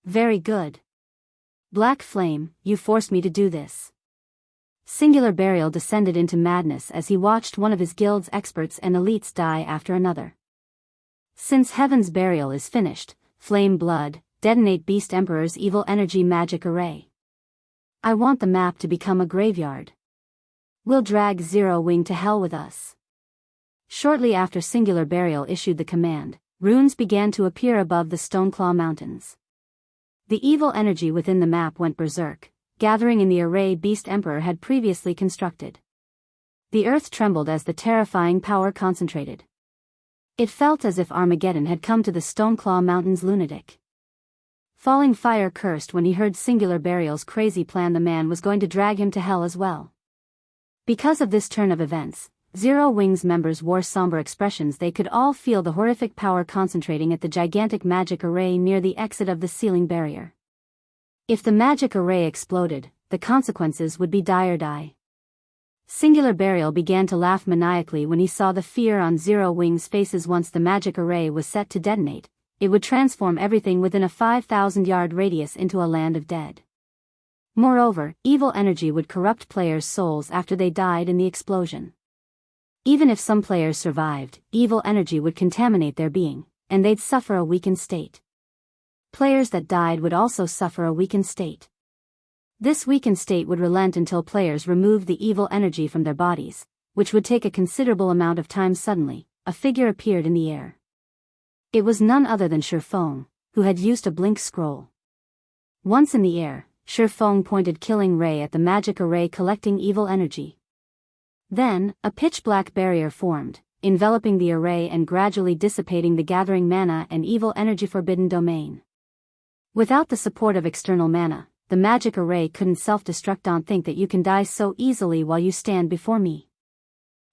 Very good. Black Flame, you forced me to do this. Singular Burial descended into madness as he watched one of his guild's experts and elites die after another. Since Heaven's Burial is finished, Flame Blood, detonate Beast Emperor's evil energy magic array. I want the map to become a graveyard. We'll drag Zero Wing to hell with us. Shortly after Singular Burial issued the command, runes began to appear above the Stoneclaw Mountains. The evil energy within the map went berserk, gathering in the array Beast Emperor had previously constructed. The earth trembled as the terrifying power concentrated. It felt as if Armageddon had come to the Stoneclaw Mountains. Lunatic. Falling Fire cursed when he heard Singular Burial's crazy plan. The man was going to drag him to hell as well. Because of this turn of events, Zero Wing's members wore somber expressions. They could all feel the horrific power concentrating at the gigantic magic array near the exit of the ceiling barrier. If the magic array exploded, the consequences would be dire. Singular Burial began to laugh maniacally when he saw the fear on Zero Wing's faces. Once the magic array was set to detonate, it would transform everything within a 5,000-yard radius into a land of dead. Moreover, evil energy would corrupt players' souls after they died in the explosion. Even if some players survived, evil energy would contaminate their being, and they'd suffer a weakened state. Players that died would also suffer a weakened state. This weakened state would relent until players removed the evil energy from their bodies, which would take a considerable amount of time. Suddenly, a figure appeared in the air. It was none other than Shifeng, who had used a blink scroll. Once in the air, Shifeng pointed Killing Ray at the magic array, collecting evil energy. Then, a pitch-black barrier formed, enveloping the array and gradually dissipating the gathering mana and evil energy. Forbidden Domain. Without the support of external mana, the magic array couldn't self-destruct. Don't think that you can die so easily while you stand before me.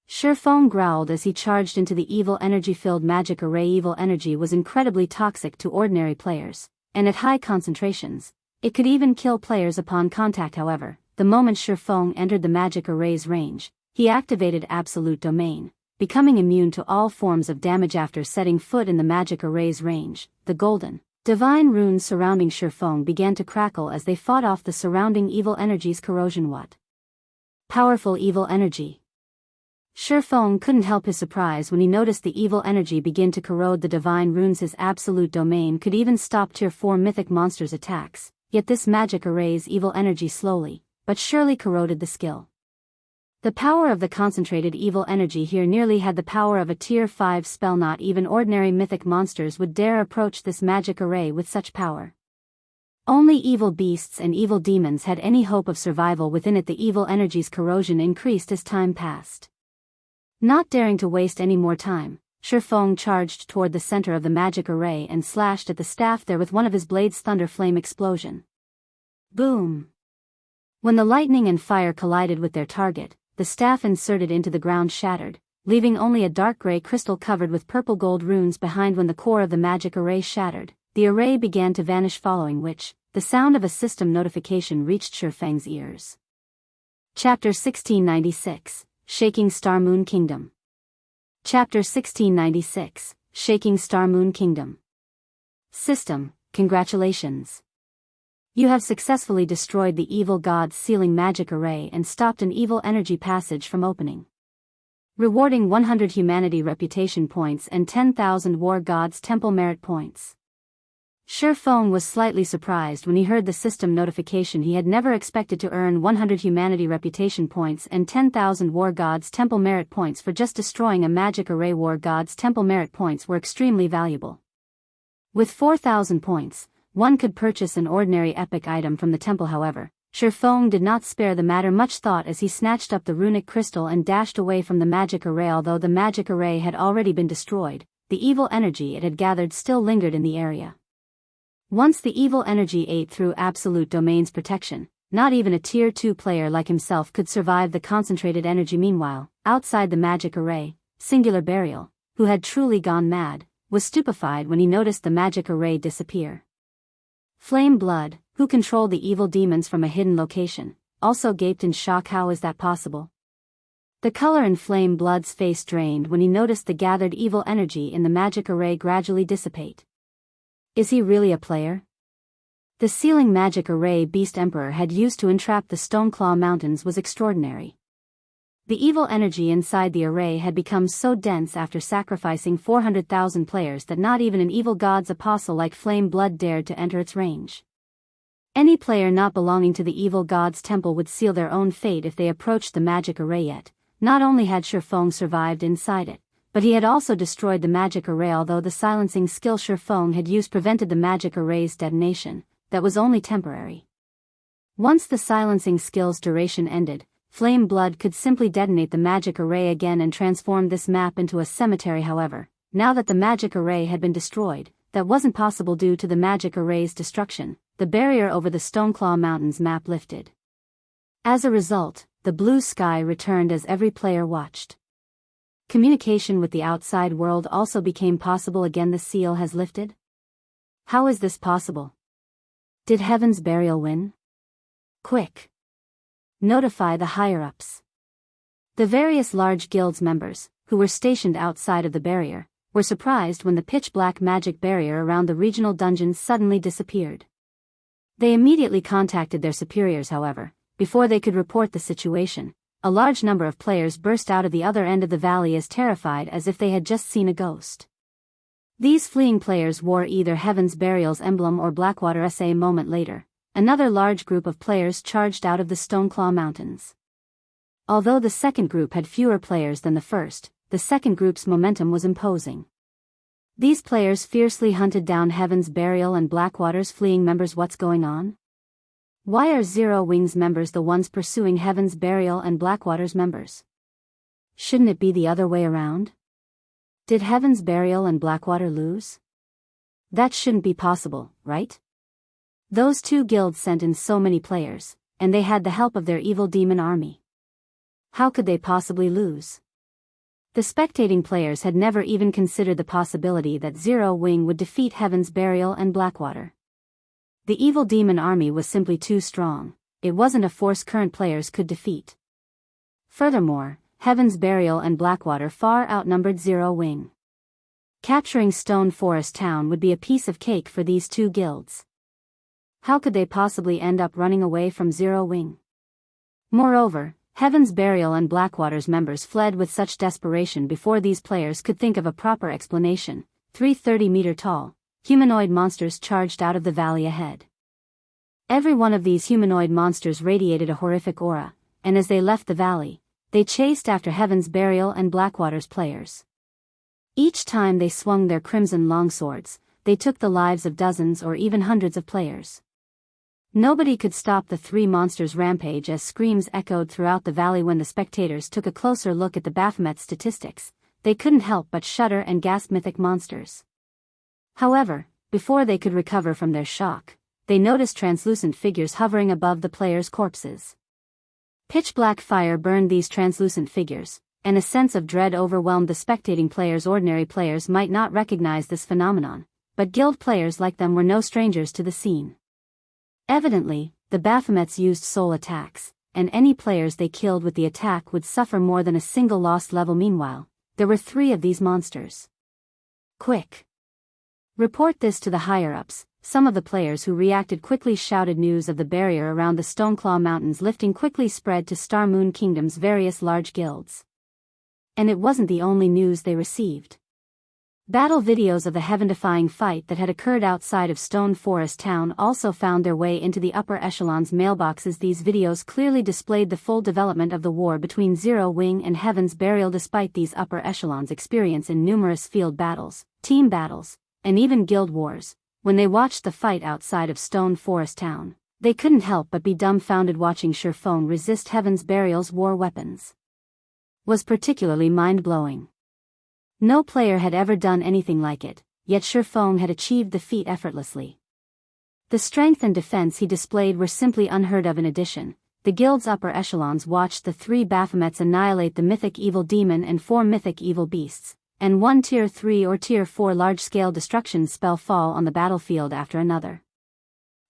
Shifeng growled as he charged into the evil energy-filled magic array. Evil energy was incredibly toxic to ordinary players, and at high concentrations, it could even kill players upon contact. However, the moment Shifeng entered the magic array's range, he activated Absolute Domain, becoming immune to all forms of damage. After setting foot in the magic array's range, the golden, divine runes surrounding Shifeng began to crackle as they fought off the surrounding evil energy's corrosion. What powerful evil energy! Shifeng couldn't help his surprise when he noticed the evil energy begin to corrode the divine runes. His Absolute Domain could even stop Tier 4 mythic monsters' attacks, yet this magic array's evil energy slowly, but surely corroded the skill. The power of the concentrated evil energy here nearly had the power of a Tier 5 spell. Not even ordinary mythic monsters would dare approach this magic array with such power. Only evil beasts and evil demons had any hope of survival within it. The evil energy's corrosion increased as time passed. Not daring to waste any more time, Shifeng charged toward the center of the magic array and slashed at the staff there with one of his blades. Thunder Flame Explosion. Boom! When the lightning and fire collided with their target, the staff inserted into the ground shattered, leaving only a dark gray crystal covered with purple gold runes behind. When the core of the magic array shattered, the array began to vanish, following which, the sound of a system notification reached Shifeng's ears. Chapter 1696, Shaking Star Moon Kingdom. Chapter 1696, Shaking Star Moon Kingdom. System, congratulations. You have successfully destroyed the evil god's sealing magic array and stopped an evil energy passage from opening. Rewarding 100 humanity reputation points and 10,000 war god's temple merit points. Shifeng was slightly surprised when he heard the system notification. He had never expected to earn 100 humanity reputation points and 10,000 war god's temple merit points for just destroying a magic array. War god's temple merit points were extremely valuable. With 4,000 points, one could purchase an ordinary epic item from the temple. However, Shifeng did not spare the matter much thought as he snatched up the runic crystal and dashed away from the magic array. Although the magic array had already been destroyed, the evil energy it had gathered still lingered in the area. Once the evil energy ate through Absolute Domain's protection, not even a Tier 2 player like himself could survive the concentrated energy. Meanwhile, outside the magic array, Singular Burial, who had truly gone mad, was stupefied when he noticed the magic array disappear. Flame Blood, who controlled the evil demons from a hidden location, also gaped in shock. How is that possible? The color in Flame Blood's face drained when he noticed the gathered evil energy in the magic array gradually dissipate. Is he really a player? The sealing magic array Beast Emperor had used to entrap the Stoneclaw Mountains was extraordinary. The evil energy inside the array had become so dense after sacrificing 400,000 players that not even an evil god's apostle like Flame Blood dared to enter its range. Any player not belonging to the evil god's temple would seal their own fate if they approached the magic array. Yet, not only had Shifeng survived inside it, but he had also destroyed the magic array. Although the silencing skill Shifeng had used prevented the magic array's detonation, that was only temporary. Once the silencing skill's duration ended, Flame Blood could simply detonate the magic array again and transform this map into a cemetery. However, now that the magic array had been destroyed, that wasn't possible due to the magic array's destruction. The barrier over the Stoneclaw Mountains map lifted. As a result, the blue sky returned as every player watched. Communication with the outside world also became possible again. The seal has lifted? How is this possible? Did Heaven's Burial win? Quick! Notify the higher-ups. The various large guilds members, who were stationed outside of the barrier, were surprised when the pitch-black magic barrier around the regional dungeons suddenly disappeared. They immediately contacted their superiors. However, before they could report the situation, a large number of players burst out of the other end of the valley as terrified as if they had just seen a ghost. These fleeing players wore either Heaven's Burial's emblem or Blackwater's. A moment later, another large group of players charged out of the Stoneclaw Mountains. Although the second group had fewer players than the first, the second group's momentum was imposing. These players fiercely hunted down Heaven's Burial and Blackwater's fleeing members. What's going on? Why are Zero Wing's members the ones pursuing Heaven's Burial and Blackwater's members? Shouldn't it be the other way around? Did Heaven's Burial and Blackwater lose? That shouldn't be possible, right? Those two guilds sent in so many players, and they had the help of their evil demon army. How could they possibly lose? The spectating players had never even considered the possibility that Zero Wing would defeat Heaven's Burial and Blackwater. The evil demon army was simply too strong. It wasn't a force current players could defeat. Furthermore, Heaven's Burial and Blackwater far outnumbered Zero Wing. Capturing Stone Forest Town would be a piece of cake for these two guilds. How could they possibly end up running away from Zero Wing? Moreover, Heaven's Burial and Blackwater's members fled with such desperation before these players could think of a proper explanation. 3 30-meter-tall humanoid monsters charged out of the valley ahead. Every one of these humanoid monsters radiated a horrific aura, and as they left the valley, they chased after Heaven's Burial and Blackwater's players. Each time they swung their crimson longswords, they took the lives of dozens or even hundreds of players. Nobody could stop the three monsters' rampage as screams echoed throughout the valley. When the spectators took a closer look at the Baphomet statistics, they couldn't help but shudder and gasp. Mythic monsters. However, before they could recover from their shock, they noticed translucent figures hovering above the players' corpses. Pitch-black fire burned these translucent figures, and a sense of dread overwhelmed the spectating players. Ordinary players might not recognize this phenomenon, but guild players like them were no strangers to the scene. Evidently, the Baphomets used soul attacks, and any players they killed with the attack would suffer more than a single lost level. Meanwhile, there were 3 of these monsters. Quick! Report this to the higher-ups. Some of the players who reacted quickly shouted. News of the barrier around the Stoneclaw Mountains lifting quickly spread to Star Moon Kingdom's various large guilds. And it wasn't the only news they received. Battle videos of the heaven-defying fight that had occurred outside of Stone Forest Town also found their way into the upper echelons' mailboxes. These videos clearly displayed the full development of the war between Zero Wing and Heaven's Burial. Despite these upper echelons' experience in numerous field battles, team battles, and even guild wars, when they watched the fight outside of Stone Forest Town, they couldn't help but be dumbfounded. Watching Shurfeng resist Heaven's Burial's war weapons was particularly mind-blowing. No player had ever done anything like it, yet Shurfeng had achieved the feat effortlessly. The strength and defense he displayed were simply unheard of. In addition, the guild's upper echelons watched the 3 Baphomets annihilate the Mythic Evil Demon and 4 Mythic Evil Beasts, and 1 Tier 3 or Tier 4 large-scale destruction spell fall on the battlefield after another.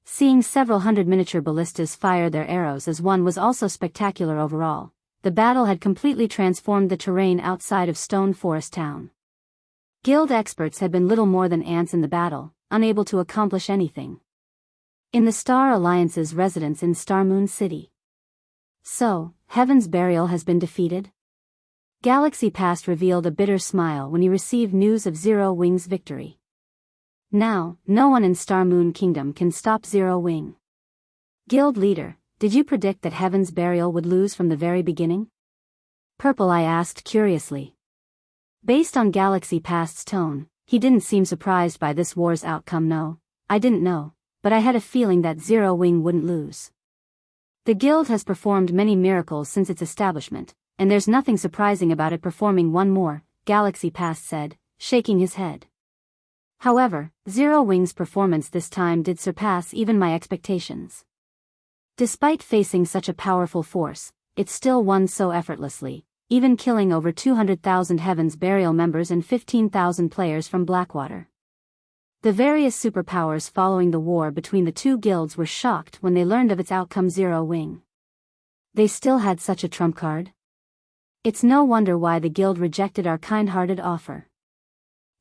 Seeing several hundred miniature ballistas fire their arrows as one was also spectacular. Overall, the battle had completely transformed the terrain outside of Stone Forest Town. Guild experts had been little more than ants in the battle, unable to accomplish anything. In the Star Alliance's residence in Star Moon City. So, Heaven's Burial has been defeated? Galaxy Past revealed a bitter smile when he received news of Zero Wing's victory. Now, no one in Star Moon Kingdom can stop Zero Wing. Guild leader, did you predict that Heaven's Burial would lose from the very beginning? Purple Eye asked curiously. Based on Galaxy Past's tone, he didn't seem surprised by this war's outcome. No, I didn't know, but I had a feeling that Zero Wing wouldn't lose. The guild has performed many miracles since its establishment, and there's nothing surprising about it performing one more, Galaxy Past said, shaking his head. However, Zero Wing's performance this time did surpass even my expectations. Despite facing such a powerful force, it still won so effortlessly, even killing over 200,000 Heaven's Burial members and 15,000 players from Blackwater. The various superpowers following the war between the 2 guilds were shocked when they learned of its outcome. Zero Wing. They still had such a trump card? It's no wonder why the guild rejected our kind-hearted offer.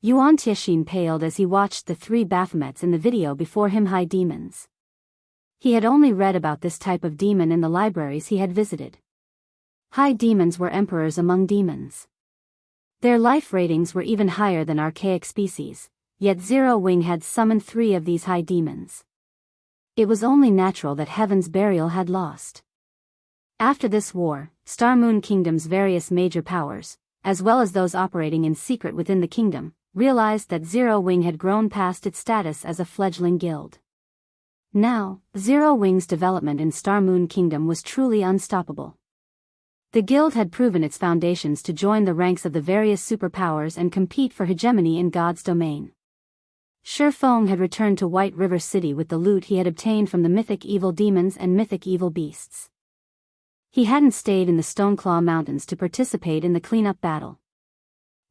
Yuan Tiexin paled as he watched the 3 Baphomets in the video before him. High demons. He had only read about this type of demon in the libraries he had visited. High demons were emperors among demons. Their life ratings were even higher than archaic species, yet Zero Wing had summoned 3 of these high demons. It was only natural that Heaven's Burial had lost. After this war, Star Moon Kingdom's various major powers, as well as those operating in secret within the kingdom, realized that Zero Wing had grown past its status as a fledgling guild. Now, Zero Wing's development in Star Moon Kingdom was truly unstoppable. The guild had proven its foundations to join the ranks of the various superpowers and compete for hegemony in God's domain. Shurfeng had returned to White River City with the loot he had obtained from the Mythic Evil Demons and Mythic Evil Beasts. He hadn't stayed in the Stoneclaw Mountains to participate in the cleanup battle.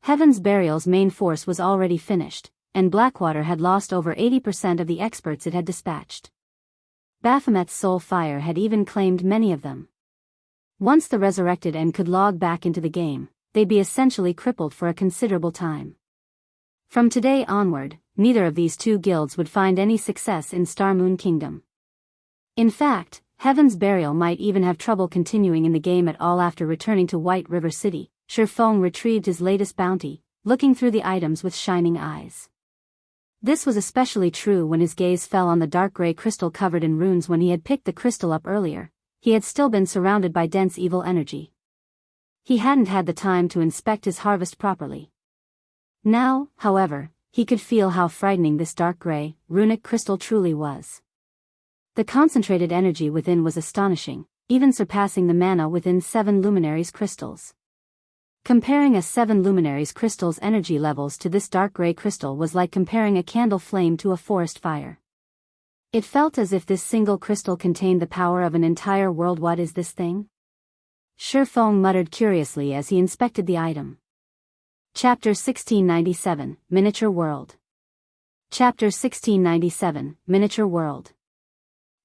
Heaven's Burial's main force was already finished, and Blackwater had lost over 80% of the experts it had dispatched. Baphomet's soul fire had even claimed many of them. Once the resurrected and could log back into the game, they'd be essentially crippled for a considerable time. From today onward, neither of these 2 guilds would find any success in Star Moon Kingdom. In fact, Heaven's Burial might even have trouble continuing in the game at all. After returning to White River City, Shurfeng retrieved his latest bounty, looking through the items with shining eyes. This was especially true when his gaze fell on the dark gray crystal covered in runes. When he had picked the crystal up earlier, he had still been surrounded by dense evil energy. He hadn't had the time to inspect his harvest properly. Now, however, he could feel how frightening this dark gray, runic crystal truly was. The concentrated energy within was astonishing, even surpassing the mana within 7 luminaries crystals. Comparing a 7 luminaries crystal's energy levels to this dark gray crystal was like comparing a candle flame to a forest fire. It felt as if this single crystal contained the power of an entire world. What is this thing? Shifeng muttered curiously as he inspected the item. Chapter 1697, Miniature World. Chapter 1697, Miniature World.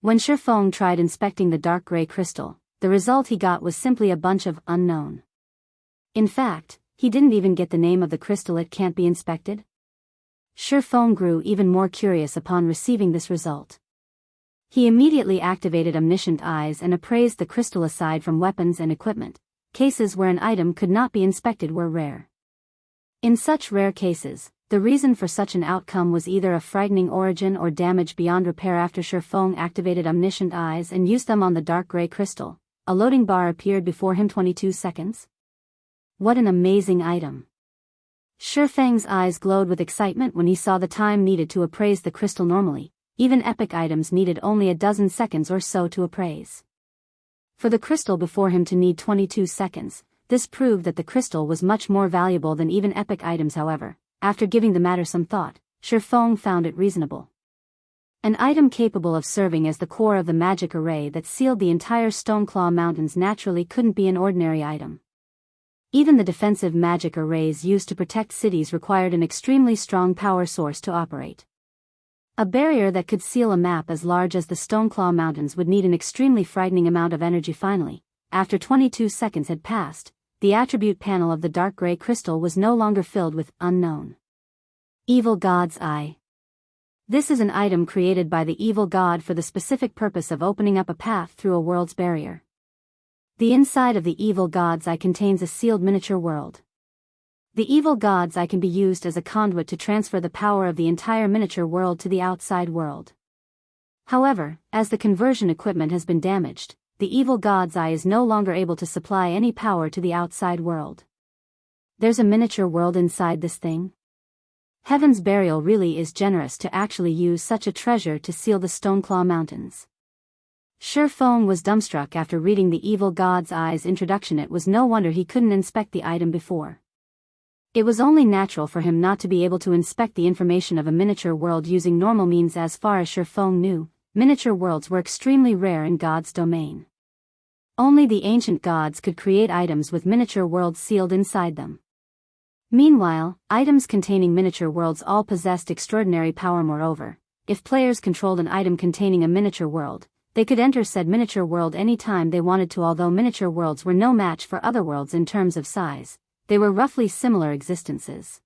When Shifeng tried inspecting the dark gray crystal, the result he got was simply a bunch of unknown. In fact, he didn't even get the name of the crystal. It can't be inspected? Shifeng grew even more curious upon receiving this result. He immediately activated omniscient eyes and appraised the crystal. Aside from weapons and equipment, cases where an item could not be inspected were rare. In such rare cases, the reason for such an outcome was either a frightening origin or damage beyond repair. After Shifeng activated omniscient eyes and used them on the dark gray crystal, a loading bar appeared before him. 22 seconds. What an amazing item! Shifeng's eyes glowed with excitement when he saw the time needed to appraise the crystal. Normally, even epic items needed only a dozen seconds or so to appraise. For the crystal before him to need 22 seconds, this proved that the crystal was much more valuable than even epic items. However, after giving the matter some thought, Shifeng found it reasonable. An item capable of serving as the core of the magic array that sealed the entire Stoneclaw Mountains naturally couldn't be an ordinary item. Even the defensive magic arrays used to protect cities required an extremely strong power source to operate. A barrier that could seal a map as large as the Stoneclaw Mountains would need an extremely frightening amount of energy. Finally, after 22 seconds had passed, the attribute panel of the dark gray crystal was no longer filled with unknown. Evil God's Eye. This is an item created by the evil god for the specific purpose of opening up a path through a world's barrier. The inside of the evil god's eye contains a sealed miniature world. The evil god's eye can be used as a conduit to transfer the power of the entire miniature world to the outside world. However, as the conversion equipment has been damaged, the evil god's eye is no longer able to supply any power to the outside world. There's a miniature world inside this thing? Heaven's Burial really is generous to actually use such a treasure to seal the Stoneclaw Mountains. Shifeng was dumbstruck after reading the evil god's eye's introduction. It was no wonder he couldn't inspect the item before. It was only natural for him not to be able to inspect the information of a miniature world using normal means. As far as Shifeng knew, miniature worlds were extremely rare in God's domain. Only the ancient gods could create items with miniature worlds sealed inside them. Meanwhile, items containing miniature worlds all possessed extraordinary power. Moreover, if players controlled an item containing a miniature world, they could enter said miniature world any time they wanted to. Although miniature worlds were no match for other worlds in terms of size, they were roughly similar existences.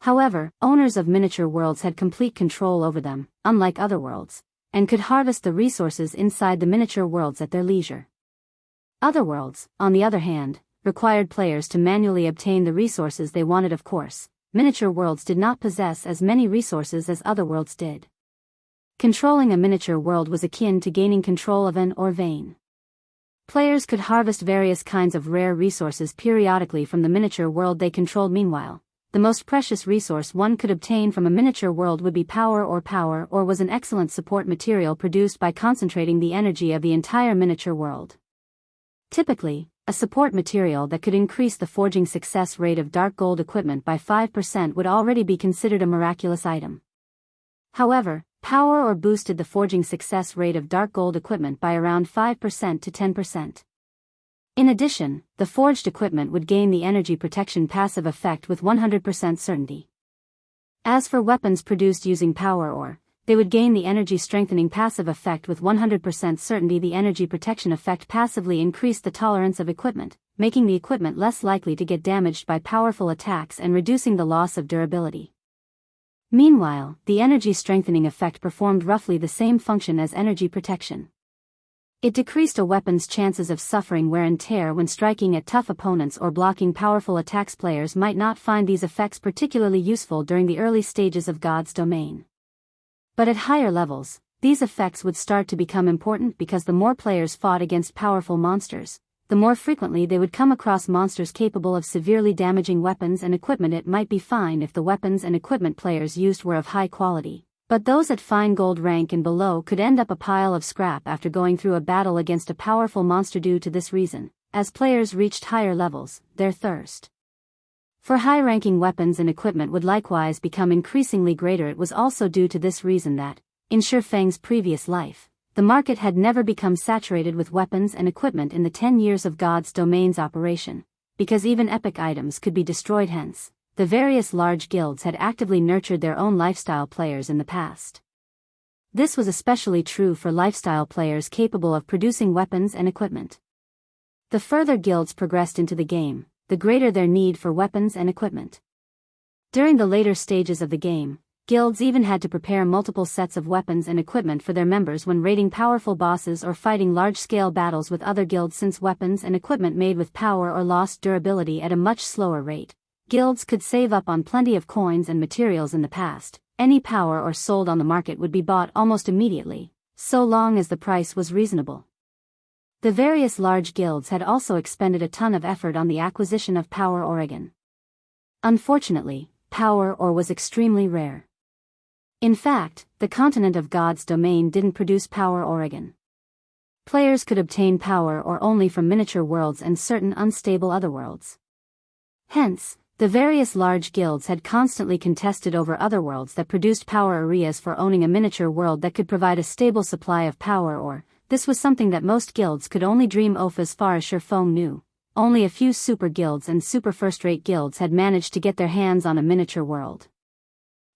However, owners of miniature worlds had complete control over them, unlike other worlds, and could harvest the resources inside the miniature worlds at their leisure. Other worlds, on the other hand, required players to manually obtain the resources they wanted. Of course, miniature worlds did not possess as many resources as other worlds did. Controlling a miniature world was akin to gaining control of an or vein. Players could harvest various kinds of rare resources periodically from the miniature world they controlled. Meanwhile, the most precious resource one could obtain from a miniature world would be power, or was an excellent support material produced by concentrating the energy of the entire miniature world. Typically, a support material that could increase the forging success rate of dark gold equipment by 5% would already be considered a miraculous item. However, power or boosted the forging success rate of dark gold equipment by around 5% to 10%. In addition, the forged equipment would gain the energy protection passive effect with 100% certainty. As for weapons produced using power ore, they would gain the energy strengthening passive effect with 100% certainty. The energy protection effect passively increased the tolerance of equipment, making the equipment less likely to get damaged by powerful attacks and reducing the loss of durability. Meanwhile, the energy strengthening effect performed roughly the same function as energy protection. It decreased a weapon's chances of suffering wear and tear when striking at tough opponents or blocking powerful attacks. Players might not find these effects particularly useful during the early stages of God's domain. But at higher levels, these effects would start to become important because the more players fought against powerful monsters, the more frequently they would come across monsters capable of severely damaging weapons and equipment. It might be fine if the weapons and equipment players used were of high quality, but those at fine gold rank and below could end up a pile of scrap after going through a battle against a powerful monster. Due to this reason, as players reached higher levels, their thirst for high-ranking weapons and equipment would likewise become increasingly greater. It was also due to this reason that, In Shifeng's previous life, the market had never become saturated with weapons and equipment in the 10 years of God's domain's operation, because even epic items could be destroyed. Hence, the various large guilds had actively nurtured their own lifestyle players in the past. This was especially true for lifestyle players capable of producing weapons and equipment. The further guilds progressed into the game, the greater their need for weapons and equipment. During the later stages of the game, guilds even had to prepare multiple sets of weapons and equipment for their members when raiding powerful bosses or fighting large-scale battles with other guilds, since weapons and equipment made with power or lost durability at a much slower rate. Guilds could save up on plenty of coins and materials in the past. Any power or sold on the market would be bought almost immediately, so long as the price was reasonable. The various large guilds had also expended a ton of effort on the acquisition of power ore. Unfortunately, power ore was extremely rare. In fact, the continent of God's domain didn't produce power ore. Players could obtain power ore only from miniature worlds and certain unstable otherworlds. Hence, the various large guilds had constantly contested over otherworlds that produced power areas for owning a miniature world that could provide a stable supply of power ore. This was something that most guilds could only dream of. As far as Shifeng knew, only a few super guilds and super first-rate guilds had managed to get their hands on a miniature world.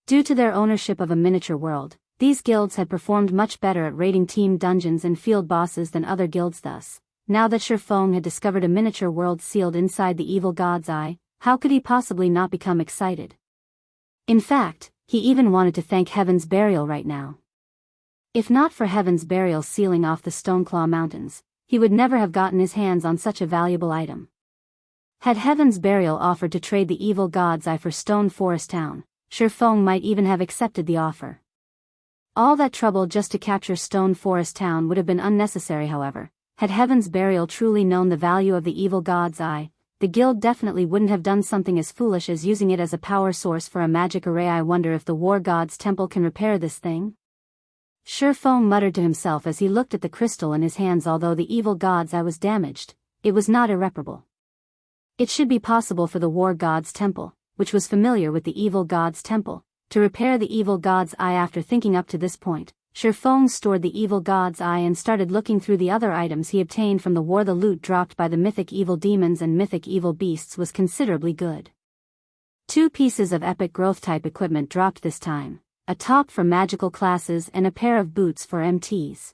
Due to their ownership of a miniature world, these guilds had performed much better at raiding team dungeons and field bosses than other guilds. Thus, now that Shifeng had discovered a miniature world sealed inside the evil god's eye, how could he possibly not become excited? In fact, he even wanted to thank Heaven's Burial right now. If not for Heaven's Burial sealing off the Stoneclaw Mountains, he would never have gotten his hands on such a valuable item. Had Heaven's Burial offered to trade the evil god's eye for Stone Forest Town, Shifeng might even have accepted the offer. All that trouble just to capture Stone Forest Town would have been unnecessary. However, had Heaven's Burial truly known the value of the evil god's eye, the guild definitely wouldn't have done something as foolish as using it as a power source for a magic array. I wonder if the War God's temple can repair this thing? Shifeng muttered to himself as he looked at the crystal in his hands. Although the evil god's eye was damaged, it was not irreparable. It should be possible for the War God's temple, which was familiar with the evil god's temple, to repair the evil god's eye. After thinking up to this point, Shifeng stored the evil god's eye and started looking through the other items he obtained from the war. The loot dropped by the mythic evil demons and mythic evil beasts was considerably good. 2 pieces of epic growth type equipment dropped this time, a top for magical classes and a pair of boots for MTs.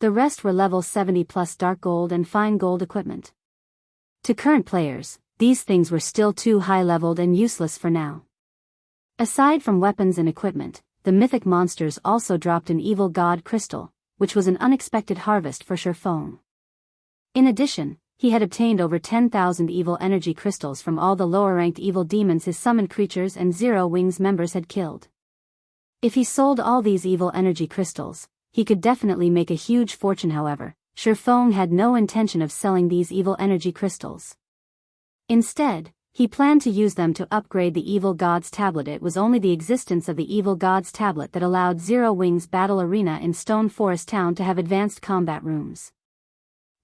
The rest were level 70 plus dark gold and fine gold equipment. To current players, these things were still too high-leveled and useless for now. Aside from weapons and equipment, the mythic monsters also dropped an evil god crystal, which was an unexpected harvest for Shifeng. In addition, he had obtained over 10,000 evil energy crystals from all the lower-ranked evil demons his summoned creatures and Zero Wings members had killed. If he sold all these evil energy crystals, he could definitely make a huge fortune. However, Shifeng had no intention of selling these evil energy crystals. Instead, he planned to use them to upgrade the evil god's tablet. It was only the existence of the evil god's tablet that allowed Zero Wings Battle Arena in Stone Forest Town to have advanced combat rooms.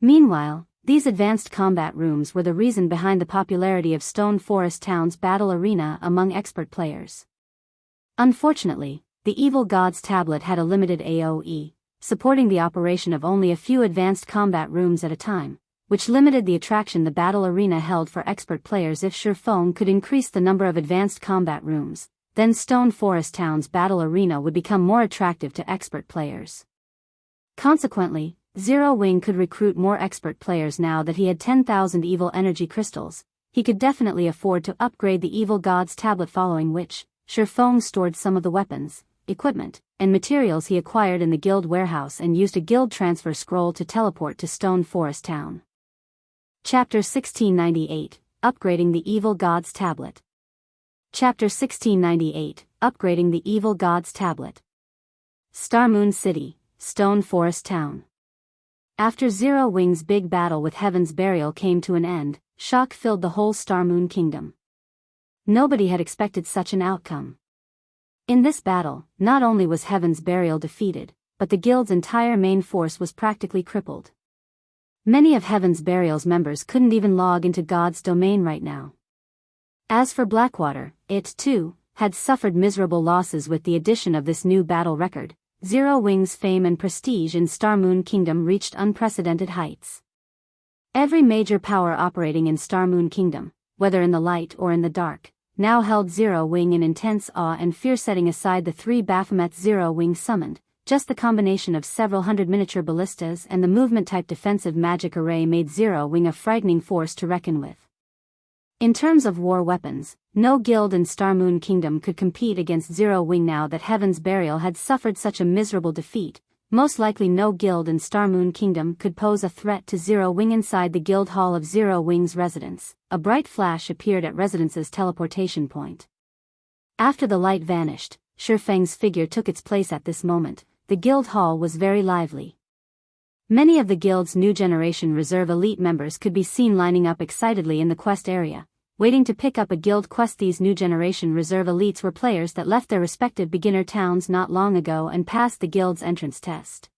Meanwhile, these advanced combat rooms were the reason behind the popularity of Stone Forest Town's Battle Arena among expert players. Unfortunately, the evil god's tablet had a limited AoE, supporting the operation of only a few advanced combat rooms at a time, which limited the attraction the battle arena held for expert players. If Shifeng could increase the number of advanced combat rooms, then Stone Forest Town's battle arena would become more attractive to expert players. Consequently, Zero Wing could recruit more expert players. Now that he had 10,000 evil energy crystals, he could definitely afford to upgrade the evil god's tablet, following which, Shifeng stored some of the weapons, equipment, and materials he acquired in the guild warehouse and used a guild transfer scroll to teleport to Stone Forest Town. Chapter 1698, Upgrading the Evil God's Tablet. Chapter 1698, Upgrading the Evil God's Tablet. Starmoon City, Stone Forest Town. After Zero Wing's big battle with Heaven's Burial came to an end, shock filled the whole Starmoon Kingdom. Nobody had expected such an outcome. In this battle, not only was Heaven's Burial defeated, but the guild's entire main force was practically crippled. Many of Heaven's Burial's members couldn't even log into God's domain right now. As for Blackwater, it, too, had suffered miserable losses with the addition of this new battle record. Zero Wing's fame and prestige in Star Moon Kingdom reached unprecedented heights. Every major power operating in Star Moon Kingdom, whether in the light or in the dark, now held Zero Wing in intense awe and fear. Setting aside the 3 Baphomet Zero Wing summoned, just the combination of several hundred miniature ballistas and the movement-type defensive magic array made Zero Wing a frightening force to reckon with. In terms of war weapons, no guild in Star Moon Kingdom could compete against Zero Wing now that Heaven's Burial had suffered such a miserable defeat. Most likely no guild in Star Moon Kingdom could pose a threat to Zero Wing. Inside the guild hall of Zero Wing's residence, a bright flash appeared at Residence's teleportation point. After the light vanished, Shifeng's figure took its place. At this moment, the guild hall was very lively. Many of the guild's new generation reserve elite members could be seen lining up excitedly in the quest area, waiting to pick up a guild quest. These new generation reserve elites were players that left their respective beginner towns not long ago and passed the guild's entrance test.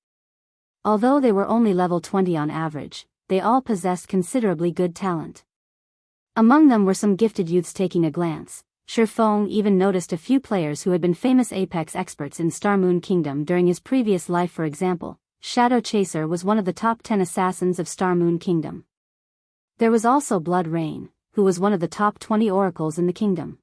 Although they were only level 20 on average, they all possessed considerably good talent. Among them were some gifted youths. Taking a glance, Shifeng even noticed a few players who had been famous Apex experts in Star Moon Kingdom during his previous life. For example, Shadow Chaser was one of the top 10 assassins of Star Moon Kingdom. There was also Blood Rain, who was one of the top 20 oracles in the kingdom.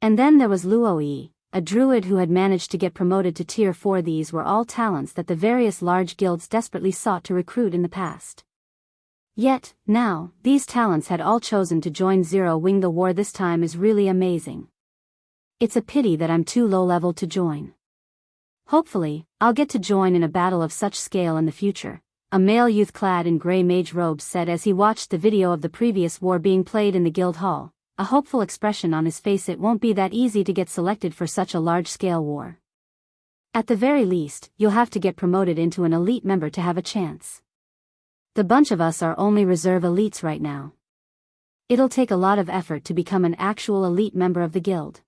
And then there was Luoyi, a druid who had managed to get promoted to tier 4. These were all talents that the various large guilds desperately sought to recruit in the past. Yet, now, these talents had all chosen to join Zero Wing. The war this time is really amazing. It's a pity that I'm too low level to join. Hopefully, I'll get to join in a battle of such scale in the future, a male youth clad in grey mage robes said as he watched the video of the previous war being played in the guild hall, a hopeful expression on his face. It won't be that easy to get selected for such a large-scale war. At the very least, you'll have to get promoted into an elite member to have a chance. The bunch of us are only reserve elites right now. It'll take a lot of effort to become an actual elite member of the guild.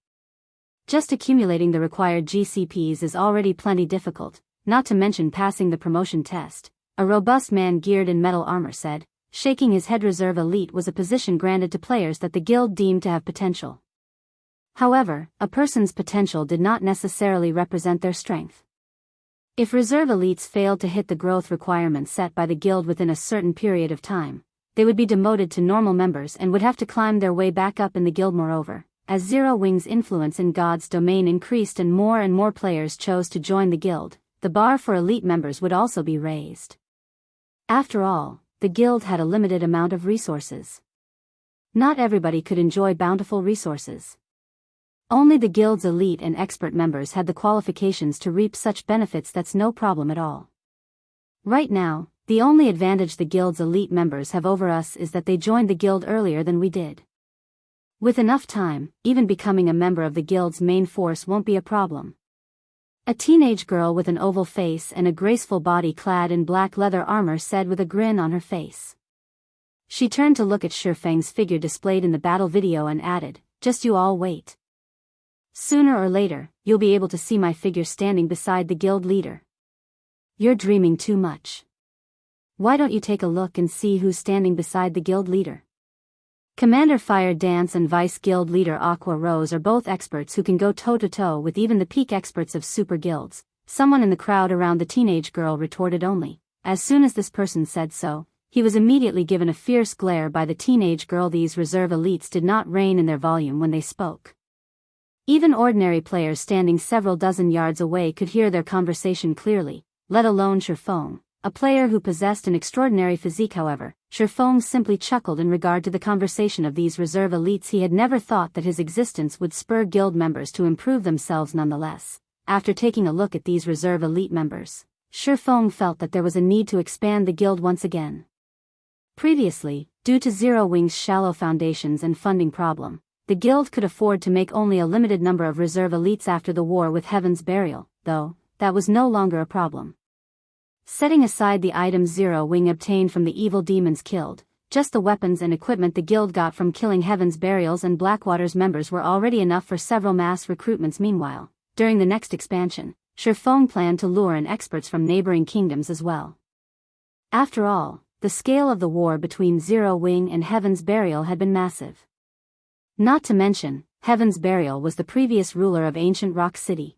Just accumulating the required GCPs is already plenty difficult, not to mention passing the promotion test, a robust man geared in metal armor said, shaking his head. Reserve elite was a position granted to players that the guild deemed to have potential. However, a person's potential did not necessarily represent their strength. If reserve elites failed to hit the growth requirements set by the guild within a certain period of time, they would be demoted to normal members and would have to climb their way back up in the guild. Moreover, as Zero Wing's influence in God's domain increased and more players chose to join the guild, the bar for elite members would also be raised. After all, the guild had a limited amount of resources. Not everybody could enjoy bountiful resources. Only the guild's elite and expert members had the qualifications to reap such benefits. That's no problem at all. Right now, the only advantage the guild's elite members have over us is that they joined the guild earlier than we did. With enough time, even becoming a member of the guild's main force won't be a problem. A teenage girl with an oval face and a graceful body clad in black leather armor said with a grin on her face. She turned to look at Shifeng's figure displayed in the battle video and added, "Just you all wait. Sooner or later, you'll be able to see my figure standing beside the guild leader. You're dreaming too much. Why don't you take a look and see who's standing beside the guild leader?" Commander Fire Dance and Vice Guild Leader Aqua Rose are both experts who can go toe-to-toe with even the peak experts of super guilds. Someone in the crowd around the teenage girl retorted only. As soon as this person said so, he was immediately given a fierce glare by the teenage girl. These reserve elites did not rein in their volume when they spoke. Even ordinary players standing several dozen yards away could hear their conversation clearly, let alone Shifeng, a player who possessed an extraordinary physique. However, Shifeng simply chuckled in regard to the conversation of these reserve elites. He had never thought that his existence would spur guild members to improve themselves. Nonetheless, after taking a look at these reserve elite members, Shifeng felt that there was a need to expand the guild once again. Previously, due to Zero Wing's shallow foundations and funding problem, the guild could afford to make only a limited number of reserve elites. After the war with Heaven's Burial, though, that was no longer a problem. Setting aside the items Zero Wing obtained from the evil demons killed, just the weapons and equipment the guild got from killing Heaven's Burials and Blackwater's members were already enough for several mass recruitments. Meanwhile, during the next expansion, Shifeng planned to lure in experts from neighboring kingdoms as well. After all, the scale of the war between Zero Wing and Heaven's Burial had been massive. Not to mention, Heaven's Burial was the previous ruler of ancient Rock City.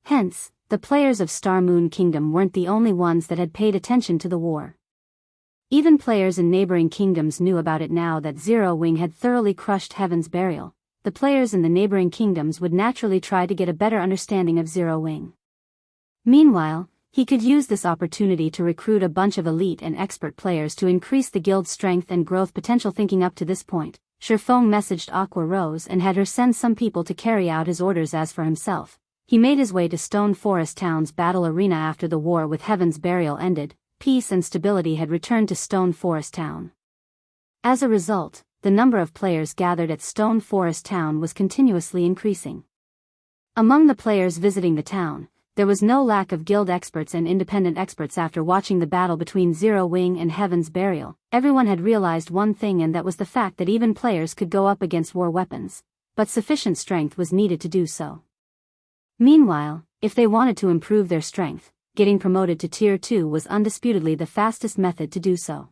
Hence, the players of Star Moon Kingdom weren't the only ones that had paid attention to the war. Even players in neighboring kingdoms knew about it now that Zero Wing had thoroughly crushed Heaven's Burial. The players in the neighboring kingdoms would naturally try to get a better understanding of Zero Wing. Meanwhile, he could use this opportunity to recruit a bunch of elite and expert players to increase the guild's strength and growth potential. Thinking up to this point, Shifeng messaged Aqua Rose and had her send some people to carry out his orders. As for himself, he made his way to Stone Forest Town's battle arena. After the war with Heaven's Burial ended, peace and stability had returned to Stone Forest Town. As a result, the number of players gathered at Stone Forest Town was continuously increasing. Among the players visiting the town, there was no lack of guild experts and independent experts. After watching the battle between Zero Wing and Heaven's Burial, everyone had realized one thing, and that was the fact that even players could go up against war weapons, but sufficient strength was needed to do so. Meanwhile, if they wanted to improve their strength, getting promoted to Tier 2 was undisputedly the fastest method to do so.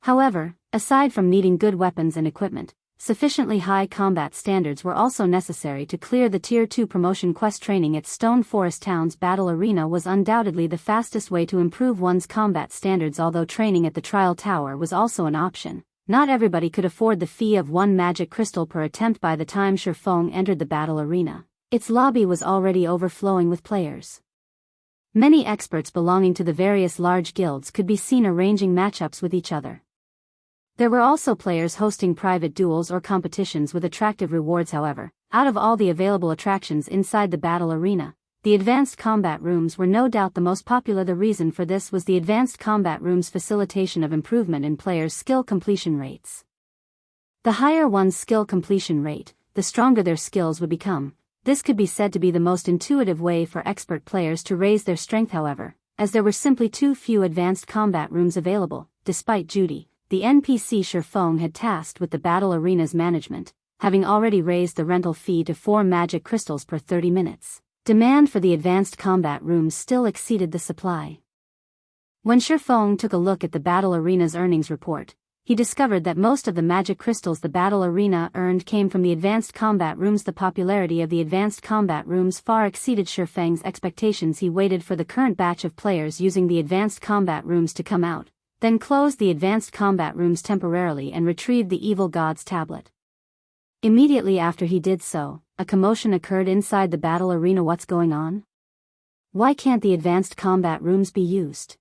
However, aside from needing good weapons and equipment, sufficiently high combat standards were also necessary to clear the Tier 2 promotion quest. Training at Stone Forest Town's battle arena was undoubtedly the fastest way to improve one's combat standards. Although training at the Trial Tower was also an option, not everybody could afford the fee of 1 magic crystal per attempt. By the time Shifeng entered the battle arena, its lobby was already overflowing with players. Many experts belonging to the various large guilds could be seen arranging matchups with each other. There were also players hosting private duels or competitions with attractive rewards. However, out of all the available attractions inside the battle arena, the advanced combat rooms were no doubt the most popular. The reason for this was the advanced combat rooms' facilitation of improvement in players' skill completion rates. The higher one's skill completion rate, the stronger their skills would become. This could be said to be the most intuitive way for expert players to raise their strength. However, as there were simply too few advanced combat rooms available, despite Judy, the NPC Shifeng had tasked with the battle arena's management, having already raised the rental fee to 4 magic crystals per 30 minutes, demand for the advanced combat rooms still exceeded the supply. When Shifeng took a look at the battle arena's earnings report, he discovered that most of the magic crystals the battle arena earned came from the advanced combat rooms. The popularity of the advanced combat rooms far exceeded Shifeng's expectations. He waited for the current batch of players using the advanced combat rooms to come out, then closed the advanced combat rooms temporarily and retrieved the Evil God's tablet. Immediately after he did so, a commotion occurred inside the battle arena. What's going on? Why can't the advanced combat rooms be used?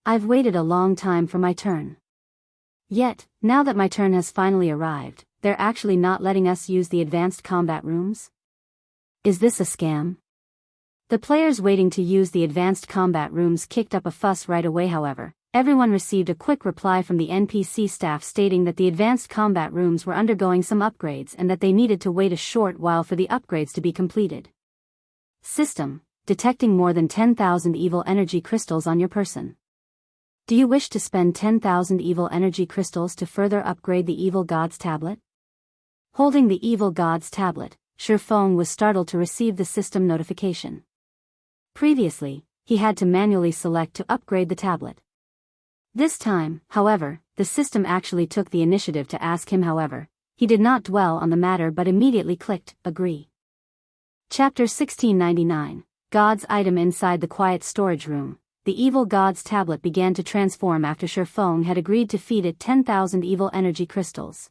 I've waited a long time for my turn. Yet, now that my turn has finally arrived, they're actually not letting us use the advanced combat rooms? Is this a scam? The players waiting to use the advanced combat rooms kicked up a fuss right away. However, everyone received a quick reply from the NPC staff stating that the advanced combat rooms were undergoing some upgrades and that they needed to wait a short while for the upgrades to be completed. System: detecting more than 10,000 evil energy crystals on your person. Do you wish to spend 10,000 evil energy crystals to further upgrade the Evil God's tablet? Holding the Evil God's tablet, Shifeng was startled to receive the system notification. Previously, he had to manually select to upgrade the tablet. This time, however, the system actually took the initiative to ask him. However, he did not dwell on the matter but immediately clicked agree. Chapter 1699, God's item. Inside the quiet storage room, the Evil God's tablet began to transform after Shifeng had agreed to feed it 10,000 evil energy crystals.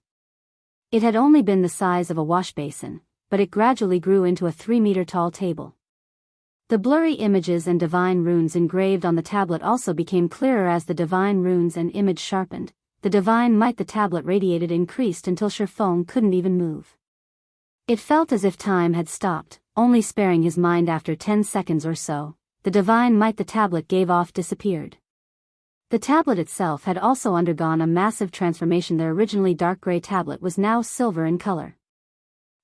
It had only been the size of a wash basin, but it gradually grew into a 3-meter-tall table. The blurry images and divine runes engraved on the tablet also became clearer as the divine runes and image sharpened. The divine might the tablet radiated increased until Shifeng couldn't even move. It felt as if time had stopped, only sparing his mind. After 10 seconds or so, the divine might the tablet gave off disappeared. The tablet itself had also undergone a massive transformation. The originally dark gray tablet was now silver in color.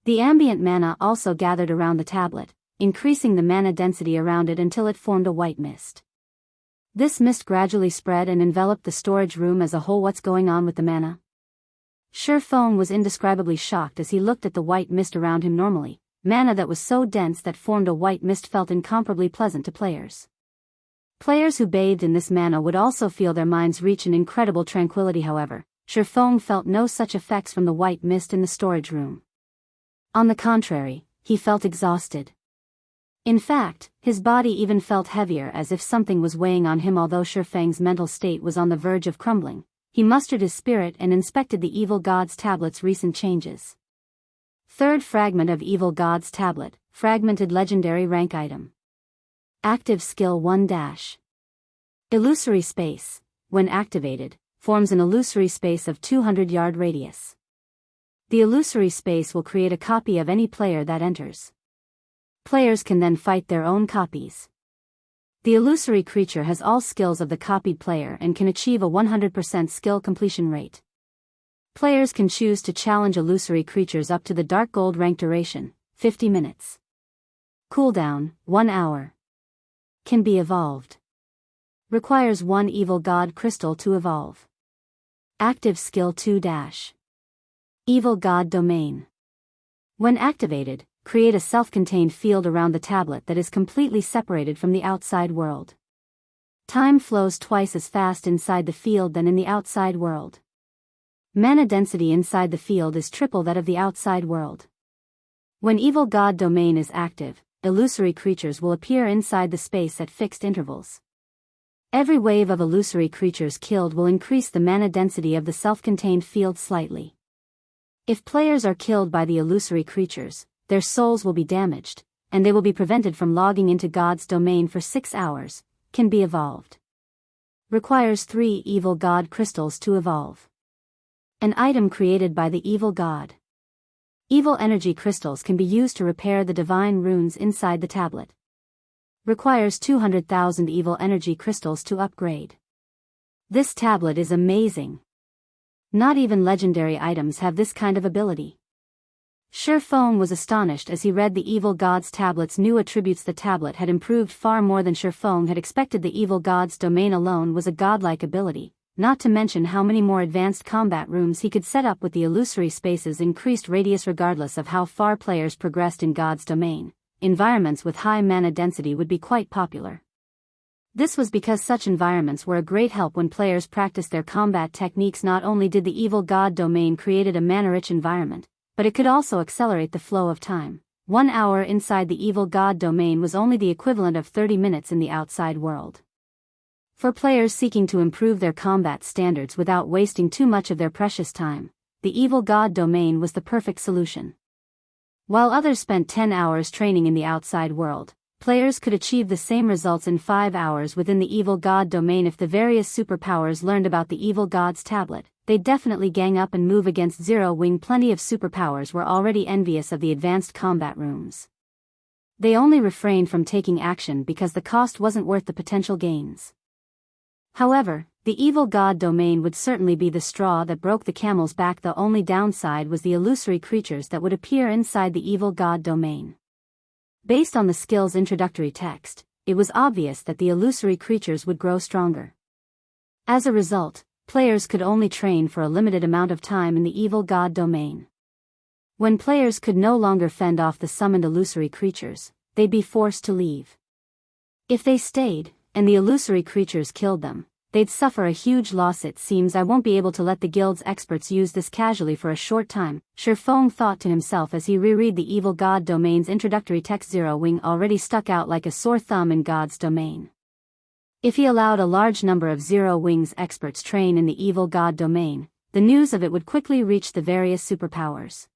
The ambient mana also gathered around the tablet, increasing the mana density around it until it formed a white mist. This mist gradually spread and enveloped the storage room as a whole. What's going on with the mana? Shifeng was indescribably shocked as he looked at the white mist around him. Normally, mana that was so dense that formed a white mist felt incomparably pleasant to players. Players who bathed in this mana would also feel their minds reach an incredible tranquility. However, Shifeng felt no such effects from the white mist in the storage room. On the contrary, he felt exhausted. In fact, his body even felt heavier, as if something was weighing on him. Although Shifeng's mental state was on the verge of crumbling, he mustered his spirit and inspected the Evil God's tablet's recent changes. Third fragment of Evil God's tablet, fragmented legendary rank item. Active skill 1-. Illusory space, when activated, forms an illusory space of 200-yard radius. The illusory space will create a copy of any player that enters. Players can then fight their own copies. The illusory creature has all skills of the copied player and can achieve a 100% skill completion rate. Players can choose to challenge illusory creatures up to the Dark Gold rank. Duration, 50 minutes. Cooldown, 1 hour. Can be evolved. Requires 1 Evil God crystal to evolve. Active skill 2-. Evil God domain. When activated, create a self-contained field around the tablet that is completely separated from the outside world. Time flows twice as fast inside the field than in the outside world. Mana density inside the field is triple that of the outside world. When Evil God domain is active, illusory creatures will appear inside the space at fixed intervals. Every wave of illusory creatures killed will increase the mana density of the self-contained field slightly. If players are killed by the illusory creatures, their souls will be damaged, and they will be prevented from logging into God's domain for 6 hours, can be evolved. Requires 3 Evil God crystals to evolve. An item created by the Evil God. Evil energy crystals can be used to repair the divine runes inside the tablet. Requires 200,000 evil energy crystals to upgrade. This tablet is amazing. Not even legendary items have this kind of ability. Shifeng was astonished as he read the Evil God's tablet's new attributes. The tablet had improved far more than Shifeng had expected. The Evil God's domain alone was a godlike ability, not to mention how many more advanced combat rooms he could set up with the illusory space's increased radius. Regardless of how far players progressed in God's domain, environments with high mana density would be quite popular. This was because such environments were a great help when players practiced their combat techniques. Not only did the Evil God domain create a mana-rich environment, but it could also accelerate the flow of time. 1 hour inside the Evil God domain was only the equivalent of 30 minutes in the outside world. For players seeking to improve their combat standards without wasting too much of their precious time, the Evil God domain was the perfect solution. While others spent 10 hours training in the outside world, players could achieve the same results in 5 hours within the Evil God domain. If the various superpowers learned about the Evil God's tablet, they'd definitely gang up and move against Zero Wing. Plenty of superpowers were already envious of the advanced combat rooms. They only refrained from taking action because the cost wasn't worth the potential gains. However, the Evil God domain would certainly be the straw that broke the camel's back. The only downside was the illusory creatures that would appear inside the Evil God domain. Based on the skill's introductory text, it was obvious that the illusory creatures would grow stronger. As a result, players could only train for a limited amount of time in the Evil God domain. When players could no longer fend off the summoned illusory creatures, they'd be forced to leave. If they stayed, and the illusory creatures killed them, they'd suffer a huge loss. It seems I won't be able to let the guild's experts use this casually for a short time, Shifeng thought to himself as he reread the Evil God domain's introductory text. Zero Wing already stuck out like a sore thumb in God's domain. If he allowed a large number of Zero Wing's experts train in the Evil God domain, the news of it would quickly reach the various superpowers.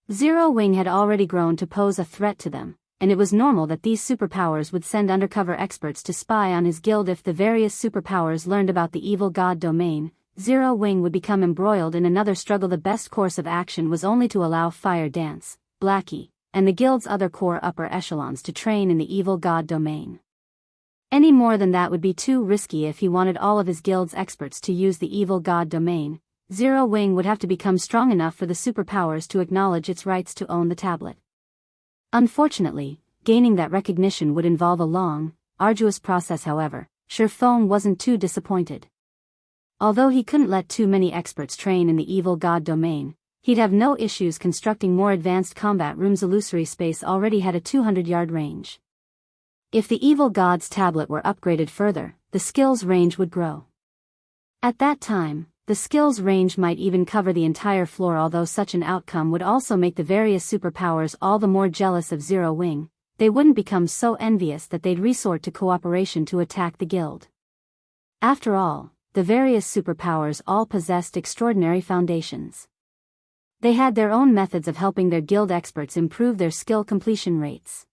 Zero Wing had already grown to pose a threat to them, and it was normal that these superpowers would send undercover experts to spy on his guild. If the various superpowers learned about the Evil God domain, Zero Wing would become embroiled in another struggle. The best course of action was only to allow Fire Dance, Blackie, and the guild's other core upper echelons to train in the Evil God domain. Any more than that would be too risky. If he wanted all of his guild's experts to use the Evil God domain, Zero Wing would have to become strong enough for the superpowers to acknowledge its rights to own the tablet. Unfortunately, gaining that recognition would involve a long, arduous process. However, Shifeng wasn't too disappointed. Although he couldn't let too many experts train in the Evil God domain, he'd have no issues constructing more advanced combat rooms. Illusory space already had a 200-yard range. If the Evil God's tablet were upgraded further, the skill's range would grow. At that time, the skill's range might even cover the entire floor. Although such an outcome would also make the various superpowers all the more jealous of Zero Wing, they wouldn't become so envious that they'd resort to cooperation to attack the guild. After all, the various superpowers all possessed extraordinary foundations. They had their own methods of helping their guild experts improve their skill completion rates.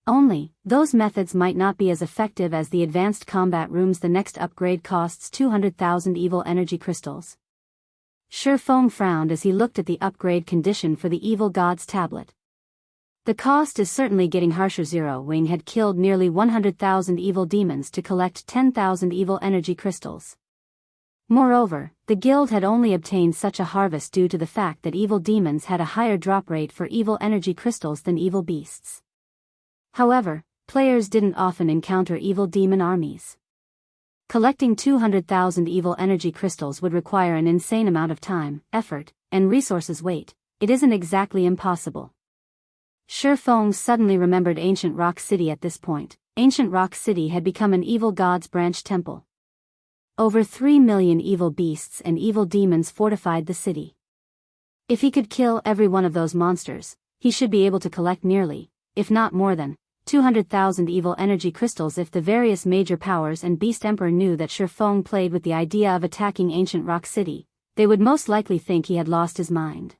Only, those methods might not be as effective as the advanced combat rooms. The next upgrade costs 200,000 evil energy crystals. Shifeng frowned as he looked at the upgrade condition for the evil god's tablet. The cost is certainly getting harsher. Zero Wing had killed nearly 100,000 evil demons to collect 10,000 evil energy crystals. Moreover, the guild had only obtained such a harvest due to the fact that evil demons had a higher drop rate for evil energy crystals than evil beasts. However, players didn't often encounter evil demon armies. Collecting 200,000 evil energy crystals would require an insane amount of time, effort, and resources. Wait, it isn't exactly impossible. Shifeng suddenly remembered Ancient Rock City. At this point, Ancient Rock City had become an evil god's branch temple. Over 3 million evil beasts and evil demons fortified the city. If he could kill every one of those monsters, he should be able to collect nearly, if not more than, 200,000 evil energy crystals. If the various major powers and Beast Emperor knew that Shifeng played with the idea of attacking Ancient Rock City, they would most likely think he had lost his mind.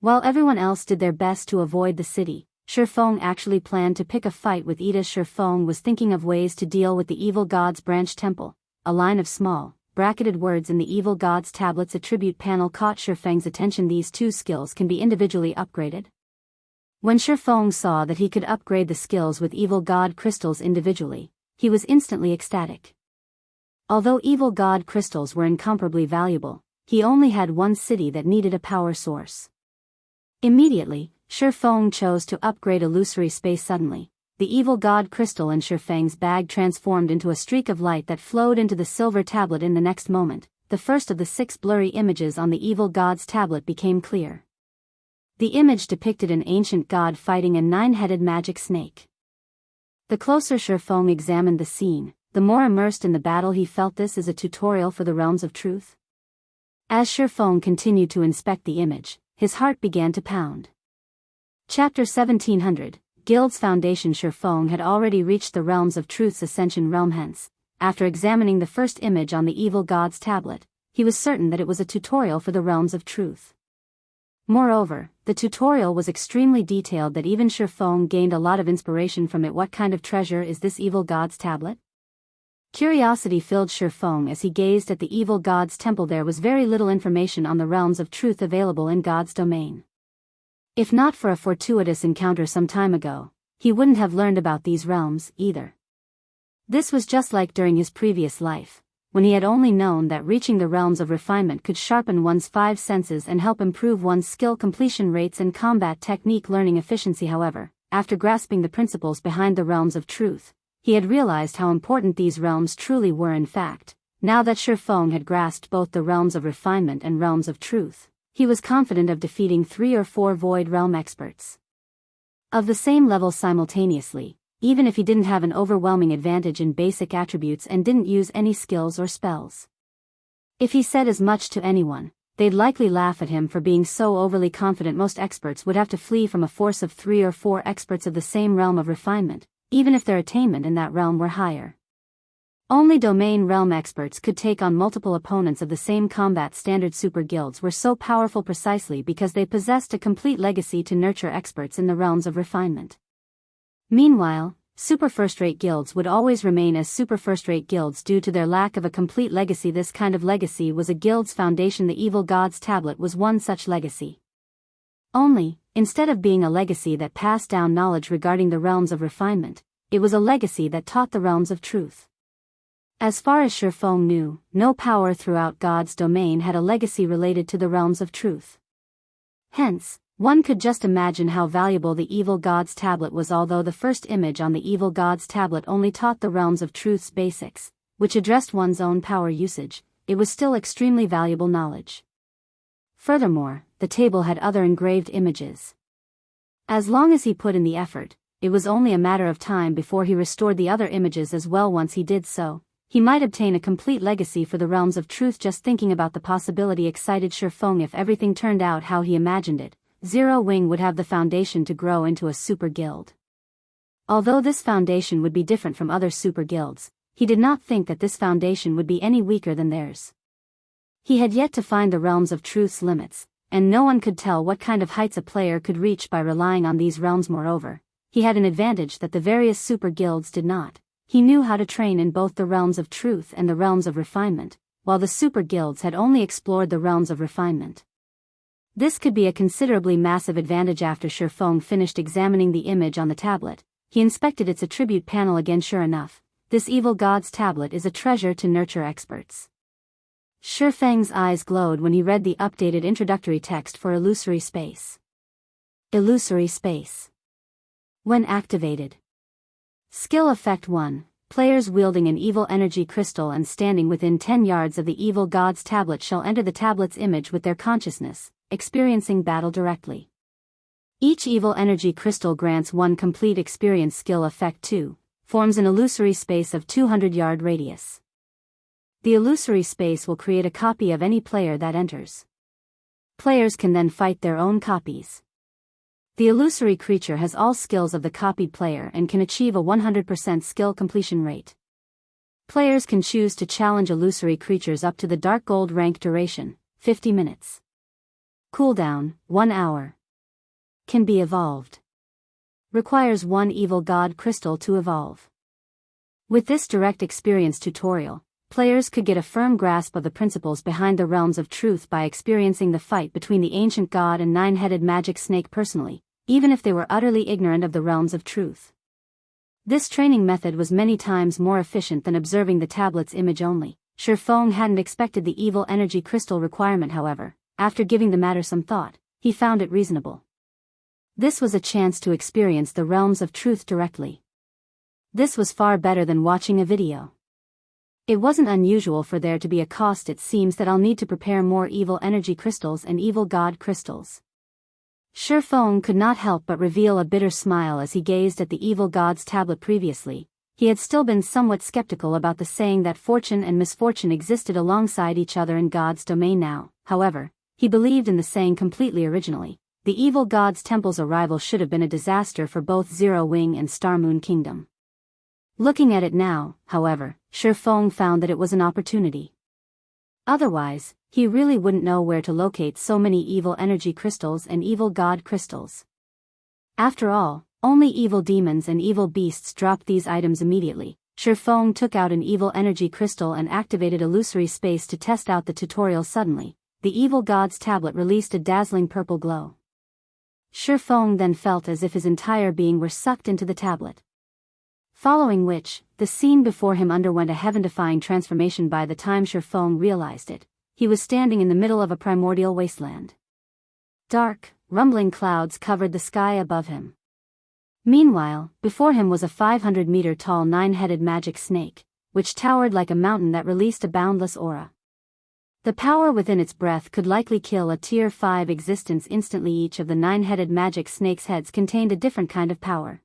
While everyone else did their best to avoid the city, Shifeng actually planned to pick a fight with Ida. Shifeng was thinking of ways to deal with the evil god's branch temple. A line of small, bracketed words in the evil god's tablet's attribute panel caught Shifeng's attention. These two skills can be individually upgraded. When Shifeng saw that he could upgrade the skills with evil god crystals individually, he was instantly ecstatic. Although evil god crystals were incomparably valuable, he only had one city that needed a power source. Immediately, Shifeng chose to upgrade illusory space. Suddenly, the evil god crystal in Shifeng's bag transformed into a streak of light that flowed into the silver tablet. In the next moment, the first of the 6 blurry images on the evil god's tablet became clear. The image depicted an ancient god fighting a 9-headed magic snake. The closer Shifeng examined the scene, the more immersed in the battle he felt. This is a tutorial for the realms of truth. As Shifeng continued to inspect the image, his heart began to pound. Chapter 1700, Guild's Foundation. Shifeng had already reached the realms of truth's ascension realm. Hence, after examining the first image on the evil god's tablet, he was certain that it was a tutorial for the realms of truth. Moreover, the tutorial was extremely detailed that even Shifeng gained a lot of inspiration from it. What kind of treasure is this evil god's tablet? Curiosity filled Shifeng as he gazed at the evil god's temple. There was very little information on the realms of truth available in God's domain. If not for a fortuitous encounter some time ago, he wouldn't have learned about these realms, either. This was just like during his previous life, when he had only known that reaching the realms of refinement could sharpen one's 5 senses and help improve one's skill completion rates and combat technique learning efficiency. However, after grasping the principles behind the realms of truth, he had realized how important these realms truly were. In fact, now that Shifeng had grasped both the realms of refinement and realms of truth, he was confident of defeating 3 or 4 Void Realm experts of the same level simultaneously, even if he didn't have an overwhelming advantage in basic attributes and didn't use any skills or spells. If he said as much to anyone, they'd likely laugh at him for being so overly confident. Most experts would have to flee from a force of 3 or 4 experts of the same realm of refinement, even if their attainment in that realm were higher. Only domain realm experts could take on multiple opponents of the same combat. Standard super guilds were so powerful precisely because they possessed a complete legacy to nurture experts in the realms of refinement. Meanwhile, super first-rate guilds would always remain as super first-rate guilds due to their lack of a complete legacy. This kind of legacy was a guild's foundation. The evil god's tablet was one such legacy. Only, instead of being a legacy that passed down knowledge regarding the realms of refinement, it was a legacy that taught the realms of truth. As far as Shifeng knew, no power throughout God's domain had a legacy related to the realms of truth. Hence, one could just imagine how valuable the evil god's tablet was. Although the first image on the evil god's tablet only taught the realms of truth's basics, which addressed one's own power usage, it was still extremely valuable knowledge. Furthermore, the table had other engraved images. As long as he put in the effort, it was only a matter of time before he restored the other images as well. Once he did so, he might obtain a complete legacy for the realms of truth. Just thinking about the possibility excited Shifeng. If everything turned out how he imagined it, Zero Wing would have the foundation to grow into a super guild. Although this foundation would be different from other super guilds, he did not think that this foundation would be any weaker than theirs. He had yet to find the realms of truth's limits, and no one could tell what kind of heights a player could reach by relying on these realms. Moreover, he had an advantage that the various super guilds did not. He knew how to train in both the realms of truth and the realms of refinement, while the super guilds had only explored the realms of refinement. This could be a considerably massive advantage. After Shifeng finished examining the image on the tablet, he inspected its attribute panel again. Sure enough, this evil god's tablet is a treasure to nurture experts. Shifeng's eyes glowed when he read the updated introductory text for Illusory Space. Illusory Space. When activated. Skill Effect 1. Players wielding an evil energy crystal and standing within 10 yards of the evil god's tablet shall enter the tablet's image with their consciousness, experiencing battle directly. Each evil energy crystal grants 1 complete experience. Skill Effect 2. Forms an illusory space of 200-yard radius. The illusory space will create a copy of any player that enters. Players can then fight their own copies. The illusory creature has all skills of the copied player and can achieve a 100% skill completion rate. Players can choose to challenge illusory creatures up to the dark gold rank. Duration, 50 minutes. Cooldown, 1 hour. Can be evolved. Requires 1 evil god crystal to evolve. With this direct experience tutorial, players could get a firm grasp of the principles behind the realms of truth by experiencing the fight between the ancient god and 9-headed magic snake personally, even if they were utterly ignorant of the realms of truth. This training method was many times more efficient than observing the tablet's image only. Shifeng hadn't expected the evil energy crystal requirement. However, after giving the matter some thought, he found it reasonable. This was a chance to experience the realms of truth directly. This was far better than watching a video. It wasn't unusual for there to be a cost. It seems that I'll need to prepare more evil energy crystals and evil god crystals. Shifeng could not help but reveal a bitter smile as he gazed at the evil god's tablet. Previously, he had still been somewhat skeptical about the saying that fortune and misfortune existed alongside each other in God's domain. Now, however, he believed in the saying completely. Originally, the evil god's temple's arrival should have been a disaster for both Zero Wing and Star Moon Kingdom. Looking at it now, however, Shifeng found that it was an opportunity. Otherwise, he really wouldn't know where to locate so many evil energy crystals and evil god crystals. After all, only evil demons and evil beasts dropped these items immediately. Shifeng took out an evil energy crystal and activated illusory space to test out the tutorial. Suddenly, the evil god's tablet released a dazzling purple glow. Shifeng then felt as if his entire being were sucked into the tablet. Following which, the scene before him underwent a heaven-defying transformation. By the time Shifeng realized it, he was standing in the middle of a primordial wasteland. Dark, rumbling clouds covered the sky above him. Meanwhile, before him was a 500-meter-tall 9-headed magic snake, which towered like a mountain that released a boundless aura. The power within its breath could likely kill a Tier 5 existence instantly. Each of the 9-headed magic snake's heads contained a different kind of power.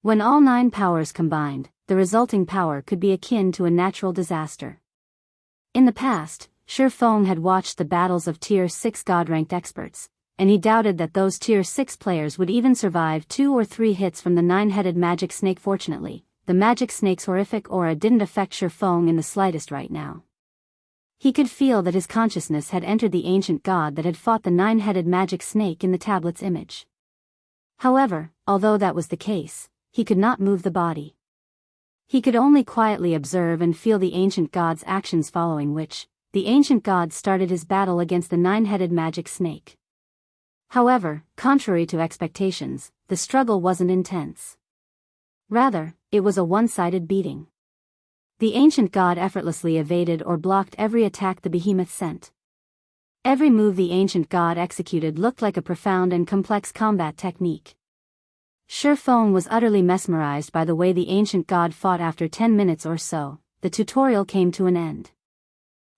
When all 9 powers combined, the resulting power could be akin to a natural disaster. In the past, Shifeng had watched the battles of Tier 6 god-ranked experts, and he doubted that those Tier 6 players would even survive 2 or 3 hits from the 9-headed magic snake. Fortunately, the magic snake's horrific aura didn't affect Shifeng in the slightest right now. He could feel that his consciousness had entered the ancient god that had fought the 9-headed magic snake in the tablet's image. However, although that was the case, he could not move the body. He could only quietly observe and feel the ancient god's actions, following which, the ancient god started his battle against the 9-headed magic snake. However, contrary to expectations, the struggle wasn't intense. Rather, it was a one-sided beating. The ancient god effortlessly evaded or blocked every attack the behemoth sent. Every move the ancient god executed looked like a profound and complex combat technique. Shifeng was utterly mesmerized by the way the ancient god fought. After 10 minutes or so, the tutorial came to an end.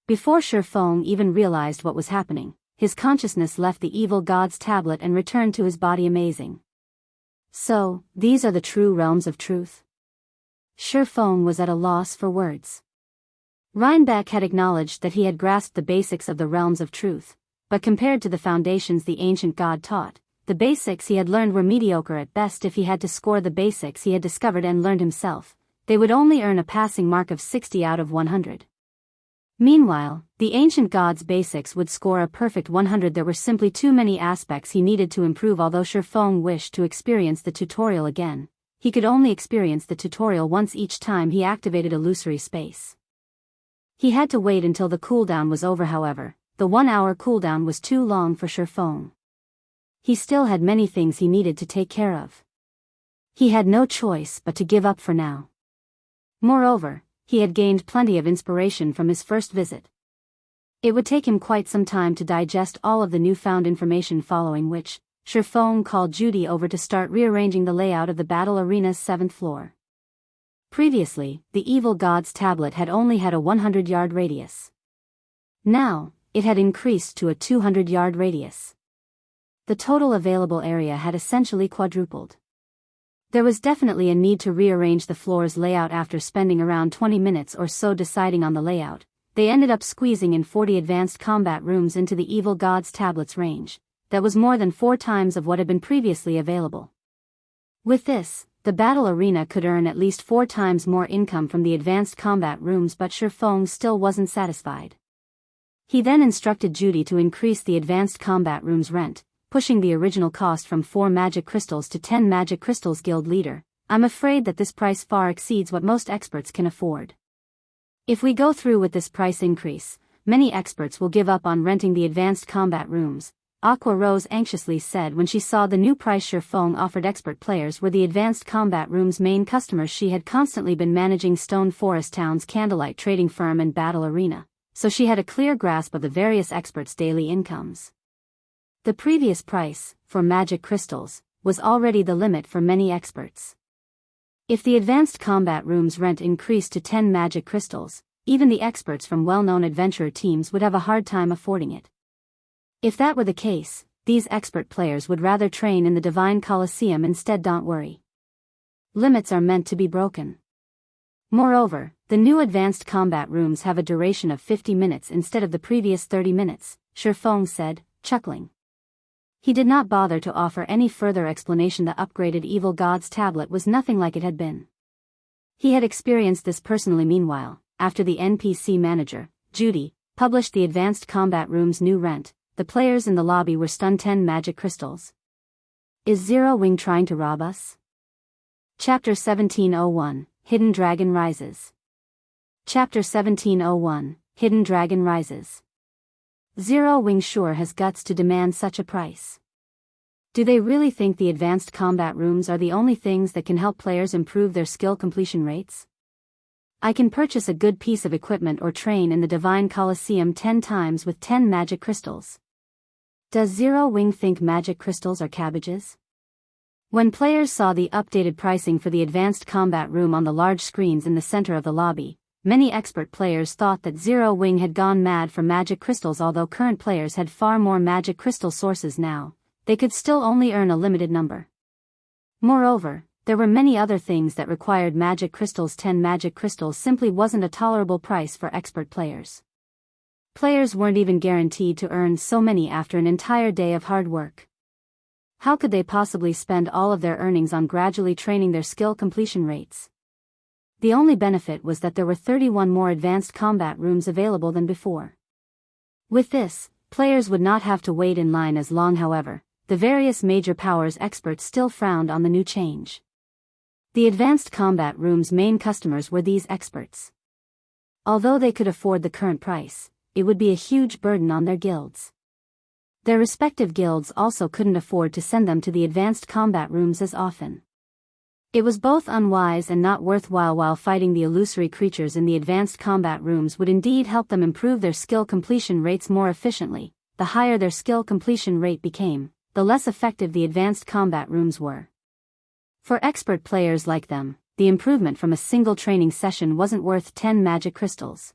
Before Shifeng even realized what was happening, his consciousness left the evil god's tablet and returned to his body. Amazing. So, these are the true realms of truth? Shifeng was at a loss for words. Rhinebeck had acknowledged that he had grasped the basics of the realms of truth, but compared to the foundations the ancient god taught, the basics he had learned were mediocre at best. If he had to score the basics he had discovered and learned himself, they would only earn a passing mark of 60 out of 100. Meanwhile, the ancient god's basics would score a perfect 100. There were simply too many aspects he needed to improve. Although Shifeng wished to experience the tutorial again, he could only experience the tutorial once each time he activated illusory space. He had to wait until the cooldown was over. However, the 1-hour cooldown was too long for Shifeng. He still had many things he needed to take care of. He had no choice but to give up for now. Moreover, he had gained plenty of inspiration from his first visit. It would take him quite some time to digest all of the newfound information, following which, Shifeng called Judy over to start rearranging the layout of the battle arena's 7th floor. Previously, the evil god's tablet had only had a 100-yard radius. Now, it had increased to a 200-yard radius. The total available area had essentially quadrupled. There was definitely a need to rearrange the floor's layout. After spending around 20 minutes or so deciding on the layout, they ended up squeezing in 40 advanced combat rooms into the evil god's tablet's range. That was more than 4 times of what had been previously available. With this, the battle arena could earn at least 4 times more income from the advanced combat rooms, but Shifeng still wasn't satisfied. He then instructed Judy to increase the advanced combat room's rent, pushing the original cost from 4 magic crystals to 10 magic crystals. Guild leader, I'm afraid that this price far exceeds what most experts can afford. If we go through with this price increase, many experts will give up on renting the advanced combat rooms, Aqua Rose anxiously said when she saw the new price Shifeng offered. Expert players were the advanced combat room's main customers. She had constantly been managing Stone Forest Town's candlelight trading firm and battle arena, so she had a clear grasp of the various experts' daily incomes. The previous price, for magic crystals, was already the limit for many experts. If the advanced combat room's rent increased to 10 magic crystals, even the experts from well-known adventurer teams would have a hard time affording it. If that were the case, these expert players would rather train in the Divine Colosseum instead. Don't worry. Limits are meant to be broken. Moreover, the new advanced combat rooms have a duration of 50 minutes instead of the previous 30 minutes, Shifeng said, chuckling. He did not bother to offer any further explanation. The upgraded evil god's tablet was nothing like it had been. He had experienced this personally. Meanwhile, after the NPC manager, Judy, published the advanced combat room's new rent, the players in the lobby were stunned. 10 magic crystals. Is Zero Wing trying to rob us? Chapter 1701, Hidden Dragon Rises. Chapter 1701, Hidden Dragon Rises. Zero Wing sure has guts to demand such a price. Do they really think the advanced combat rooms are the only things that can help players improve their skill completion rates? I can purchase a good piece of equipment or train in the Divine Colosseum 10 times with 10 magic crystals. Does Zero Wing think magic crystals are cabbages? When players saw the updated pricing for the advanced combat room on the large screens in the center of the lobby, many expert players thought that Zero Wing had gone mad for magic crystals. Although current players had far more magic crystal sources now, they could still only earn a limited number. Moreover, there were many other things that required magic crystals. 10 magic crystals simply wasn't a tolerable price for expert players. Players weren't even guaranteed to earn so many after an entire day of hard work. How could they possibly spend all of their earnings on gradually training their skill completion rates? The only benefit was that there were 31 more advanced combat rooms available than before. With this, players would not have to wait in line as long. However, the various major powers experts still frowned on the new change. The advanced combat room's main customers were these experts. Although they could afford the current price, it would be a huge burden on their guilds. Their respective guilds also couldn't afford to send them to the advanced combat rooms as often. It was both unwise and not worthwhile. While fighting the illusory creatures in the advanced combat rooms would indeed help them improve their skill completion rates more efficiently, the higher their skill completion rate became, the less effective the advanced combat rooms were. For expert players like them, the improvement from a single training session wasn't worth 10 magic crystals.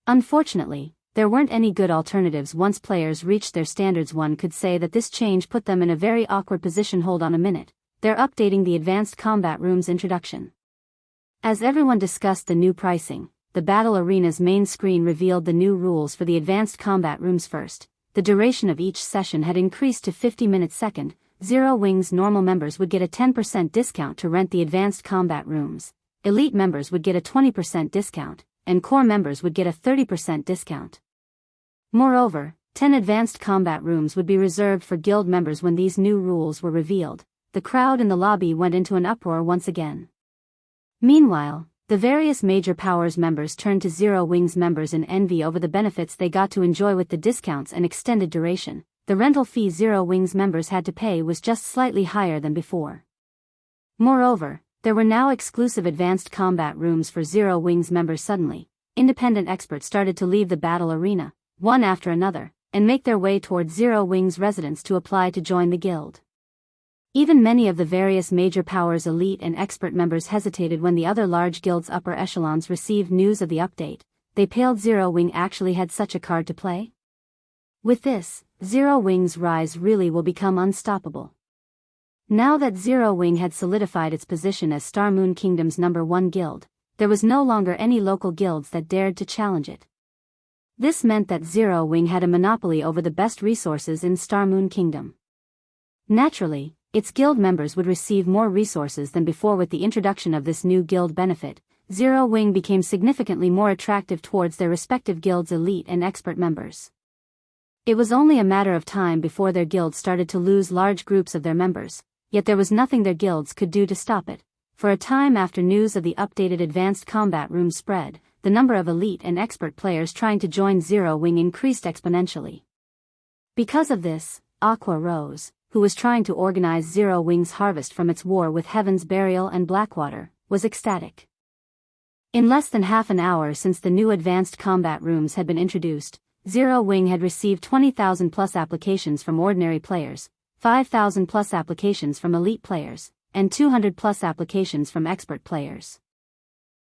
Unfortunately, there weren't any good alternatives. Once players reached their standards, one could say that this change put them in a very awkward position. Hold on a minute, they're updating the advanced combat room's introduction. As everyone discussed the new pricing, the battle arena's main screen revealed the new rules for the advanced combat rooms. First, the duration of each session had increased to 50 minutes second. Zero Wing's normal members would get a 10% discount to rent the advanced combat rooms, elite members would get a 20% discount, and core members would get a 30% discount. Moreover, 10 advanced combat rooms would be reserved for guild members. When these new rules were revealed, the crowd in the lobby went into an uproar once again. Meanwhile, the various major powers members turned to Zero Wing's members in envy over the benefits they got to enjoy with the discounts and extended duration. The rental fee Zero Wing's members had to pay was just slightly higher than before. Moreover, there were now exclusive advanced combat rooms for Zero Wing's members. Suddenly, independent experts started to leave the battle arena, one after another, and make their way toward Zero Wing's residence to apply to join the guild. Even many of the various major powers' elite and expert members hesitated when the other large guild's upper echelons received news of the update. They paled Zero Wing actually had such a card to play. With this, Zero Wing's rise really will become unstoppable. Now that Zero Wing had solidified its position as Star Moon Kingdom's #1 guild, there was no longer any local guilds that dared to challenge it. This meant that Zero Wing had a monopoly over the best resources in Star Moon Kingdom. Naturally, its guild members would receive more resources than before. With the introduction of this new guild benefit, Zero Wing became significantly more attractive towards their respective guilds' elite and expert members. It was only a matter of time before their guilds started to lose large groups of their members, yet there was nothing their guilds could do to stop it. For a time after news of the updated advanced combat room spread, the number of elite and expert players trying to join Zero Wing increased exponentially. Because of this, Aqua Rose, who was trying to organize Zero Wing's harvest from its war with Heaven's Burial and Blackwater, was ecstatic. In less than half an hour since the new advanced combat rooms had been introduced, Zero Wing had received 20,000 plus applications from ordinary players, 5,000 plus applications from elite players, and 200 plus applications from expert players.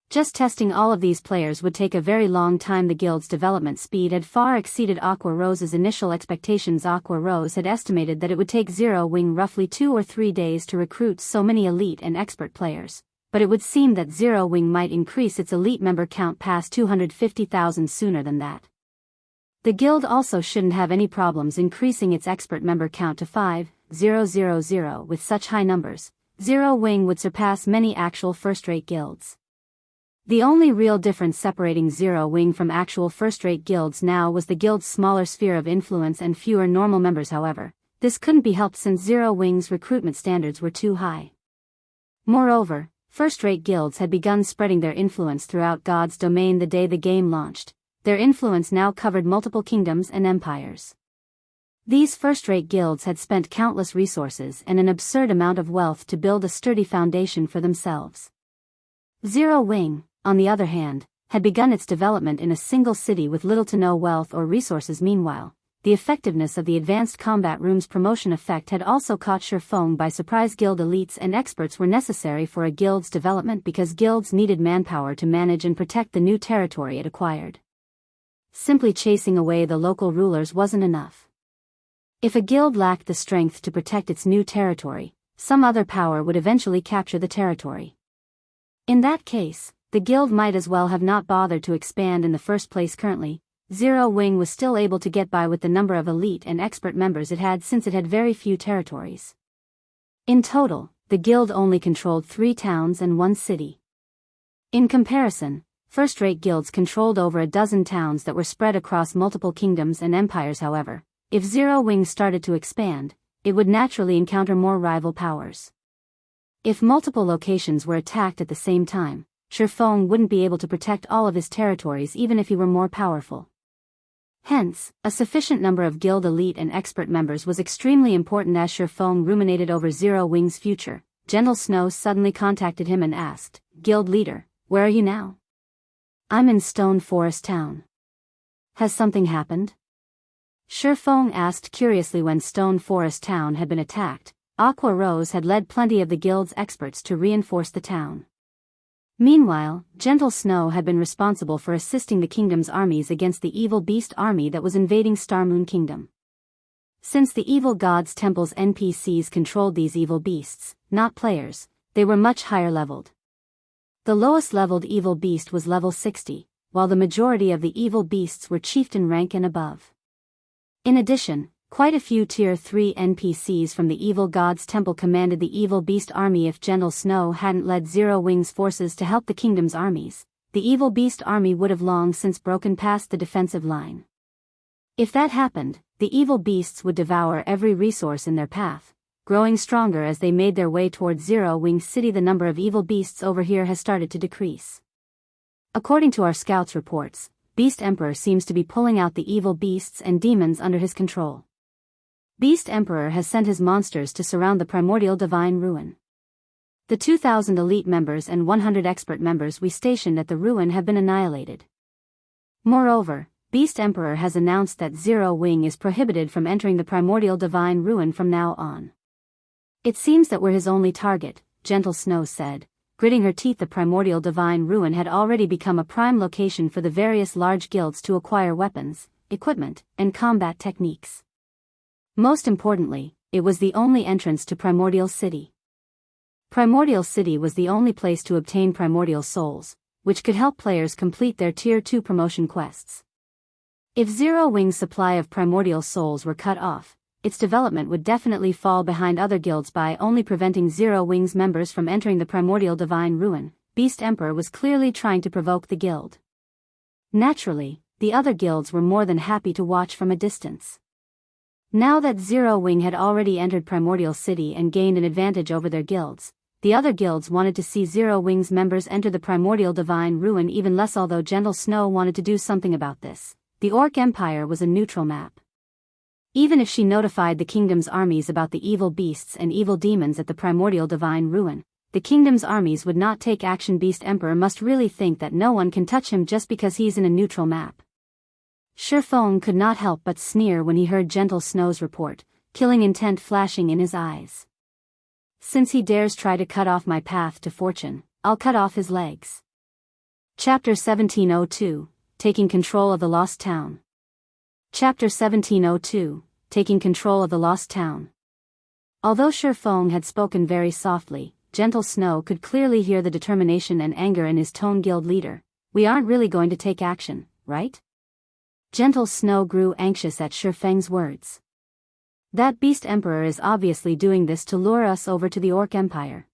Just testing all of these players would take a very long time. The guild's development speed had far exceeded Aqua Rose's initial expectations. Aqua Rose had estimated that it would take Zero Wing roughly 2 or 3 days to recruit so many elite and expert players, but it would seem that Zero Wing might increase its elite member count past 250,000 sooner than that. The guild also shouldn't have any problems increasing its expert member count to 5,000. With such high numbers, Zero Wing would surpass many actual first-rate guilds. The only real difference separating Zero Wing from actual first-rate guilds now was the guild's smaller sphere of influence and fewer normal members. However, this couldn't be helped since Zero Wing's recruitment standards were too high. Moreover, first-rate guilds had begun spreading their influence throughout God's domain the day the game launched. Their influence now covered multiple kingdoms and empires. These first-rate guilds had spent countless resources and an absurd amount of wealth to build a sturdy foundation for themselves. Zero Wing, on the other hand, had begun its development in a single city with little to no wealth or resources. Meanwhile, the effectiveness of the advanced combat room's promotion effect had also caught Shifeng by surprise. Guild elites and experts were necessary for a guild's development because guilds needed manpower to manage and protect the new territory it acquired. Simply chasing away the local rulers wasn't enough. If a guild lacked the strength to protect its new territory, some other power would eventually capture the territory. In that case, the guild might as well have not bothered to expand in the first place. Currently, Zero Wing was still able to get by with the number of elite and expert members it had, since it had very few territories. In total, the guild only controlled 3 towns and 1 city. In comparison, first-rate guilds controlled over a dozen towns that were spread across multiple kingdoms and empires. However, if Zero Wing started to expand, it would naturally encounter more rival powers. If multiple locations were attacked at the same time, Shifeng wouldn't be able to protect all of his territories even if he were more powerful. Hence, a sufficient number of guild elite and expert members was extremely important. As Shifeng ruminated over Zero Wing's future, Gentle Snow suddenly contacted him and asked, "Guild leader, where are you now?" "I'm in Stone Forest Town." "Has something happened?" Shifeng asked curiously. When Stone Forest Town had been attacked, Aqua Rose had led plenty of the guild's experts to reinforce the town. Meanwhile, Gentle Snow had been responsible for assisting the kingdom's armies against the evil beast army that was invading Star Moon Kingdom. Since the evil god's temple's NPCs controlled these evil beasts, not players, they were much higher leveled. The lowest leveled evil beast was level 60, while the majority of the evil beasts were chieftain rank and above. In addition, quite a few Tier 3 NPCs from the Evil God's Temple commanded the Evil Beast Army. If Gentle Snow hadn't led Zero Wing's forces to help the kingdom's armies, the Evil Beast Army would have long since broken past the defensive line. If that happened, the evil beasts would devour every resource in their path, growing stronger as they made their way towards Zero Wing City. The number of evil beasts over here has started to decrease. According to our scouts' reports, Beast Emperor seems to be pulling out the evil beasts and demons under his control. Beast Emperor has sent his monsters to surround the primordial divine ruin. The 2,000 elite members and 100 expert members we stationed at the ruin have been annihilated. Moreover, Beast Emperor has announced that Zero Wing is prohibited from entering the primordial divine ruin from now on. It seems that we're his only target, Gentle Snow said, gritting her teeth. The primordial divine ruin had already become a prime location for the various large guilds to acquire weapons, equipment, and combat techniques. Most importantly, it was the only entrance to Primordial City. Primordial City was the only place to obtain primordial souls, which could help players complete their Tier 2 promotion quests. If Zero Wing's supply of primordial souls were cut off, its development would definitely fall behind other guilds. By only preventing Zero Wing's members from entering the primordial divine ruin, Beast Emperor was clearly trying to provoke the guild. Naturally, the other guilds were more than happy to watch from a distance. Now that Zero Wing had already entered Primordial City and gained an advantage over their guilds, the other guilds wanted to see Zero Wing's members enter the primordial divine ruin even less. Although Gentle Snow wanted to do something about this, the Orc Empire was a neutral map. Even if she notified the kingdom's armies about the evil beasts and evil demons at the primordial divine ruin, the kingdom's armies would not take action. Beast Emperor must really think that no one can touch him just because he's in a neutral map. Shifeng could not help but sneer when he heard Gentle Snow's report, killing intent flashing in his eyes. Since he dares try to cut off my path to fortune, I'll cut off his legs. Chapter 1702, Taking Control of the Lost Town. Chapter 1702, Taking Control of the Lost Town. Although Shifeng had spoken very softly, Gentle Snow could clearly hear the determination and anger in his tone. Guild leader, we aren't really going to take action, right? Gentle Snow grew anxious at Shifeng's words. That Beast Emperor is obviously doing this to lure us over to the Orc Empire.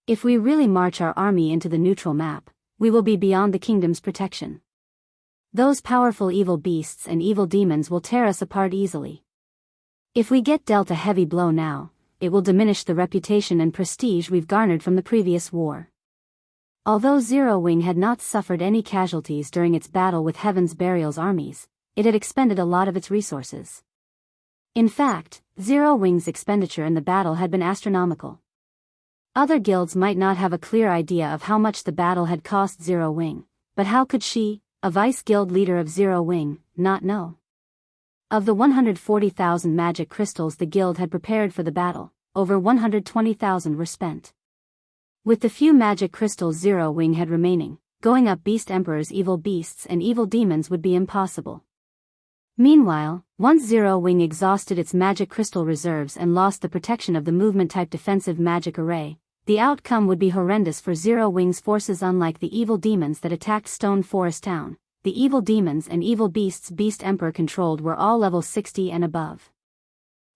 If we really march our army into the neutral map, we will be beyond the kingdom's protection. Those powerful evil beasts and evil demons will tear us apart easily. If we get dealt a heavy blow now, it will diminish the reputation and prestige we've garnered from the previous war. Although Zero Wing had not suffered any casualties during its battle with Heaven's Burial's armies, it had expended a lot of its resources. In fact, Zero Wing's expenditure in the battle had been astronomical. Other guilds might not have a clear idea of how much the battle had cost Zero Wing, but how could she, a vice-guild leader of Zero Wing, not know? Of the 140,000 magic crystals the guild had prepared for the battle, over 120,000 were spent. With the few magic crystals Zero Wing had remaining, going up Beast Emperor's evil beasts and evil demons would be impossible. Meanwhile, once Zero Wing exhausted its magic crystal reserves and lost the protection of the movement-type defensive magic array, the outcome would be horrendous for Zero Wing's forces. Unlike the evil demons that attacked Stone Forest Town, the evil demons and evil beasts Beast Emperor controlled were all level 60 and above.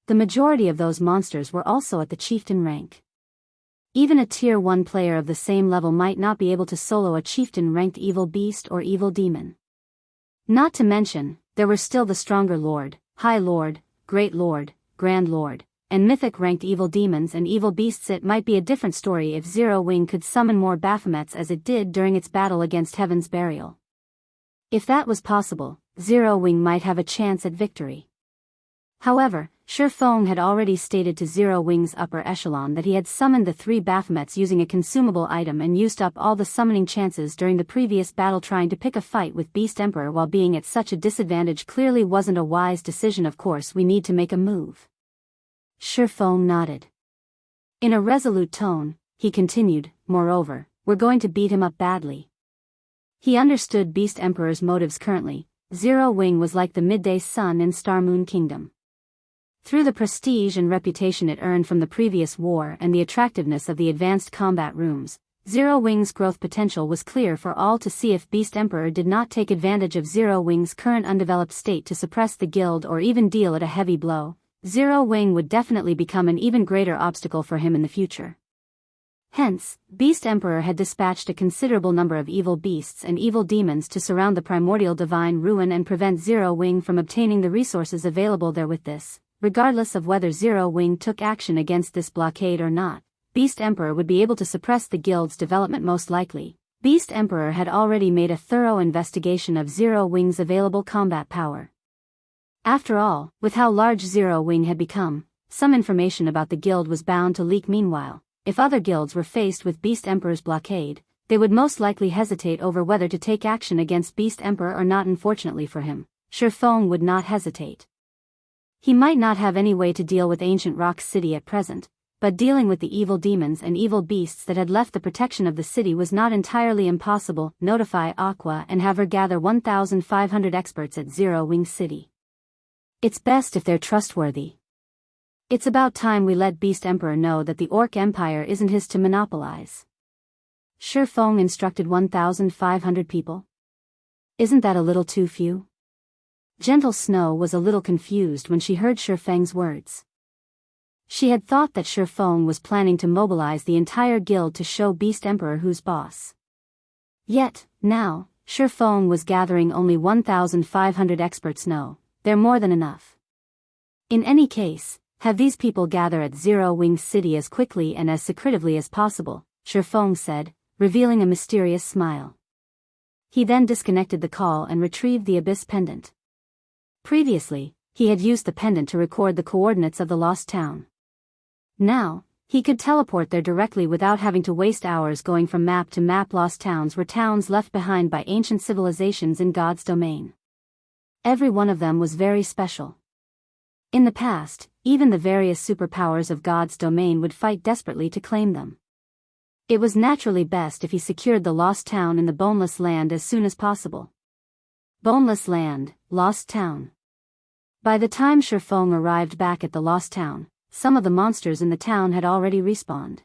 The majority of those monsters were also at the chieftain rank. Even a Tier 1 player of the same level might not be able to solo a chieftain-ranked evil beast or evil demon. Not to mention, there were still the stronger Lord, High Lord, Great Lord, Grand Lord, and Mythic-ranked evil demons and evil beasts. It might be a different story if Zero Wing could summon more Baphomets as it did during its battle against Heaven's Burial. If that was possible, Zero Wing might have a chance at victory. However, Shifeng had already stated to Zero Wing's upper echelon that he had summoned the 3 Baphomets using a consumable item and used up all the summoning chances during the previous battle. Trying to pick a fight with Beast Emperor while being at such a disadvantage clearly wasn't a wise decision. Of course we need to make a move. Shifeng nodded. In a resolute tone, he continued, moreover, we're going to beat him up badly. He understood Beast Emperor's motives currently. Zero Wing was like the midday sun in Star Moon Kingdom. Through the prestige and reputation it earned from the previous war and the attractiveness of the advanced combat rooms, Zero Wing's growth potential was clear for all to see. If Beast Emperor did not take advantage of Zero Wing's current undeveloped state to suppress the guild or even deal it a heavy blow, Zero Wing would definitely become an even greater obstacle for him in the future. Hence, Beast Emperor had dispatched a considerable number of evil beasts and evil demons to surround the primordial divine ruin and prevent Zero Wing from obtaining the resources available there. With this, regardless of whether Zero Wing took action against this blockade or not, Beast Emperor would be able to suppress the guild's development most likely. Beast Emperor had already made a thorough investigation of Zero Wing's available combat power. After all, with how large Zero Wing had become, some information about the guild was bound to leak. Meanwhile, if other guilds were faced with Beast Emperor's blockade, they would most likely hesitate over whether to take action against Beast Emperor or not. Unfortunately for him, Shifeng would not hesitate. He might not have any way to deal with ancient Rock City at present, but dealing with the evil demons and evil beasts that had left the protection of the city was not entirely impossible. Notify Aqua and have her gather 1,500 experts at Zero Wing City. It's best if they're trustworthy. It's about time we let Beast Emperor know that the Orc Empire isn't his to monopolize. Shifeng instructed 1,500 people. Isn't that a little too few? Gentle Snow was a little confused when she heard Shifeng's words. She had thought that Shifeng was planning to mobilize the entire guild to show Beast Emperor who's boss. Yet, now, Shifeng was gathering only 1,500 experts. No, they're more than enough. In any case, have these people gather at Zero Wing City as quickly and as secretively as possible, Shifeng said, revealing a mysterious smile. He then disconnected the call and retrieved the Abyss pendant. Previously, he had used the pendant to record the coordinates of the lost town. Now, he could teleport there directly without having to waste hours going from map to map. Lost towns were towns left behind by ancient civilizations in God's domain. Every one of them was very special. In the past, even the various superpowers of God's domain would fight desperately to claim them. It was naturally best if he secured the lost town in the Boneless Land as soon as possible. Boneless Land, Lost Town. By the time Shifeng arrived back at the lost town, some of the monsters in the town had already respawned.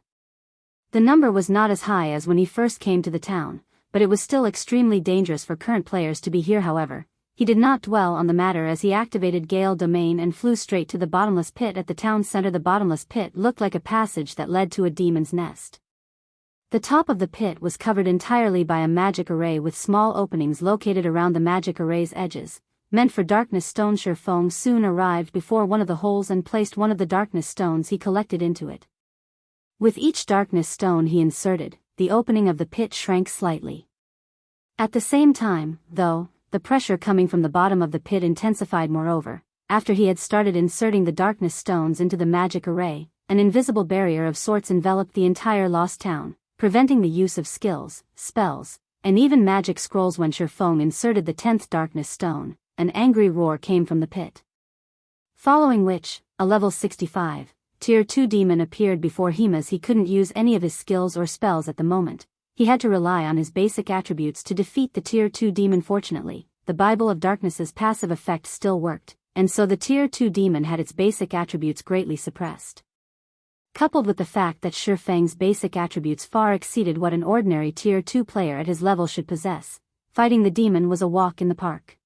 The number was not as high as when he first came to the town, but it was still extremely dangerous for current players to be here. However, he did not dwell on the matter as he activated Gale Domain and flew straight to the bottomless pit at the town center. The bottomless pit looked like a passage that led to a demon's nest. The top of the pit was covered entirely by a magic array with small openings located around the magic array's edges, meant for darkness stone. Shifeng soon arrived before one of the holes and placed one of the darkness stones he collected into it. With each darkness stone he inserted, the opening of the pit shrank slightly. At the same time, though, the pressure coming from the bottom of the pit intensified. Moreover, after he had started inserting the darkness stones into the magic array, an invisible barrier of sorts enveloped the entire lost town, preventing the use of skills, spells, and even magic scrolls. When Shifeng inserted the 10th darkness stone, an angry roar came from the pit. Following which, a level 65, Tier 2 demon appeared before him. As he couldn't use any of his skills or spells at the moment, he had to rely on his basic attributes to defeat the Tier 2 demon. Fortunately, the Bible of Darkness's passive effect still worked, and so the Tier 2 demon had its basic attributes greatly suppressed. Coupled with the fact that Shifeng's basic attributes far exceeded what an ordinary Tier 2 player at his level should possess, fighting the demon was a walk in the park.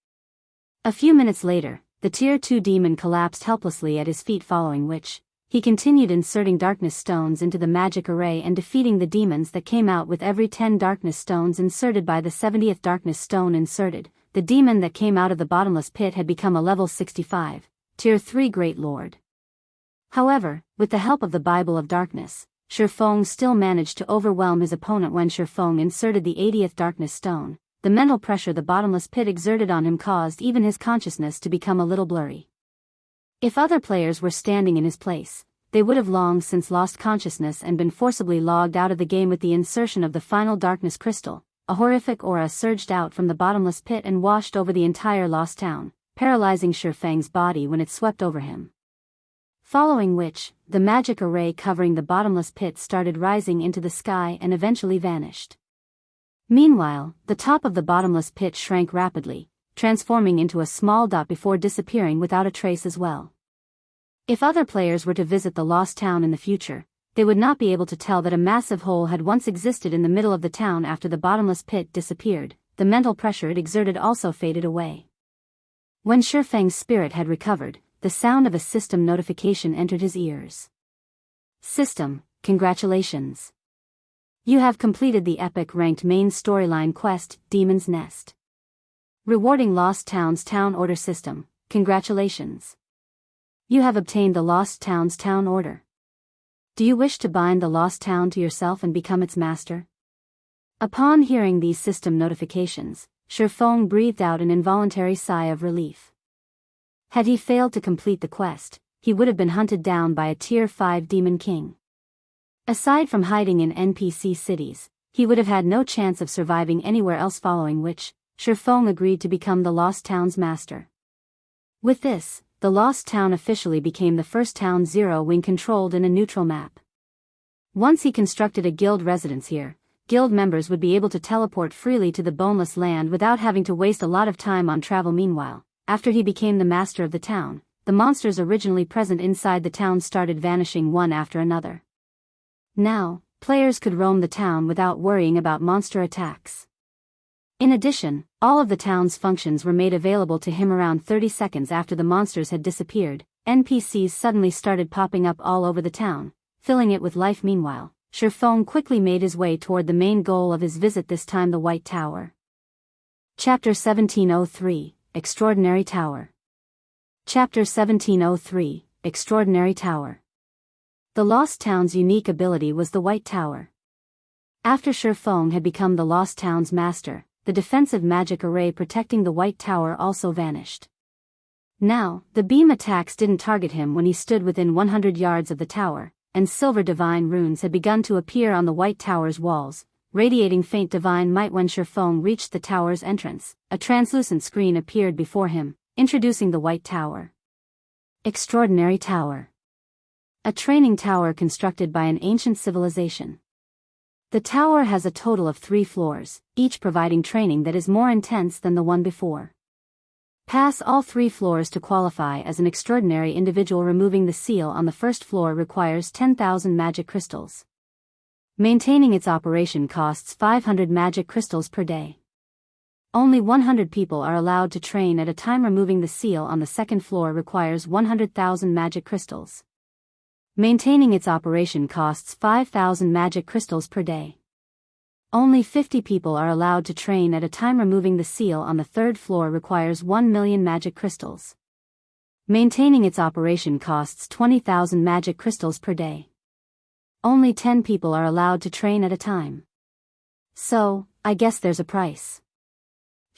A few minutes later, the Tier 2 demon collapsed helplessly at his feet, following which, he continued inserting darkness stones into the magic array and defeating the demons that came out with every 10 darkness stones inserted. By the 70th darkness stone inserted, the demon that came out of the bottomless pit had become a level 65, Tier 3 Great Lord. However, with the help of the Bible of Darkness, Shifeng still managed to overwhelm his opponent. When Shifeng inserted the 80th darkness stone, the mental pressure the bottomless pit exerted on him caused even his consciousness to become a little blurry. If other players were standing in his place, they would have long since lost consciousness and been forcibly logged out of the game. With the insertion of the final darkness crystal, a horrific aura surged out from the bottomless pit and washed over the entire lost town, paralyzing Shifeng's body when it swept over him. Following which, the magic array covering the bottomless pit started rising into the sky and eventually vanished. Meanwhile, the top of the bottomless pit shrank rapidly, transforming into a small dot before disappearing without a trace as well. If other players were to visit the lost town in the future, they would not be able to tell that a massive hole had once existed in the middle of the town after the bottomless pit disappeared. The mental pressure it exerted also faded away. When Shifeng's spirit had recovered, the sound of a system notification entered his ears. System, congratulations. You have completed the epic ranked main storyline quest, Demon's Nest. Rewarding Lost Town's Town Order System, congratulations. You have obtained the Lost Town's Town Order. Do you wish to bind the Lost Town to yourself and become its master? Upon hearing these system notifications, Shifeng breathed out an involuntary sigh of relief. Had he failed to complete the quest, he would have been hunted down by a Tier 5 Demon King. Aside from hiding in NPC cities, he would have had no chance of surviving anywhere else, following which, Shifeng agreed to become the Lost Town's master. With this, the Lost Town officially became the first Town Zero when controlled in a neutral map. Once he constructed a guild residence here, guild members would be able to teleport freely to the Boneless Land without having to waste a lot of time on travel. Meanwhile, after he became the master of the town, the monsters originally present inside the town started vanishing one after another. Now, players could roam the town without worrying about monster attacks. In addition, all of the town's functions were made available to him around 30 seconds after the monsters had disappeared. NPCs suddenly started popping up all over the town, filling it with life. Meanwhile, Shifeng quickly made his way toward the main goal of his visit, this time the White Tower. Chapter 1703, Extraordinary Tower. Chapter 1703, Extraordinary Tower. The Lost Town's unique ability was the White Tower. After Shifeng had become the Lost Town's master, the defensive magic array protecting the White Tower also vanished. Now, the beam attacks didn't target him when he stood within 100 yards of the tower, and silver divine runes had begun to appear on the White Tower's walls, radiating faint divine might. When Shifeng reached the tower's entrance, a translucent screen appeared before him, introducing the White Tower. Extraordinary Tower. A training tower constructed by an ancient civilization. The tower has a total of 3 floors, each providing training that is more intense than the one before. Pass all 3 floors to qualify as an extraordinary individual. Removing the seal on the first floor requires 10,000 magic crystals. Maintaining its operation costs 500 magic crystals per day. Only 100 people are allowed to train at a time. Removing the seal on the second floor requires 100,000 magic crystals. Maintaining its operation costs 5,000 magic crystals per day. Only 50 people are allowed to train at a time. Removing the seal on the third floor requires 1 million magic crystals. Maintaining its operation costs 20,000 magic crystals per day. Only 10 people are allowed to train at a time. So, I guess there's a price.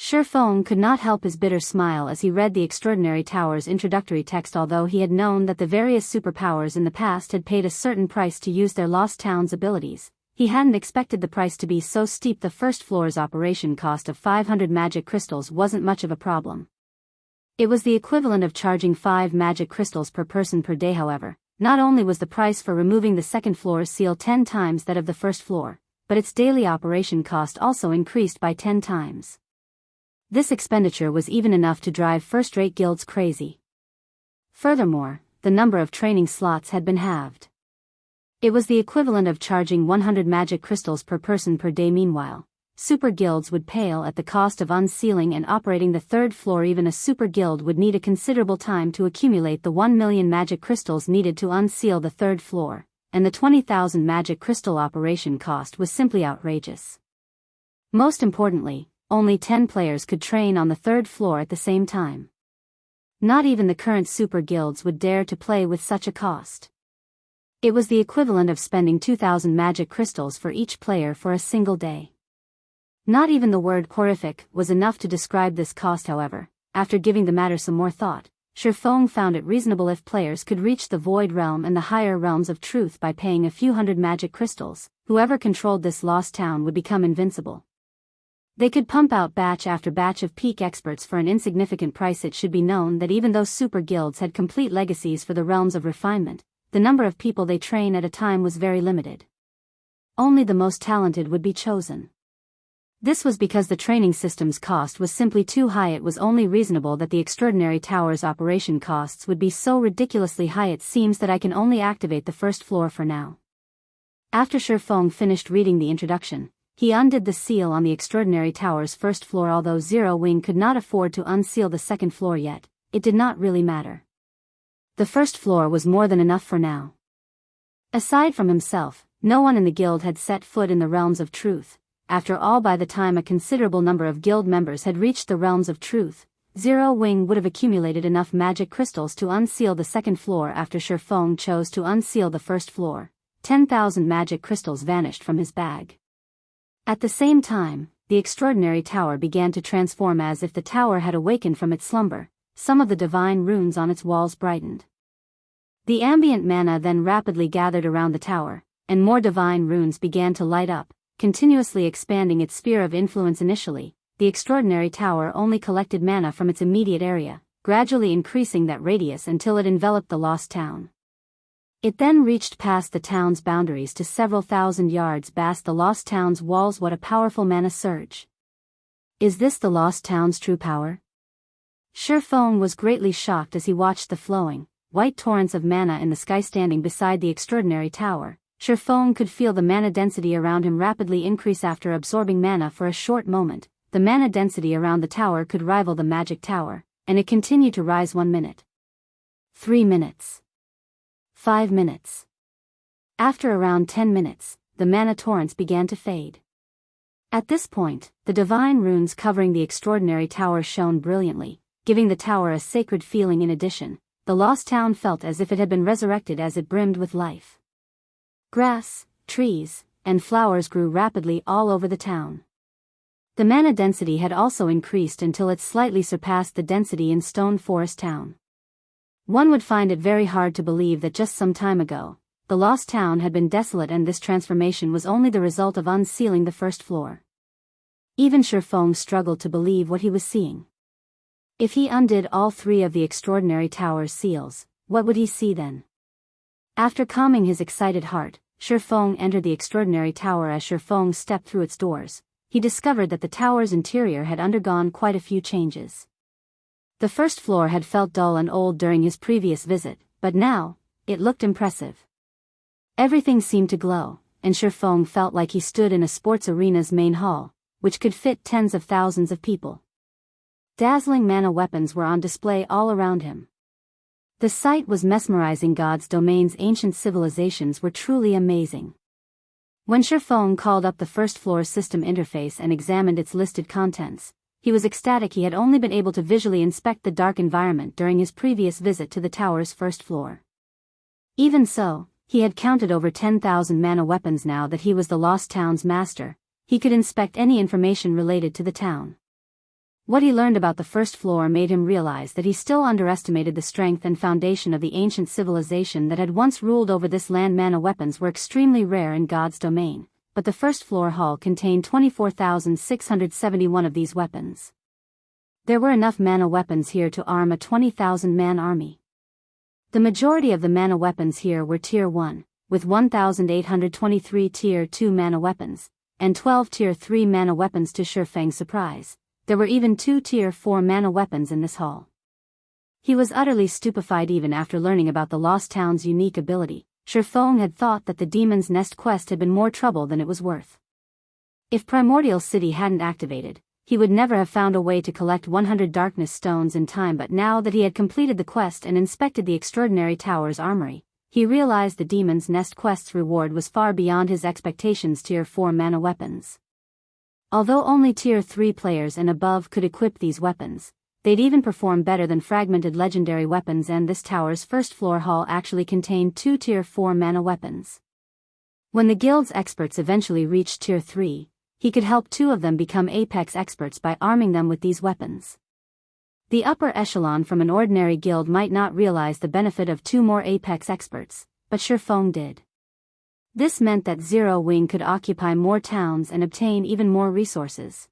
Shifeng could not help his bitter smile as he read the Extraordinary Tower's introductory text. Although he had known that the various superpowers in the past had paid a certain price to use their Lost Town's abilities, he hadn't expected the price to be so steep. The first floor's operation cost of 500 magic crystals wasn't much of a problem. It was the equivalent of charging 5 magic crystals per person per day. However, not only was the price for removing the second floor's seal 10 times that of the first floor, but its daily operation cost also increased by 10 times. This expenditure was even enough to drive first-rate guilds crazy. Furthermore, the number of training slots had been halved. It was the equivalent of charging 100 magic crystals per person per day. Meanwhile, super guilds would pale at the cost of unsealing and operating the third floor. Even a super guild would need a considerable time to accumulate the 1 million magic crystals needed to unseal the third floor, and the 20,000 magic crystal operation cost was simply outrageous. Most importantly, only 10 players could train on the third floor at the same time. Not even the current super guilds would dare to play with such a cost. It was the equivalent of spending 2,000 magic crystals for each player for a single day. Not even the word horrific was enough to describe this cost. However, after giving the matter some more thought, Shifeng found it reasonable if players could reach the Void Realm and the higher realms of truth by paying a few hundred magic crystals. Whoever controlled this lost town would become invincible. They could pump out batch after batch of peak experts for an insignificant price. It should be known that even though super guilds had complete legacies for the realms of refinement, the number of people they train at a time was very limited. Only the most talented would be chosen. This was because the training system's cost was simply too high. It was only reasonable that the Extraordinary Tower's operation costs would be so ridiculously high. It seems that I can only activate the first floor for now. After Shifeng finished reading the introduction, he undid the seal on the extraordinary tower's first floor. Although Zero Wing could not afford to unseal the second floor yet, it did not really matter. The first floor was more than enough for now. Aside from himself, no one in the guild had set foot in the realms of truth. After all, by the time a considerable number of guild members had reached the realms of truth, Zero Wing would have accumulated enough magic crystals to unseal the second floor. After Shifeng chose to unseal the first floor, 10,000 magic crystals vanished from his bag. At the same time, the extraordinary tower began to transform as if the tower had awakened from its slumber. Some of the divine runes on its walls brightened. The ambient mana then rapidly gathered around the tower, and more divine runes began to light up, continuously expanding its sphere of influence. Initially, the extraordinary tower only collected mana from its immediate area, gradually increasing that radius until it enveloped the lost town. It then reached past the town's boundaries to several thousand yards past the lost town's walls. What a powerful mana surge! Is this the lost town's true power? Shifeng was greatly shocked as he watched the flowing, white torrents of mana in the sky. Standing beside the extraordinary tower, Shifeng could feel the mana density around him rapidly increase. After absorbing mana for a short moment, the mana density around the tower could rival the magic tower, and it continued to rise. 1 minute. 3 minutes. 5 minutes. After around 10 minutes, the mana torrents began to fade. At this point, the divine runes covering the extraordinary tower shone brilliantly, giving the tower a sacred feeling. In addition, the lost town felt as if it had been resurrected as it brimmed with life. Grass, trees, and flowers grew rapidly all over the town. The mana density had also increased until it slightly surpassed the density in Stone Forest Town. One would find it very hard to believe that just some time ago, the lost town had been desolate, and this transformation was only the result of unsealing the first floor. Even Shifeng struggled to believe what he was seeing. If he undid all 3 of the extraordinary tower's seals, what would he see then? After calming his excited heart, Shifeng entered the extraordinary tower. As Shifeng stepped through its doors, he discovered that the tower's interior had undergone quite a few changes. The first floor had felt dull and old during his previous visit, but now, it looked impressive. Everything seemed to glow, and Shifeng felt like he stood in a sports arena's main hall, which could fit tens of thousands of people. Dazzling mana weapons were on display all around him. The sight was mesmerizing. God's domain's ancient civilizations were truly amazing. When Shifeng called up the first floor's system interface and examined its listed contents, he was ecstatic. He had only been able to visually inspect the dark environment during his previous visit to the tower's first floor. Even so, he had counted over 10,000 mana weapons. Now that he was the lost town's master, he could inspect any information related to the town. What he learned about the first floor made him realize that he still underestimated the strength and foundation of the ancient civilization that had once ruled over this land. Mana weapons were extremely rare in God's domain, but the first floor hall contained 24,671 of these weapons. There were enough mana weapons here to arm a 20,000-man army. The majority of the mana weapons here were Tier 1, with 1,823 Tier 2 mana weapons, and 12 Tier 3 mana weapons. To Shifeng's surprise, there were even 2 Tier 4 mana weapons in this hall. He was utterly stupefied. Even after learning about the Lost Town's unique ability, Shifeng had thought that the Demon's Nest quest had been more trouble than it was worth. If Primordial City hadn't activated, he would never have found a way to collect 100 Darkness Stones in time. But now that he had completed the quest and inspected the extraordinary tower's armory, he realized the Demon's Nest quest's reward was far beyond his expectations. Tier 4 mana weapons. Although only Tier 3 players and above could equip these weapons, they'd even perform better than fragmented legendary weapons, and this tower's first floor hall actually contained 2 Tier 4 mana weapons. When the guild's experts eventually reached Tier 3, he could help 2 of them become apex experts by arming them with these weapons. The upper echelon from an ordinary guild might not realize the benefit of 2 more apex experts, but Shifeng did. This meant that Zero Wing could occupy more towns and obtain even more resources.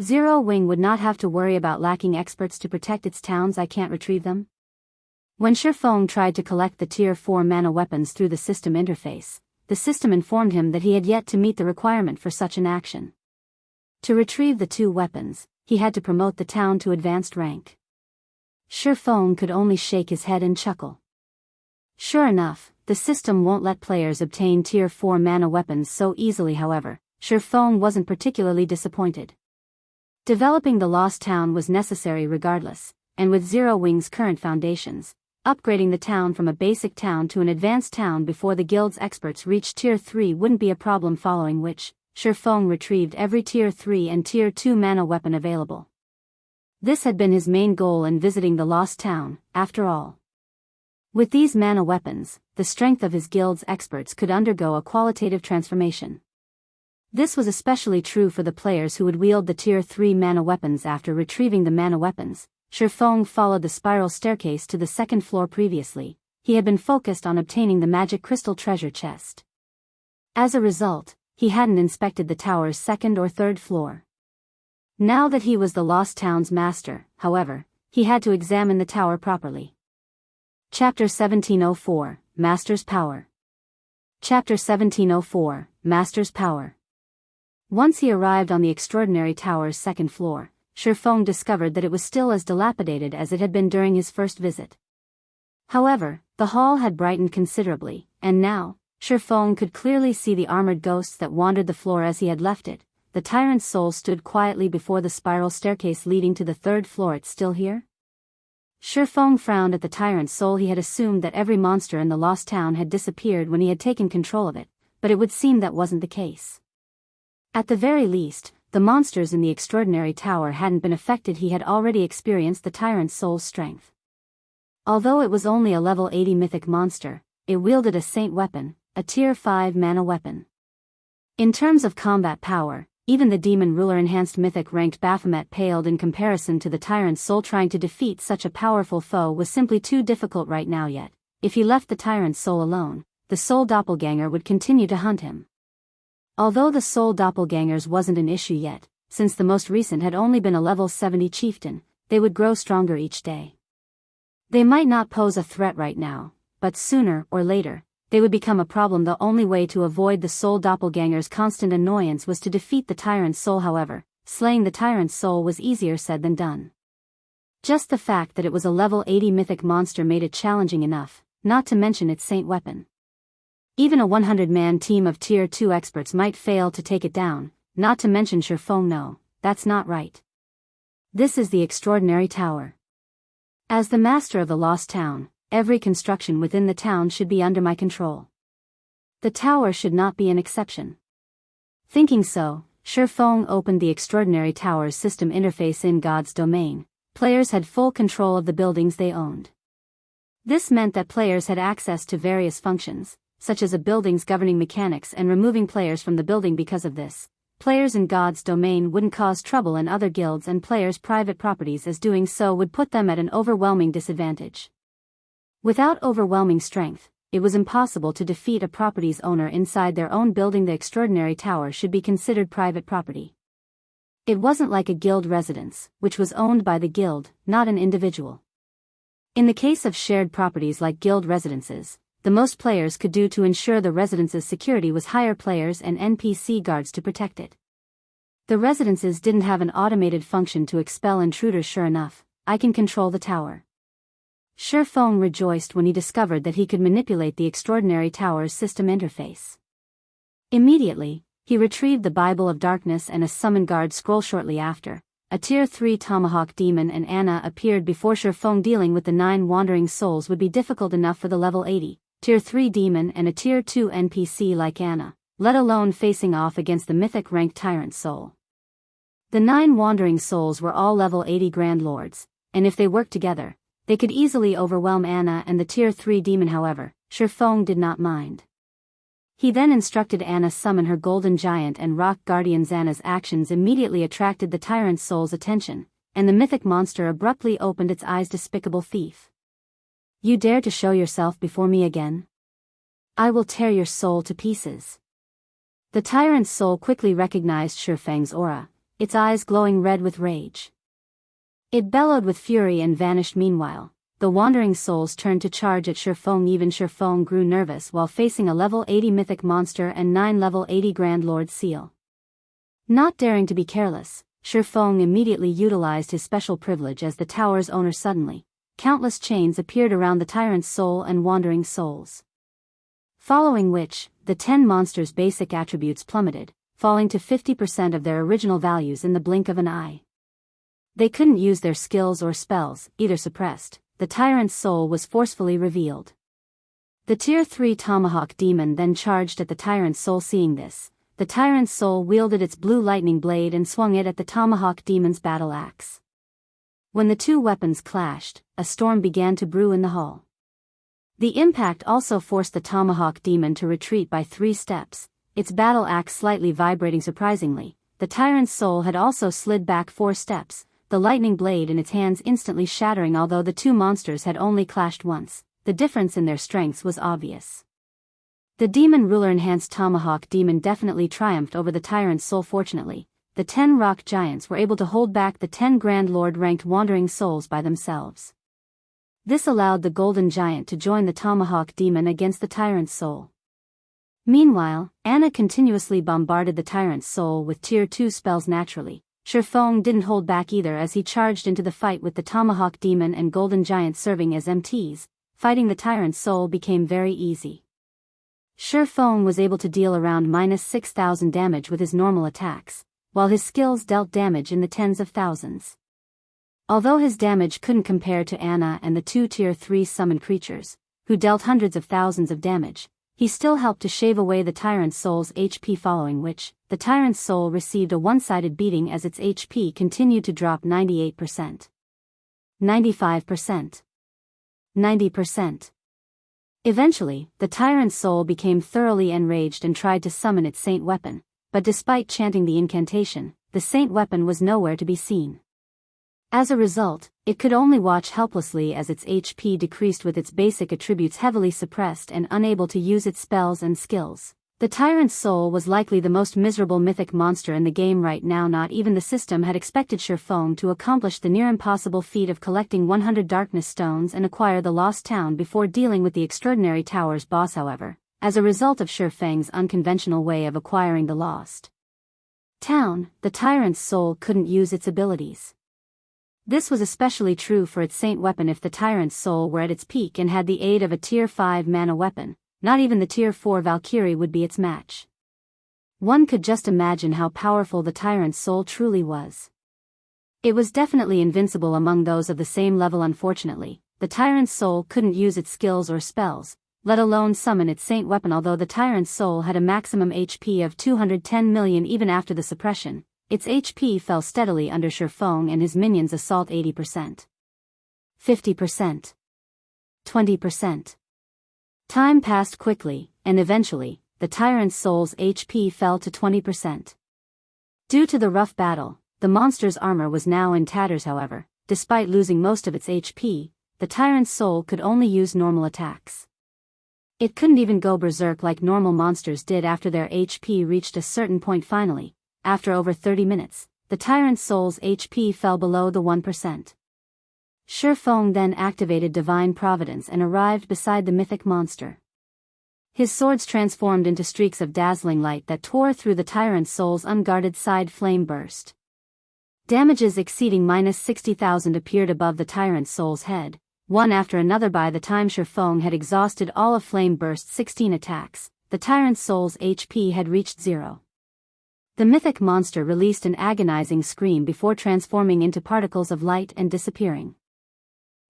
Zero Wing would not have to worry about lacking experts to protect its towns. I can't retrieve them. When Shifeng tried to collect the Tier 4 mana weapons through the system interface, the system informed him that he had yet to meet the requirement for such an action. To retrieve the 2 weapons, he had to promote the town to advanced rank. Shifeng could only shake his head and chuckle. Sure enough, The system won't let players obtain Tier 4 mana weapons so easily. However, Shifeng wasn't particularly disappointed. Developing the Lost Town was necessary regardless, and with Zero Wing's current foundations, upgrading the town from a basic town to an advanced town before the guild's experts reached Tier 3 wouldn't be a problem, following which, Shifeng retrieved every Tier 3 and Tier 2 mana weapon available. This had been his main goal in visiting the Lost Town, after all. With these mana weapons, the strength of his guild's experts could undergo a qualitative transformation. This was especially true for the players who would wield the Tier 3 mana weapons. After retrieving the mana weapons, Shifeng followed the spiral staircase to the second floor. Previously, he had been focused on obtaining the magic crystal treasure chest. As a result, he hadn't inspected the tower's second or third floor. Now that he was the Lost Town's master, however, he had to examine the tower properly. Chapter 1704, Master's Power. Chapter 1704, Master's Power. Once he arrived on the extraordinary tower's second floor, Shifeng discovered that it was still as dilapidated as it had been during his first visit. However, the hall had brightened considerably, and now, Shifeng could clearly see the armored ghosts that wandered the floor as he had left it. The tyrant's soul stood quietly before the spiral staircase leading to the third floor. It's still here? Shifeng frowned at the tyrant's soul. He had assumed that every monster in the Lost Town had disappeared when he had taken control of it, but it would seem that wasn't the case. At the very least, the monsters in the extraordinary tower hadn't been affected. He had already experienced the tyrant's soul's strength. Although it was only a level 80 mythic monster, it wielded a saint weapon, a Tier 5 mana weapon. In terms of combat power, even the demon ruler enhanced mythic ranked Baphomet paled in comparison to the tyrant's soul. Trying to defeat such a powerful foe was simply too difficult right now. Yet, if he left the tyrant's soul alone, the soul doppelganger would continue to hunt him. Although the soul doppelgangers wasn't an issue yet, since the most recent had only been a level 70 chieftain, they would grow stronger each day. They might not pose a threat right now, but sooner or later, they would become a problem. The only way to avoid the soul doppelganger's constant annoyance was to defeat the tyrant's soul. However, slaying the tyrant's soul was easier said than done. Just the fact that it was a level 80 mythic monster made it challenging enough, not to mention its saint weapon. Even a 100-man team of Tier 2 experts might fail to take it down, not to mention Shifeng. No, that's not right. This is the extraordinary tower. As the master of the Lost Town, every construction within the town should be under my control. The tower should not be an exception. Thinking so, Shifeng opened the extraordinary tower's system interface. In God's domain, players had full control of the buildings they owned. This meant that players had access to various functions, such as a building's governing mechanics and removing players from the building. Because of this, players in God's domain wouldn't cause trouble in other guilds and players' private properties, as doing so would put them at an overwhelming disadvantage. Without overwhelming strength, it was impossible to defeat a property's owner inside their own building. The extraordinary tower should be considered private property. It wasn't like a guild residence, which was owned by the guild, not an individual. In the case of shared properties like guild residences, the most players could do to ensure the residence's security was hire players and NPC guards to protect it. The residences didn't have an automated function to expel intruders. Sure enough, I can control the tower. Shifeng rejoiced when he discovered that he could manipulate the extraordinary tower's system interface. Immediately, he retrieved the Bible of Darkness and a summon guard scroll. Shortly after, a Tier 3 Tomahawk demon and Anna appeared before Shifeng. Dealing with the 9 wandering souls would be difficult enough for the level 80, Tier 3 demon and a Tier 2 NPC like Anna, let alone facing off against the mythic ranked tyrant soul. The 9 wandering souls were all level 80 Grand Lords, and if they worked together, they could easily overwhelm Anna and the Tier 3 demon. However, Shifeng did not mind. He then instructed Anna summon her golden giant and rock guardians. Anna's actions immediately attracted the tyrant soul's attention, and the mythic monster abruptly opened its eyes. Despicable thief! You dare to show yourself before me again? I will tear your soul to pieces. The tyrant's soul quickly recognized Shifeng's aura, its eyes glowing red with rage. It bellowed with fury and vanished. Meanwhile, the wandering souls turned to charge at Shifeng. Even Shifeng grew nervous while facing a level 80 mythic monster and 9 level 80 Grand Lord seal. Not daring to be careless, Shifeng immediately utilized his special privilege as the tower's owner. Suddenly, countless chains appeared around the tyrant's soul and wandering souls. Following which, the 10 monsters' basic attributes plummeted, falling to 50% of their original values in the blink of an eye. They couldn't use their skills or spells, either suppressed. The tyrant's soul was forcefully revealed. The Tier 3 Tomahawk Demon then charged at the tyrant's soul. Seeing this, the tyrant's soul wielded its blue lightning blade and swung it at the Tomahawk Demon's battle axe. When the two weapons clashed, a storm began to brew in the hall. The impact also forced the Tomahawk Demon to retreat by 3 steps, its battle axe slightly vibrating. Surprisingly, the tyrant's soul had also slid back 4 steps, the lightning blade in its hands instantly shattering. Although the two monsters had only clashed once, the difference in their strengths was obvious. The demon ruler-enhanced Tomahawk Demon definitely triumphed over the tyrant's soul. Fortunately, the 10 rock giants were able to hold back the 10 Grand Lord-ranked wandering souls by themselves. This allowed the Golden Giant to join the Tomahawk Demon against the tyrant's soul. Meanwhile, Anna continuously bombarded the tyrant's soul with Tier 2 spells. Naturally, Shifeng didn't hold back either as he charged into the fight with the Tomahawk Demon and Golden Giant serving as MTs. Fighting the tyrant's soul became very easy. Shifeng was able to deal around -6,000 damage with his normal attacks, while his skills dealt damage in the tens of thousands. Although his damage couldn't compare to Anna and the 2 Tier 3 summoned creatures, who dealt hundreds of thousands of damage, he still helped to shave away the tyrant's soul's HP, following which, the tyrant's soul received a one-sided beating as its HP continued to drop. 98%. 95%. 90%. Eventually, the tyrant's soul became thoroughly enraged and tried to summon its saint weapon, but despite chanting the incantation, the saint weapon was nowhere to be seen. As a result, it could only watch helplessly as its HP decreased with its basic attributes heavily suppressed and unable to use its spells and skills. The tyrant's soul was likely the most miserable mythic monster in the game right now. Not even the system had expected Shifeng to accomplish the near-impossible feat of collecting 100 darkness stones and acquire the lost town before dealing with the extraordinary tower's boss. However, as a result of Shifeng's unconventional way of acquiring the lost town, the tyrant's soul couldn't use its abilities. This was especially true for its saint weapon. If the tyrant's soul were at its peak and had the aid of a Tier 5 mana weapon, not even the Tier 4 Valkyrie would be its match. One could just imagine how powerful the tyrant's soul truly was. It was definitely invincible among those of the same level. Unfortunately, the tyrant's soul couldn't use its skills or spells, let alone summon its saint weapon. Although the tyrant's soul had a maximum HP of 210 million even after the suppression, its HP fell steadily under Shifeng and his minions' assault. 80%. 50%. 20%. Time passed quickly, and eventually, the tyrant's soul's HP fell to 20%. Due to the rough battle, the monster's armor was now in tatters. However, despite losing most of its HP, the tyrant's soul could only use normal attacks. It couldn't even go berserk like normal monsters did after their HP reached a certain point. Finally, after over 30 minutes, the tyrant's soul's HP fell below the 1%. Shifeng then activated Divine Providence and arrived beside the mythic monster. His swords transformed into streaks of dazzling light that tore through the tyrant's soul's unguarded side. Flame burst. Damages exceeding -60,000 appeared above the tyrant's soul's head, one after another. By the time Shifeng had exhausted all of Flame Burst's 16 attacks, the tyrant's soul's HP had reached 0. The mythic monster released an agonizing scream before transforming into particles of light and disappearing.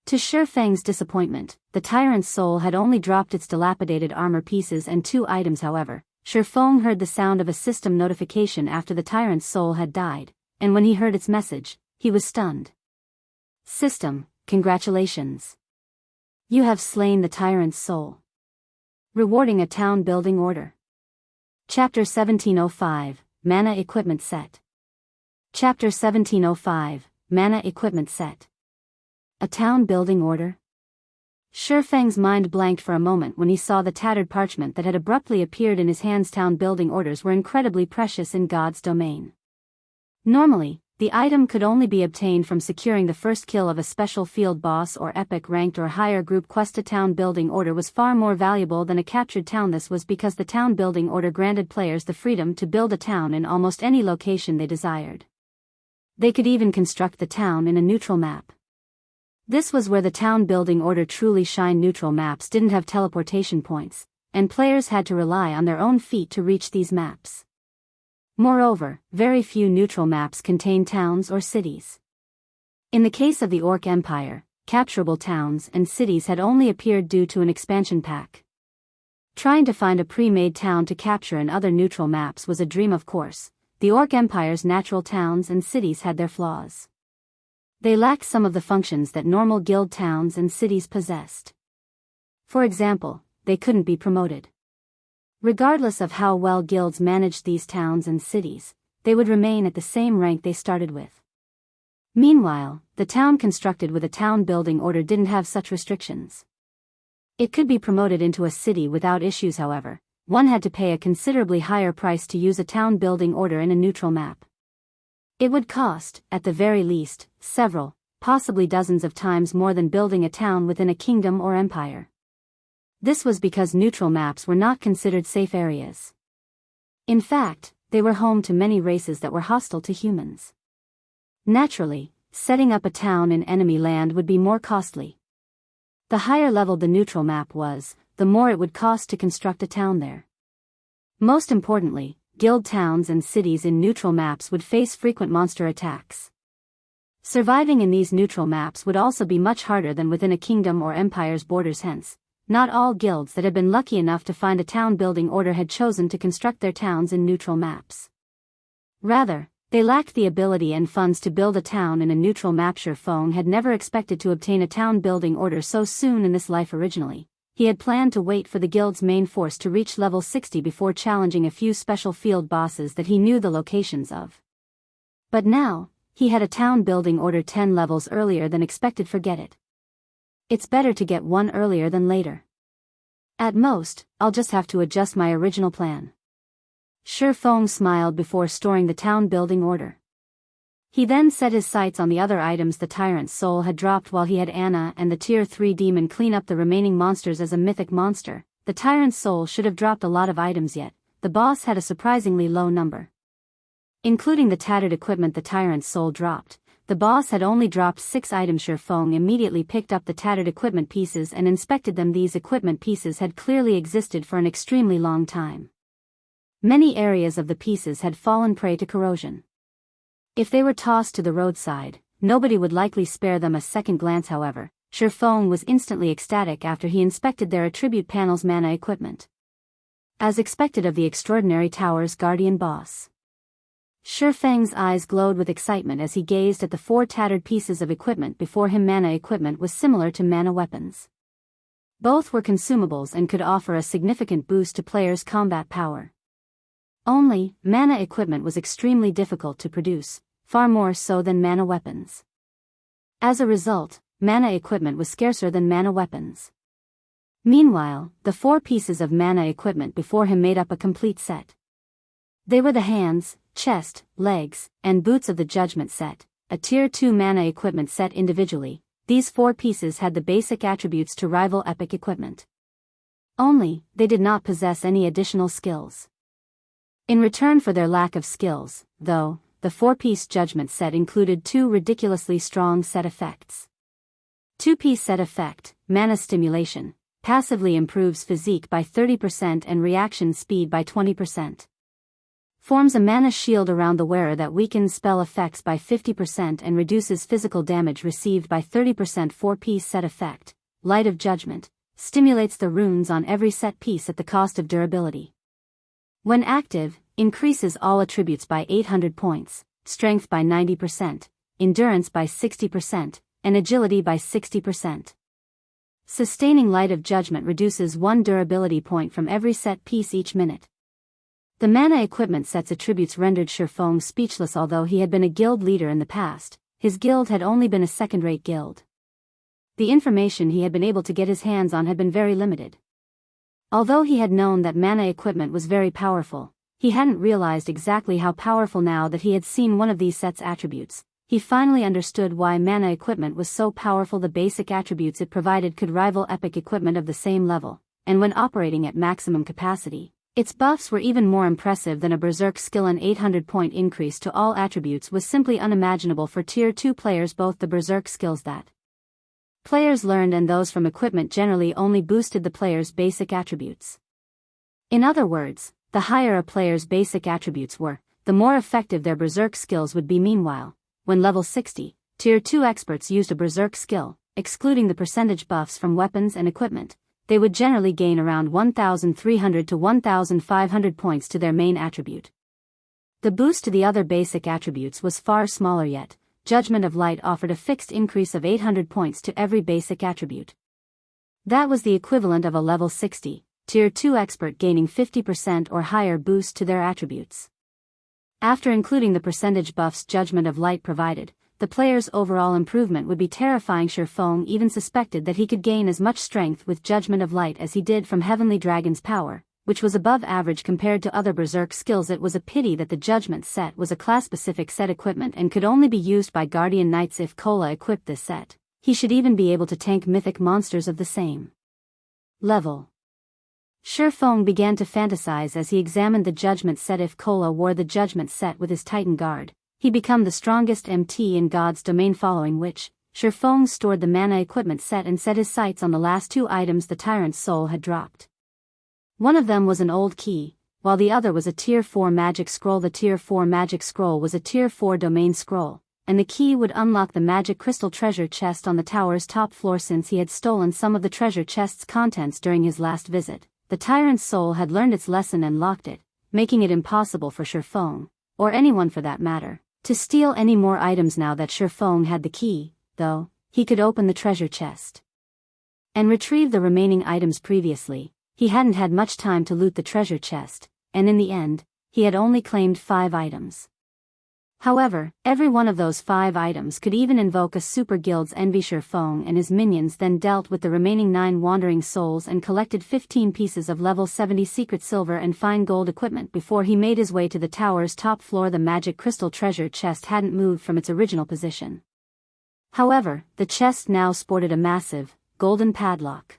To Shifeng's disappointment, the tyrant's soul had only dropped its dilapidated armor pieces and 2 items. However, Shifeng heard the sound of a system notification after the tyrant's soul had died, and when he heard its message, he was stunned. System, congratulations. You have slain the tyrant's soul. Rewarding a town building order. Chapter 1705, Mana Equipment Set. Chapter 1705, Mana Equipment Set. A town building order? Shifeng's mind blanked for a moment when he saw the tattered parchment that had abruptly appeared in his hands. Town building orders were incredibly precious in God's domain. Normally, the item could only be obtained from securing the first kill of a special field boss or epic ranked or higher group quest. A town building order was far more valuable than a captured town. This was because the town building order granted players the freedom to build a town in almost any location they desired. They could even construct the town in a neutral map. This was where the town building order truly shined. Neutral maps didn't have teleportation points, and players had to rely on their own feet to reach these maps. Moreover, very few neutral maps contain towns or cities. In the case of the Orc Empire, capturable towns and cities had only appeared due to an expansion pack. Trying to find a pre-made town to capture in other neutral maps was a dream, of course. The Orc Empire's natural towns and cities had their flaws. They lacked some of the functions that normal guild towns and cities possessed. For example, they couldn't be promoted. Regardless of how well guilds managed these towns and cities, they would remain at the same rank they started with. Meanwhile, the town constructed with a town building order didn't have such restrictions. It could be promoted into a city without issues, however. One had to pay a considerably higher price to use a town building order in a neutral map. It would cost, at the very least, several, possibly dozens of times more than building a town within a kingdom or empire. This was because neutral maps were not considered safe areas. In fact, they were home to many races that were hostile to humans. Naturally, setting up a town in enemy land would be more costly. The higher level the neutral map was, the more it would cost to construct a town there. Most importantly, guild towns and cities in neutral maps would face frequent monster attacks. Surviving in these neutral maps would also be much harder than within a kingdom or empire's borders, hence, not all guilds that had been lucky enough to find a town building order had chosen to construct their towns in neutral maps. Rather, they lacked the ability and funds to build a town in a neutral map. Feng had never expected to obtain a town building order so soon in this life originally. He had planned to wait for the guild's main force to reach level 60 before challenging a few special field bosses that he knew the locations of. But now, he had a town building order 10 levels earlier than expected. Forget it. It's better to get one earlier than later. At most, I'll just have to adjust my original plan. Feng smiled before storing the town building order. He then set his sights on the other items the Tyrant's Soul had dropped while he had Anna and the Tier 3 demon clean up the remaining monsters. As a mythic monster, the Tyrant's Soul should have dropped a lot of items, yet the boss had a surprisingly low number. Including the tattered equipment the Tyrant's Soul dropped, the boss had only dropped 6 items. Feng immediately picked up the tattered equipment pieces and inspected them. These equipment pieces had clearly existed for an extremely long time. Many areas of the pieces had fallen prey to corrosion. If they were tossed to the roadside, nobody would likely spare them a second glance. However, Feng was instantly ecstatic after he inspected their attribute panel's mana equipment. As expected of the Extraordinary Tower's guardian boss, Feng's eyes glowed with excitement as he gazed at the 4 tattered pieces of equipment before him. Mana equipment was similar to mana weapons. Both were consumables and could offer a significant boost to players' combat power. Only, mana equipment was extremely difficult to produce, far more so than mana weapons. As a result, mana equipment was scarcer than mana weapons. Meanwhile, the 4 pieces of mana equipment before him made up a complete set. They were the hands, chest, legs, and boots of the Judgment set, a Tier 2 mana equipment set individually. These 4 pieces had the basic attributes to rival epic equipment. Only, they did not possess any additional skills. In return for their lack of skills, though, the 4-piece Judgment set included 2 ridiculously strong set effects. 2-piece set effect, Mana Stimulation, passively improves physique by 30% and reaction speed by 20%. Forms a mana shield around the wearer that weakens spell effects by 50% and reduces physical damage received by 30%. 4-piece set effect, Light of Judgment, stimulates the runes on every set piece at the cost of durability. When active, increases all attributes by 800 points, strength by 90%, endurance by 60%, and agility by 60%. Sustaining Light of Judgment reduces 1 durability point from every set piece each minute. The mana equipment set's attributes rendered Feng speechless. Although he had been a guild leader in the past, his guild had only been a second-rate guild. The information he had been able to get his hands on had been very limited. Although he had known that mana equipment was very powerful, he hadn't realized exactly how powerful. Now that he had seen one of these set's attributes, he finally understood why mana equipment was so powerful. The basic attributes it provided could rival epic equipment of the same level, and when operating at maximum capacity, its buffs were even more impressive than a berserk skill. An 800-point increase to all attributes was simply unimaginable for Tier 2 players. Both the berserk skills that players learned and those from equipment generally only boosted the player's basic attributes. In other words, the higher a player's basic attributes were, the more effective their berserk skills would be. Meanwhile, when level 60, Tier 2 experts used a berserk skill, excluding the percentage buffs from weapons and equipment, they would generally gain around 1,300 to 1,500 points to their main attribute. The boost to the other basic attributes was far smaller yet. Judgment of Light offered a fixed increase of 800 points to every basic attribute. That was the equivalent of a level 60, Tier 2 expert gaining 50% or higher boost to their attributes. After including the percentage buffs Judgment of Light provided, the player's overall improvement would be terrifying. Shifeng even suspected that he could gain as much strength with Judgment of Light as he did from Heavenly Dragon's power, which was above average compared to other berserk skills. It was a pity that the Judgment set was a class-specific set equipment and could only be used by Guardian Knights. If Kola equipped this set, he should even be able to tank mythic monsters of the same level. Shifeng began to fantasize as he examined the Judgment set. If Kola wore the Judgment set with his Titan Guard, he'd become the strongest MT in God's domain. Following which, Shifeng stored the mana equipment set and set his sights on the last two items the Tyrant's Soul had dropped. One of them was an old key, while the other was a Tier 4 magic scroll. The Tier 4 magic scroll was a Tier 4 domain scroll, and the key would unlock the magic crystal treasure chest on the tower's top floor. Since he had stolen some of the treasure chest's contents during his last visit, the Tyrant's Soul had learned its lesson and locked it, making it impossible for Shifeng, or anyone for that matter, to steal any more items. Now that Shifeng had the key, though, he could open the treasure chest and retrieve the remaining items. Previously, he hadn't had much time to loot the treasure chest, and in the end, he had only claimed 5 items. However, every one of those 5 items could even invoke a super guild's envy. Shifeng and his minions then dealt with the remaining 9 wandering souls and collected 15 pieces of level 70 secret silver and fine gold equipment before he made his way to the tower's top floor. The magic crystal treasure chest hadn't moved from its original position. However, the chest now sported a massive, golden padlock.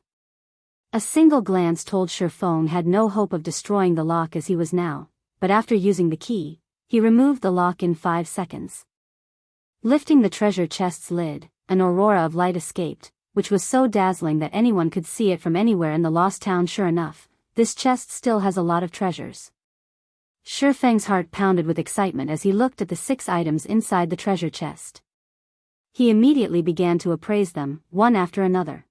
A single glance told Shifeng had no hope of destroying the lock as he was now, but after using the key, he removed the lock in 5 seconds. Lifting the treasure chest's lid, an aurora of light escaped, which was so dazzling that anyone could see it from anywhere in the lost town. Sure enough, this chest still has a lot of treasures. Shifeng's heart pounded with excitement as he looked at the 6 items inside the treasure chest. He immediately began to appraise them, one after another.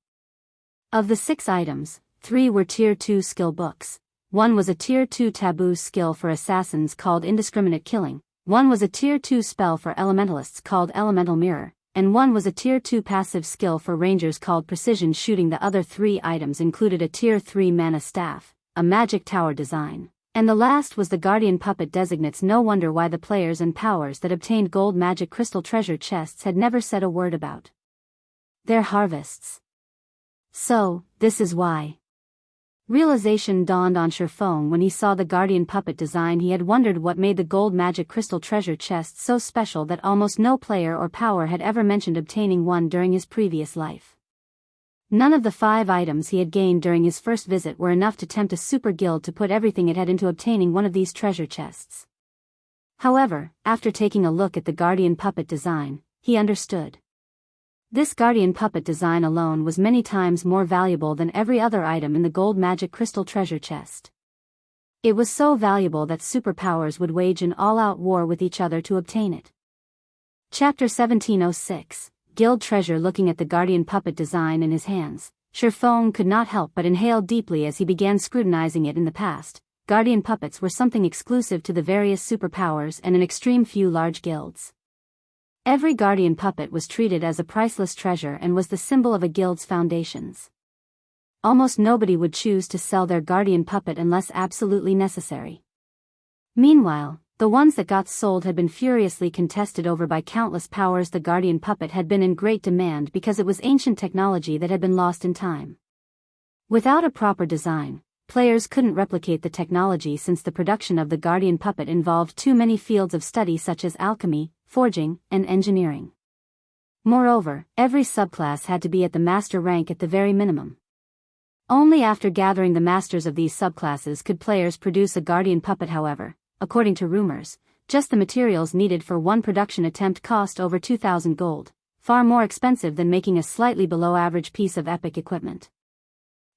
Of the 6 items, 3 were Tier 2 skill books. One was a Tier 2 taboo skill for assassins called Indiscriminate Killing, one was a Tier 2 spell for elementalists called Elemental Mirror, and one was a Tier 2 passive skill for rangers called Precision Shooting. The other 3 items included a Tier 3 mana staff, a magic tower design, and the last was the Guardian Puppet designates. No wonder why the players and powers that obtained gold magic crystal treasure chests had never said a word about their harvests. So, this is why. Realization dawned on Shifeng when he saw the Guardian Puppet design. He had wondered what made the gold magic crystal treasure chest so special that almost no player or power had ever mentioned obtaining one during his previous life. None of the 5 items he had gained during his first visit were enough to tempt a super guild to put everything it had into obtaining one of these treasure chests. However, after taking a look at the Guardian Puppet design, he understood. This Guardian Puppet design alone was many times more valuable than every other item in the gold magic crystal treasure chest. It was so valuable that superpowers would wage an all-out war with each other to obtain it. Chapter 1706, Guild Treasure. Looking at the Guardian Puppet design in his hands, Shifeng could not help but inhale deeply as he began scrutinizing it. In the past, Guardian Puppets were something exclusive to the various superpowers and an extreme few large guilds. Every Guardian Puppet was treated as a priceless treasure and was the symbol of a guild's foundations. Almost nobody would choose to sell their Guardian Puppet unless absolutely necessary. Meanwhile, the ones that got sold had been furiously contested over by countless powers. The Guardian Puppet had been in great demand because it was ancient technology that had been lost in time. Without a proper design, players couldn't replicate the technology since the production of the Guardian Puppet involved too many fields of study such as alchemy, forging, and engineering. Moreover, every subclass had to be at the master rank at the very minimum. Only after gathering the masters of these subclasses could players produce a Guardian Puppet. However, according to rumors, just the materials needed for one production attempt cost over 2,000 gold, far more expensive than making a slightly below average piece of epic equipment.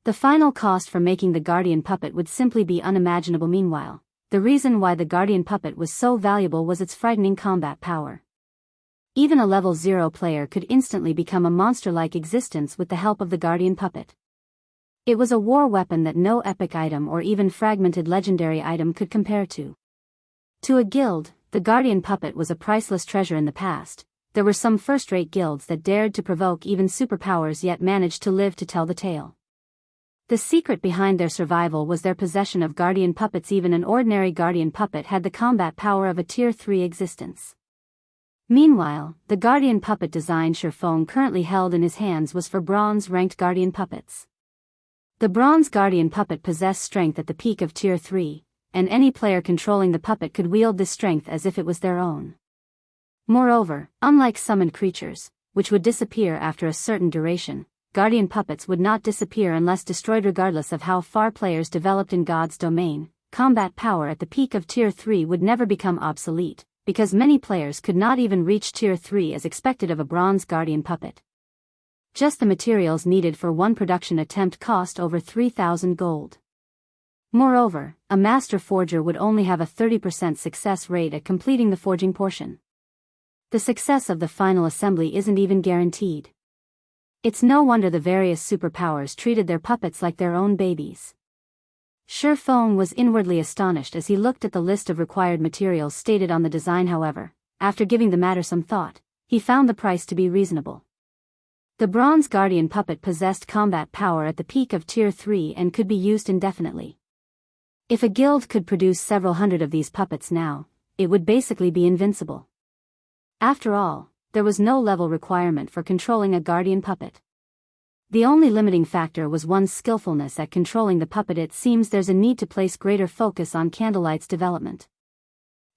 The final cost for making the guardian puppet would simply be unimaginable. Meanwhile, the reason why the guardian puppet was so valuable was its frightening combat power. Even a level 0 player could instantly become a monster-like existence with the help of the guardian puppet. It was a war weapon that no epic item or even fragmented legendary item could compare to. To a guild, the guardian puppet was a priceless treasure in the past. There were some first-rate guilds that dared to provoke even superpowers yet managed to live to tell the tale. The secret behind their survival was their possession of guardian puppets. Even an ordinary guardian puppet had the combat power of a tier 3 existence. Meanwhile, the guardian puppet design Shifeng currently held in his hands was for bronze-ranked guardian puppets. The bronze guardian puppet possessed strength at the peak of tier 3, and any player controlling the puppet could wield this strength as if it was their own. Moreover, unlike summoned creatures, which would disappear after a certain duration, guardian puppets would not disappear unless destroyed. Regardless of how far players developed in God's domain, combat power at the peak of tier 3 would never become obsolete, because many players could not even reach tier 3 as expected of a bronze guardian puppet. Just the materials needed for one production attempt cost over 3,000 gold. Moreover, a master forger would only have a 30% success rate at completing the forging portion. The success of the final assembly isn't even guaranteed. It's no wonder the various superpowers treated their puppets like their own babies. Shifeng was inwardly astonished as he looked at the list of required materials stated on the design. However, after giving the matter some thought, he found the price to be reasonable. The bronze guardian puppet possessed combat power at the peak of tier 3 and could be used indefinitely. If a guild could produce several hundred of these puppets now, it would basically be invincible. After all, there was no level requirement for controlling a guardian puppet. The only limiting factor was one's skillfulness at controlling the puppet. It seems there's a need to place greater focus on Candlelight's development.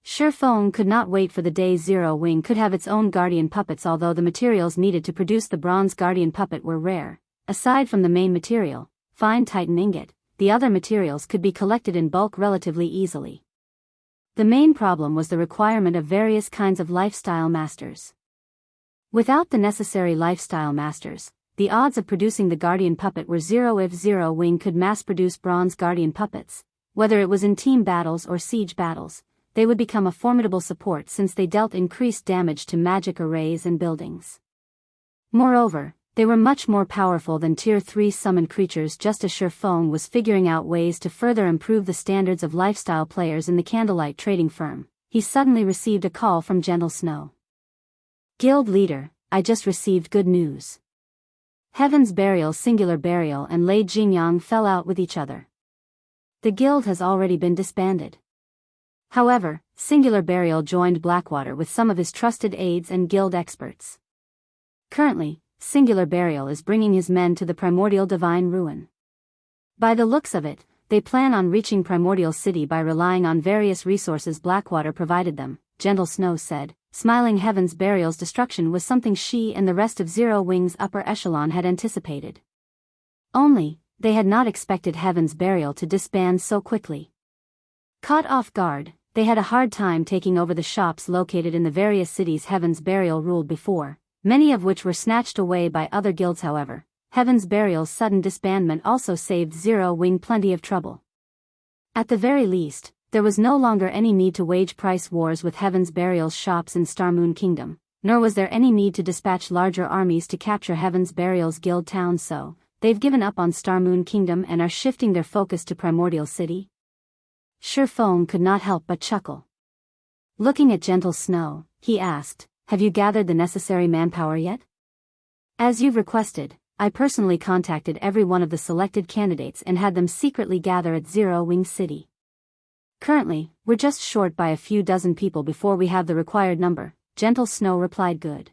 Shifeng could not wait for the day Zero Wing could have its own guardian puppets. Although the materials needed to produce the bronze guardian puppet were rare, aside from the main material, fine titan ingot, the other materials could be collected in bulk relatively easily. The main problem was the requirement of various kinds of lifestyle masters. Without the necessary lifestyle masters, the odds of producing the guardian puppet were zero. If Zero Wing could mass-produce bronze guardian puppets, whether it was in team battles or siege battles, they would become a formidable support since they dealt increased damage to magic arrays and buildings. Moreover, they were much more powerful than tier 3 summoned creatures. Just as Shifeng was figuring out ways to further improve the standards of lifestyle players in the Candlelight trading firm, he suddenly received a call from Gentle Snow. Guild leader, I just received good news. Heaven's Burial, Singular Burial and Lei Jingyang fell out with each other. The guild has already been disbanded. However, Singular Burial joined Blackwater with some of his trusted aides and guild experts. Currently, Singular Burial is bringing his men to the Primordial Divine Ruin. By the looks of it, they plan on reaching Primordial City by relying on various resources Blackwater provided them, Gentle Snow said, smiling. Heaven's Burial's destruction was something she and the rest of Zero Wing's upper echelon had anticipated. Only, they had not expected Heaven's Burial to disband so quickly. Caught off guard, they had a hard time taking over the shops located in the various cities Heaven's Burial ruled before, many of which were snatched away by other guilds. However, Heaven's Burial's sudden disbandment also saved Zero Wing plenty of trouble. At the very least, there was no longer any need to wage price wars with Heaven's Burial's shops in Starmoon Kingdom, nor was there any need to dispatch larger armies to capture Heaven's Burial's guild town. So, they've given up on Starmoon Kingdom and are shifting their focus to Primordial City? Shifeng could not help but chuckle. Looking at Gentle Snow, he asked, have you gathered the necessary manpower yet? As you've requested, I personally contacted every one of the selected candidates and had them secretly gather at Zero Wing City. Currently, we're just short by a few dozen people before we have the required number, Gentle Snow replied. Good.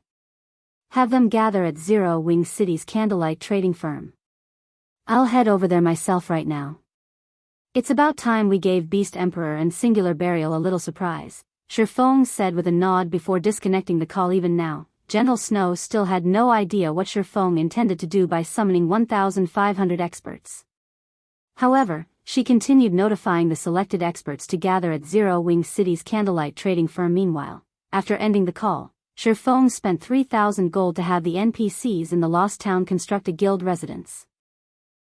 Have them gather at Zero Wing City's Candlelight trading firm. I'll head over there myself right now. It's about time we gave Beast Emperor and Singular Burial a little surprise, Shifeng said with a nod before disconnecting the call. Even now, Gentle Snow still had no idea what Shifeng intended to do by summoning 1,500 experts. However, she continued notifying the selected experts to gather at Zero Wing City's Candlelight trading firm. Meanwhile, after ending the call, Shifeng spent 3,000 gold to have the NPCs in the Lost Town construct a guild residence.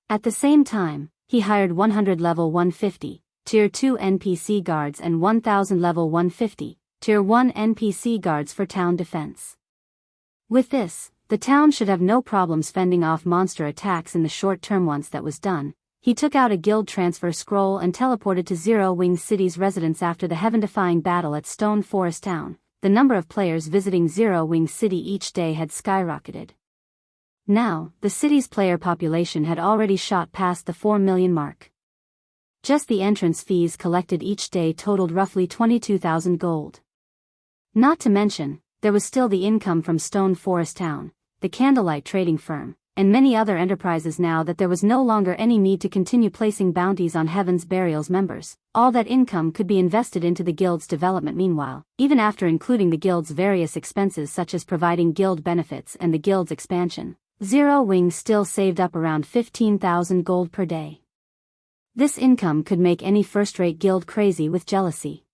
At the same time, he hired 100 level 150, Tier 2 NPC guards and 1000 level 150, Tier 1 NPC guards for town defense. With this, the town should have no problems fending off monster attacks in the short term. Once that was done, he took out a guild transfer scroll and teleported to Zero Wing City's residence. After the heaven-defying battle at Stone Forest Town, the number of players visiting Zero Wing City each day had skyrocketed. Now, the city's player population had already shot past the 4 million mark. Just the entrance fees collected each day totaled roughly 22,000 gold. Not to mention, there was still the income from Stone Forest Town, the candlelight trading firm, and many other enterprises. Now that there was no longer any need to continue placing bounties on Heaven's Burial's members, all that income could be invested into the guild's development. Meanwhile, even after including the guild's various expenses such as providing guild benefits and the guild's expansion, Zero Wing still saved up around 15,000 gold per day. This income could make any first-rate guild crazy with jealousy.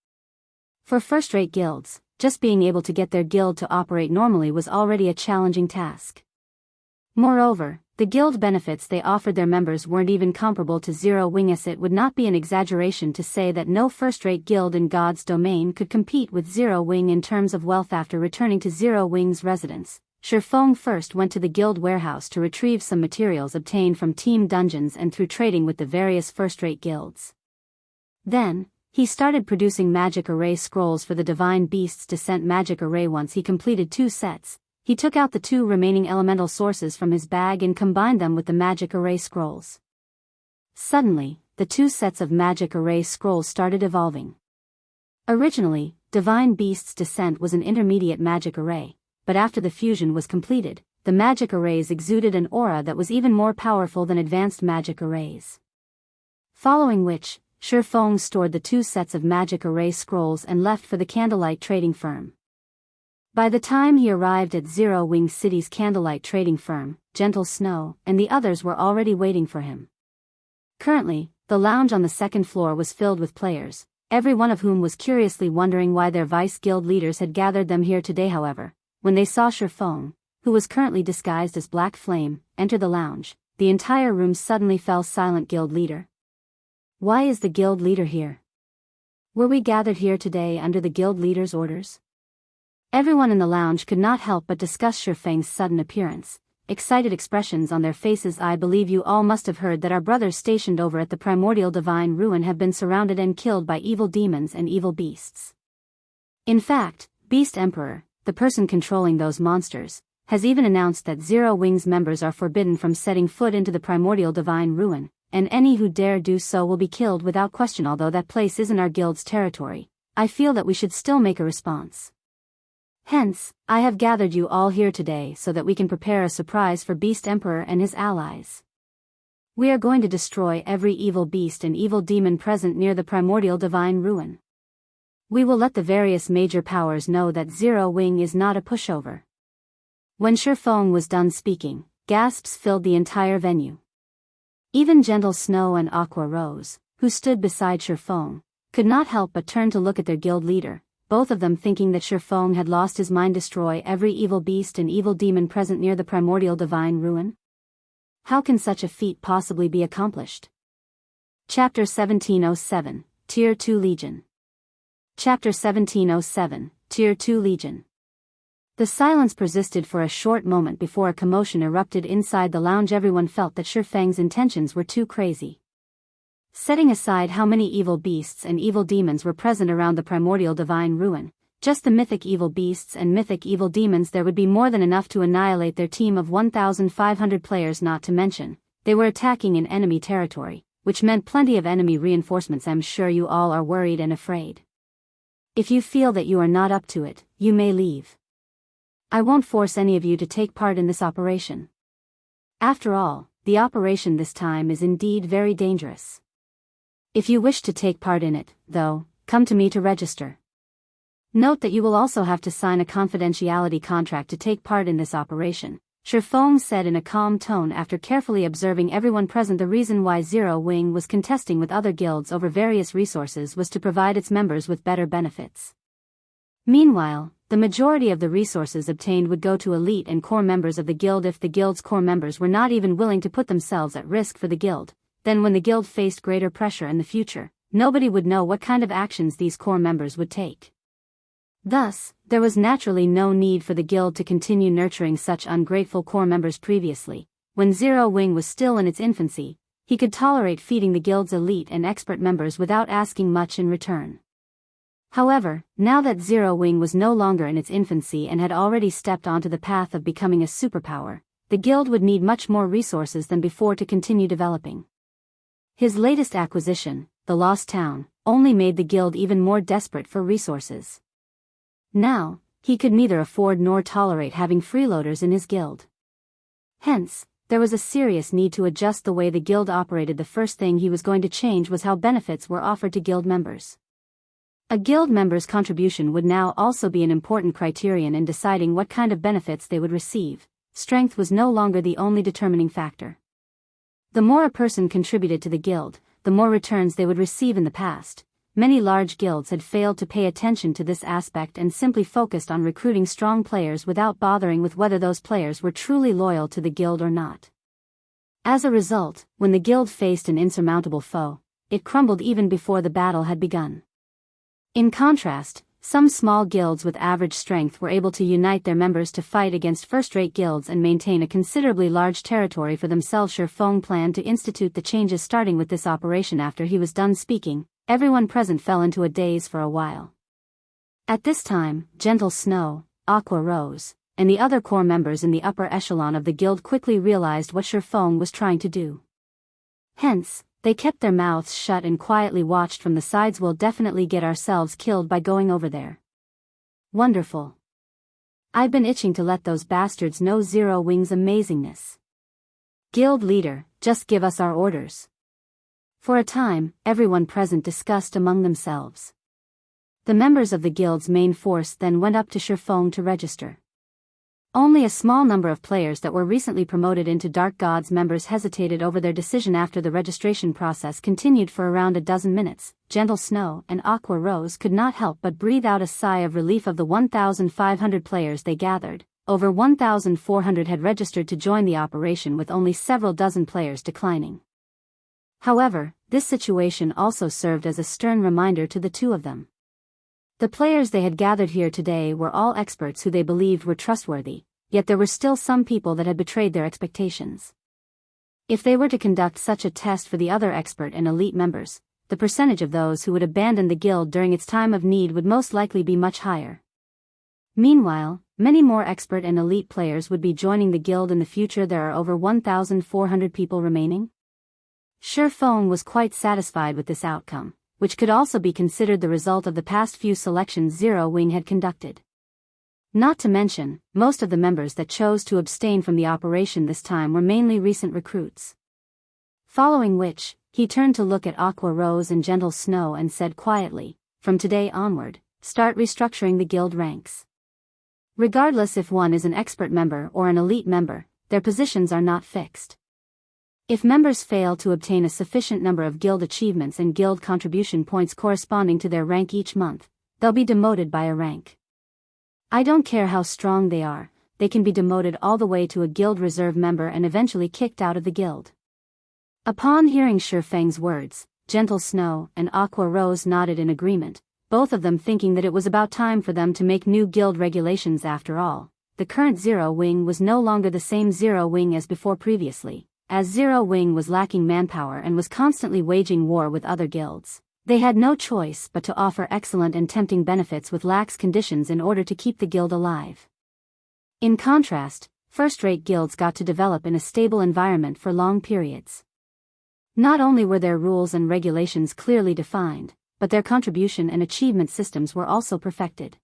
For first-rate guilds, just being able to get their guild to operate normally was already a challenging task. Moreover, the guild benefits they offered their members weren't even comparable to Zero Wing's. It would not be an exaggeration to say that no first-rate guild in God's domain could compete with Zero Wing in terms of wealth. After returning to Zero Wing's residence, Shifeng first went to the guild warehouse to retrieve some materials obtained from team dungeons and through trading with the various first-rate guilds. Then, he started producing magic array scrolls for the Divine Beast's Descent magic array. Once he completed 2 sets, he took out the 2 remaining elemental sources from his bag and combined them with the magic array scrolls. Suddenly, the 2 sets of magic array scrolls started evolving. Originally, Divine Beast's Descent was an intermediate magic array, but after the fusion was completed, the magic arrays exuded an aura that was even more powerful than advanced magic arrays. Following which, Shifeng stored the 2 sets of magic array scrolls and left for the candlelight trading firm. By the time he arrived at Zero Wing City's candlelight trading firm, Gentle Snow and the others were already waiting for him. Currently, the lounge on the 2nd floor was filled with players, every one of whom was curiously wondering why their vice guild leaders had gathered them here today. However, when they saw Shifeng, who was currently disguised as Black Flame, enter the lounge, the entire room suddenly fell silent. Guild leader? Why is the guild leader here? Were we gathered here today under the guild leader's orders? Everyone in the lounge could not help but discuss Shifeng's sudden appearance, excited expressions on their faces. I believe you all must have heard that our brothers stationed over at the Primordial Divine Ruin have been surrounded and killed by evil demons and evil beasts. In fact, Beast Emperor, the person controlling those monsters, has even announced that Zero Wing's members are forbidden from setting foot into the Primordial Divine Ruin, and any who dare do so will be killed without question. Although that place isn't our guild's territory, I feel that we should still make a response. Hence, I have gathered you all here today so that we can prepare a surprise for Beast Emperor and his allies. We are going to destroy every evil beast and evil demon present near the Primordial Divine Ruin. We will let the various major powers know that Zero Wing is not a pushover. When Shifeng was done speaking, gasps filled the entire venue. Even Gentle Snow and Aqua Rose, who stood beside Shifeng, could not help but turn to look at their guild leader, both of them thinking that Shifeng had lost his mind. Destroy every evil beast and evil demon present near the Primordial Divine Ruin? How can such a feat possibly be accomplished? Chapter 1707, Tier 2 Legion. Chapter 1707, Tier 2 Legion. The silence persisted for a short moment before a commotion erupted inside the lounge. Everyone felt that Shifeng's intentions were too crazy. Setting aside how many evil beasts and evil demons were present around the Primordial Divine Ruin, just the mythic evil beasts and mythic evil demons, there would be more than enough to annihilate their team of 1,500 players. Not to mention, they were attacking in enemy territory, which meant plenty of enemy reinforcements. I'm sure you all are worried and afraid. If you feel that you are not up to it, you may leave. I won't force any of you to take part in this operation. After all, the operation this time is indeed very dangerous. If you wish to take part in it, though, come to me to register. Note that you will also have to sign a confidentiality contract to take part in this operation, Shifeng said in a calm tone after carefully observing everyone present. The reason why Zero Wing was contesting with other guilds over various resources was to provide its members with better benefits. Meanwhile, the majority of the resources obtained would go to elite and core members of the guild. If the guild's core members were not even willing to put themselves at risk for the guild, then when the guild faced greater pressure in the future, nobody would know what kind of actions these core members would take. Thus, there was naturally no need for the guild to continue nurturing such ungrateful core members. Previously, when Zero Wing was still in its infancy, he could tolerate feeding the guild's elite and expert members without asking much in return. However, now that Zero Wing was no longer in its infancy and had already stepped onto the path of becoming a superpower, the guild would need much more resources than before to continue developing. His latest acquisition, the Lost Town, only made the guild even more desperate for resources. Now, he could neither afford nor tolerate having freeloaders in his guild. Hence, there was a serious need to adjust the way the guild operated. The first thing he was going to change was how benefits were offered to guild members. A guild member's contribution would now also be an important criterion in deciding what kind of benefits they would receive. Strength was no longer the only determining factor. The more a person contributed to the guild, the more returns they would receive. In the past, many large guilds had failed to pay attention to this aspect and simply focused on recruiting strong players without bothering with whether those players were truly loyal to the guild or not. As a result, when the guild faced an insurmountable foe, it crumbled even before the battle had begun. In contrast, some small guilds with average strength were able to unite their members to fight against first-rate guilds and maintain a considerably large territory for themselves. Shi Feng planned to institute the changes starting with this operation. After he was done speaking, everyone present fell into a daze for a while. At this time, Gentle Snow, Aqua Rose, and the other core members in the upper echelon of the guild quickly realized what Shi Feng was trying to do. Hence, they kept their mouths shut and quietly watched from the sides. We'll definitely get ourselves killed by going over there. Wonderful. I've been itching to let those bastards know Zero Wing's amazingness. Guild leader, just give us our orders. For a time, everyone present discussed among themselves. The members of the guild's main force then went up to Shi Feng to register. Only a small number of players that were recently promoted into Dark Gods members hesitated over their decision. After the registration process continued for around a dozen minutes, Gentle Snow and Aqua Rose could not help but breathe out a sigh of relief. Of the 1,500 players they gathered, over 1,400 had registered to join the operation, with only several dozen players declining. However, this situation also served as a stern reminder to the two of them. The players they had gathered here today were all experts who they believed were trustworthy, yet there were still some people that had betrayed their expectations. If they were to conduct such a test for the other expert and elite members, the percentage of those who would abandon the guild during its time of need would most likely be much higher. Meanwhile, many more expert and elite players would be joining the guild in the future. There are over 1,400 people remaining. Shi Feng was quite satisfied with this outcome, which could also be considered the result of the past few selections Zero Wing had conducted. Not to mention, most of the members that chose to abstain from the operation this time were mainly recent recruits. Following which, he turned to look at Aqua Rose and Gentle Snow and said quietly, "From today onward, start restructuring the guild ranks. Regardless if one is an expert member or an elite member, their positions are not fixed. If members fail to obtain a sufficient number of guild achievements and guild contribution points corresponding to their rank each month, they'll be demoted by a rank. I don't care how strong they are, they can be demoted all the way to a guild reserve member and eventually kicked out of the guild." Upon hearing Shi Feng's words, Gentle Snow and Aqua Rose nodded in agreement, both of them thinking that it was about time for them to make new guild regulations. After all, the current Zero Wing was no longer the same Zero Wing as before. Previously, as Zero Wing was lacking manpower and was constantly waging war with other guilds, they had no choice but to offer excellent and tempting benefits with lax conditions in order to keep the guild alive. In contrast, first-rate guilds got to develop in a stable environment for long periods. Not only were their rules and regulations clearly defined, but their contribution and achievement systems were also perfected.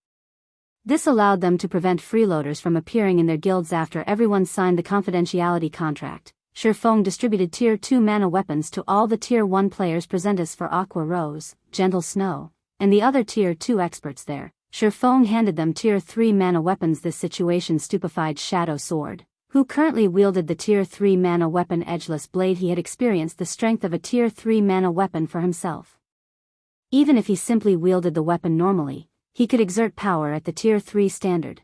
This allowed them to prevent freeloaders from appearing in their guilds. After everyone signed the confidentiality contract, Shi Feng distributed Tier 2 mana weapons to all the Tier 1 players present. As for Aqua Rose, Gentle Snow, and the other Tier 2 experts there, Shi Feng handed them Tier 3 mana weapons. This situation stupefied Shadow Sword, who currently wielded the Tier 3 mana weapon Edgeless Blade. He had experienced the strength of a Tier 3 mana weapon for himself. Even if he simply wielded the weapon normally, he could exert power at the Tier 3 standard.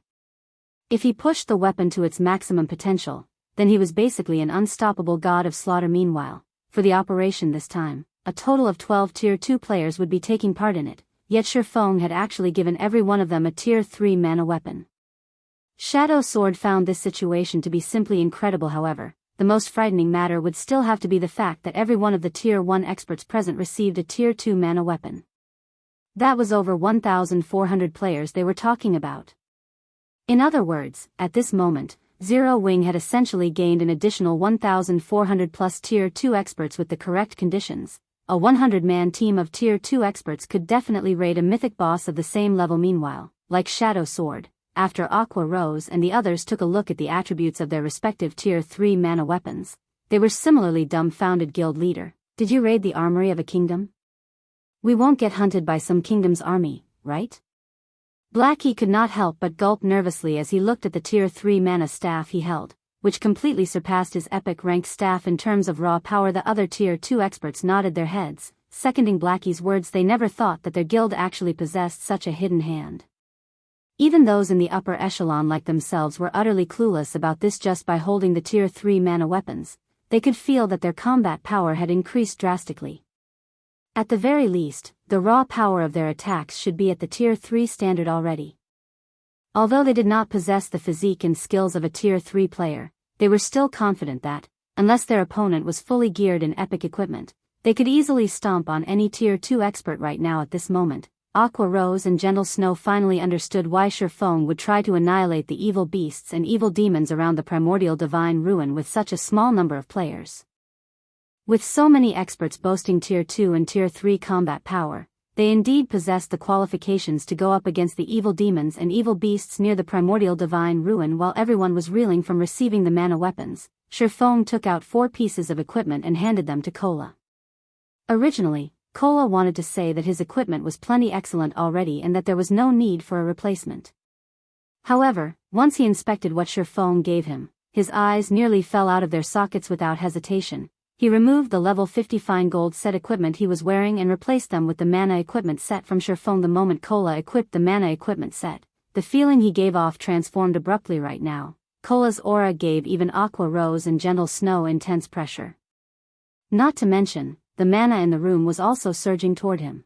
If he pushed the weapon to its maximum potential, then he was basically an unstoppable god of slaughter. Meanwhile, for the operation this time, a total of 12 Tier 2 players would be taking part in it, yet Shifeng had actually given every one of them a Tier 3 mana weapon. Shadow Sword found this situation to be simply incredible. However, the most frightening matter would still have to be the fact that every one of the Tier 1 experts present received a Tier 2 mana weapon. That was over 1,400 players they were talking about. In other words, at this moment, Zero Wing had essentially gained an additional 1,400 plus Tier 2 experts with the correct conditions. A 100-man team of Tier 2 experts could definitely raid a mythic boss of the same level. Meanwhile, like Shadow Sword, after Aqua Rose and the others took a look at the attributes of their respective Tier 3 mana weapons, they were similarly dumbfounded. Guild leader, did you raid the armory of a kingdom? We won't get hunted by some kingdom's army, right? Blackie could not help but gulp nervously as he looked at the Tier 3 mana staff he held, which completely surpassed his epic rank staff in terms of raw power. The other Tier 2 experts nodded their heads, seconding Blackie's words. They never thought that their guild actually possessed such a hidden hand. Even those in the upper echelon like themselves were utterly clueless about this. Just by holding the Tier 3 mana weapons, they could feel that their combat power had increased drastically. At the very least, the raw power of their attacks should be at the Tier 3 standard already. Although they did not possess the physique and skills of a Tier 3 player, they were still confident that, unless their opponent was fully geared in epic equipment, they could easily stomp on any Tier 2 expert right now. At this moment, Aqua Rose and Gentle Snow finally understood why Shifeng would try to annihilate the evil beasts and evil demons around the primordial divine ruin with such a small number of players. With so many experts boasting Tier 2 and Tier 3 combat power, they indeed possessed the qualifications to go up against the evil demons and evil beasts near the primordial divine ruin. While everyone was reeling from receiving the mana weapons, Shifeng took out 4 pieces of equipment and handed them to Cola. Originally, Cola wanted to say that his equipment was plenty excellent already and that there was no need for a replacement. However, once he inspected what Shifeng gave him, his eyes nearly fell out of their sockets. Without hesitation, he removed the level 50 fine gold set equipment he was wearing and replaced them with the mana equipment set from Shifeng. The moment Cola equipped the mana equipment set, the feeling he gave off transformed abruptly. Right now, Cola's aura gave even Aqua Rose and Gentle Snow intense pressure. Not to mention, the mana in the room was also surging toward him.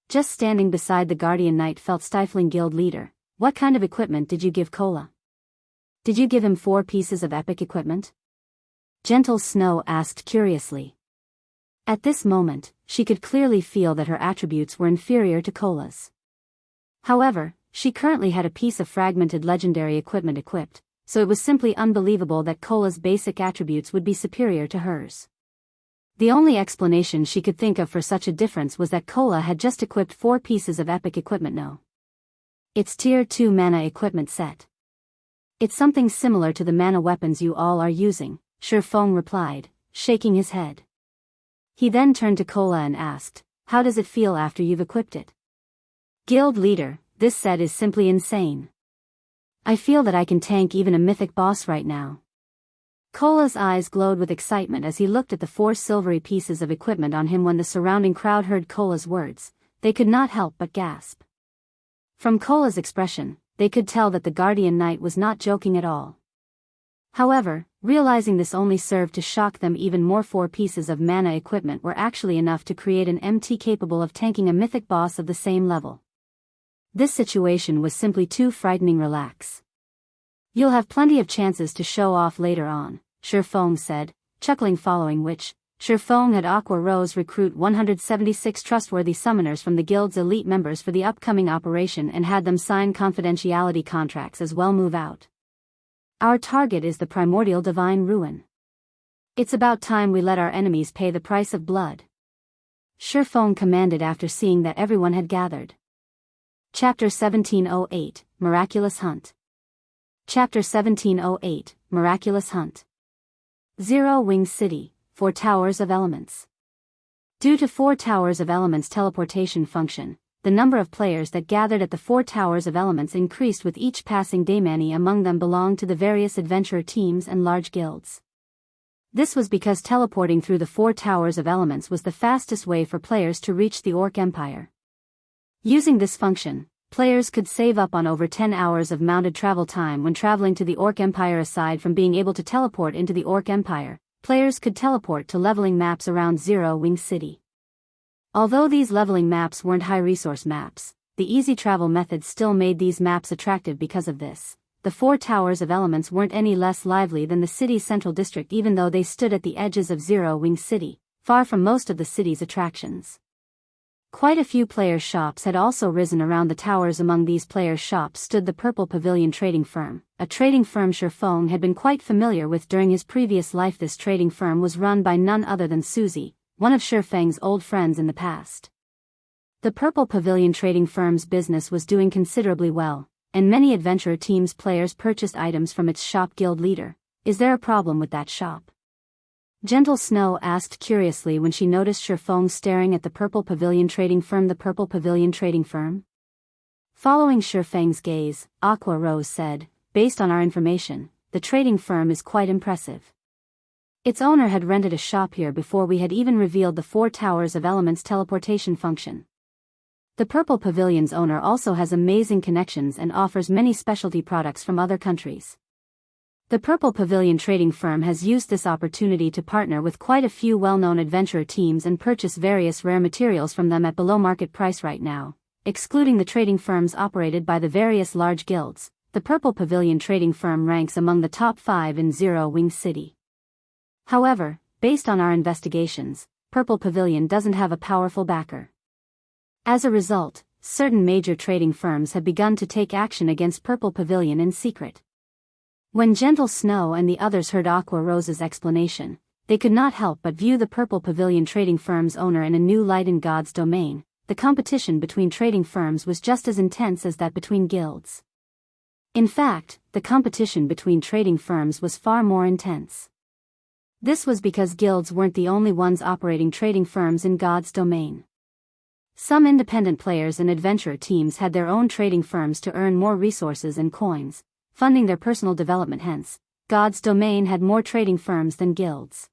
Just standing beside the Guardian Knight felt stifling. Guild leader, what kind of equipment did you give Cola? Did you give him 4 pieces of epic equipment? Gentle Snow asked curiously. At this moment, she could clearly feel that her attributes were inferior to Cola's. However, she currently had a piece of fragmented legendary equipment equipped, so it was simply unbelievable that Cola's basic attributes would be superior to hers. The only explanation she could think of for such a difference was that Cola had just equipped 4 pieces of epic equipment. No. It's Tier 2 mana equipment set. It's something similar to the mana weapons you all are using, Shifeng replied, shaking his head. He then turned to Cola and asked, how does it feel after you've equipped it? Guild leader, this set is simply insane. I feel that I can tank even a mythic boss right now. Cola's eyes glowed with excitement as he looked at the 4 silvery pieces of equipment on him. When the surrounding crowd heard Cola's words, they could not help but gasp. From Cola's expression, they could tell that the Guardian Knight was not joking at all. However, realizing this only served to shock them even more. 4 pieces of mana equipment were actually enough to create an MT capable of tanking a mythic boss of the same level. This situation was simply too frightening. Relax. You'll have plenty of chances to show off later on, Shifeng said, chuckling, following which, Shifeng had Aqua Rose recruit 176 trustworthy summoners from the guild's elite members for the upcoming operation and had them sign confidentiality contracts as well. Move out. Our target is the primordial divine ruin. It's about time we let our enemies pay the price of blood. Shifeng commanded after seeing that everyone had gathered. Chapter 1708, Miraculous Hunt. Chapter 1708, Miraculous Hunt. Zero Wing City, 4 Towers of Elements. Due to 4 Towers of Elements teleportation function, the number of players that gathered at the 4 Towers of Elements increased with each passing day. Many among them belonged to the various adventurer teams and large guilds. This was because teleporting through the 4 Towers of Elements was the fastest way for players to reach the Orc Empire. Using this function, players could save up on over 10 hours of mounted travel time when traveling to the Orc Empire. Aside from being able to teleport into the Orc Empire, players could teleport to leveling maps around Zero Wing City. Although these leveling maps weren't high-resource maps, the easy travel method still made these maps attractive because of this. The four towers of elements weren't any less lively than the city's central district, even though they stood at the edges of Zero Wing City, far from most of the city's attractions. Quite a few players' shops had also risen around the towers. Among these players' shops stood the Purple Pavilion trading firm, a trading firm Shifeng had been quite familiar with during his previous life. This trading firm was run by none other than Suzy, one of Shifeng's old friends in the past. The Purple Pavilion trading firm's business was doing considerably well, and many adventurer teams' players purchased items from its shop. Guild leader, is there a problem with that shop? Gentle Snow asked curiously when she noticed Shifeng staring at the Purple Pavilion trading firm. The Purple Pavilion trading firm? Following Shifeng's gaze, Aqua Rose said, based on our information, the trading firm is quite impressive. Its owner had rented a shop here before we had even revealed the four towers of elements teleportation function. The Purple Pavilion's owner also has amazing connections and offers many specialty products from other countries. The Purple Pavilion trading firm has used this opportunity to partner with quite a few well-known adventurer teams and purchase various rare materials from them at below market price. Right now, excluding the trading firms operated by the various large guilds, the Purple Pavilion trading firm ranks among the top 5 in Zero Wing City. However, based on our investigations, Purple Pavilion doesn't have a powerful backer. As a result, certain major trading firms have begun to take action against Purple Pavilion in secret. When Gentle Snow and the others heard Aqua Rose's explanation, they could not help but view the Purple Pavilion trading firm's owner in a new light. In God's domain, the competition between trading firms was just as intense as that between guilds. In fact, the competition between trading firms was far more intense. This was because guilds weren't the only ones operating trading firms in God's domain. Some independent players and adventurer teams had their own trading firms to earn more resources and coins, funding their personal development. Hence, God's domain had more trading firms than guilds.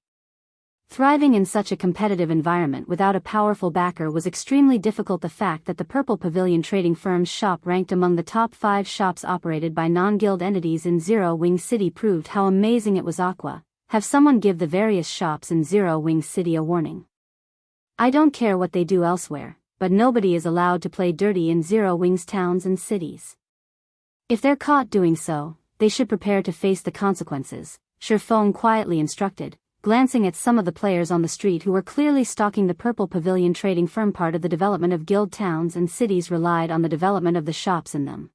Thriving in such a competitive environment without a powerful backer was extremely difficult. The fact that the Purple Pavilion trading firm's shop ranked among the top 5 shops operated by non-guild entities in Zero Wing City proved how amazing it was. Aqua, have someone give the various shops in Zero Wing City a warning. I don't care what they do elsewhere, but nobody is allowed to play dirty in Zero Wing's towns and cities. If they're caught doing so, they should prepare to face the consequences, Shifeng quietly instructed, glancing at some of the players on the street who were clearly stalking the Purple Pavilion trading firm. Part of the development of guild towns and cities relied on the development of the shops in them.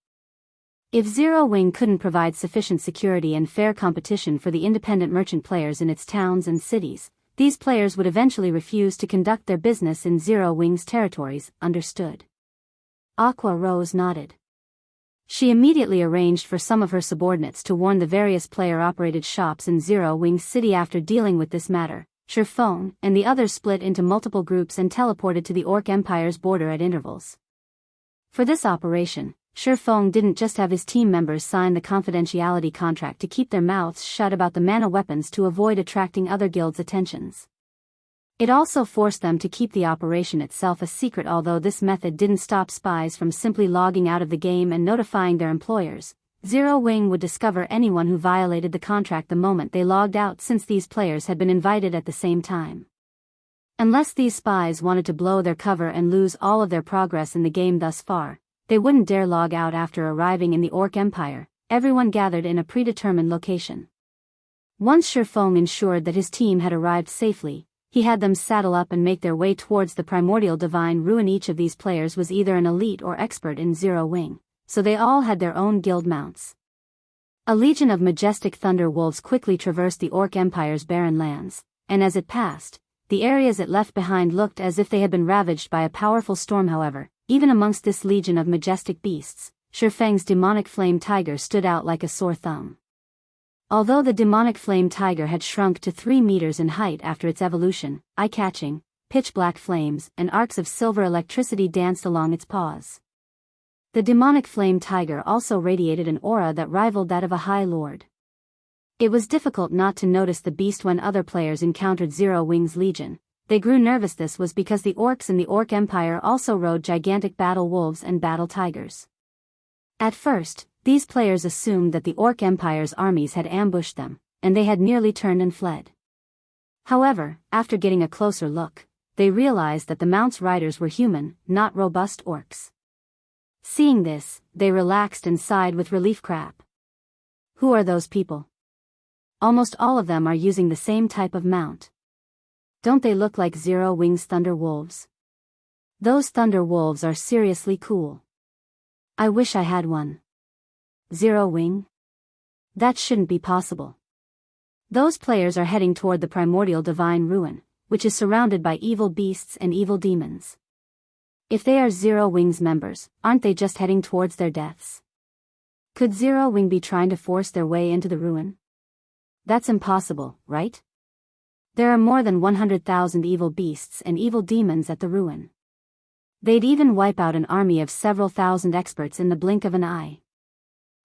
If Zero Wing couldn't provide sufficient security and fair competition for the independent merchant players in its towns and cities, these players would eventually refuse to conduct their business in Zero Wing's territories. Understood? Aqua Rose nodded. She immediately arranged for some of her subordinates to warn the various player-operated shops in Zero Wing City. After dealing with this matter, Shifeng and the others split into multiple groups and teleported to the Orc Empire's border at intervals. For this operation, Shifeng didn't just have his team members sign the confidentiality contract to keep their mouths shut about the mana weapons to avoid attracting other guilds' attentions. It also forced them to keep the operation itself a secret. Although this method didn't stop spies from simply logging out of the game and notifying their employers, Zero Wing would discover anyone who violated the contract the moment they logged out, since these players had been invited at the same time. Unless these spies wanted to blow their cover and lose all of their progress in the game thus far, they wouldn't dare log out. After arriving in the Orc Empire, everyone gathered in a predetermined location. Once Shifeng ensured that his team had arrived safely, he had them saddle up and make their way towards the primordial divine ruin. Each of these players was either an elite or expert in Zero Wing, so they all had their own guild mounts. A legion of majestic thunder wolves quickly traversed the Orc Empire's barren lands, and as it passed, the areas it left behind looked as if they had been ravaged by a powerful storm. However, even amongst this legion of majestic beasts, Shifeng's demonic flame tiger stood out like a sore thumb. Although the demonic flame tiger had shrunk to 3 meters in height after its evolution, eye-catching, pitch-black flames and arcs of silver electricity danced along its paws. The demonic flame tiger also radiated an aura that rivaled that of a high lord. It was difficult not to notice the beast when other players encountered Zero Wing's legion, they grew nervous. This was because the orcs in the Orc Empire also rode gigantic battle wolves and battle tigers. At first, these players assumed that the Orc Empire's armies had ambushed them, and they had nearly turned and fled. However, after getting a closer look, they realized that the mount's riders were human, not robust orcs. Seeing this, they relaxed and sighed with relief. Crap. Who are those people? Almost all of them are using the same type of mount. Don't they look like Zero Wings Thunder Wolves? Those Thunder Wolves are seriously cool. I wish I had one. Zero Wing? That shouldn't be possible. Those players are heading toward the primordial divine ruin, which is surrounded by evil beasts and evil demons. If they are Zero Wing's members, aren't they just heading towards their deaths? Could Zero Wing be trying to force their way into the ruin? That's impossible, right? There are more than 100,000 evil beasts and evil demons at the ruin. They'd even wipe out an army of several thousand experts in the blink of an eye.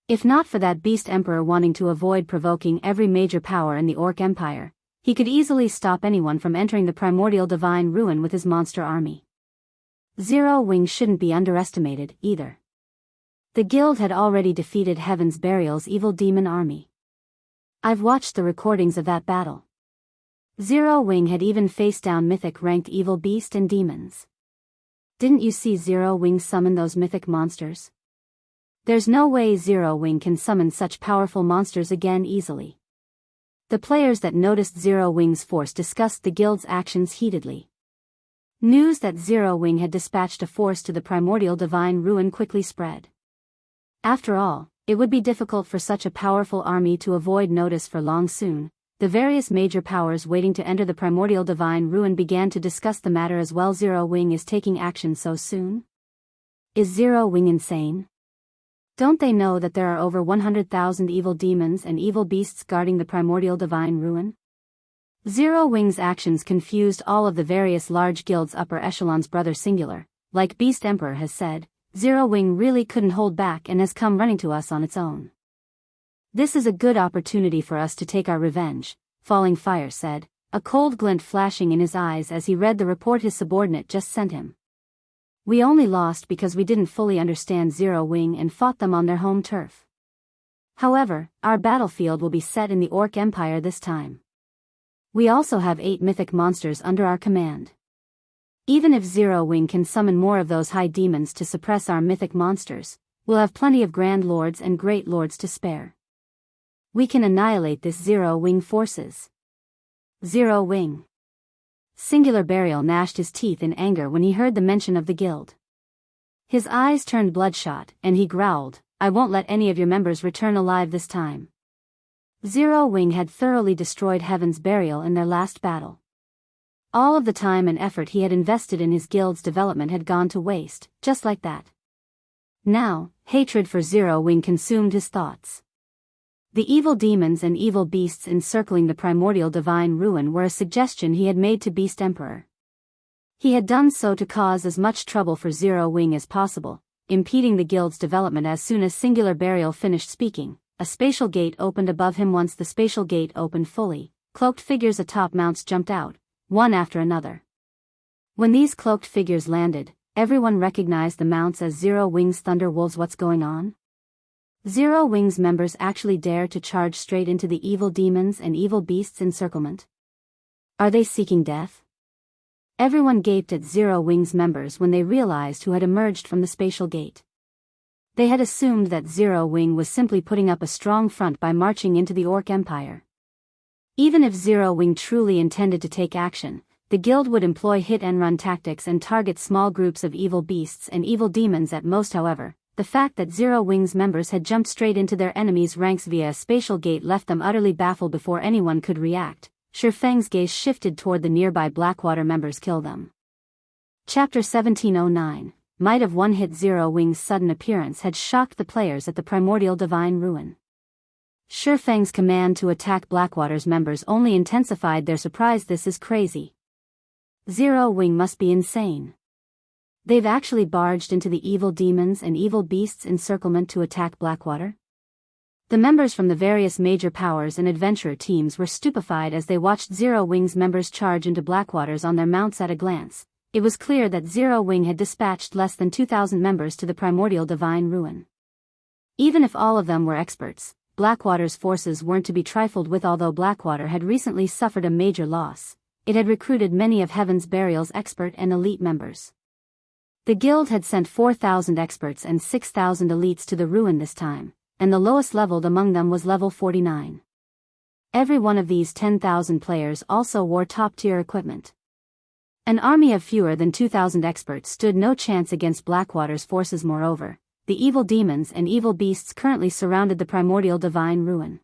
If not for that beast emperor wanting to avoid provoking every major power in the Orc Empire, he could easily stop anyone from entering the primordial divine ruin with his monster army. Zero Wing shouldn't be underestimated, either. The guild had already defeated Heaven's Burial's evil demon army. I've watched the recordings of that battle. Zero Wing had even faced down mythic-ranked evil beast and demons. Didn't you see Zero Wing summon those mythic monsters? There's no way Zero Wing can summon such powerful monsters again easily. The players that noticed Zero Wing's force discussed the guild's actions heatedly. News that Zero Wing had dispatched a force to the primordial divine ruin quickly spread. After all, it would be difficult for such a powerful army to avoid notice for long. Soon, the various major powers waiting to enter the primordial divine ruin began to discuss the matter as well. Zero Wing is taking action so soon? Is Zero Wing insane? Don't they know that there are over 100,000 evil demons and evil beasts guarding the primordial divine ruin? Zero Wing's actions confused all of the various large guilds' upper echelons. Brother Singular, like Beast Emperor has said, Zero Wing really couldn't hold back and has come running to us on its own. This is a good opportunity for us to take our revenge, Falling Fire said, a cold glint flashing in his eyes as he read the report his subordinate just sent him. We only lost because we didn't fully understand Zero Wing and fought them on their home turf. However, our battlefield will be set in the Orc Empire this time. We also have 8 mythic monsters under our command. Even if Zero Wing can summon more of those high demons to suppress our mythic monsters, we'll have plenty of Grand Lords and Great Lords to spare. We can annihilate this Zero Wing forces. Zero Wing. Singular Burial gnashed his teeth in anger when he heard the mention of the guild. His eyes turned bloodshot, and he growled, I won't let any of your members return alive this time. Zero Wing had thoroughly destroyed Heaven's Burial in their last battle. All of the time and effort he had invested in his guild's development had gone to waste, just like that. Now, hatred for Zero Wing consumed his thoughts. The evil demons and evil beasts encircling the primordial divine ruin were a suggestion he had made to Beast Emperor. He had done so to cause as much trouble for Zero Wing as possible, impeding the guild's development. As soon as Singular Burial finished speaking, a spatial gate opened above him. Once the spatial gate opened fully, cloaked figures atop mounts jumped out, one after another. When these cloaked figures landed, everyone recognized the mounts as Zero Wing's Thunder Wolves. What's going on? Zero Wing's members actually dare to charge straight into the evil demons and evil beasts' encirclement? Are they seeking death? Everyone gaped at Zero Wing's members when they realized who had emerged from the spatial gate. They had assumed that Zero Wing was simply putting up a strong front by marching into the Orc Empire. Even if Zero Wing truly intended to take action, the guild would employ hit-and-run tactics and target small groups of evil beasts and evil demons at most. However, the fact that Zero Wing's members had jumped straight into their enemies' ranks via a spatial gate left them utterly baffled. Before anyone could react, Shifeng's gaze shifted toward the nearby Blackwater members. Kill them. Chapter 1709. Might of one hit. Zero Wing's sudden appearance had shocked the players at the primordial divine ruin. Shifeng's command to attack Blackwater's members only intensified their surprise. This is crazy. Zero Wing must be insane. They've actually barged into the evil demons and evil beasts' encirclement to attack Blackwater? The members from the various major powers and adventurer teams were stupefied as they watched Zero Wing's members charge into Blackwater's on their mounts. At a glance, it was clear that Zero Wing had dispatched less than 2,000 members to the primordial divine ruin. Even if all of them were experts, Blackwater's forces weren't to be trifled with. Although Blackwater had recently suffered a major loss, it had recruited many of Heaven's Burial's expert and elite members. The guild had sent 4,000 experts and 6,000 elites to the ruin this time, and the lowest leveled among them was level 49. Every one of these 10,000 players also wore top-tier equipment. An army of fewer than 2,000 experts stood no chance against Blackwater's forces. Moreover, the evil demons and evil beasts currently surrounded the primordial divine ruin.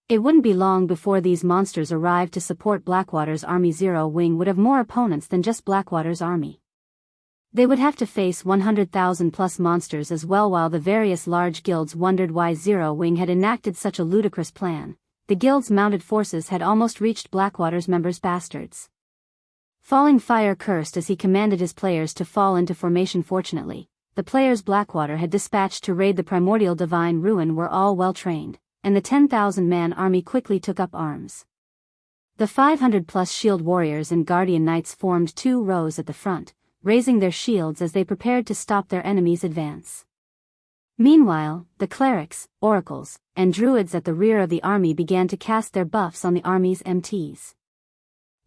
It wouldn't be long before these monsters arrived to support Blackwater's army. Zero Wing would have more opponents than just Blackwater's army. They would have to face 100,000 plus monsters as well. While the various large guilds wondered why Zero Wing had enacted such a ludicrous plan, the guild's mounted forces had almost reached Blackwater's members. Bastards. Falling Fire cursed as he commanded his players to fall into formation. Fortunately, the players Blackwater had dispatched to raid the primordial divine ruin were all well trained, and the 10,000-man army quickly took up arms. The 500-plus shield warriors and guardian knights formed two rows at the front, raising their shields as they prepared to stop their enemies' advance. Meanwhile, the clerics, oracles, and druids at the rear of the army began to cast their buffs on the army's MTs.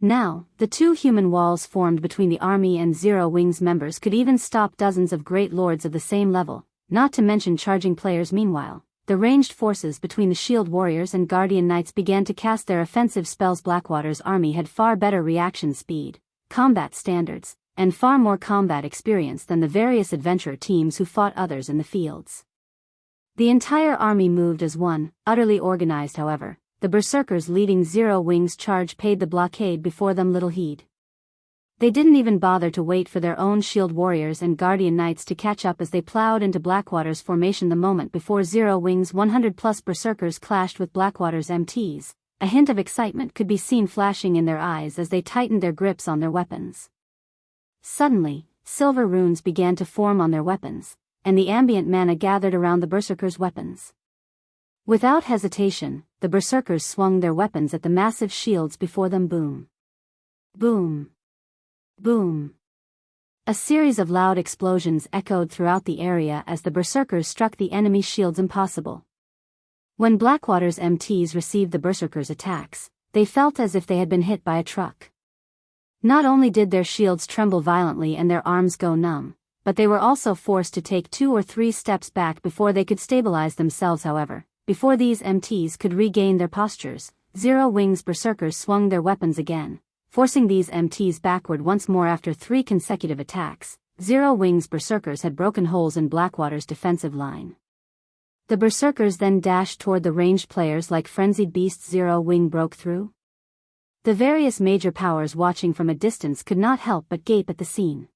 Now, the two human walls formed between the army and Zero Wing's members could even stop dozens of great lords of the same level, not to mention charging players. Meanwhile, the ranged forces between the shield warriors and guardian knights began to cast their offensive spells. Blackwater's army had far better reaction speed, combat standards, and far more combat experience than the various adventurer teams who fought others in the fields. The entire army moved as one, utterly organized. However, the berserkers leading Zero Wing's charge paid the blockade before them little heed. They didn't even bother to wait for their own shield warriors and guardian knights to catch up as they plowed into Blackwater's formation. The moment before Zero Wing's 100-plus berserkers clashed with Blackwater's MTs, a hint of excitement could be seen flashing in their eyes as they tightened their grips on their weapons. Suddenly, silver runes began to form on their weapons, and the ambient mana gathered around the berserkers' weapons. Without hesitation, the berserkers swung their weapons at the massive shields before them. Boom. Boom. Boom. A series of loud explosions echoed throughout the area as the berserkers struck the enemy shields. Impossible. When Blackwater's MTs received the berserkers' attacks, they felt as if they had been hit by a truck. Not only did their shields tremble violently and their arms go numb, but they were also forced to take 2 or 3 steps back before they could stabilize themselves. However, before these MTs could regain their postures, Zero Wing's berserkers swung their weapons again, forcing these MTs backward once more. After 3 consecutive attacks, Zero Wing's berserkers had broken holes in Blackwater's defensive line. The berserkers then dashed toward the ranged players like frenzied beasts. Zero Wing broke through. The various major powers watching from a distance could not help but gape at the scene.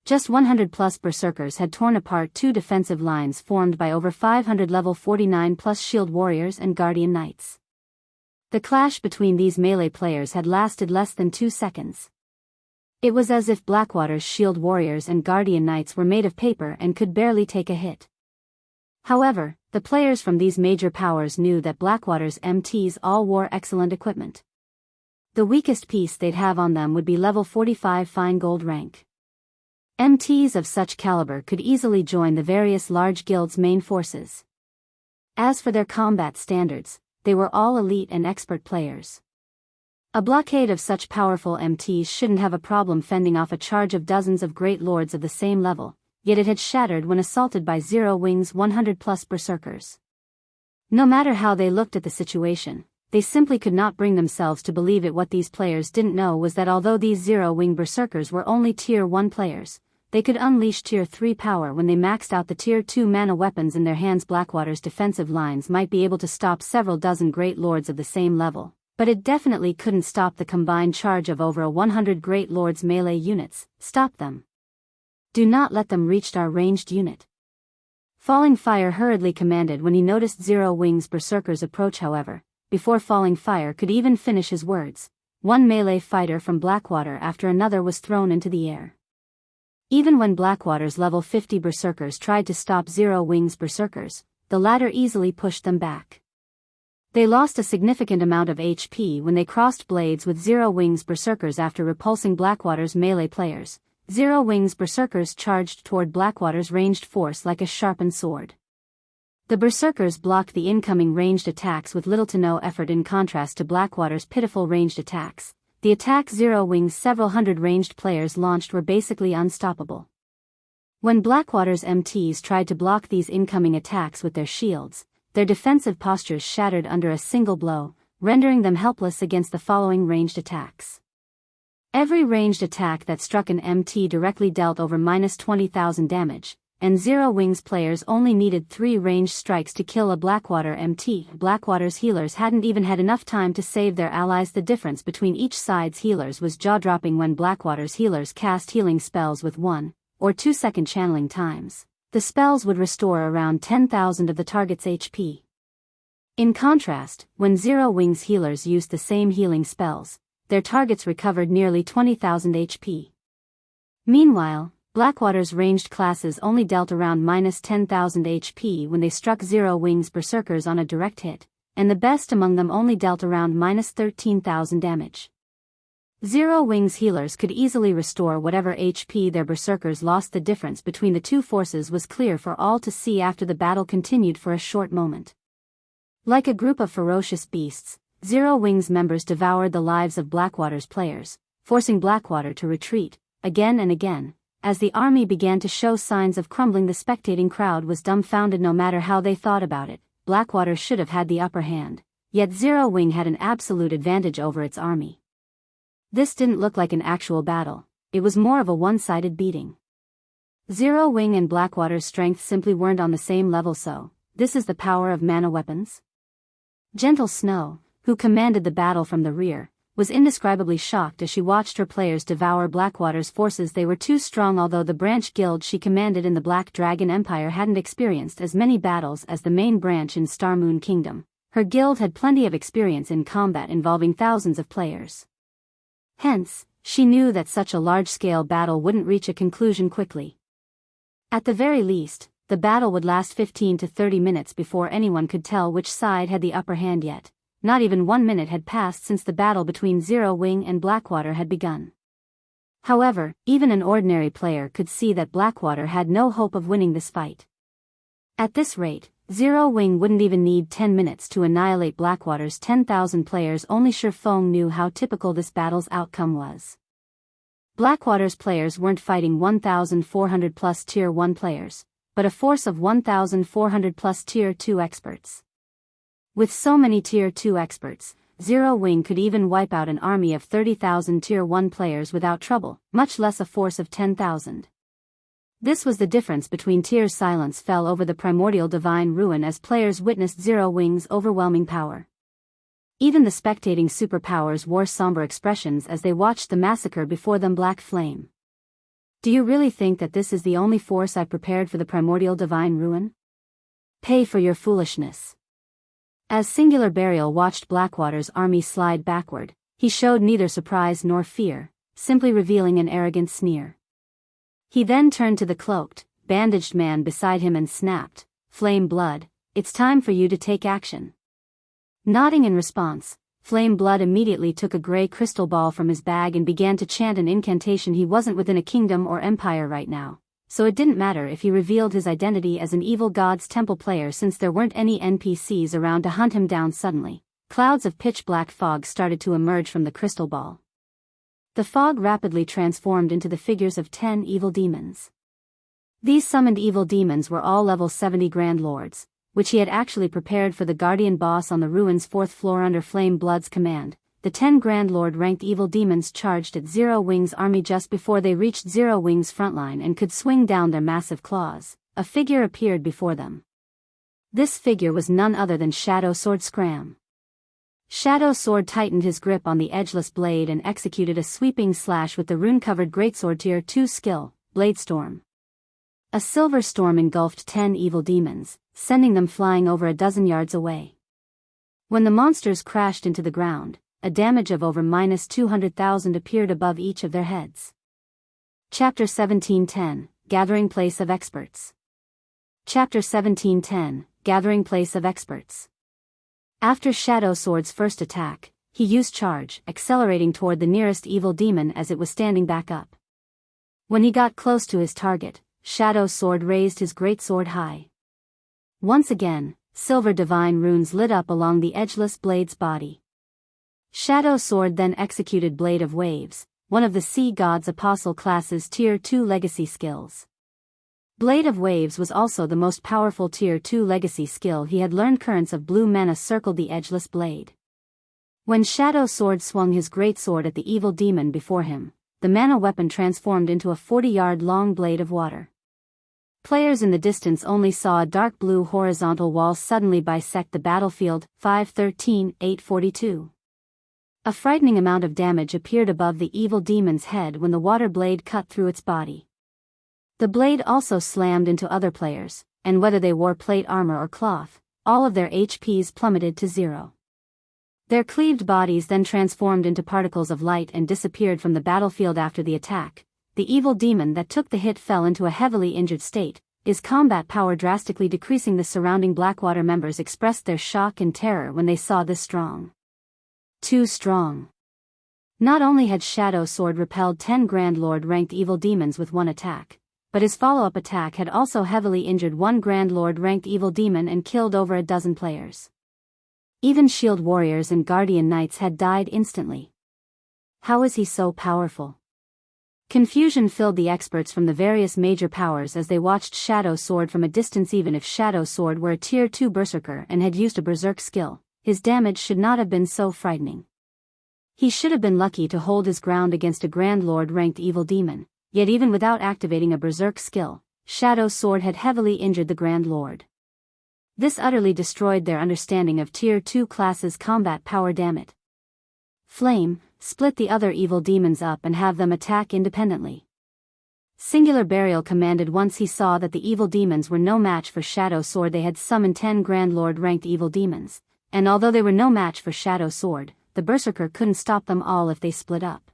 Just 100-plus berserkers had torn apart 2 defensive lines formed by over 500 level 49-plus shield warriors and guardian knights. The clash between these melee players had lasted less than 2 seconds. It was as if Blackwater's shield warriors and guardian knights were made of paper and could barely take a hit. However, the players from these major powers knew that Blackwater's MTs all wore excellent equipment. The weakest piece they'd have on them would be level 45 fine gold rank. MTs of such caliber could easily join the various large guilds' main forces. As for their combat standards, they were all elite and expert players. A blockade of such powerful MTs shouldn't have a problem fending off a charge of dozens of great lords of the same level, yet it had shattered when assaulted by Zero Wing's 100-plus berserkers. No matter how they looked at the situation, they simply could not bring themselves to believe it. What these players didn't know was that although these Zero Wing berserkers were only Tier 1 players, they could unleash Tier 3 power when they maxed out the Tier 2 mana weapons in their hands. Blackwater's defensive lines might be able to stop several dozen great lords of the same level, but it definitely couldn't stop the combined charge of over 100 great lords' melee units. Stop them. Do not let them reach our ranged unit. Falling Fire hurriedly commanded when he noticed Zero Wing's berserkers approach. However, before Falling Fire could even finish his words, one melee fighter from Blackwater after another was thrown into the air. Even when Blackwater's level 50 berserkers tried to stop Zero Wing's berserkers, the latter easily pushed them back. They lost a significant amount of HP when they crossed blades with Zero Wings Berserkers after repulsing Blackwater's melee players. Zero Wings Berserkers charged toward Blackwater's ranged force like a sharpened sword. The Berserkers blocked the incoming ranged attacks with little to no effort in contrast to Blackwater's pitiful ranged attacks. The attacks Zero Wings' several hundred ranged players launched were basically unstoppable. When Blackwater's MTs tried to block these incoming attacks with their shields, their defensive postures shattered under a single blow, rendering them helpless against the following ranged attacks. Every ranged attack that struck an MT directly dealt over -20,000 damage, and Zero Wings players only needed 3 ranged strikes to kill a Blackwater MT. Blackwater's healers hadn't even had enough time to save their allies. The difference between each side's healers was jaw-dropping. When Blackwater's healers cast healing spells with 1 or 2 second channeling times, the spells would restore around 10,000 of the target's HP. In contrast, when Zero Wings healers used the same healing spells, their targets recovered nearly 20,000 HP. Meanwhile, Blackwater's ranged classes only dealt around -10,000 HP when they struck Zero Wings Berserkers on a direct hit, and the best among them only dealt around -13,000 damage. Zero Wings healers could easily restore whatever HP their Berserkers lost. The difference between the two forces was clear for all to see after the battle continued for a short moment. Like a group of ferocious beasts, Zero Wings members devoured the lives of Blackwater's players, forcing Blackwater to retreat, again and again. As the army began to show signs of crumbling, the spectating crowd was dumbfounded. No matter how they thought about it, Blackwater should have had the upper hand, yet Zero Wing had an absolute advantage over its army. This didn't look like an actual battle, it was more of a one-sided beating. Zero Wing and Blackwater's strength simply weren't on the same level. So, this is the power of mana weapons? Gentle Snow, who commanded the battle from the rear, was indescribably shocked as she watched her players devour Blackwater's forces. They were too strong. Although the branch guild she commanded in the Black Dragon Empire hadn't experienced as many battles as the main branch in Star Moon Kingdom, her guild had plenty of experience in combat involving thousands of players. Hence, she knew that such a large-scale battle wouldn't reach a conclusion quickly. At the very least, the battle would last 15 to 30 minutes before anyone could tell which side had the upper hand. Yet, not even 1 minute had passed since the battle between Zero Wing and Blackwater had begun. However, even an ordinary player could see that Blackwater had no hope of winning this fight. At this rate, Zero Wing wouldn't even need 10 minutes to annihilate Blackwater's 10,000 players. Only Shi Feng knew how typical this battle's outcome was. Blackwater's players weren't fighting 1,400 plus Tier 1 players, but a force of 1,400 plus Tier 2 experts. With so many Tier 2 experts, Zero Wing could even wipe out an army of 30,000 Tier 1 players without trouble, much less a force of 10,000. This was the difference between tiers. Silence fell over the primordial divine ruin as players witnessed Zero Wing's overwhelming power. Even the spectating superpowers wore somber expressions as they watched the massacre before them. Black Flame. Do you really think that this is the only force I've prepared for the primordial divine ruin? Pay for your foolishness. As Singular Burial watched Blackwater's army slide backward, he showed neither surprise nor fear, simply revealing an arrogant sneer. He then turned to the cloaked, bandaged man beside him and snapped, "Flame Blood, it's time for you to take action." Nodding in response, Flame Blood immediately took a gray crystal ball from his bag and began to chant an incantation. He wasn't within a kingdom or empire right now, so it didn't matter if he revealed his identity as an evil god's temple player since there weren't any NPCs around to hunt him down. Suddenly, clouds of pitch-black fog started to emerge from the crystal ball. The fog rapidly transformed into the figures of 10 evil demons. These summoned evil demons were all level 70 Grand Lords, which he had actually prepared for the Guardian boss on the ruin's 4th floor under Flame Blood's command. The 10 Grand Lord-ranked evil demons charged at Zero Wing's army just before they reached Zero Wing's frontline and could swing down their massive claws. A figure appeared before them. This figure was none other than Shadow Sword Scram. Shadow Sword tightened his grip on the edgeless blade and executed a sweeping slash with the rune-covered greatsword Tier 2 skill, Bladestorm. A silver storm engulfed 10 evil demons, sending them flying over a dozen yards away. When the monsters crashed into the ground, a damage of over -200,000 appeared above each of their heads. Chapter 1710, Gathering Place of Experts. Chapter 1710, gathering place of experts. After Shadow Sword's first attack, he used Charge, accelerating toward the nearest evil demon as it was standing back up. When he got close to his target, Shadow Sword raised his great sword high. Once again, silver divine runes lit up along the edgeless blade's body. Shadow Sword then executed Blade of Waves, one of the Sea God's Apostle class's Tier 2 legacy skills. Blade of Waves was also the most powerful Tier 2 legacy skill he had learned. Currents of blue mana circled the edgeless blade. When Shadow Sword swung his great sword at the evil demon before him, the mana weapon transformed into a 40-yard-long blade of water. Players in the distance only saw a dark blue horizontal wall suddenly bisect the battlefield. 513-842. A frightening amount of damage appeared above the evil demon's head when the water blade cut through its body. The blade also slammed into other players, and whether they wore plate armor or cloth, all of their HPs plummeted to 0. Their cleaved bodies then transformed into particles of light and disappeared from the battlefield after the attack. The evil demon that took the hit fell into a heavily injured state, his combat power drastically decreasing. The surrounding Blackwater members expressed their shock and terror when they saw this strong. Too strong. Not only had Shadow Sword repelled 10 Grand Lord-ranked evil demons with one attack, but his follow-up attack had also heavily injured one Grand Lord-ranked evil demon and killed over a dozen players. Even Shield Warriors and Guardian Knights had died instantly. How is he so powerful? Confusion filled the experts from the various major powers as they watched Shadow Sword from a distance. Even if Shadow Sword were a Tier 2 Berserker and had used a Berserk skill, his damage should not have been so frightening. He should have been lucky to hold his ground against a Grand Lord-ranked evil demon, yet even without activating a Berserk skill, Shadow Sword had heavily injured the Grand Lord. This utterly destroyed their understanding of Tier 2 classes' combat power. Damn it. Flame, split the other evil demons up and have them attack independently. Singular Burial commanded once he saw that the evil demons were no match for Shadow Sword. They had summoned 10 Grand Lord-ranked evil demons, and although they were no match for Shadow Sword, the Berserker couldn't stop them all if they split up.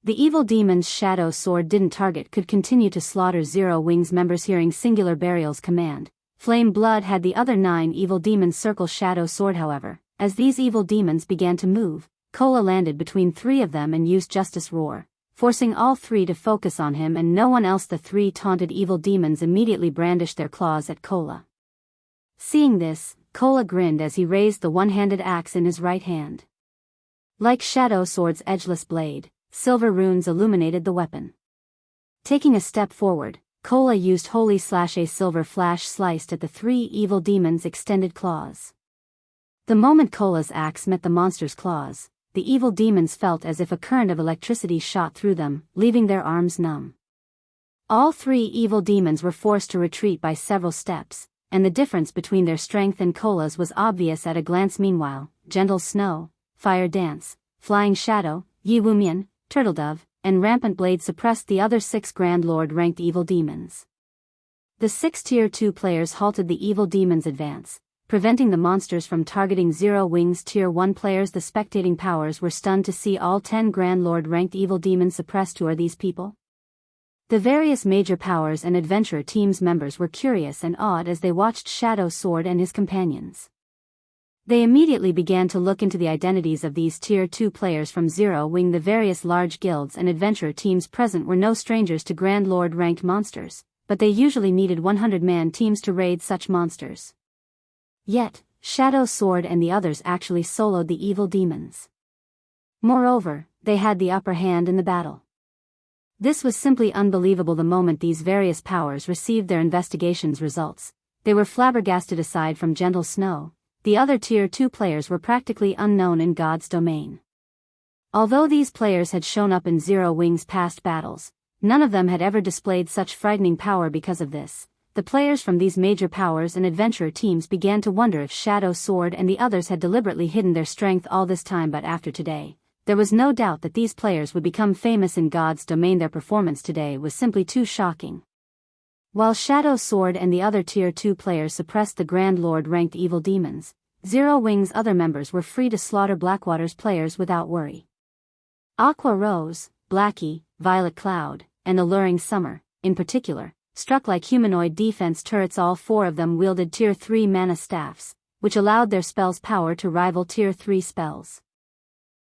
The evil demons Shadow Sword didn't target could continue to slaughter Zero Wings members. Hearing Singular Burial's command, Flame Blood had the other 9 evil demons circle Shadow Sword. However, as these evil demons began to move, Kola landed between 3 of them and used Justice Roar, forcing all 3 to focus on him and no one else. The 3 taunted evil demons immediately brandished their claws at Kola. Seeing this, Kola grinned as he raised the one-handed axe in his right hand. Like Shadow Sword's edgeless blade, silver runes illuminated the weapon. Taking a step forward, Kola used Holy Slash. A silver flash sliced at the 3 evil demons' extended claws. The moment Kola's axe met the monster's claws, the evil demons felt as if a current of electricity shot through them, leaving their arms numb. All 3 evil demons were forced to retreat by several steps, and the difference between their strength and Kola's was obvious at a glance. Meanwhile, Gentle Snow, Fire Dance, Flying Shadow, Yi Wumian, Turtledove, and Rampant Blade suppressed the other 6 Grand Lord-ranked evil demons. The 6 Tier 2 players halted the evil demons' advance, preventing the monsters from targeting Zero Wings Tier 1 players. The spectating powers were stunned to see all 10 Grand Lord-ranked evil demons suppressed. Who are these people? The various major powers and adventurer teams members were curious and awed as they watched Shadow Sword and his companions. They immediately began to look into the identities of these Tier 2 players from Zero Wing. The various large guilds and adventurer teams present were no strangers to Grand Lord-ranked monsters, but they usually needed 100-man teams to raid such monsters. Yet, Shadow Sword and the others actually soloed the evil demons. Moreover, they had the upper hand in the battle. This was simply unbelievable. The moment these various powers received their investigations results, they were flabbergasted. Aside from Gentle Snow, the other Tier 2 players were practically unknown in God's domain. Although these players had shown up in Zero Wing's past battles, none of them had ever displayed such frightening power. Because of this, the players from these major powers and adventurer teams began to wonder if Shadow Sword and the others had deliberately hidden their strength all this time. But after today, there was no doubt that these players would become famous in God's domain. Their performance today was simply too shocking. While Shadow Sword and the other Tier 2 players suppressed the Grand Lord-ranked evil demons, Zero Wing's other members were free to slaughter Blackwater's players without worry. Aqua Rose, Blackie, Violet Cloud, and Alluring Summer, in particular, struck like humanoid defense turrets. All 4 of them wielded Tier 3 mana staffs, which allowed their spells' power to rival Tier 3 spells.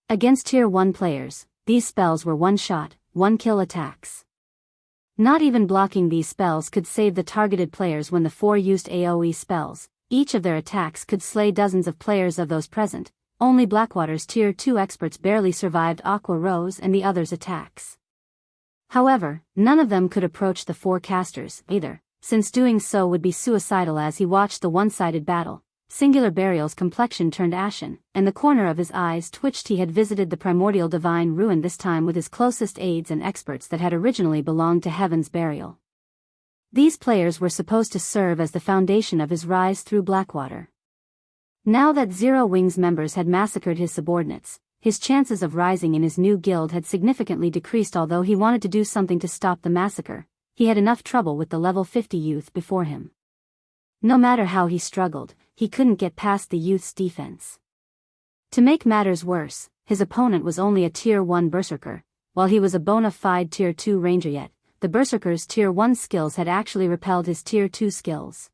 Against Tier 1 players, these spells were one-shot, one-kill attacks. Not even blocking these spells could save the targeted players when the 4 used AoE spells. Each of their attacks could slay dozens of players of those present. Only Blackwater's Tier 2 experts barely survived Aqua Rose and the others' attacks. However, none of them could approach the 4 casters, either, since doing so would be suicidal. As he watched the one-sided battle, Singular Burial's complexion turned ashen, and the corner of his eyes twitched. He had visited the primordial divine ruin, this time with his closest aides and experts that had originally belonged to Heaven's Burial. These players were supposed to serve as the foundation of his rise through Blackwater. Now that Zero Wing's members had massacred his subordinates, his chances of rising in his new guild had significantly decreased. Although he wanted to do something to stop the massacre, he had enough trouble with the level 50 youth before him. No matter how he struggled, he couldn't get past the youth's defense. To make matters worse, his opponent was only a Tier 1 Berserker, while he was a bona fide Tier 2 Ranger. Yet, the Berserker's Tier 1 skills had actually repelled his Tier 2 skills.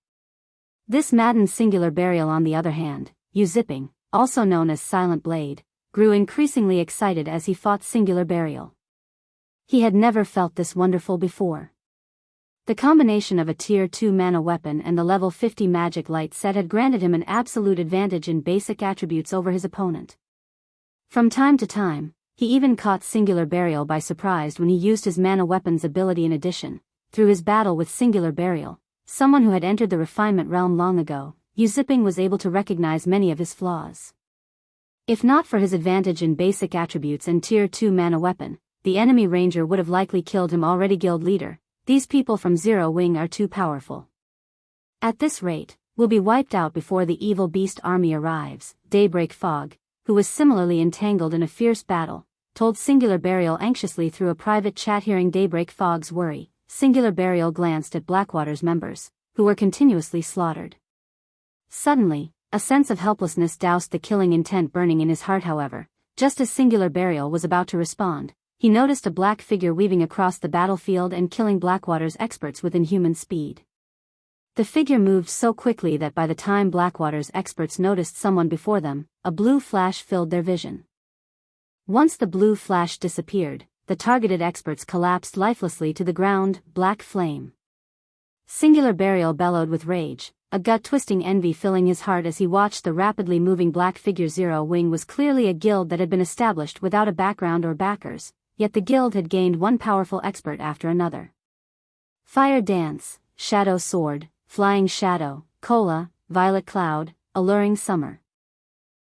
This maddened Singular Burial. On the other hand, Zipping, also known as Silent Blade, grew increasingly excited as he fought Singular Burial. He had never felt this wonderful before. The combination of a Tier 2 mana weapon and the level 50 magic light set had granted him an absolute advantage in basic attributes over his opponent. From time to time, he even caught Singular Burial by surprise when he used his mana weapon's ability. In addition, through his battle with Singular Burial, someone who had entered the refinement realm long ago, Zipping was able to recognize many of his flaws. If not for his advantage in basic attributes and Tier 2 mana weapon, the enemy ranger would have likely killed him already. Guild leader, these people from Zero Wing are too powerful. At this rate, we'll be wiped out before the evil beast army arrives. Daybreak Fog, who was similarly entangled in a fierce battle, told Singular Burial anxiously through a private chat. Hearing Daybreak Fog's worry, Singular Burial glanced at Blackwater's members, who were continuously slaughtered. Suddenly, a sense of helplessness doused the killing intent burning in his heart. However, just as Singular Burial was about to respond, he noticed a black figure weaving across the battlefield and killing Blackwater's experts with inhuman speed. The figure moved so quickly that by the time Blackwater's experts noticed someone before them, a blue flash filled their vision. Once the blue flash disappeared, the targeted experts collapsed lifelessly to the ground. Black flame. Singular Burial bellowed with rage, a gut-twisting envy filling his heart as he watched the rapidly moving black figure. Zero Wing was clearly a guild that had been established without a background or backers, yet the guild had gained one powerful expert after another. Fire Dance, Shadow Sword, Flying Shadow, Cola, Violet Cloud, Alluring Summer.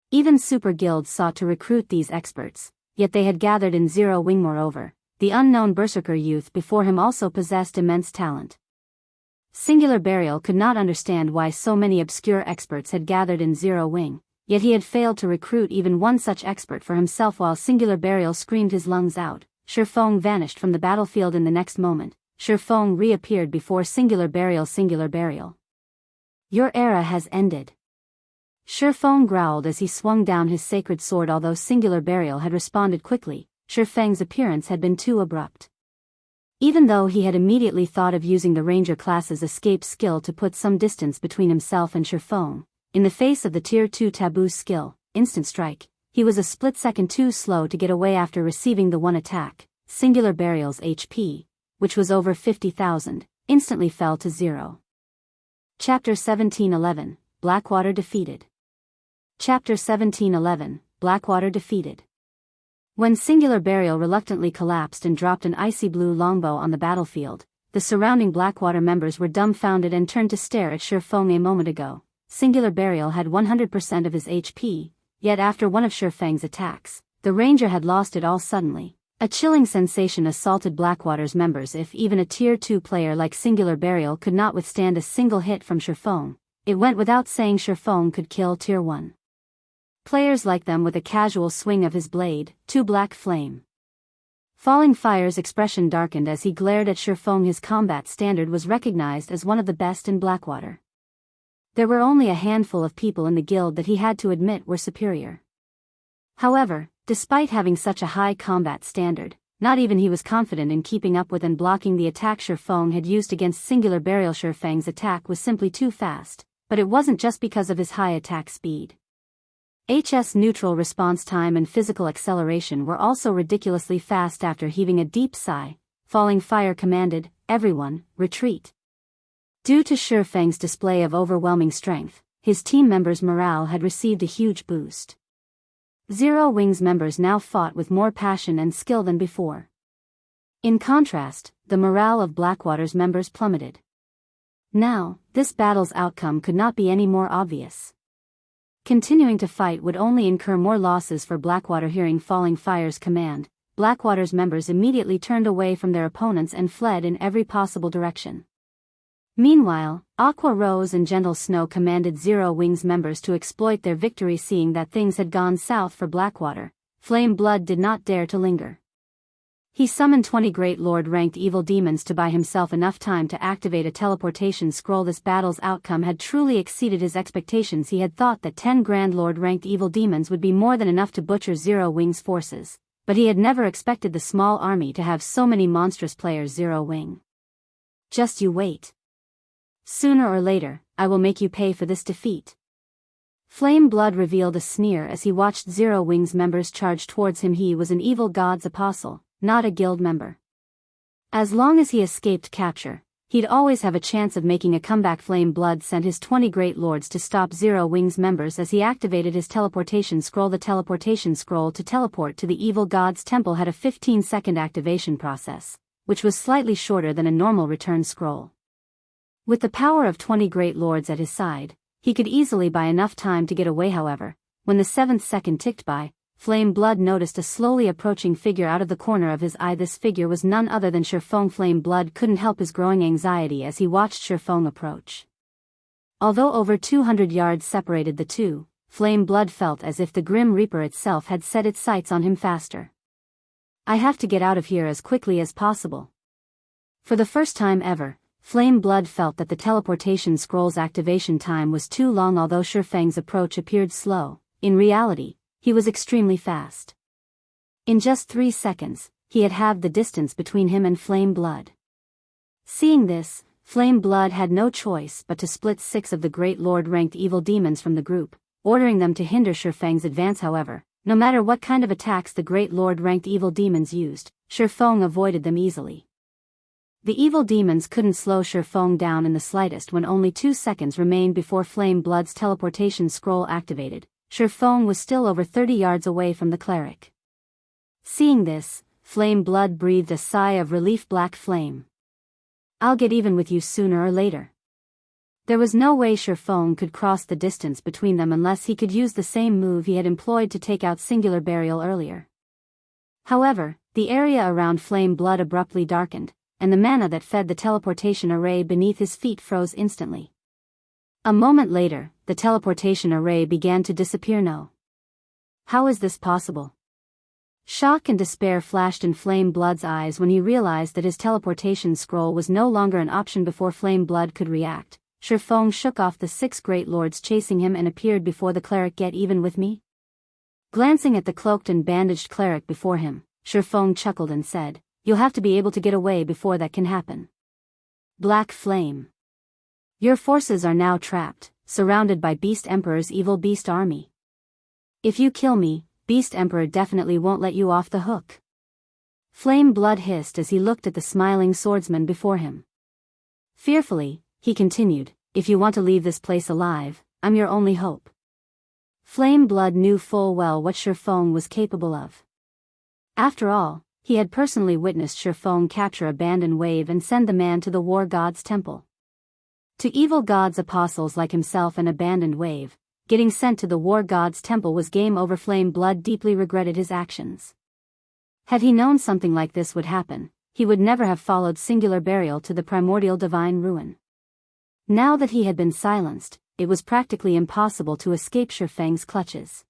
Even super guilds sought to recruit these experts, yet they had gathered in Zero Wing. Moreover, the unknown Berserker youth before him also possessed immense talent. Singular Burial could not understand why so many obscure experts had gathered in Zero Wing, yet he had failed to recruit even one such expert for himself. While Singular Burial screamed his lungs out, Shifeng vanished from the battlefield. In the next moment, Shifeng reappeared before Singular Burial. Singular Burial, your era has ended. Shifeng growled as he swung down his sacred sword. Although Singular Burial had responded quickly, Shifeng's appearance had been too abrupt. Even though he had immediately thought of using the Ranger class's escape skill to put some distance between himself and Shifeng, in the face of the Tier 2 taboo skill, Instant Strike, he was a split second too slow to get away. After receiving the one attack, Singular Burial's HP, which was over 50,000, instantly fell to 0. Chapter 1711, Blackwater defeated. Chapter 1711, Blackwater defeated. When Singular Burial reluctantly collapsed and dropped an icy blue longbow on the battlefield, the surrounding Blackwater members were dumbfounded and turned to stare at Shifeng. A moment ago, Singular Burial had 100% of his HP, yet after one of Shifeng's attacks, the Ranger had lost it all suddenly. A chilling sensation assaulted Blackwater's members. If even a Tier 2 player like Singular Burial could not withstand a single hit from Shifeng, it went without saying Shifeng could kill Tier 1 players like them with a casual swing of his blade. To Black Flame. Falling Fire's expression darkened as he glared at Shifeng. His combat standard was recognized as one of the best in Blackwater. There were only a handful of people in the guild that he had to admit were superior. However, despite having such a high combat standard, not even he was confident in keeping up with and blocking the attack Shifeng had used against Singular Burial. Shifeng's attack was simply too fast, but it wasn't just because of his high attack speed. HS neutral response time and physical acceleration were also ridiculously fast. After heaving a deep sigh, Falling Fire commanded, "Everyone, retreat." Due to Shifeng's display of overwhelming strength, his team members' morale had received a huge boost. Zero Wing's members now fought with more passion and skill than before. In contrast, the morale of Blackwater's members plummeted. Now, this battle's outcome could not be any more obvious. Continuing to fight would only incur more losses for Blackwater. Hearing Falling Fire's command, Blackwater's members immediately turned away from their opponents and fled in every possible direction. Meanwhile, Aqua Rose and Gentle Snow commanded Zero Wing's members to exploit their victory. Seeing that things had gone south for Blackwater, Flame Blood did not dare to linger. He summoned 20 Great Lord-ranked evil demons to buy himself enough time to activate a teleportation scroll. This battle's outcome had truly exceeded his expectations. He had thought that 10 Grand Lord-ranked evil demons would be more than enough to butcher Zero Wing's forces, but he had never expected the small army to have so many monstrous players. Zero Wing. Just you wait. Sooner or later, I will make you pay for this defeat. Flame Blood revealed a sneer as he watched Zero Wing's members charge towards him. He was an evil god's apostle, not a guild member. As long as he escaped capture, he'd always have a chance of making a comeback. Flame Blood sent his 20 Great Lords to stop Zero Wing's members as he activated his teleportation scroll. The teleportation scroll to teleport to the evil god's temple had a 15-second activation process, which was slightly shorter than a normal return scroll. With the power of 20 Great Lords at his side, he could easily buy enough time to get away. However, when the 7th second ticked by, Flame Blood noticed a slowly approaching figure out of the corner of his eye. This figure was none other than Shifeng. Flame Blood couldn't help his growing anxiety as he watched Shifeng approach. Although over 200 yards separated the two, Flame Blood felt as if the Grim Reaper itself had set its sights on him faster. I have to get out of here as quickly as possible. For the first time ever, Flame Blood felt that the teleportation scroll's activation time was too long. Although Shifeng's approach appeared slow, in reality, he was extremely fast. In just 3 seconds, he had halved the distance between him and Flame Blood. Seeing this, Flame Blood had no choice but to split 6 of the Great Lord-ranked evil demons from the group, ordering them to hinder Shifeng's advance. However, no matter what kind of attacks the Great Lord-ranked evil demons used, Shifeng avoided them easily. The evil demons couldn't slow Shifeng down in the slightest. When only 2 seconds remained before Flame Blood's teleportation scroll activated, Shifeng was still over 30 yards away from the cleric. Seeing this, Flame Blood breathed a sigh of relief. Black Flame. I'll get even with you sooner or later. There was no way Shifeng could cross the distance between them unless he could use the same move he had employed to take out Singular Burial earlier. However, the area around Flame Blood abruptly darkened, and the mana that fed the teleportation array beneath his feet froze instantly. A moment later, the teleportation array began to disappear. No. How is this possible? Shock and despair flashed in Flame Blood's eyes when he realized that his teleportation scroll was no longer an option. Before Flame Blood could react, Shifeng shook off the 6 Great Lords chasing him and appeared before the cleric. Get even with me? Glancing at the cloaked and bandaged cleric before him, Shifeng chuckled and said, "You'll have to be able to get away before that can happen." Black Flame. Your forces are now trapped, surrounded by Beast Emperor's evil beast army. If you kill me, Beast Emperor definitely won't let you off the hook. Flame Blood hissed as he looked at the smiling swordsman before him. Fearfully, he continued, "If you want to leave this place alive, I'm your only hope." Flame Blood knew full well what Shifeng was capable of. After all, he had personally witnessed Shifeng capture Abandoned Wave and send the man to the War God's temple. To evil gods apostles like himself and Abandoned Wave, getting sent to the War God's temple was game over. Flame Blood deeply regretted his actions. Had he known something like this would happen, he would never have followed Singular Burial to the primordial divine ruin. Now that he had been silenced, it was practically impossible to escape Shifeng's clutches.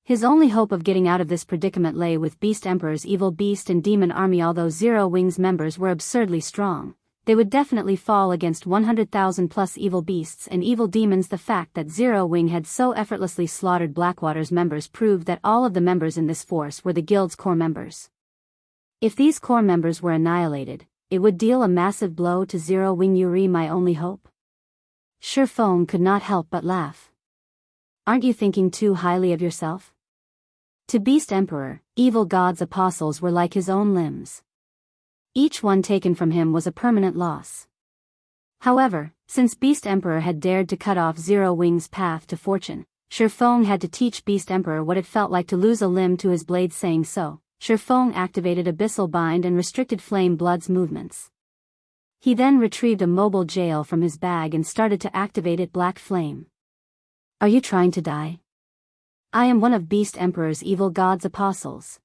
His only hope of getting out of this predicament lay with Beast Emperor's evil beast and demon army. Although Zero Wing's members were absurdly strong, they would definitely fall against 100,000 plus evil beasts and evil demons. The fact that Zero Wing had so effortlessly slaughtered Blackwater's members proved that all of the members in this force were the guild's core members. If these core members were annihilated, it would deal a massive blow to Zero Wing Yuri, my only hope. Shifeng could not help but laugh. Aren't you thinking too highly of yourself? To Beast Emperor, evil god's apostles were like his own limbs. Each one taken from him was a permanent loss. However, since Beast Emperor had dared to cut off Zero Wing's path to fortune, Shifeng had to teach Beast Emperor what it felt like to lose a limb to his blade. Saying so, Shifeng activated Abyssal Bind and restricted Flame Blood's movements. He then retrieved a mobile jail from his bag and started to activate it. Black Flame. Are you trying to die? I am one of Beast Emperor's evil god's apostles.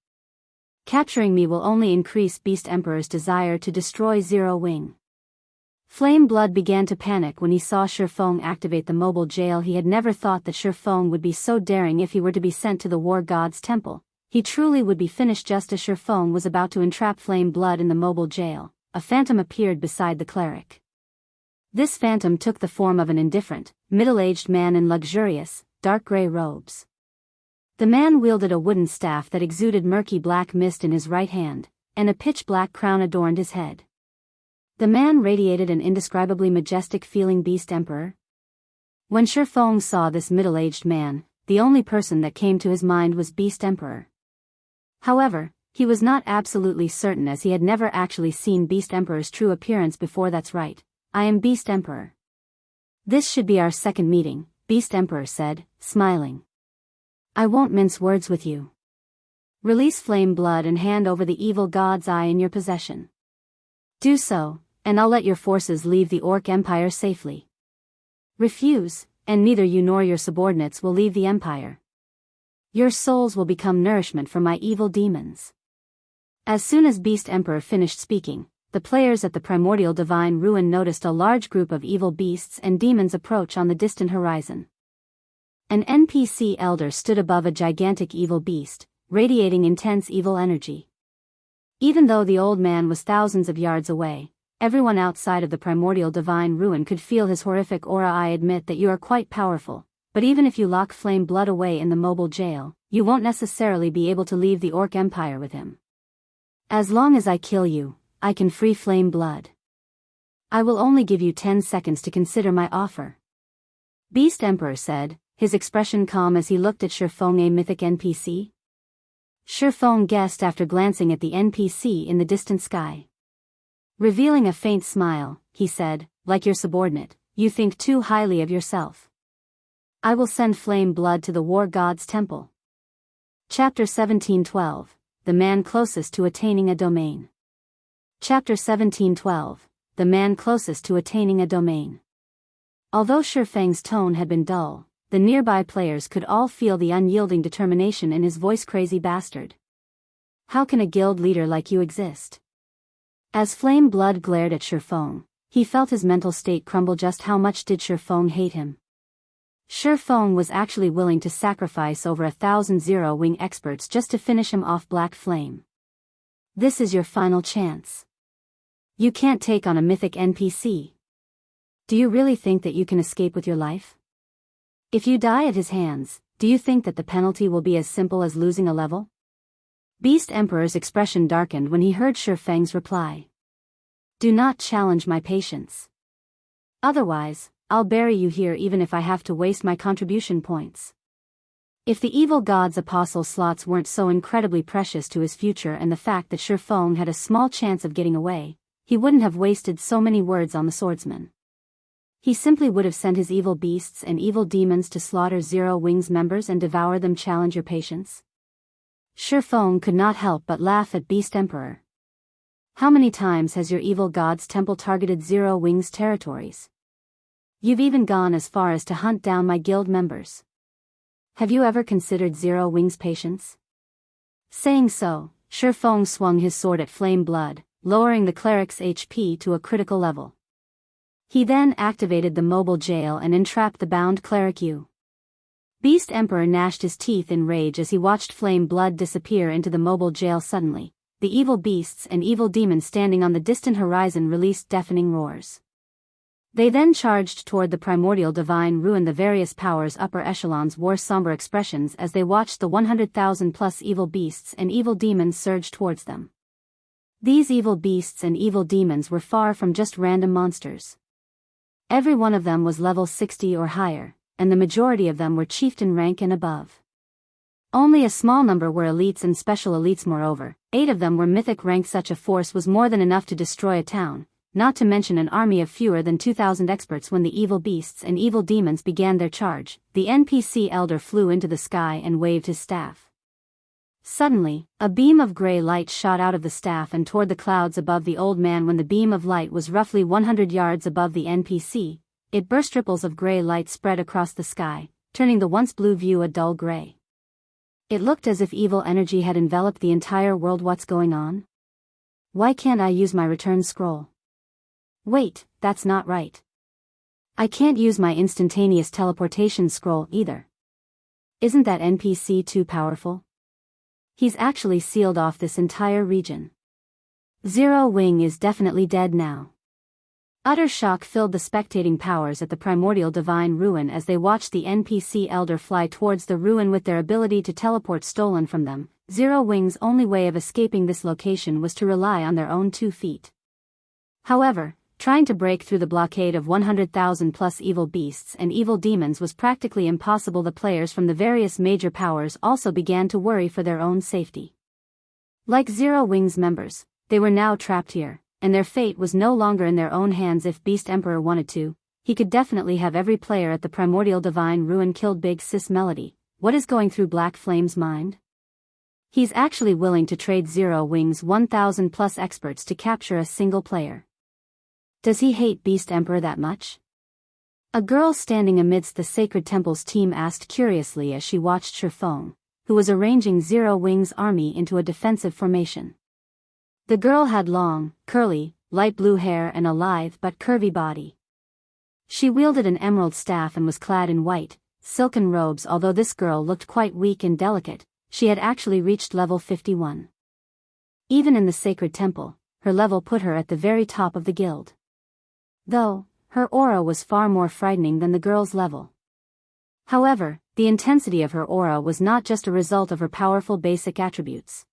Capturing me will only increase Beast Emperor's desire to destroy Zero Wing. Flame Blood began to panic when he saw Shifeng activate the mobile jail. He had never thought that Shifeng would be so daring. If he were to be sent to the War God's temple, he truly would be finished. Just as Shifeng was about to entrap Flame Blood in the mobile jail, a phantom appeared beside the cleric. This phantom took the form of an indifferent, middle-aged man in luxurious, dark gray robes. The man wielded a wooden staff that exuded murky black mist in his right hand, and a pitch-black crown adorned his head. The man radiated an indescribably majestic feeling. Beast Emperor? When Shifeng saw this middle-aged man, the only person that came to his mind was Beast Emperor. However, he was not absolutely certain, as he had never actually seen Beast Emperor's true appearance before. That's right, I am Beast Emperor. This should be our second meeting, Beast Emperor said, smiling. I won't mince words with you. Release Flame Blood and hand over the evil god's eye in your possession. Do so, and I'll let your forces leave the Orc Empire safely. Refuse, and neither you nor your subordinates will leave the Empire. Your souls will become nourishment for my evil demons. As soon as Beast Emperor finished speaking, the players at the Primordial Divine Ruin noticed a large group of evil beasts and demons approach on the distant horizon. An NPC elder stood above a gigantic evil beast, radiating intense evil energy. Even though the old man was thousands of yards away, everyone outside of the Primordial Divine Ruin could feel his horrific aura. I admit that you are quite powerful, but even if you lock Flame Blood away in the mobile jail, you won't necessarily be able to leave the Orc Empire with him. As long as I kill you, I can free Flame Blood. I will only give you 10 seconds to consider my offer. Beast Emperor said, his expression calm as he looked at Shifeng. A mythic NPC? Shifeng guessed after glancing at the NPC in the distant sky. Revealing a faint smile, he said, like your subordinate, you think too highly of yourself. I will send Flame Blood to the War God's temple. Chapter 1712, The Man Closest to Attaining a Domain. Chapter 1712, The Man Closest to Attaining a Domain. Although Shifeng's tone had been dull, the nearby players could all feel the unyielding determination in his voice. Crazy bastard. How can a guild leader like you exist? As Flame Blood glared at Shifeng, he felt his mental state crumble. Just how much did Shifeng hate him? Shifeng was actually willing to sacrifice over 1,000 Zero Wing experts just to finish him off. Black Flame. This is your final chance. You can't take on a mythic NPC. Do you really think that you can escape with your life? If you die at his hands, do you think that the penalty will be as simple as losing a level? Beast Emperor's expression darkened when he heard Shifeng's reply. Do not challenge my patience. Otherwise, I'll bury you here, even if I have to waste my contribution points. If the evil god's apostle slots weren't so incredibly precious to his future and the fact that Shifeng had a small chance of getting away, he wouldn't have wasted so many words on the swordsman. He simply would have sent his evil beasts and evil demons to slaughter Zero Wing's members and devour them. Challenge your patience? Shifeng could not help but laugh at Beast Emperor. How many times has your evil god's temple targeted Zero Wing's territories? You've even gone as far as to hunt down my guild members. Have you ever considered Zero Wing's patience? Saying so, Shifeng swung his sword at Flame Blood, lowering the cleric's HP to a critical level. He then activated the mobile jail and entrapped the bound cleric. Beast Emperor gnashed his teeth in rage as he watched Flame Blood disappear into the mobile jail. Suddenly, the evil beasts and evil demons standing on the distant horizon released deafening roars. They then charged toward the Primordial Divine Ruin. The various powers' upper echelons wore somber expressions as they watched the 100,000 plus evil beasts and evil demons surge towards them. These evil beasts and evil demons were far from just random monsters. Every one of them was level 60 or higher, and the majority of them were chieftain rank and above. Only a small number were elites and special elites. Moreover, 8 of them were mythic rank. Such a force was more than enough to destroy a town, not to mention an army of fewer than 2,000 experts. When the evil beasts and evil demons began their charge, the NPC elder flew into the sky and waved his staff. Suddenly, a beam of gray light shot out of the staff and toward the clouds above the old man. When the beam of light was roughly 100 yards above the NPC, it burst. Ripples of gray light spread across the sky, turning the once blue view a dull gray. It looked as if evil energy had enveloped the entire world. What's going on? Why can't I use my return scroll? Wait, that's not right. I can't use my instantaneous teleportation scroll either. Isn't that NPC too powerful? He's actually sealed off this entire region. Zero Wing is definitely dead now. Utter shock filled the spectating powers at the primordial divine ruin as they watched the NPC elder fly towards the ruin with their ability to teleport stolen from them. Zero Wing's only way of escaping this location was to rely on their own 2 feet. However, trying to break through the blockade of 100,000 plus evil beasts and evil demons was practically impossible. The players from the various major powers also began to worry for their own safety. Like Zero Wing's members, they were now trapped here, and their fate was no longer in their own hands. If Beast Emperor wanted to, he could definitely have every player at the primordial divine ruin killed. Big Sis Melody, what is going through Black Flame's mind? He's actually willing to trade Zero Wing's 1,000 plus experts to capture a single player. Does he hate Beast Emperor that much? A girl standing amidst the Sacred Temple's team asked curiously as she watched Shifeng, who was arranging Zero Wing's army into a defensive formation. The girl had long, curly, light blue hair and a lithe but curvy body. She wielded an emerald staff and was clad in white, silken robes. Although this girl looked quite weak and delicate, she had actually reached level 51. Even in the Sacred Temple, her level put her at the very top of the guild. Though, her aura was far more frightening than the girl's level. However, the intensity of her aura was not just a result of her powerful basic attributes.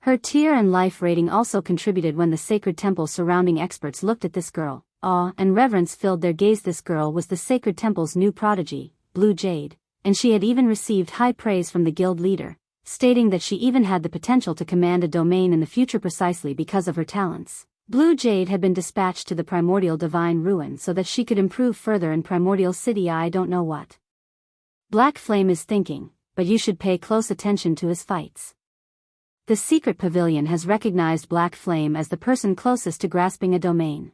Her tier and life rating also contributed. When the Sacred Temple surrounding experts looked at this girl, awe and reverence filled their gaze. This girl was the Sacred Temple's new prodigy, Blue Jade, and she had even received high praise from the guild leader, stating that she even had the potential to command a domain in the future precisely because of her talents. Blue Jade had been dispatched to the primordial divine ruin so that she could improve further in Primordial City. I don't know what Black Flame is thinking, but you should pay close attention to his fights. The Secret Pavilion has recognized Black Flame as the person closest to grasping a domain.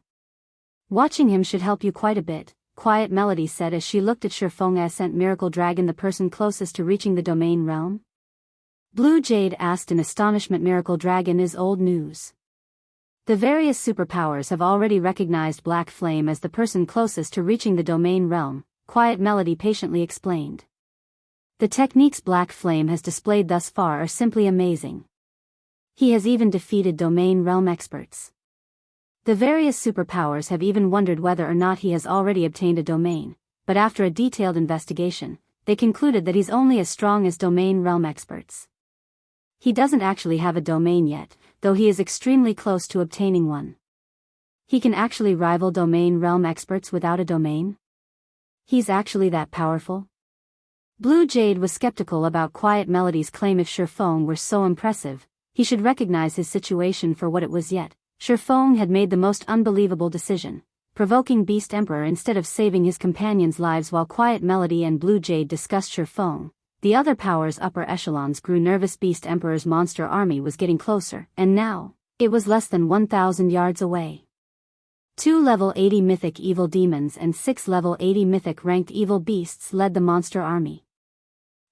Watching him should help you quite a bit, Quiet Melody said as she looked at Shifeng. Ascent Miracle Dragon, the person closest to reaching the domain realm? Blue Jade asked in astonishment. Miracle Dragon is old news. The various superpowers have already recognized Black Flame as the person closest to reaching the domain realm, Quiet Melody patiently explained. The techniques Black Flame has displayed thus far are simply amazing. He has even defeated domain realm experts. The various superpowers have even wondered whether or not he has already obtained a domain, but after a detailed investigation, they concluded that he's only as strong as domain realm experts. He doesn't actually have a domain yet, though he is extremely close to obtaining one. He can actually rival domain realm experts without a domain? He's actually that powerful? Blue Jade was skeptical about Quiet Melody's claim. If Shifeng were so impressive, he should recognize his situation for what it was. Yet, Shifeng had made the most unbelievable decision, provoking Beast Emperor instead of saving his companions' lives. While Quiet Melody and Blue Jade discussed Shifeng, the other powers' upper echelons grew nervous. Beast Emperor's monster army was getting closer, and now, it was less than 1,000 yards away. 2 level 80 mythic evil demons and 6 level 80 mythic ranked evil beasts led the monster army.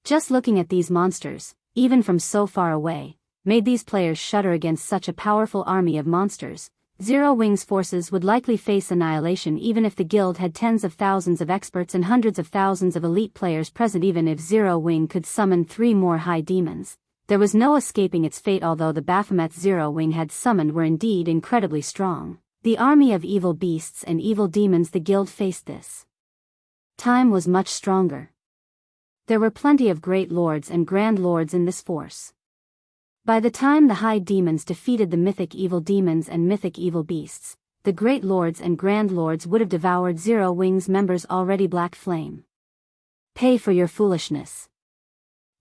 Just looking at these monsters, even from so far away, made these players shudder. Against such a powerful army of monsters, Zero Wing's forces would likely face annihilation even if the guild had tens of thousands of experts and hundreds of thousands of elite players present. Even if Zero Wing could summon 3 more high demons, there was no escaping its fate. Although the Baphomet Zero Wing had summoned were indeed incredibly strong, the army of evil beasts and evil demons the guild faced this time was much stronger. There were plenty of great lords and grand lords in this force. By the time the High Demons defeated the Mythic Evil Demons and Mythic Evil Beasts, the Great Lords and Grand Lords would have devoured Zero Wings members already. Black Flame. Pay for your foolishness.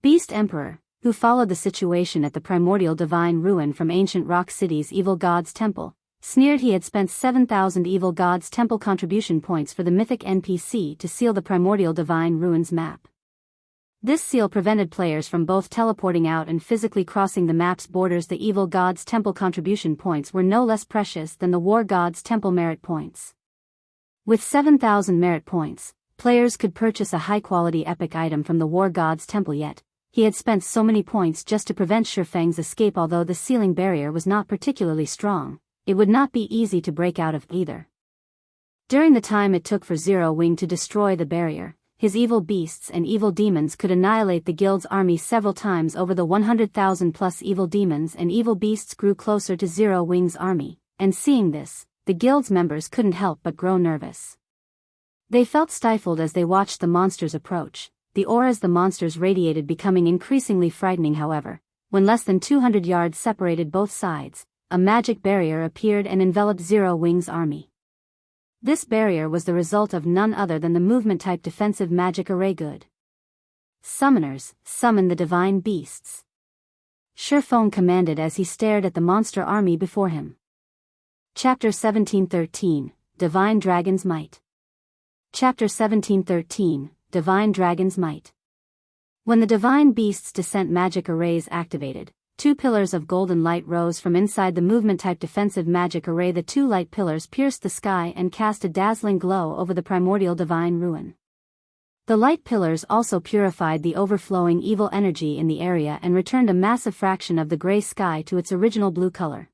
Beast Emperor, who followed the situation at the primordial divine ruin from ancient Rock City's Evil God's Temple, sneered he had spent 7,000 Evil God's Temple contribution points for the Mythic NPC to seal the primordial divine ruins map. This seal prevented players from both teleporting out and physically crossing the map's borders. The Evil God's Temple contribution points were no less precious than the War God's Temple merit points. With 7,000 merit points, players could purchase a high-quality epic item from the War God's Temple, yet he had spent so many points just to prevent Shifeng's escape. Although the sealing barrier was not particularly strong, it would not be easy to break out of either. During the time it took for Zero Wing to destroy the barrier, his evil beasts and evil demons could annihilate the guild's army several times over. The 100,000 plus evil demons and evil beasts grew closer to Zero Wing's army, and seeing this, the guild's members couldn't help but grow nervous. They felt stifled as they watched the monsters approach, the auras the monsters radiated becoming increasingly frightening. However, when less than 200 yards separated both sides, a magic barrier appeared and enveloped Zero Wing's army. This barrier was the result of none other than the movement-type defensive magic array. Good summoners, summon the divine beasts. Shifeng commanded as he stared at the monster army before him. Chapter 1713, Divine Dragon's Might. Chapter 1713, Divine Dragon's Might. When the divine beasts' descent magic arrays activated, 2 pillars of golden light rose from inside the movement-type defensive magic array. The 2 light pillars pierced the sky and cast a dazzling glow over the primordial divine ruin. The light pillars also purified the overflowing evil energy in the area and returned a massive fraction of the gray sky to its original blue color.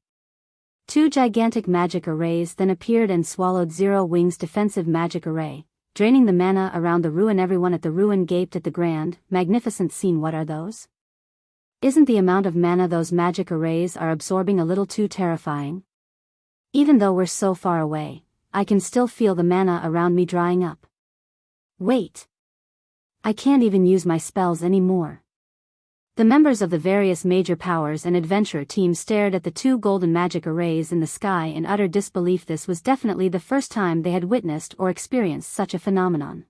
2 gigantic magic arrays then appeared and swallowed Zero Wing's defensive magic array, draining the mana around the ruin. Everyone at the ruin gaped at the grand, magnificent scene. What are those? Isn't the amount of mana those magic arrays are absorbing a little too terrifying? Even though we're so far away, I can still feel the mana around me drying up. Wait. I can't even use my spells anymore. The members of the various major powers and adventure teams stared at the 2 golden magic arrays in the sky in utter disbelief. This was definitely the first time they had witnessed or experienced such a phenomenon.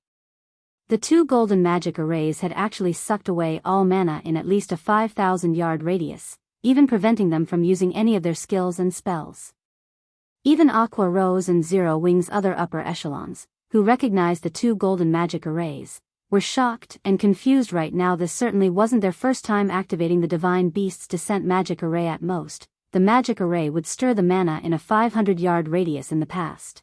The 2 golden magic arrays had actually sucked away all mana in at least a 5,000-yard radius, even preventing them from using any of their skills and spells. Even Aqua Rose and Zero Wing's other upper echelons, who recognized the 2 golden magic arrays, were shocked and confused right now. This certainly wasn't their first time activating the Divine Beast's Descent magic array. At most, the magic array would stir the mana in a 500-yard radius in the past.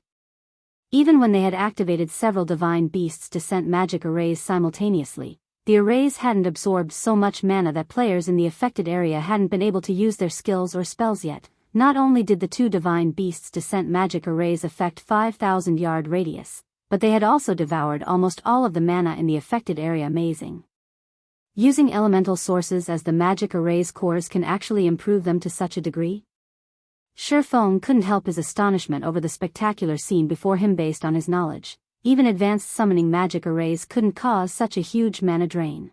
Even when they had activated several Divine Beasts' Descent magic arrays simultaneously, the arrays hadn't absorbed so much mana that players in the affected area hadn't been able to use their skills or spells yet. Not only did the 2 Divine Beasts' Descent magic arrays affect 5,000-yard radius, but they had also devoured almost all of the mana in the affected area. Amazing. Using elemental sources as the magic array's cores can actually improve them to such a degree? Shifeng couldn't help his astonishment over the spectacular scene before him. Based on his knowledge, even advanced summoning magic arrays couldn't cause such a huge mana drain.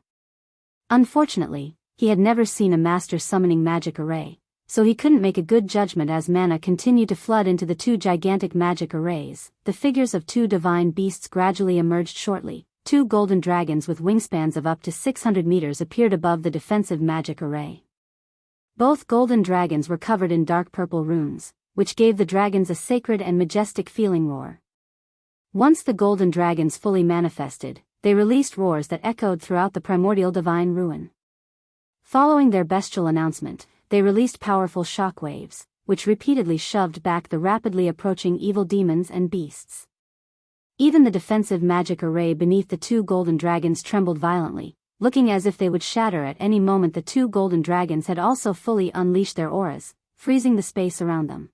Unfortunately, he had never seen a master summoning magic array, so he couldn't make a good judgment. As mana continued to flood into the 2 gigantic magic arrays, the figures of 2 divine beasts gradually emerged. Shortly, 2 golden dragons with wingspans of up to 600 meters appeared above the defensive magic array. Both golden dragons were covered in dark purple runes, which gave the dragons a sacred and majestic feeling roar. Once the golden dragons fully manifested, they released roars that echoed throughout the primordial divine ruin. Following their bestial announcement, they released powerful shockwaves, which repeatedly shoved back the rapidly approaching evil demons and beasts. Even the defensive magic array beneath the 2 golden dragons trembled violently, looking as if they would shatter at any moment. The 2 golden dragons had also fully unleashed their auras, freezing the space around them.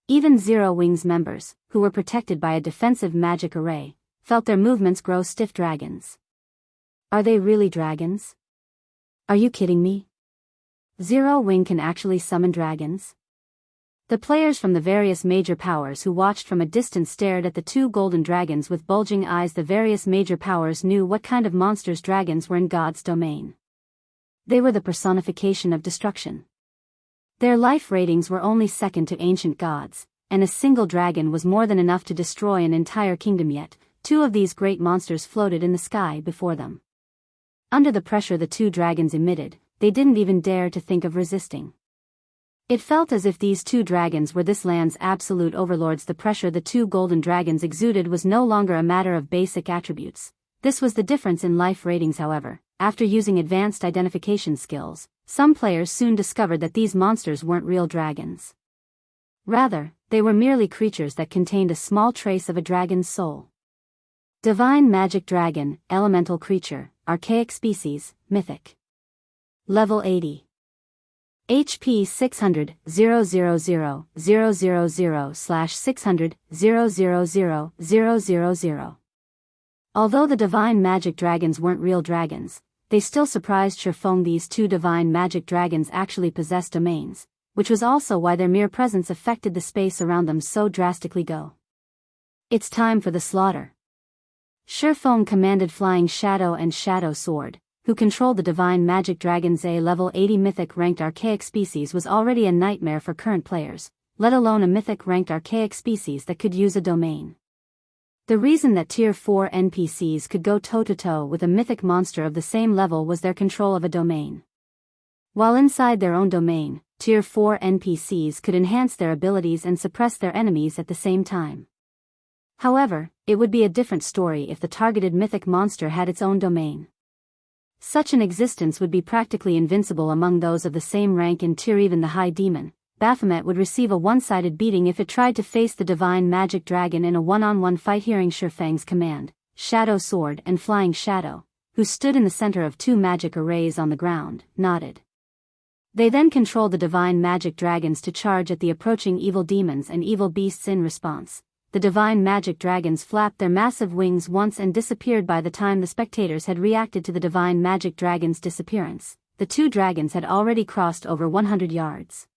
Even Zero Wing's members, who were protected by a defensive magic array, felt their movements grow stiff. Dragons. Are they really dragons? Are you kidding me? Zero Wing can actually summon dragons? The players from the various major powers who watched from a distance stared at the 2 golden dragons with bulging eyes. The various major powers knew what kind of monsters dragons were in God's domain. They were the personification of destruction. Their life ratings were only second to ancient gods, and a single dragon was more than enough to destroy an entire kingdom. Yet, two of these great monsters floated in the sky before them. Under the pressure the two dragons emitted, they didn't even dare to think of resisting. It felt as if these two dragons were this land's absolute overlords. The pressure the two golden dragons exuded was no longer a matter of basic attributes. This was the difference in life ratings. However, after using advanced identification skills, some players soon discovered that these monsters weren't real dragons. Rather, they were merely creatures that contained a small trace of a dragon's soul. Divine Magic Dragon, Elemental Creature, Archaic Species, Mythic. Level 80. HP 600, 000/600, 000. Although the Divine Magic Dragons weren't real dragons, they still surprised Shifeng. These two Divine Magic Dragons actually possessed domains, which was also why their mere presence affected the space around them so drastically. Go. It's time for the slaughter. Shifeng commanded Flying Shadow and Shadow Sword, who controlled the Divine Magic Dragons. A level 80 Mythic ranked archaic species was already a nightmare for current players, let alone a Mythic ranked archaic species that could use a domain. The reason that Tier 4 NPCs could go toe-to-toe with a Mythic monster of the same level was their control of a domain. While inside their own domain, Tier 4 NPCs could enhance their abilities and suppress their enemies at the same time. However, it would be a different story if the targeted Mythic monster had its own domain. Such an existence would be practically invincible among those of the same rank in tier. Even the High Demon, Baphomet, would receive a one-sided beating if it tried to face the Divine Magic Dragon in a one-on-one fight. Hearing Shifeng's command, Shadow Sword and Flying Shadow, who stood in the center of two magic arrays on the ground, nodded. They then controlled the Divine Magic Dragons to charge at the approaching evil demons and evil beasts. In response, the Divine Magic Dragons flapped their massive wings once and disappeared. By the time the spectators had reacted to the Divine Magic Dragons' disappearance, the two dragons had already crossed over 100 yards.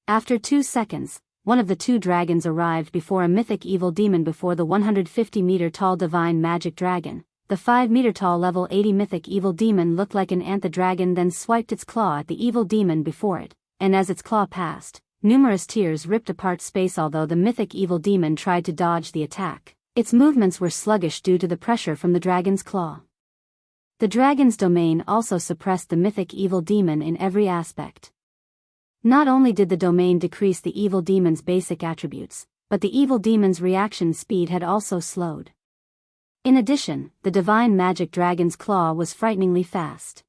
After 2 seconds, one of the two dragons arrived before a Mythic evil demon. Before the 150-meter-tall Divine Magic Dragon, the 5-meter-tall level 80 Mythic evil demon looked like an ant. The dragon then swiped its claw at the evil demon before it, and as its claw passed, numerous tears ripped apart space. Although the Mythic evil demon tried to dodge the attack, its movements were sluggish due to the pressure from the dragon's claw. The dragon's domain also suppressed the Mythic evil demon in every aspect. Not only did the domain decrease the evil demon's basic attributes, but the evil demon's reaction speed had also slowed. In addition, the Divine Magic Dragon's claw was frighteningly fast.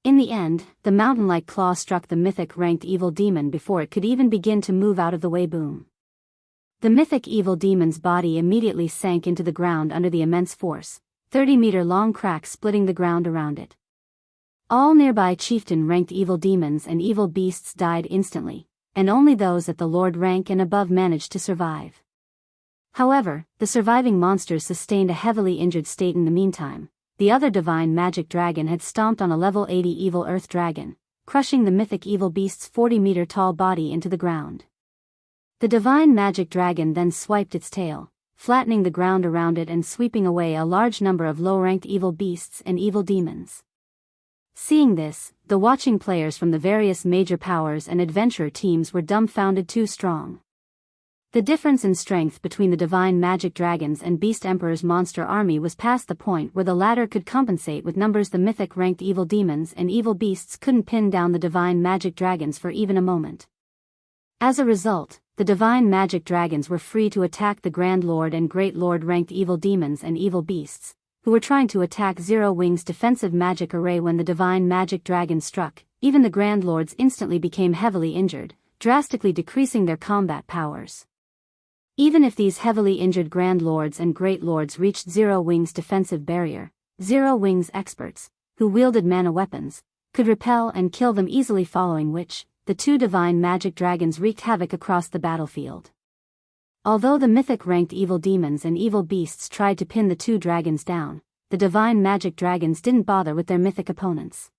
In the end, the mountain-like claw struck the Mythic-ranked evil demon before it could even begin to move out of the way. Boom. The Mythic evil demon's body immediately sank into the ground under the immense force, 30-meter-long crack splitting the ground around it. All nearby chieftain-ranked evil demons and evil beasts died instantly, and only those at the Lord rank and above managed to survive. However, the surviving monsters sustained a heavily injured state. In the meantime, the other Divine Magic Dragon had stomped on a level 80 evil Earth Dragon, crushing the Mythic evil beast's 40-meter-tall body into the ground. The Divine Magic Dragon then swiped its tail, flattening the ground around it and sweeping away a large number of low-ranked evil beasts and evil demons. Seeing this, the watching players from the various major powers and adventurer teams were dumbfounded. Too strong. The difference in strength between the Divine Magic Dragons and Beast Emperor's monster army was past the point where the latter could compensate with numbers. The Mythic-ranked evil demons and evil beasts couldn't pin down the Divine Magic Dragons for even a moment. As a result, the Divine Magic Dragons were free to attack the Grand Lord and Great Lord-ranked evil demons and evil beasts, who were trying to attack Zero Wing's defensive magic array. When the Divine Magic Dragon struck, even the Grand Lords instantly became heavily injured, drastically decreasing their combat powers. Even if these heavily injured Grand Lords and Great Lords reached Zero Wing's defensive barrier, Zero Wing's experts, who wielded mana weapons, could repel and kill them easily, following which, the two Divine Magic Dragons wreaked havoc across the battlefield. Although the Mythic-ranked evil demons and evil beasts tried to pin the two dragons down, the Divine Magic Dragons didn't bother with their Mythic opponents.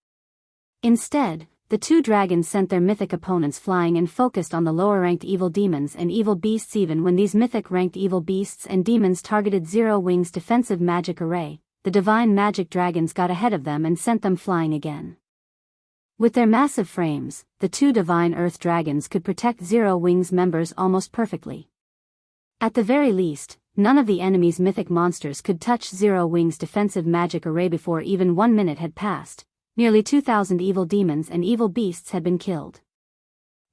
Instead, the two dragons sent their Mythic opponents flying and focused on the lower-ranked evil demons and evil beasts. Even when these Mythic-ranked evil beasts and demons targeted Zero Wing's defensive magic array, the Divine Magic Dragons got ahead of them and sent them flying again. With their massive frames, the two divine earth dragons could protect Zero Wing's members almost perfectly. At the very least, none of the enemy's mythic monsters could touch Zero Wing's defensive magic array before even 1 minute had passed. Nearly 2,000 evil demons and evil beasts had been killed.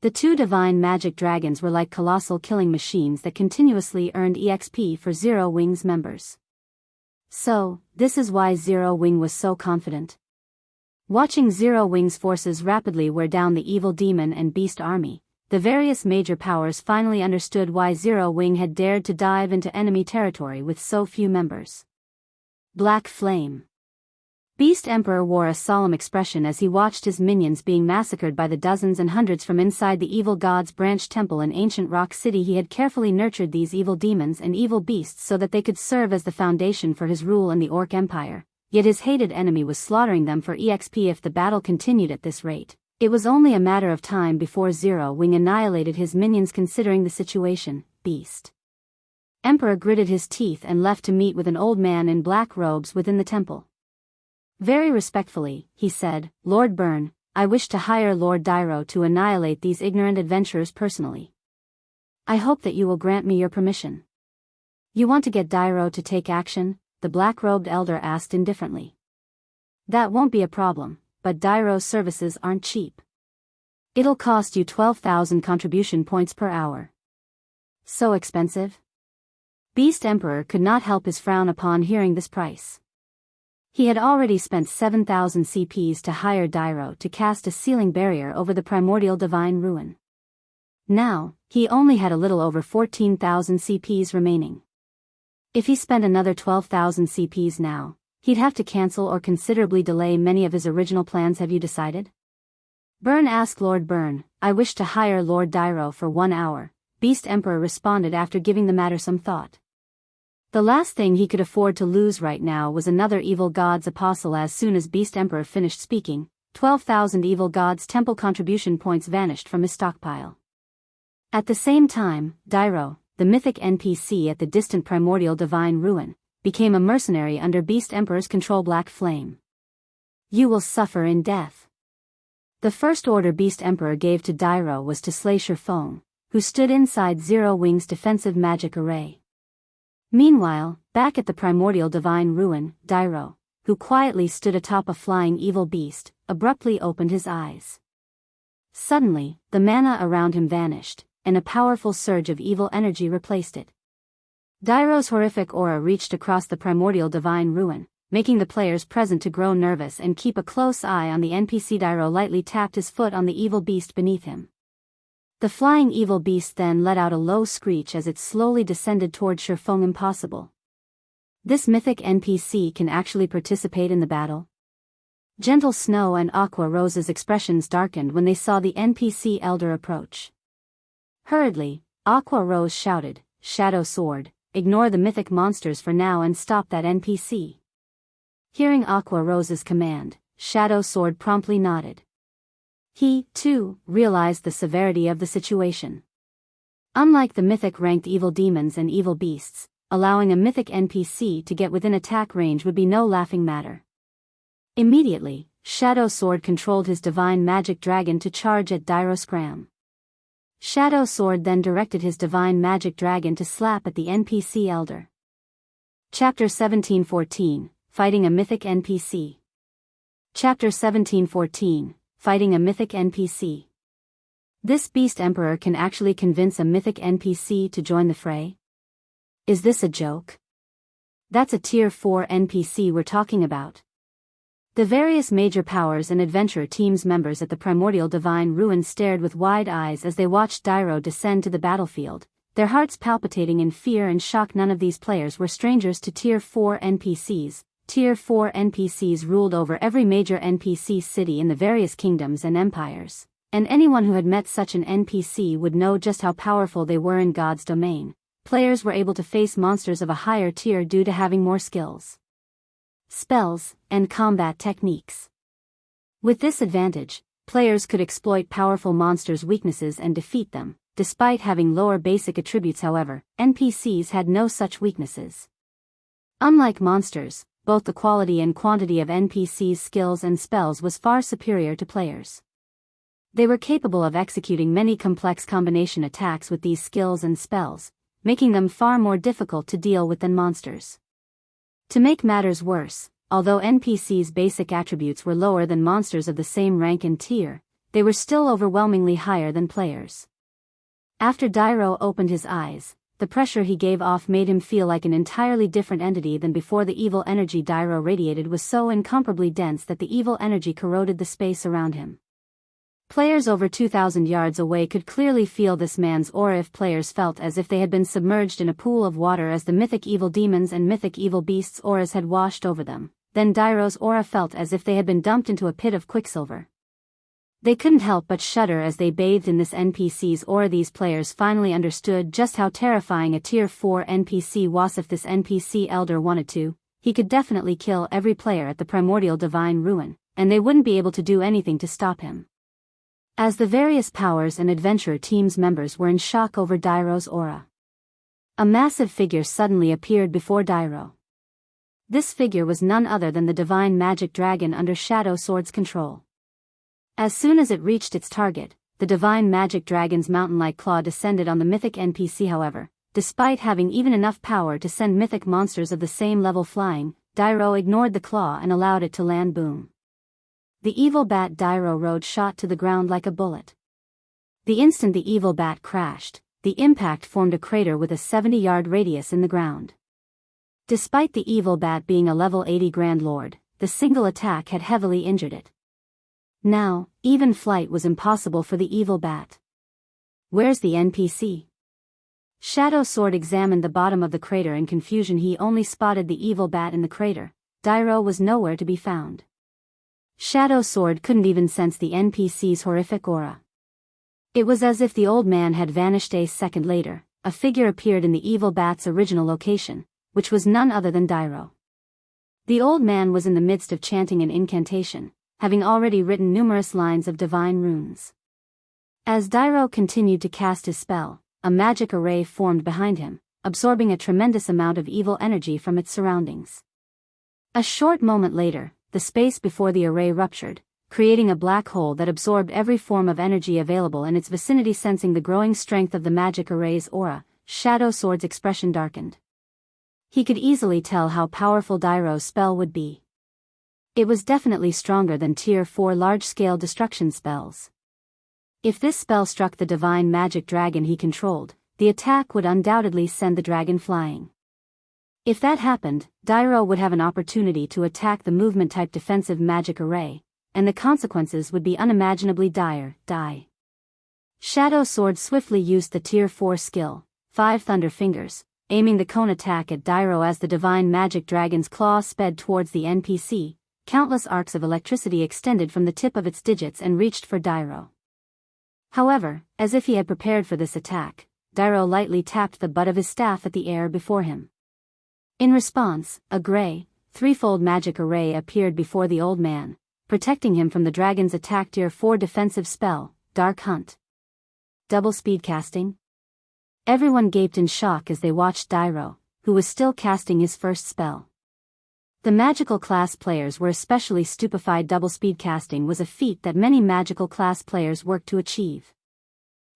The two divine magic dragons were like colossal killing machines that continuously earned EXP for Zero Wing's members. So, this is why Zero Wing was so confident. Watching Zero Wing's forces rapidly wear down the evil demon and beast army, the various major powers finally understood why Zero Wing had dared to dive into enemy territory with so few members. Black Flame. Beast Emperor wore a solemn expression as he watched his minions being massacred by the dozens and hundreds from inside the evil god's branch temple in ancient rock city. He had carefully nurtured these evil demons and evil beasts so that they could serve as the foundation for his rule in the Orc Empire, yet his hated enemy was slaughtering them for EXP. If the battle continued at this rate, it was only a matter of time before Zero Wing annihilated his minions. Considering the situation, Beast Emperor gritted his teeth and left to meet with an old man in black robes within the temple. Very respectfully, he said, "Lord Byrne, I wish to hire Lord Dairo to annihilate these ignorant adventurers personally. I hope that you will grant me your permission." "You want to get Dairo to take action?" the black-robed elder asked indifferently. "That won't be a problem, but Dairo's services aren't cheap. It'll cost you 12,000 contribution points per hour." "So expensive?" Beast Emperor could not help his frown upon hearing this price. He had already spent 7,000 CPs to hire Dairo to cast a sealing barrier over the primordial divine ruin. Now, he only had a little over 14,000 CPs remaining. If he spent another 12,000 CPs now, he'd have to cancel or considerably delay many of his original plans. "Have you decided?" Byrne asked Lord Byrne. "I wish to hire Lord Dairo for 1 hour, Beast Emperor responded after giving the matter some thought. The last thing he could afford to lose right now was another evil god's apostle. As soon as Beast Emperor finished speaking, 12,000 evil god's temple contribution points vanished from his stockpile. At the same time, Dairo, the mythic NPC at the distant primordial divine ruin, became a mercenary under Beast Emperor's control. Black Flame. "You will suffer in death." The first order Beast Emperor gave to Dairo was to slay Shifeng, who stood inside Zero Wing's defensive magic array. Meanwhile, back at the primordial divine ruin, Dairo, who quietly stood atop a flying evil beast, abruptly opened his eyes. Suddenly, the mana around him vanished, and a powerful surge of evil energy replaced it. Dairo's horrific aura reached across the primordial divine ruin, making the players present to grow nervous and keep a close eye on the NPC. Dairo lightly tapped his foot on the evil beast beneath him. The flying evil beast then let out a low screech as it slowly descended toward Shifeng. "Impossible. This mythic NPC can actually participate in the battle?" Gentle Snow and Aqua Rose's expressions darkened when they saw the NPC elder approach. Hurriedly, Aqua Rose shouted, "Shadow Sword, ignore the mythic monsters for now and stop that NPC." Hearing Aqua Rose's command, Shadow Sword promptly nodded. He, too, realized the severity of the situation. Unlike the mythic-ranked evil demons and evil beasts, allowing a mythic NPC to get within attack range would be no laughing matter. Immediately, Shadow Sword controlled his divine magic dragon to charge at Dairo Scram. Shadow Sword then directed his divine magic dragon to slap at the NPC elder. Chapter 1714, Fighting a Mythic NPC. Chapter 1714, Fighting a Mythic NPC. This Beast Emperor can actually convince a mythic NPC to join the fray? Is this a joke? That's a Tier 4 NPC we're talking about. The various major powers and adventure teams members at the primordial divine ruin stared with wide eyes as they watched Dairo descend to the battlefield, their hearts palpitating in fear and shock. None of these players were strangers to Tier 4 NPCs. Tier 4 NPCs ruled over every major NPC city in the various kingdoms and empires, and anyone who had met such an NPC would know just how powerful they were in God's domain. Players were able to face monsters of a higher tier due to having more skills, spells, and combat techniques. With this advantage, players could exploit powerful monsters' weaknesses and defeat them. Despite having lower basic attributes, however, NPCs had no such weaknesses. Unlike monsters, both the quality and quantity of NPCs' skills and spells was far superior to players. They were capable of executing many complex combination attacks with these skills and spells, making them far more difficult to deal with than monsters. To make matters worse, although NPCs' basic attributes were lower than monsters of the same rank and tier, they were still overwhelmingly higher than players. After Dairo opened his eyes, the pressure he gave off made him feel like an entirely different entity than before. The evil energy Dairo radiated was so incomparably dense that the evil energy corroded the space around him. Players over 2,000 yards away could clearly feel this man's aura. If players felt as if they had been submerged in a pool of water as the mythic evil demons and mythic evil beasts' auras had washed over them, then Dairo's aura felt as if they had been dumped into a pit of quicksilver. They couldn't help but shudder as they bathed in this NPC's aura. These players finally understood just how terrifying a Tier 4 NPC was. If this NPC elder wanted to, he could definitely kill every player at the primordial divine ruin, and they wouldn't be able to do anything to stop him. As the various powers and adventure teams members were in shock over Dairo's aura, a massive figure suddenly appeared before Dairo. This figure was none other than the divine magic dragon under Shadow Sword's control. As soon as it reached its target, the divine magic dragon's mountain-like claw descended on the mythic NPC. However, despite having even enough power to send mythic monsters of the same level flying, Dairo ignored the claw and allowed it to land. Boom. The evil bat Dairo rode shot to the ground like a bullet. The instant the evil bat crashed, the impact formed a crater with a 70-yard radius in the ground. Despite the evil bat being a level 80 Grand Lord, the single attack had heavily injured it. Now, even flight was impossible for the evil bat. Where's the NPC? Shadow Sword examined the bottom of the crater in confusion. He only spotted the evil bat in the crater. Dairo was nowhere to be found. Shadow Sword couldn't even sense the NPC's horrific aura. It was as if the old man had vanished. A second later, a figure appeared in the evil bat's original location, which was none other than Dairo. The old man was in the midst of chanting an incantation, having already written numerous lines of divine runes. As Dairo continued to cast his spell, a magic array formed behind him, absorbing a tremendous amount of evil energy from its surroundings. A short moment later, the space before the array ruptured, creating a black hole that absorbed every form of energy available in its vicinity. Sensing the growing strength of the magic array's aura, Shadow Sword's expression darkened. He could easily tell how powerful Dairo's spell would be. It was definitely stronger than Tier 4 large-scale destruction spells. If this spell struck the divine magic dragon he controlled, the attack would undoubtedly send the dragon flying. If that happened, Dairo would have an opportunity to attack the movement-type defensive magic array, and the consequences would be unimaginably dire. Shadow Sword swiftly used the Tier 4 skill, 5 Thunder Fingers, aiming the cone attack at Dairo. As the divine magic dragon's claw sped towards the NPC, countless arcs of electricity extended from the tip of its digits and reached for Dairo. However, as if he had prepared for this attack, Dairo lightly tapped the butt of his staff at the air before him. In response, a gray, threefold magic array appeared before the old man, protecting him from the dragon's attack. Tier 4 defensive spell, Dark Hunt. Double speed casting? Everyone gaped in shock as they watched Dairo, who was still casting his first spell. The magical class players were especially stupefied. Double speed casting was a feat that many magical class players worked to achieve.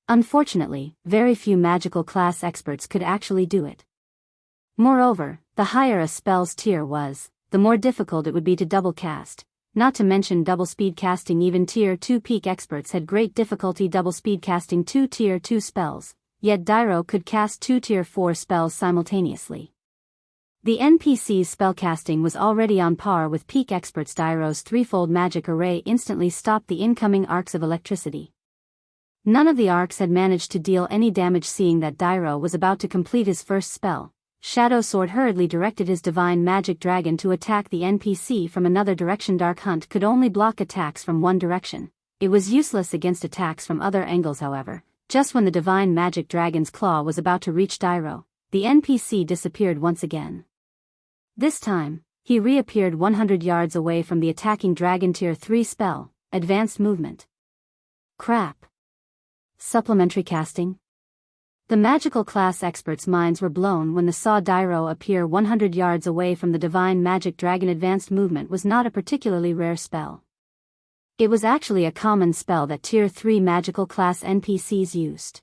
Unfortunately, very few magical class experts could actually do it. Moreover, the higher a spell's tier was, the more difficult it would be to double cast, not to mention double speed casting. Even Tier 2 peak experts had great difficulty double speed casting 2 Tier 2 spells, yet Dairo could cast 2 Tier 4 spells simultaneously. The NPC's spellcasting was already on par with peak experts. Dairo's threefold magic array instantly stopped the incoming arcs of electricity. None of the arcs had managed to deal any damage. Seeing that Dairo was about to complete his first spell, Shadow Sword hurriedly directed his divine magic dragon to attack the NPC from another direction. Dark Hunt could only block attacks from one direction. It was useless against attacks from other angles. However, just when the divine magic dragon's claw was about to reach Dairo, the NPC disappeared once again. This time, he reappeared 100 yards away from the attacking dragon. Tier 3 spell, Advanced Movement. Crap. Supplementary casting? The magical class experts' minds were blown when they saw Dairo appear 100 yards away from the divine magic dragon. Advanced movement was not a particularly rare spell. It was actually a common spell that Tier 3 magical class NPCs used.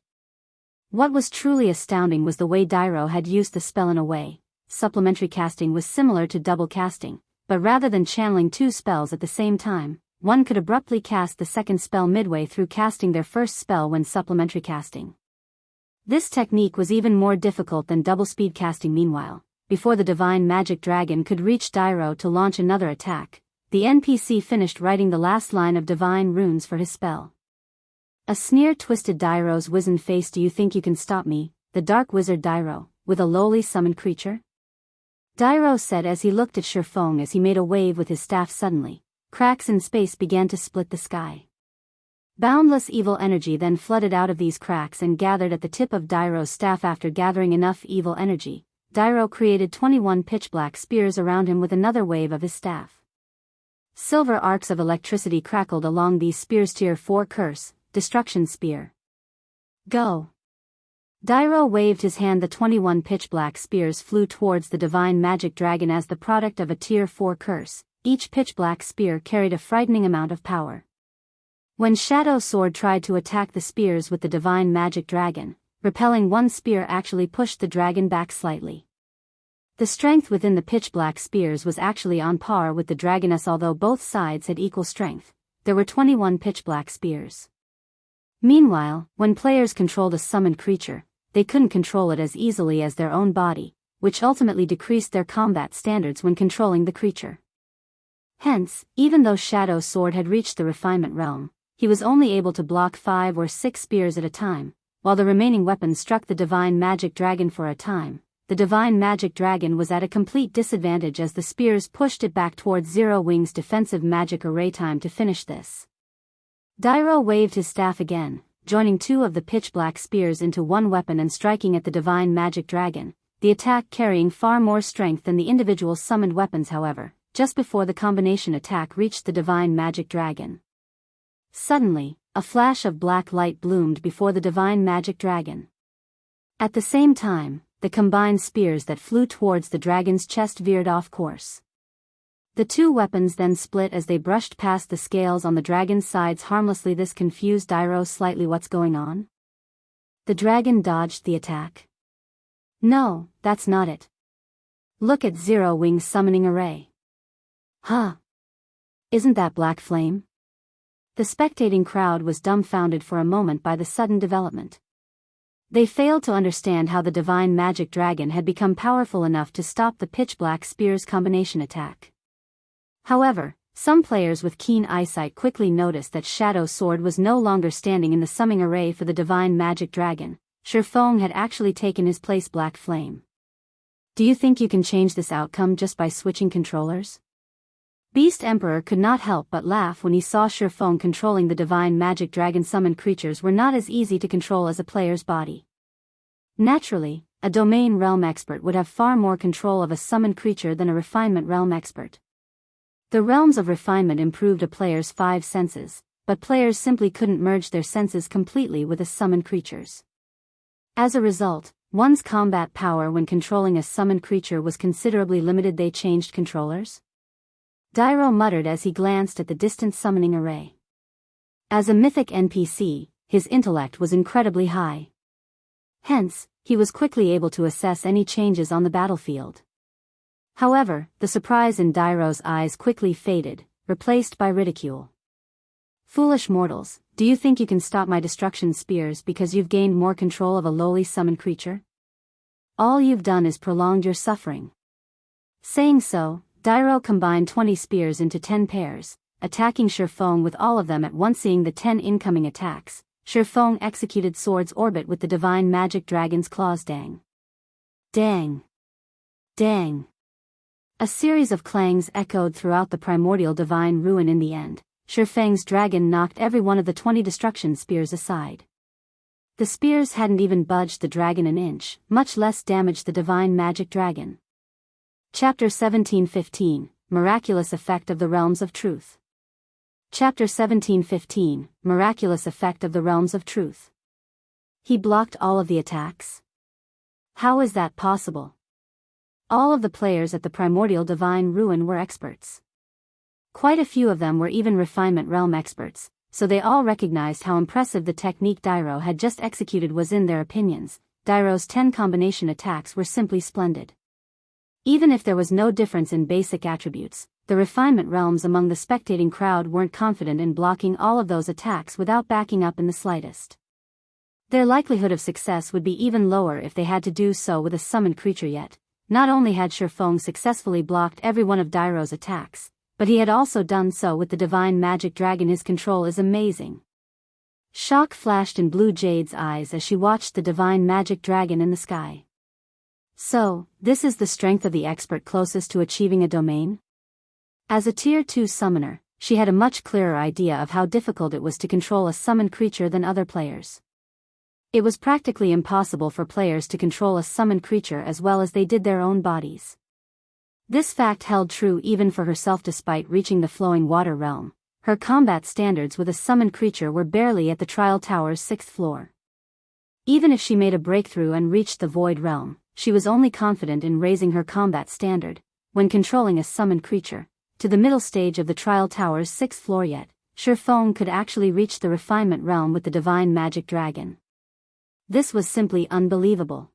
What was truly astounding was the way Dairo had used the spell. In a way, supplementary casting was similar to double casting, but rather than channeling two spells at the same time, one could abruptly cast the second spell midway through casting their first spell when supplementary casting. This technique was even more difficult than double speed casting. Meanwhile, before the divine magic dragon could reach Dairo to launch another attack, the NPC finished writing the last line of divine runes for his spell. A sneer twisted Dairo's wizened face. Do you think you can stop me, the dark wizard Dairo, with a lowly summoned creature? Dairo said as he looked at Shifeng as he made a wave with his staff. Suddenly, cracks in space began to split the sky. Boundless evil energy then flooded out of these cracks and gathered at the tip of Dairo's staff. After gathering enough evil energy, Dairo created 21 pitch-black spears around him with another wave of his staff. Silver arcs of electricity crackled along these spears. Tier 4 Curse, Destruction Spear. Go! Dairo waved his hand. The 21 pitch-black spears flew towards the divine magic dragon as the product of a Tier 4 curse. Each pitch-black spear carried a frightening amount of power. When Shadow Sword tried to attack the spears with the divine magic dragon, repelling one spear actually pushed the dragon back slightly. The strength within the pitch-black spears was actually on par with the dragoness. Although both sides had equal strength, there were 21 pitch-black spears. Meanwhile, when players controlled a summoned creature, they couldn't control it as easily as their own body, which ultimately decreased their combat standards when controlling the creature. Hence, even though Shadow Sword had reached the refinement realm, he was only able to block 5 or 6 spears at a time, while the remaining weapons struck the divine magic dragon. For a time, the divine magic dragon was at a complete disadvantage as the spears pushed it back towards Zero Wing's defensive magic array. Time to finish this. Dairo waved his staff again, joining 2 of the pitch-black spears into one weapon and striking at the divine magic dragon, the attack carrying far more strength than the individual summoned weapons. However, just before the combination attack reached the divine magic dragon, suddenly, a flash of black light bloomed before the divine magic dragon. At the same time, the combined spears that flew towards the dragon's chest veered off course. The 2 weapons then split as they brushed past the scales on the dragon's sides harmlessly. This confused Dairo slightly. What's going on? The dragon dodged the attack. No, that's not it. Look at Zero Wing's summoning array. Huh? Isn't that black flame? The spectating crowd was dumbfounded for a moment by the sudden development. They failed to understand how the divine magic dragon had become powerful enough to stop the pitch-black spears combination attack. However, some players with keen eyesight quickly noticed that Shadow Sword was no longer standing in the summoning array for the divine magic dragon. Shifeng had actually taken his place. Black flame. Do you think you can change this outcome just by switching controllers? Beast Emperor could not help but laugh when he saw Shifeng controlling the divine magic dragon. Summoned creatures were not as easy to control as a player's body. Naturally, a domain realm expert would have far more control of a summoned creature than a refinement realm expert. The realms of refinement improved a player's 5 senses, but players simply couldn't merge their senses completely with a summoned creature's. As a result, one's combat power when controlling a summoned creature was considerably limited. They changed controllers? Dairo muttered as he glanced at the distant summoning array. As a mythic NPC, his intellect was incredibly high. Hence, he was quickly able to assess any changes on the battlefield. However, the surprise in Dairo's eyes quickly faded, replaced by ridicule. Foolish mortals, do you think you can stop my destruction spears because you've gained more control of a lowly summoned creature? All you've done is prolonged your suffering. Saying so, Dairo combined 20 spears into 10 pairs, attacking Shifeng with all of them at once. Seeing the 10 incoming attacks, Shifeng executed Sword's Orbit with the divine magic dragon's claws. Dang! Dang! Dang! A series of clangs echoed throughout the primordial divine ruin. In the end, Shifeng's dragon knocked every one of the 20 destruction spears aside. The spears hadn't even budged the dragon an inch, much less damaged the divine magic dragon. Chapter 1715, Miraculous Effect of the Realms of Truth. Chapter 1715, Miraculous Effect of the Realms of Truth. He blocked all of the attacks? How is that possible? All of the players at the Primordial Divine Ruin were experts. Quite a few of them were even Refinement Realm experts, so they all recognized how impressive the technique Dairo had just executed was. In their opinions, Dairo's 10 combination attacks were simply splendid. Even if there was no difference in basic attributes, the Refinement Realms among the spectating crowd weren't confident in blocking all of those attacks without backing up in the slightest. Their likelihood of success would be even lower if they had to do so with a summoned creature. Yet, not only had Shifeng successfully blocked every one of Dairo's attacks, but he had also done so with the divine magic dragon. His control is amazing. Shock flashed in Blue Jade's eyes as she watched the divine magic dragon in the sky. So, this is the strength of the expert closest to achieving a domain? As a Tier 2 summoner, she had a much clearer idea of how difficult it was to control a summoned creature than other players. It was practically impossible for players to control a summoned creature as well as they did their own bodies. This fact held true even for herself. Despite reaching the Flowing Water Realm, her combat standards with a summoned creature were barely at the Trial Tower's 6th floor. Even if she made a breakthrough and reached the Void Realm, she was only confident in raising her combat standard, when controlling a summoned creature, to the middle stage of the Trial Tower's 6th floor. Yet, Shifeng could actually reach the Refinement Realm with the divine magic dragon. This was simply unbelievable.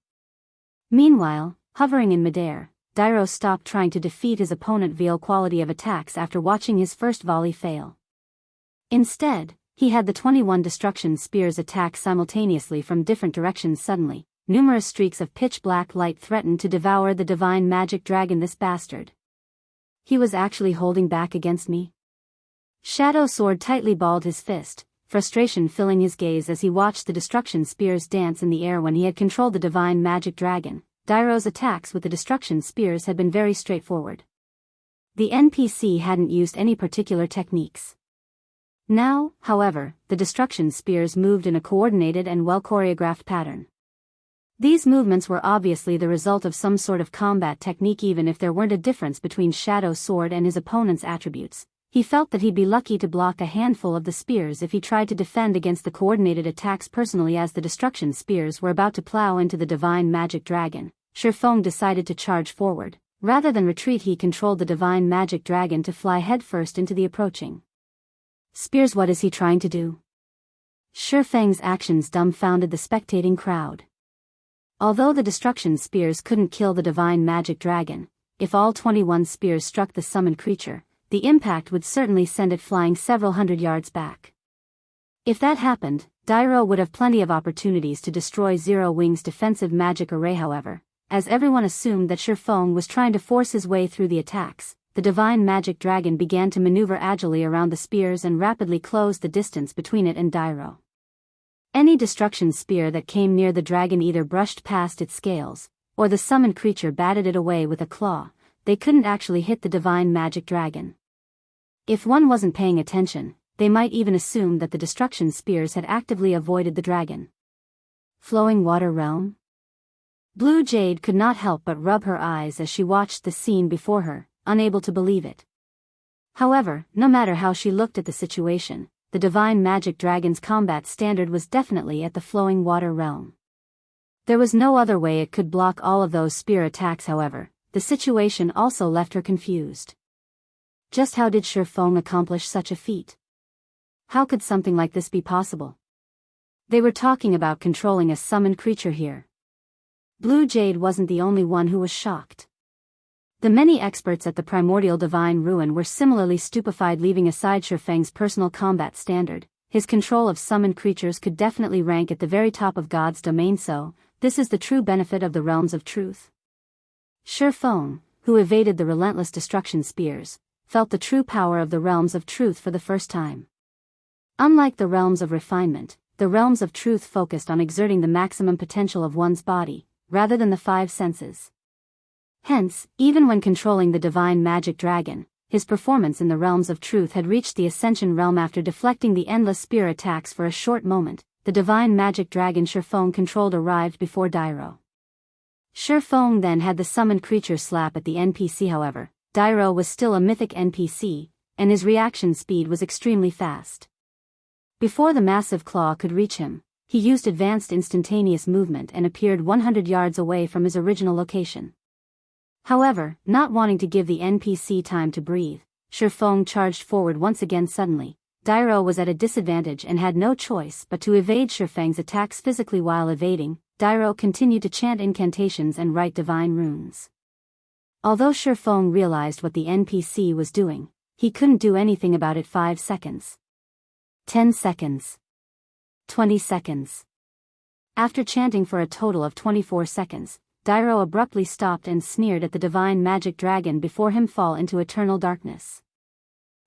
Meanwhile, hovering in midair, Dairo stopped trying to defeat his opponent via quality of attacks after watching his first volley fail. Instead, he had the 21 destruction spears attack simultaneously from different directions. Suddenly, numerous streaks of pitch-black light threatened to devour the divine magic dragon. This bastard. He was actually holding back against me? Shadow Sword tightly balled his fist, frustration filling his gaze as he watched the destruction spears dance in the air. When he had controlled the divine magic dragon, Dairo's attacks with the destruction spears had been very straightforward. The NPC hadn't used any particular techniques. Now, however, the destruction spears moved in a coordinated and well-choreographed pattern. These movements were obviously the result of some sort of combat technique. Even if there weren't a difference between Shadow Sword and his opponent's attributes, he felt that he'd be lucky to block a handful of the spears if he tried to defend against the coordinated attacks personally. As the destruction spears were about to plow into the divine magic dragon, Shifeng decided to charge forward. Rather than retreat, he controlled the divine magic dragon to fly headfirst into the approaching spears. What is he trying to do? Shifeng's actions dumbfounded the spectating crowd. Although the destruction spears couldn't kill the divine magic dragon, if all 21 spears struck the summoned creature, the impact would certainly send it flying several hundred yards back. If that happened, Dairo would have plenty of opportunities to destroy Zero Wing's defensive magic array. However, as everyone assumed that Shifeng was trying to force his way through the attacks, the divine magic dragon began to maneuver agilely around the spears and rapidly closed the distance between it and Dairo. Any destruction spear that came near the dragon either brushed past its scales, or the summoned creature batted it away with a claw. They couldn't actually hit the divine magic dragon. If one wasn't paying attention, they might even assume that the destruction spears had actively avoided the dragon. Flowing Water Realm? Blue Jade could not help but rub her eyes as she watched the scene before her, unable to believe it. However, no matter how she looked at the situation, the divine magic dragon's combat standard was definitely at the Flowing Water Realm. There was no other way it could block all of those spear attacks. However, the situation also left her confused. Just how did Shifeng accomplish such a feat? How could something like this be possible? They were talking about controlling a summoned creature here. Blue Jade wasn't the only one who was shocked. The many experts at the Primordial Divine Ruin were similarly stupefied. Leaving aside Shifeng's personal combat standard, his control of summoned creatures could definitely rank at the very top of God's domain. So, this is the true benefit of the Realms of Truth. Shifeng, who evaded the relentless destruction spears, felt the true power of the Realms of Truth for the first time. Unlike the Realms of Refinement, the Realms of Truth focused on exerting the maximum potential of one's body, rather than the 5 senses. Hence, even when controlling the divine magic dragon, his performance in the Realms of Truth had reached the Ascension Realm. After deflecting the endless spear attacks for a short moment, the divine magic dragon Shifeng controlled arrived before Dairo. Shifeng then had the summoned creature slap at the NPC. However, Dairo was still a mythic NPC, and his reaction speed was extremely fast. Before the massive claw could reach him, he used advanced instantaneous movement and appeared 100 yards away from his original location. However, not wanting to give the NPC time to breathe, Shifeng charged forward once again suddenly. Dairo was at a disadvantage and had no choice but to evade Shifeng's attacks physically. While evading, Dairo continued to chant incantations and write divine runes. Although Shifeng realized what the NPC was doing, he couldn't do anything about it. 5 seconds. 10 seconds. 20 seconds. After chanting for a total of 24 seconds, Dairo abruptly stopped and sneered at the divine magic dragon before him fall into eternal darkness.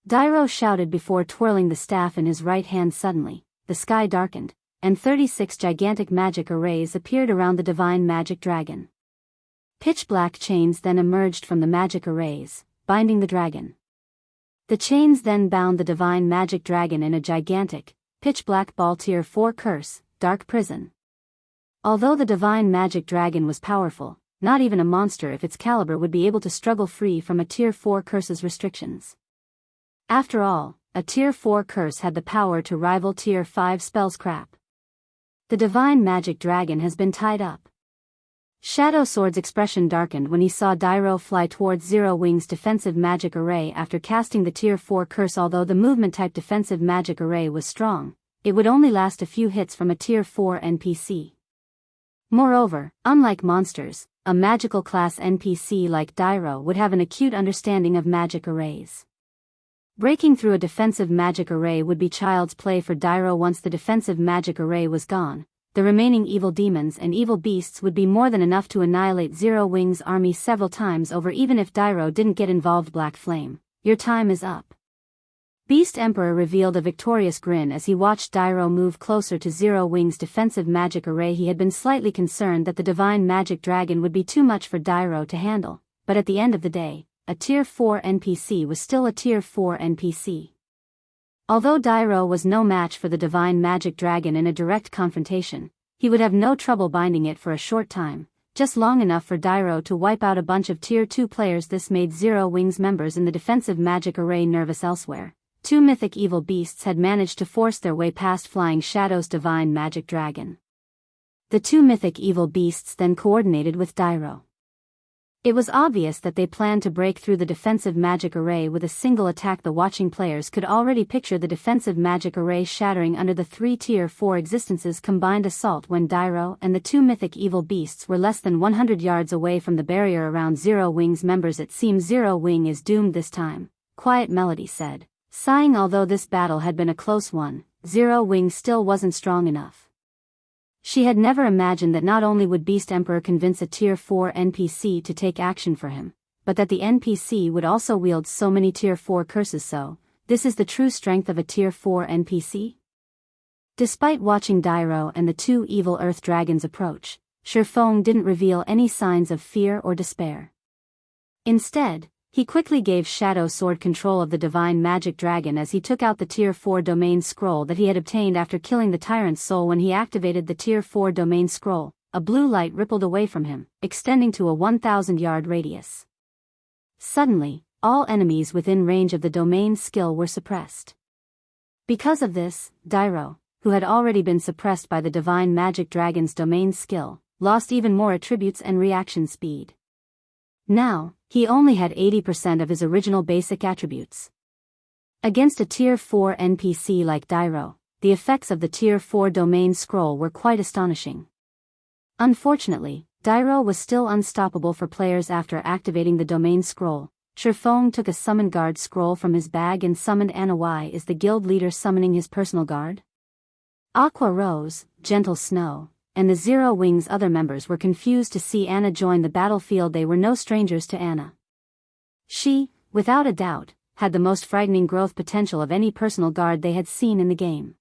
Dairo shouted before twirling the staff in his right hand. Suddenly, the sky darkened, and 36 gigantic magic arrays appeared around the divine magic dragon. Pitch-black chains then emerged from the magic arrays, binding the dragon. The chains then bound the divine magic dragon in a gigantic, pitch-black ball Tier 4 curse, dark prison. Although the divine magic dragon was powerful, not even a monster of its caliber would be able to struggle free from a Tier 4 curse's restrictions. After all, a Tier 4 curse had the power to rival Tier 5 spells. Crap. The divine magic dragon has been tied up. Shadow Sword's expression darkened when he saw Dairo fly towards Zero Wing's defensive magic array after casting the Tier 4 curse. Although the movement-type defensive magic array was strong, it would only last a few hits from a Tier 4 NPC. Moreover, unlike monsters, a magical class NPC like Dairo would have an acute understanding of magic arrays. Breaking through a defensive magic array would be child's play for Dairo. Once the defensive magic array was gone, the remaining evil demons and evil beasts would be more than enough to annihilate Zero Wing's army several times over. Even if Dairo didn't get involved. Black Flame, your time is up. Beast Emperor revealed a victorious grin as he watched Dairo move closer to Zero Wing's defensive magic array. He had been slightly concerned that the divine magic dragon would be too much for Dairo to handle, but at the end of the day, a Tier 4 NPC was still a Tier 4 NPC. Although Dairo was no match for the divine magic dragon in a direct confrontation, he would have no trouble binding it for a short time, just long enough for Dairo to wipe out a bunch of Tier 2 players. This made Zero Wing's members in the defensive magic array nervous. Elsewhere, 2 mythic evil beasts had managed to force their way past Flying Shadow's divine magic dragon. The 2 mythic evil beasts then coordinated with Dairo. It was obvious that they planned to break through the defensive magic array with a single attack. The watching players could already picture the defensive magic array shattering under the 3 Tier 4 existences combined assault when Dairo and the 2 mythic evil beasts were less than 100 yards away from the barrier around Zero Wing's members. It seems Zero Wing is doomed this time, Quiet Melody said, sighing. Although this battle had been a close one, Zero Wing still wasn't strong enough. She had never imagined that not only would Beast Emperor convince a Tier 4 NPC to take action for him, but that the NPC would also wield so many Tier 4 curses. So, this is the true strength of a Tier 4 NPC? Despite watching Dairo and the 2 evil earth dragons approach, Shifeng didn't reveal any signs of fear or despair. Instead, he quickly gave Shadow Sword control of the divine magic dragon as he took out the Tier 4 domain scroll that he had obtained after killing the tyrant's soul. When he activated the Tier 4 domain scroll, a blue light rippled away from him, extending to a 1,000-yard radius. Suddenly, all enemies within range of the domain skill were suppressed. Because of this, Dairo, who had already been suppressed by the divine magic dragon's domain skill, lost even more attributes and reaction speed. Now, he only had 80% of his original basic attributes. Against a Tier 4 NPC like Dairo, the effects of the Tier 4 domain scroll were quite astonishing. Unfortunately, Dairo was still unstoppable for players. After activating the domain scroll, Shifeng took a summon guard scroll from his bag and summoned Anna. Why is the guild leader summoning his personal guard? Aqua Rose, Gentle Snow, and the Zero Wing's other members were confused to see Anna join the battlefield. They were no strangers to Anna. She, without a doubt, had the most frightening growth potential of any personal guard they had seen in the game.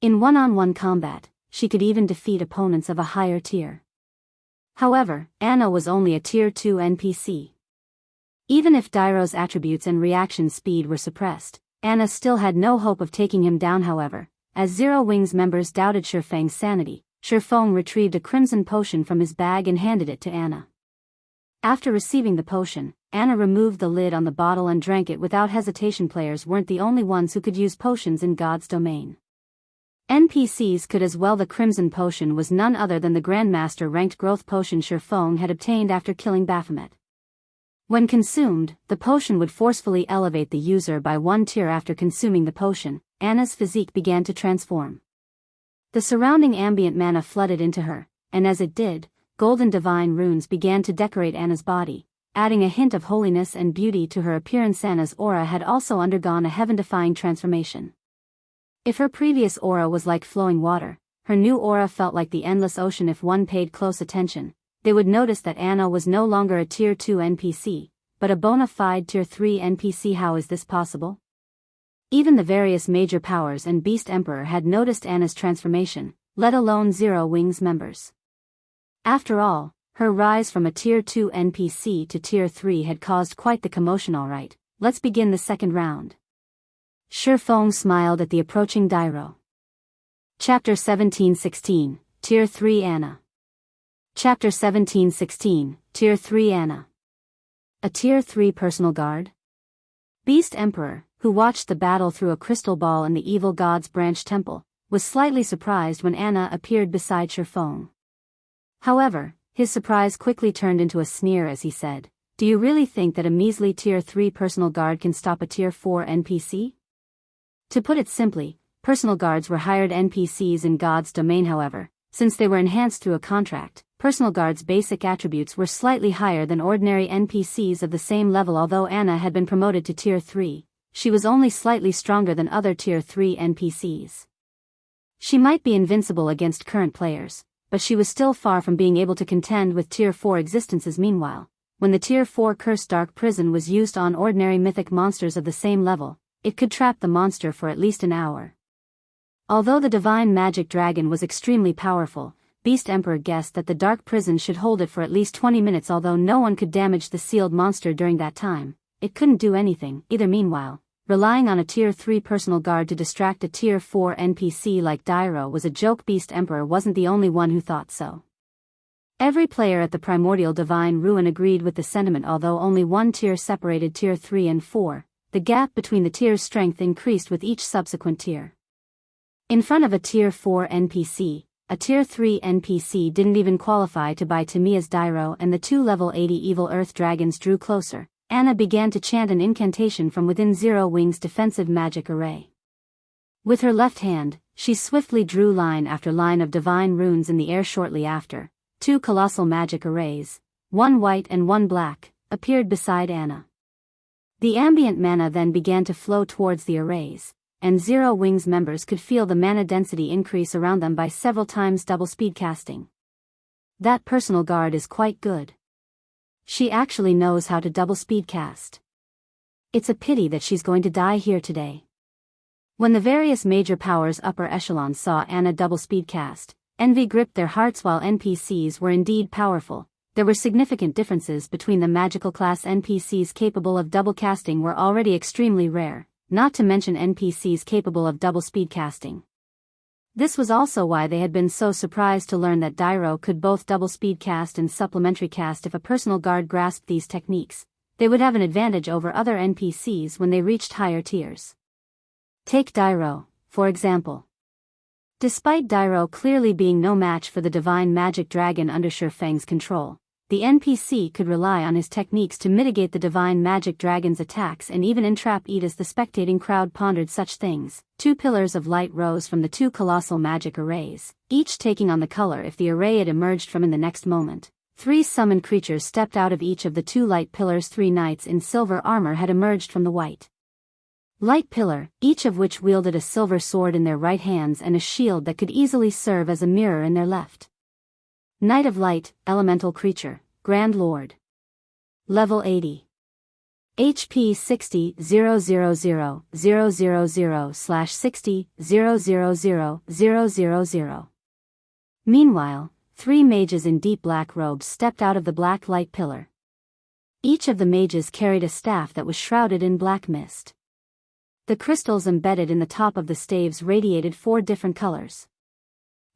In one-on-one combat, she could even defeat opponents of a higher tier. However, Anna was only a Tier 2 NPC. Even if Dairo's attributes and reaction speed were suppressed, Anna still had no hope of taking him down. However, as Zero Wing's members doubted Shifeng's sanity, Shifeng retrieved a crimson potion from his bag and handed it to Anna. After receiving the potion, Anna removed the lid on the bottle and drank it without hesitation. Players weren't the only ones who could use potions in God's domain. NPCs could as well. The Crimson Potion was none other than the Grandmaster ranked growth potion Shifeng had obtained after killing Baphomet. When consumed, the potion would forcefully elevate the user by 1 tier. After consuming the potion, Anna's physique began to transform. The surrounding ambient mana flooded into her, and as it did, golden divine runes began to decorate Anna's body, adding a hint of holiness and beauty to her appearance. Anna's aura had also undergone a heaven-defying transformation. If her previous aura was like flowing water, her new aura felt like the endless ocean. If one paid close attention, they would notice that Anna was no longer a Tier 2 NPC, but a bona fide Tier 3 NPC. How is this possible? Even the various major powers and Beast Emperor had noticed Anna's transformation, let alone Zero Wings members. After all, her rise from a Tier 2 NPC to Tier 3 had caused quite the commotion. Alright, let's begin the second round. Shifeng smiled at the approaching Dairo. Chapter 1716, Tier 3 Anna. Chapter 1716, Tier 3 Anna. A Tier 3 personal guard? Beast Emperor, who watched the battle through a crystal ball in the Evil God's Branch Temple, was slightly surprised when Anna appeared beside Shifeng. However, his surprise quickly turned into a sneer as he said, "Do you really think that a measly Tier 3 personal guard can stop a Tier 4 NPC?" To put it simply, personal guards were hired NPCs in God's domain. However, since they were enhanced through a contract, personal guards' basic attributes were slightly higher than ordinary NPCs of the same level. Although Anna had been promoted to Tier 3, she was only slightly stronger than other Tier 3 NPCs. She might be invincible against current players, but she was still far from being able to contend with Tier 4 existences. Meanwhile, when the Tier 4 Cursed Dark Prison was used on ordinary mythic monsters of the same level, it could trap the monster for at least an hour. Although the divine magic dragon was extremely powerful, Beast Emperor guessed that the dark prison should hold it for at least 20 minutes. Although no one could damage the sealed monster during that time, it couldn't do anything either. Meanwhile, relying on a Tier 3 personal guard to distract a Tier 4 NPC like Dairo was a joke. Beast Emperor wasn't the only one who thought so. Every player at the Primordial Divine Ruin agreed with the sentiment. Although only one tier separated Tier 3 and 4, the gap between the tiers' strength increased with each subsequent tier. In front of a Tier 4 NPC, a Tier 3 NPC didn't even qualify to buy Tamiya's Dairo, and the 2 level 80 evil earth dragons drew closer. Anna began to chant an incantation from within Zero Wings' defensive magic array. With her left hand, she swiftly drew line after line of divine runes in the air. Shortly after, 2 colossal magic arrays, one white and one black, appeared beside Anna. The ambient mana then began to flow towards the arrays, and Zero Wings members could feel the mana density increase around them by several times. Double speed casting. That personal guard is quite good. She actually knows how to double speed cast. It's a pity that she's going to die here today. When the various major powers upper echelons saw Anna double speed cast, envy gripped their hearts. While NPCs were indeed powerful, there were significant differences between them. Magical class NPCs capable of double casting were already extremely rare, not to mention NPCs capable of double speed casting. This was also why they had been so surprised to learn that Dairo could both double speed cast and supplementary cast. If a personal guard grasped these techniques, they would have an advantage over other NPCs when they reached higher tiers. Take Dairo, for example. Despite Dairo clearly being no match for the divine magic dragon under Shifeng's control, the NPC could rely on his techniques to mitigate the divine magic dragon's attacks and even entrap it. As the spectating crowd pondered such things, 2 pillars of light rose from the 2 colossal magic arrays, each taking on the color if the array it emerged from. In the next moment, 3 summoned creatures stepped out of each of the 2 light pillars. 3 knights in silver armor had emerged from the white light pillar, each of which wielded a silver sword in their right hands and a shield that could easily serve as a mirror in their left. Knight of Light, Elemental Creature, Grand Lord. Level 80. HP 60,000,000/60,000,000. Meanwhile, 3 mages in deep black robes stepped out of the black light pillar. Each of the mages carried a staff that was shrouded in black mist. The crystals embedded in the top of the staves radiated 4 different colors.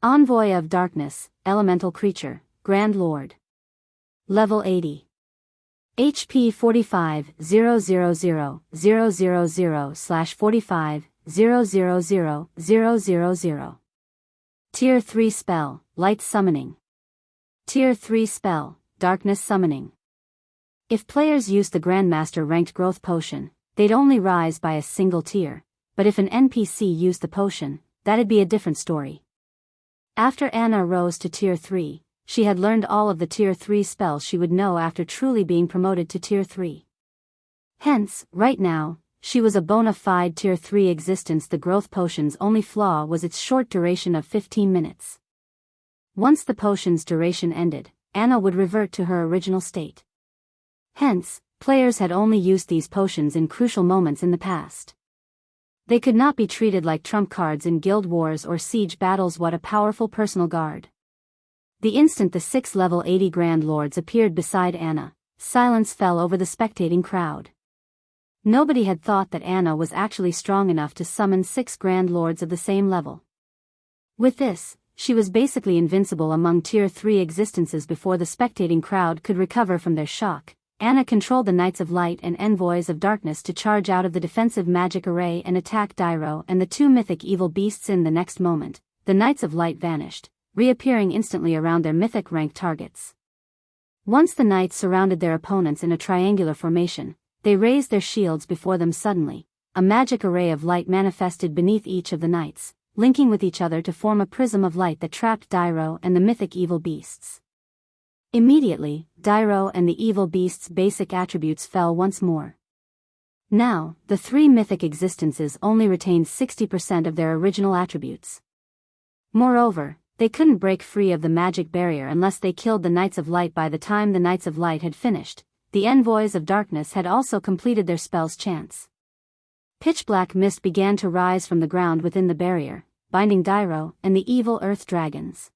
Envoy of Darkness, Elemental Creature, Grand Lord. Level 80. HP 45,000,000/45,000,000. Tier 3 spell, Light Summoning. Tier 3 spell, Darkness Summoning. If players used the Grandmaster ranked growth potion, they'd only rise by a single tier, but if an NPC used the potion, that'd be a different story. After Anna rose to Tier 3, she had learned all of the Tier 3 spells she would know after truly being promoted to Tier 3. Hence, right now, she was a bona fide Tier 3 existence. The growth potion's only flaw was its short duration of 15 minutes. Once the potion's duration ended, Anna would revert to her original state. Hence, players had only used these potions in crucial moments in the past. They could not be treated like trump cards in guild wars or siege battles. What a powerful personal guard. The instant the 6 level 80 Grand Lords appeared beside Anna, silence fell over the spectating crowd. Nobody had thought that Anna was actually strong enough to summon 6 Grand Lords of the same level. With this, she was basically invincible among Tier 3 existences. Before the spectating crowd could recover from their shock, Anna controlled the Knights of Light and Envoys of Darkness to charge out of the defensive magic array and attack Dairo and the 2 mythic evil beasts. In the next moment, the Knights of Light vanished, reappearing instantly around their mythic rank targets. Once the knights surrounded their opponents in a triangular formation, they raised their shields before them. Suddenly, a magic array of light manifested beneath each of the knights, linking with each other to form a prism of light that trapped Dairo and the mythic evil beasts. Immediately, Dairo and the evil beasts' basic attributes fell once more. Now, the 3 mythic existences only retained 60% of their original attributes. Moreover, they couldn't break free of the magic barrier unless they killed the Knights of Light. By the time the Knights of Light had finished, the Envoys of Darkness had also completed their spell's chants. Pitch-black mist began to rise from the ground within the barrier, binding Dairo and the evil earth dragons.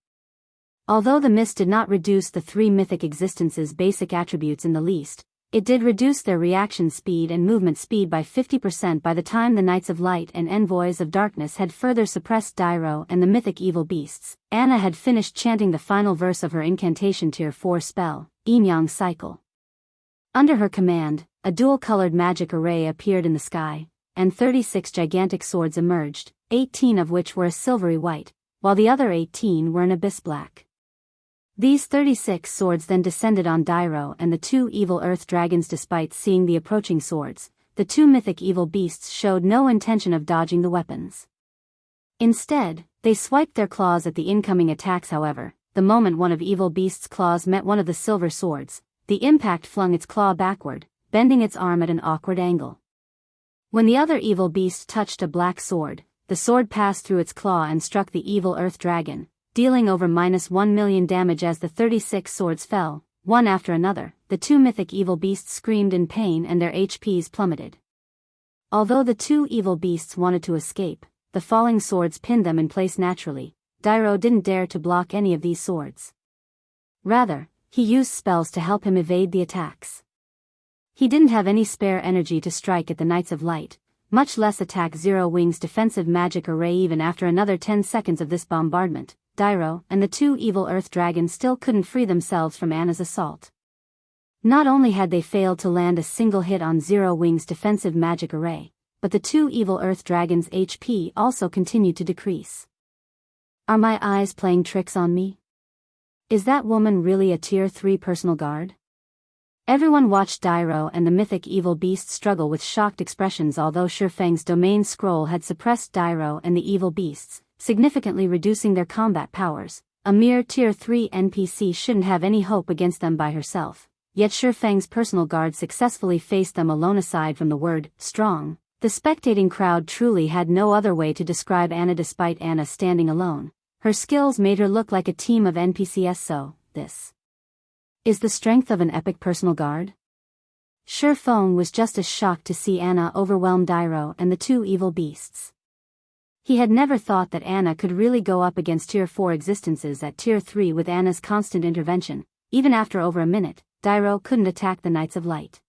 Although the mist did not reduce the 3 mythic existences' basic attributes in the least, it did reduce their reaction speed and movement speed by 50%. By the time the Knights of Light and Envoys of Darkness had further suppressed Dairo and the mythic evil beasts, Anna had finished chanting the final verse of her incantation Tier 4 spell, Yin-Yang Cycle. Under her command, a dual-colored magic array appeared in the sky, and 36 gigantic swords emerged, 18 of which were a silvery white, while the other 18 were an abyss black. These 36 swords then descended on Dairo and the 2 evil earth dragons. Despite seeing the approaching swords, the 2 mythic evil beasts showed no intention of dodging the weapons. Instead, they swiped their claws at the incoming attacks. However, the moment one of evil beast's claws met one of the silver swords, the impact flung its claw backward, bending its arm at an awkward angle. When the other evil beast touched a black sword, the sword passed through its claw and struck the evil earth dragon, dealing over -1 million damage. As the 36 swords fell, one after another, the 2 mythic evil beasts screamed in pain and their HPs plummeted. Although the 2 evil beasts wanted to escape, the falling swords pinned them in place naturally. Dairo didn't dare to block any of these swords. Rather, he used spells to help him evade the attacks. He didn't have any spare energy to strike at the Knights of Light, much less attack Zero Wing's defensive magic array. Even after another 10 seconds of this bombardment, Dairo and the 2 evil earth dragons still couldn't free themselves from Anna's assault. Not only had they failed to land a single hit on Zero Wing's defensive magic array, but the 2 evil earth dragons' HP also continued to decrease. Are my eyes playing tricks on me? Is that woman really a Tier 3 personal guard? Everyone watched Dairo and the mythic evil beast struggle with shocked expressions. Although Shifeng's domain scroll had suppressed Dairo and the evil beasts, significantly reducing their combat powers, a mere Tier 3 NPC shouldn't have any hope against them by herself. Yet Shifeng's personal guard successfully faced them alone. Aside from the word strong, the spectating crowd truly had no other way to describe Anna. Despite Anna standing alone, her skills made her look like a team of NPCs. So, this is the strength of an epic personal guard? Shifeng was just as shocked to see Anna overwhelm Dairo and the 2 evil beasts. He had never thought that Anna could really go up against Tier 4 existences at Tier 3 with Anna's constant intervention. Even after over a minute, Dairo couldn't attack the Knights of Light.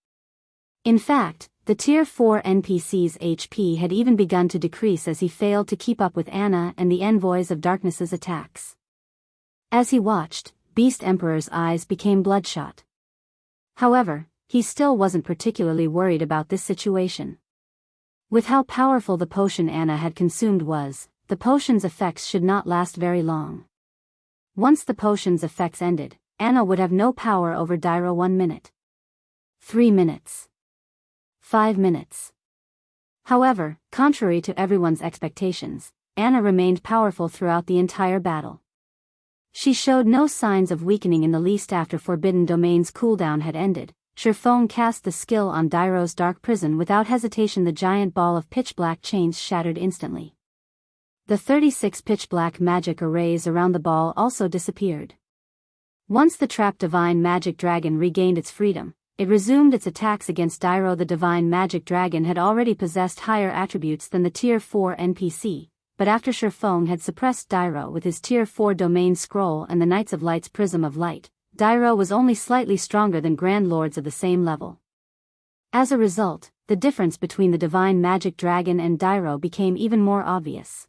In fact, the Tier 4 NPC's HP had even begun to decrease as he failed to keep up with Anna and the Envoys of Darkness's attacks. As he watched, Beast Emperor's eyes became bloodshot. However, he still wasn't particularly worried about this situation. With how powerful the potion Anna had consumed was, the potion's effects should not last very long. Once the potion's effects ended, Anna would have no power over Dairo. 1 minute. 3 minutes. 5 minutes. However, contrary to everyone's expectations, Anna remained powerful throughout the entire battle. She showed no signs of weakening in the least. After Forbidden Domain's cooldown had ended, Shifeng cast the skill on Dairo's dark prison. Without hesitation, the giant ball of pitch-black chains shattered instantly. The 36 pitch-black magic arrays around the ball also disappeared. Once the trapped divine magic dragon regained its freedom, it resumed its attacks against Dairo. The divine magic dragon had already possessed higher attributes than the Tier 4 NPC, but after Shifeng had suppressed Dairo with his Tier 4 domain scroll and the Knights of Light's Prism of Light, Dairo was only slightly stronger than Grand Lords of the same level. As a result, the difference between the divine magic dragon and Dairo became even more obvious.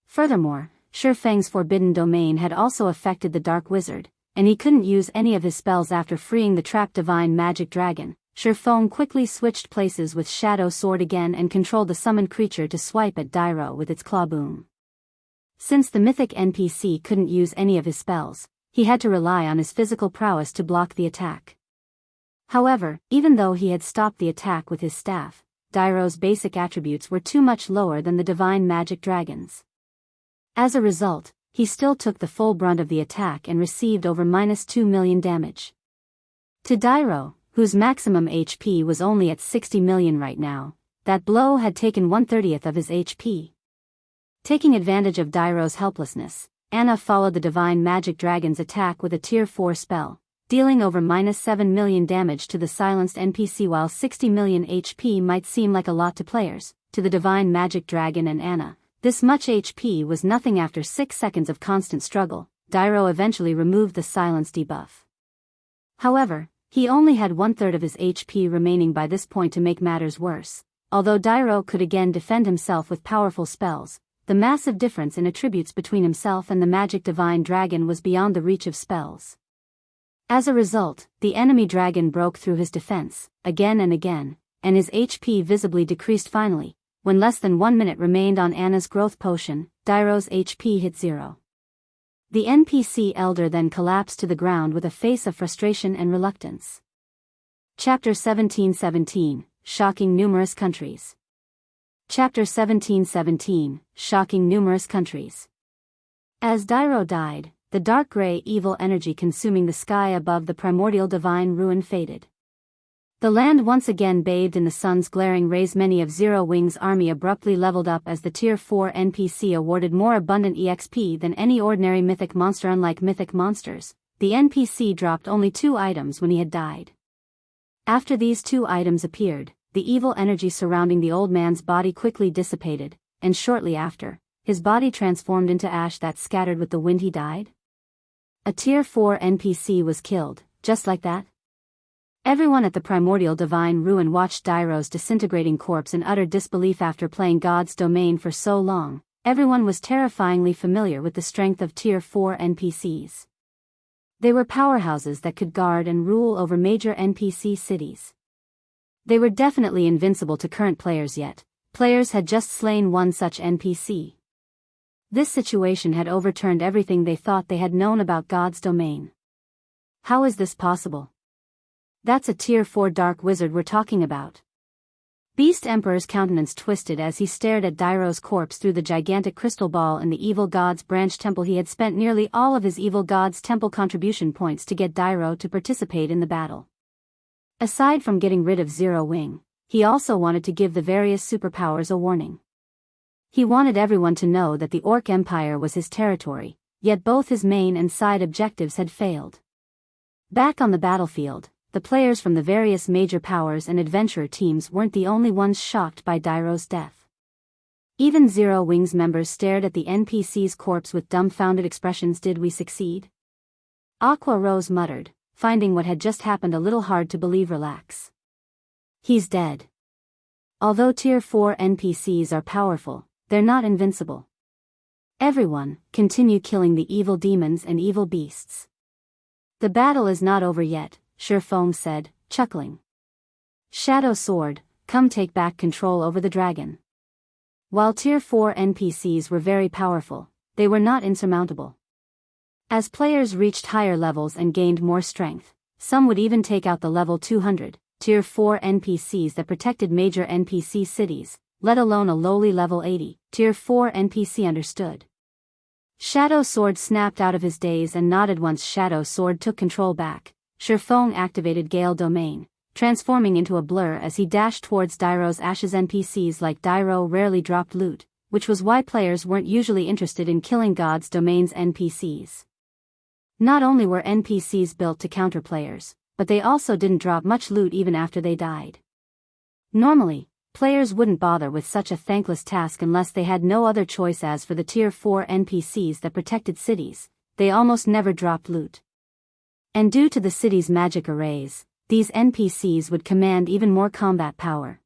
Furthermore, Shifeng's Forbidden Domain had also affected the Dark Wizard, and he couldn't use any of his spells after freeing the trapped divine magic dragon. Shifeng quickly switched places with Shadow Sword again and controlled the summoned creature to swipe at Dairo with its claw boom. Since the Mythic NPC couldn't use any of his spells, he had to rely on his physical prowess to block the attack. However, even though he had stopped the attack with his staff, Dairo's basic attributes were too much lower than the divine magic dragon's. As a result, he still took the full brunt of the attack and received over -2 million damage. To Dairo, whose maximum HP was only at 60 million right now, that blow had taken 1/30th of his HP. Taking advantage of Dairo's helplessness, Anna followed the divine magic dragon's attack with a Tier 4 spell, dealing over -7 million damage to the silenced NPC. While 60 million HP might seem like a lot to players, to the divine magic dragon and Anna, this much HP was nothing. After 6 seconds of constant struggle, Dairo eventually removed the silence debuff. However, he only had 1/3 of his HP remaining by this point. To make matters worse, although Dairo could again defend himself with powerful spells, the massive difference in attributes between himself and the magic divine dragon was beyond the reach of spells. As a result, the enemy dragon broke through his defense, again and again, and his HP visibly decreased. Finally, when less than 1 minute remained on Anna's growth potion, Dairo's HP hit 0. The NPC elder then collapsed to the ground with a face of frustration and reluctance. Chapter 1717, Shocking Numerous Countries. Chapter 1717, Shocking Numerous Countries. As Dairo died, the dark gray evil energy consuming the sky above the primordial divine ruin faded. The land once again bathed in the sun's glaring rays. Many of Zero Wing's army abruptly leveled up as the Tier 4 NPC awarded more abundant EXP than any ordinary mythic monster. Unlike mythic monsters, the NPC dropped only 2 items when he had died. After these 2 items appeared, the evil energy surrounding the old man's body quickly dissipated, and shortly after, his body transformed into ash that scattered with the wind. He died. A Tier 4 NPC was killed, just like that. Everyone at the primordial divine ruin watched Dairo's disintegrating corpse in utter disbelief. After playing God's Domain for so long, everyone was terrifyingly familiar with the strength of Tier 4 NPCs. They were powerhouses that could guard and rule over major NPC cities. They were definitely invincible to current players, yet players had just slain one such NPC. This situation had overturned everything they thought they had known about God's Domain. How is this possible? That's a Tier 4 dark wizard we're talking about. Beast Emperor's countenance twisted as he stared at Dairo's corpse through the gigantic crystal ball in the Evil God's Branch Temple. He had spent nearly all of his Evil God's Temple contribution points to get Dairo to participate in the battle. Aside from getting rid of Zero Wing, he also wanted to give the various superpowers a warning. He wanted everyone to know that the Orc Empire was his territory, yet both his main and side objectives had failed. Back on the battlefield, the players from the various major powers and adventurer teams weren't the only ones shocked by Dairo's death. Even Zero Wing's members stared at the NPC's corpse with dumbfounded expressions. Did we succeed? Aqua Rose muttered, finding what had just happened a little hard to believe. Relax. He's dead. Although Tier 4 NPCs are powerful, they're not invincible. Everyone, continue killing the evil demons and evil beasts. The battle is not over yet, Shifeng said, chuckling. Shadow Sword, come take back control over the dragon. While Tier 4 NPCs were very powerful, they were not insurmountable. As players reached higher levels and gained more strength, some would even take out the level 200, Tier 4 NPCs that protected major NPC cities, let alone a lowly level 80, Tier 4 NPC understood. Shadow Sword snapped out of his daze and nodded once Shadow Sword took control back. Shifeng activated Gale Domain, transforming into a blur as he dashed towards Dairo's ashes. NPCs like Dairo rarely dropped loot, which was why players weren't usually interested in killing God's Domain's NPCs. Not only were NPCs built to counter players, but they also didn't drop much loot even after they died. Normally, players wouldn't bother with such a thankless task unless they had no other choice. As for the Tier 4 NPCs that protected cities, they almost never dropped loot. And due to the city's magic arrays, these NPCs would command even more combat power.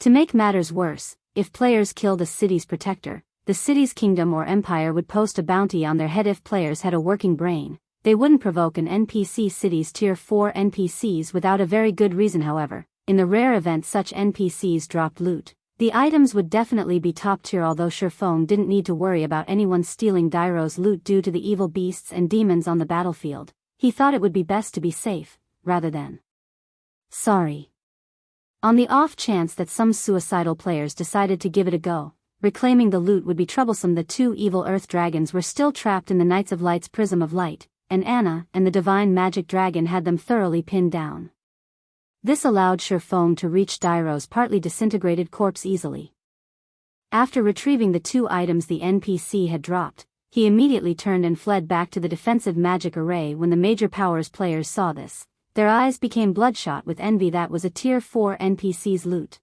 To make matters worse, if players killed a city's protector, the city's kingdom or empire would post a bounty on their head. If players had a working brain, they wouldn't provoke an NPC city's Tier 4 NPCs without a very good reason. However, in the rare event such NPCs dropped loot, the items would definitely be top tier. Although Shifeng didn't need to worry about anyone stealing Dairo's loot due to the evil beasts and demons on the battlefield, he thought it would be best to be safe, rather than sorry. On the off chance that some suicidal players decided to give it a go, reclaiming the loot would be troublesome. The two evil earth dragons were still trapped in the Knights of Light's Prism of Light, and Anna and the divine magic dragon had them thoroughly pinned down. This allowed Shifeng to reach Dairo's partly disintegrated corpse easily. After retrieving the two items the NPC had dropped, he immediately turned and fled back to the defensive magic array. When the major powers players saw this, their eyes became bloodshot with envy. That was a Tier 4 NPC's loot.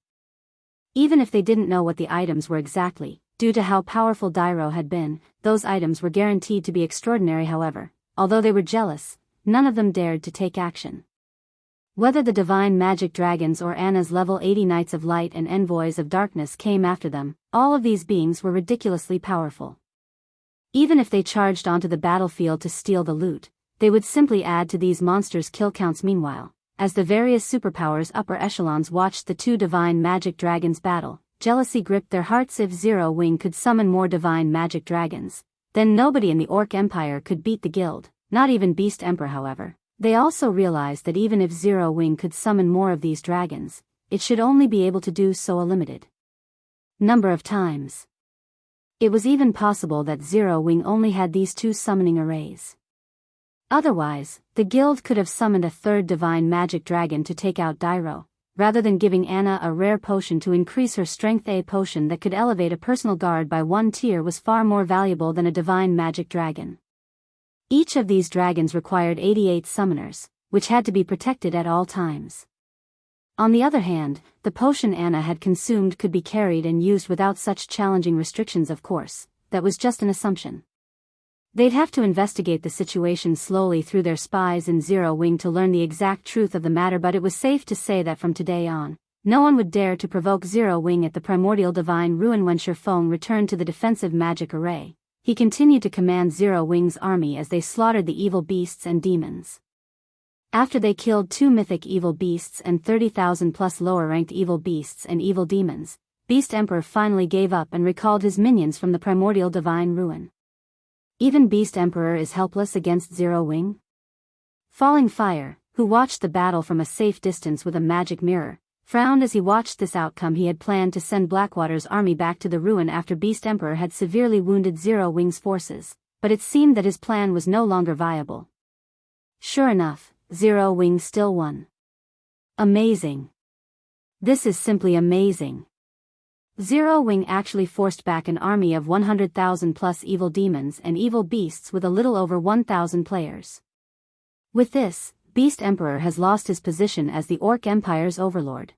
Even if they didn't know what the items were exactly, due to how powerful Dairo had been, those items were guaranteed to be extraordinary. However, although they were jealous, none of them dared to take action. Whether the divine magic dragons or Anna's level 80 Knights of Light and envoys of darkness came after them, all of these beings were ridiculously powerful. Even if they charged onto the battlefield to steal the loot, they would simply add to these monsters' kill counts. Meanwhile, as the various superpowers' upper echelons watched the two divine magic dragons battle, jealousy gripped their hearts. If Zero Wing could summon more divine magic dragons, then nobody in the Orc Empire could beat the guild, not even Beast Emperor. However, they also realized that even if Zero Wing could summon more of these dragons, it should only be able to do so a limited number of times. It was even possible that Zero Wing only had these two summoning arrays. Otherwise, the guild could have summoned a third divine magic dragon to take out Dairo, rather than giving Anna a rare potion to increase her strength. A potion that could elevate a personal guard by 1 tier was far more valuable than a divine magic dragon. Each of these dragons required 88 summoners, which had to be protected at all times. On the other hand, the potion Anna had consumed could be carried and used without such challenging restrictions. Of course, that was just an assumption. They'd have to investigate the situation slowly through their spies in Zero Wing to learn the exact truth of the matter, but it was safe to say that from today on, no one would dare to provoke Zero Wing at the primordial divine ruin. When Shifeng returned to the defensive magic array, he continued to command Zero Wing's army as they slaughtered the evil beasts and demons. After they killed 2 mythic evil beasts and 30,000 plus lower-ranked evil beasts and evil demons, Beast Emperor finally gave up and recalled his minions from the primordial divine ruin. Even Beast Emperor is helpless against Zero Wing? Falling Fire, who watched the battle from a safe distance with a magic mirror, frowned as he watched this outcome. He had planned to send Blackwater's army back to the ruin after Beast Emperor had severely wounded Zero Wing's forces, but it seemed that his plan was no longer viable. Sure enough, Zero Wing still won. Amazing. This is simply amazing. Zero Wing actually forced back an army of 100,000 plus evil demons and evil beasts with a little over 1,000 players. With this, Beast Emperor has lost his position as the Orc Empire's overlord.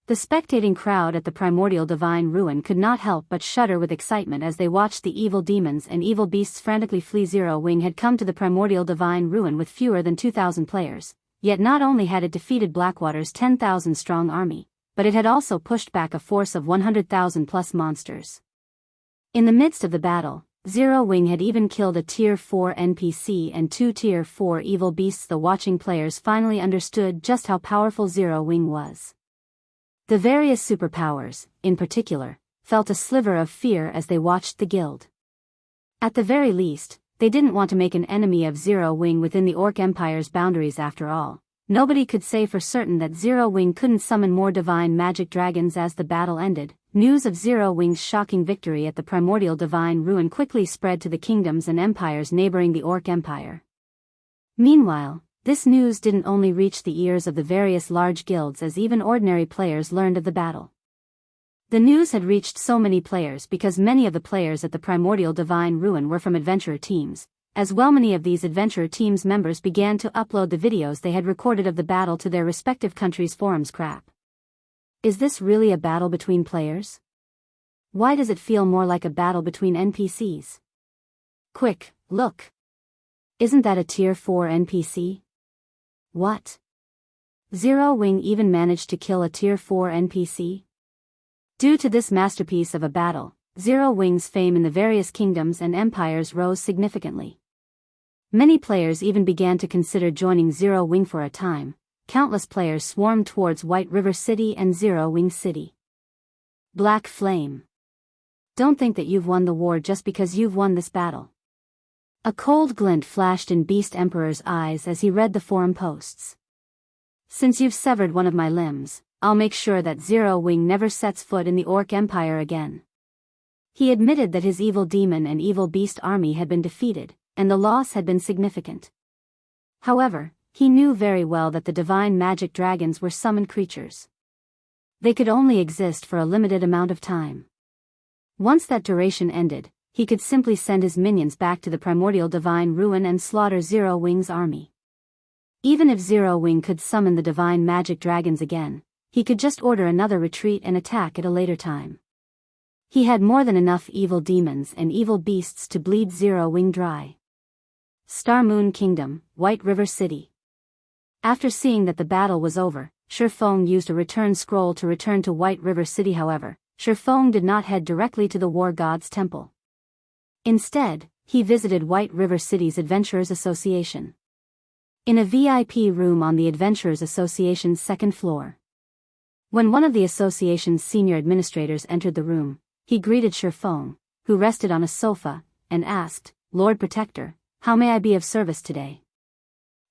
The spectating crowd at the primordial divine ruin could not help but shudder with excitement as they watched the evil demons and evil beasts frantically flee. Zero Wing had come to the primordial divine ruin with fewer than 2,000 players, yet not only had it defeated Blackwater's 10,000 strong army, but it had also pushed back a force of 100,000 plus monsters. In the midst of the battle, Zero Wing had even killed a Tier 4 NPC and 2 Tier 4 evil beasts. The watching players finally understood just how powerful Zero Wing was. The various superpowers, in particular, felt a sliver of fear as they watched the guild. At the very least, they didn't want to make an enemy of Zero Wing within the Orc Empire's boundaries after all. Nobody could say for certain that Zero Wing couldn't summon more divine magic dragons as the battle ended. News of Zero Wing's shocking victory at the primordial divine ruin quickly spread to the kingdoms and empires neighboring the Orc Empire. Meanwhile, this news didn't only reach the ears of the various large guilds as even ordinary players learned of the battle. The news had reached so many players because many of the players at the primordial divine ruin were from adventurer teams. As well, many of these adventurer teams' members began to upload the videos they had recorded of the battle to their respective countries' forums. Crap. Is this really a battle between players? Why does it feel more like a battle between NPCs? Quick, look. Isn't that a tier 4 NPC? What? Zero Wing even managed to kill a tier 4 NPC? Due to this masterpiece of a battle, Zero Wing's fame in the various kingdoms and empires rose significantly. Many players even began to consider joining Zero Wing for a time. Countless players swarmed towards White River City and Zero Wing City. Black Flame. Don't think that you've won the war just because you've won this battle. A cold glint flashed in Beast Emperor's eyes as he read the forum posts. Since you've severed one of my limbs, I'll make sure that Zero Wing never sets foot in the Orc Empire again. He admitted that his evil demon and evil beast army had been defeated, and the loss had been significant. However, he knew very well that the divine magic dragons were summoned creatures. They could only exist for a limited amount of time. Once that duration ended, he could simply send his minions back to the primordial divine ruin and slaughter Zero Wing's army. Even if Zero Wing could summon the divine magic dragons again, he could just order another retreat and attack at a later time. He had more than enough evil demons and evil beasts to bleed Zero Wing dry. Star Moon Kingdom, White River City. After seeing that the battle was over, Shifeng used a return scroll to return to White River City. However, Shifeng did not head directly to the War God's Temple. Instead, he visited White River City's Adventurers Association. In a VIP room on the Adventurers Association's second floor. When one of the association's senior administrators entered the room, he greeted Shifeng, who rested on a sofa, and asked, "Lord Protector, how may I be of service today?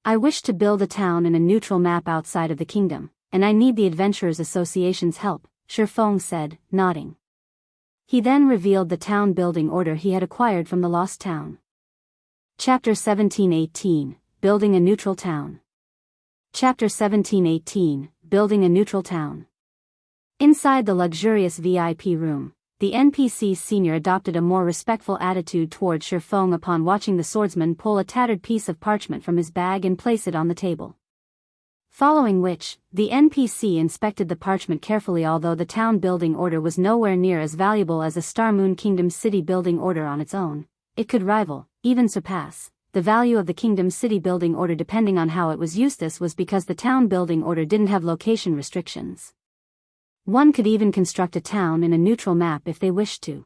I wish to build a town in a neutral map outside of the kingdom, and I need the Adventurers Association's help," Shifeng said, nodding. He then revealed the town building order he had acquired from the Lost Town. Chapter 1718, Building a Neutral Town. Chapter 1718, Building a Neutral Town. Inside the luxurious VIP room, the NPC senior adopted a more respectful attitude toward Shifeng upon watching the swordsman pull a tattered piece of parchment from his bag and place it on the table. Following which, the NPC inspected the parchment carefully. Although the town building order was nowhere near as valuable as a Star Moon Kingdom city building order on its own, it could rival, even surpass, the value of the Kingdom city building order depending on how it was used. This was because the town building order didn't have location restrictions. One could even construct a town in a neutral map if they wished to.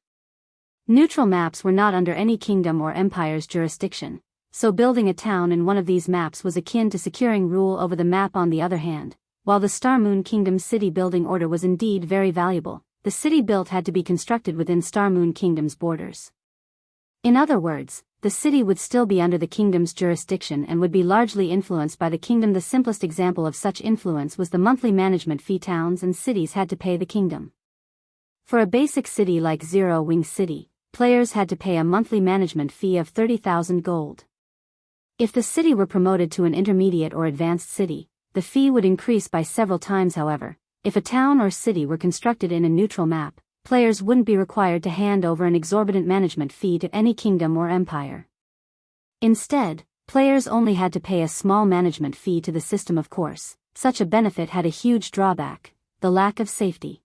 Neutral maps were not under any kingdom or empire's jurisdiction, so building a town in one of these maps was akin to securing rule over the map. On the other hand, while the Star Moon Kingdom city building order was indeed very valuable, the city built had to be constructed within Star Moon Kingdom's borders. In other words, the city would still be under the kingdom's jurisdiction and would be largely influenced by the kingdom. The simplest example of such influence was the monthly management fee towns and cities had to pay the kingdom. For a basic city like Zero Wing City, players had to pay a monthly management fee of 30,000 gold. If the city were promoted to an intermediate or advanced city, the fee would increase by several times. However, if a town or city were constructed in a neutral map, players wouldn't be required to hand over an exorbitant management fee to any kingdom or empire. Instead, players only had to pay a small management fee to the system. Of course, such a benefit had a huge drawback: the lack of safety.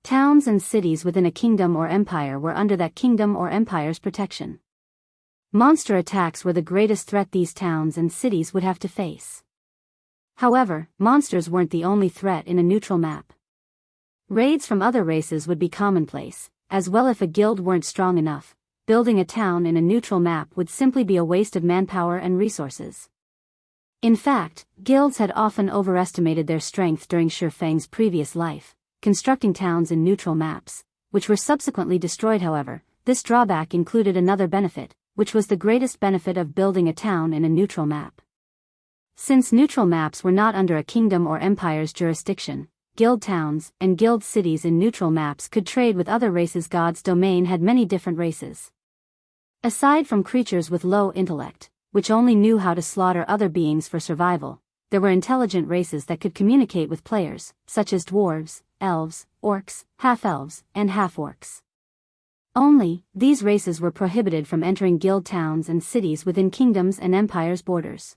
Towns and cities within a kingdom or empire were under that kingdom or empire's protection. Monster attacks were the greatest threat these towns and cities would have to face. However, monsters weren't the only threat in a neutral map. Raids from other races would be commonplace, as well. If a guild weren't strong enough, building a town in a neutral map would simply be a waste of manpower and resources. In fact, guilds had often overestimated their strength during Shifeng's previous life, constructing towns in neutral maps, which were subsequently destroyed. However, this drawback included another benefit, which was the greatest benefit of building a town in a neutral map. Since neutral maps were not under a kingdom or empire's jurisdiction, guild towns and guild cities in neutral maps could trade with other races. God's domain had many different races. Aside from creatures with low intellect, which only knew how to slaughter other beings for survival, there were intelligent races that could communicate with players, such as dwarves, elves, orcs, half-elves, and half-orcs. Only, these races were prohibited from entering guild towns and cities within kingdoms and empires' borders.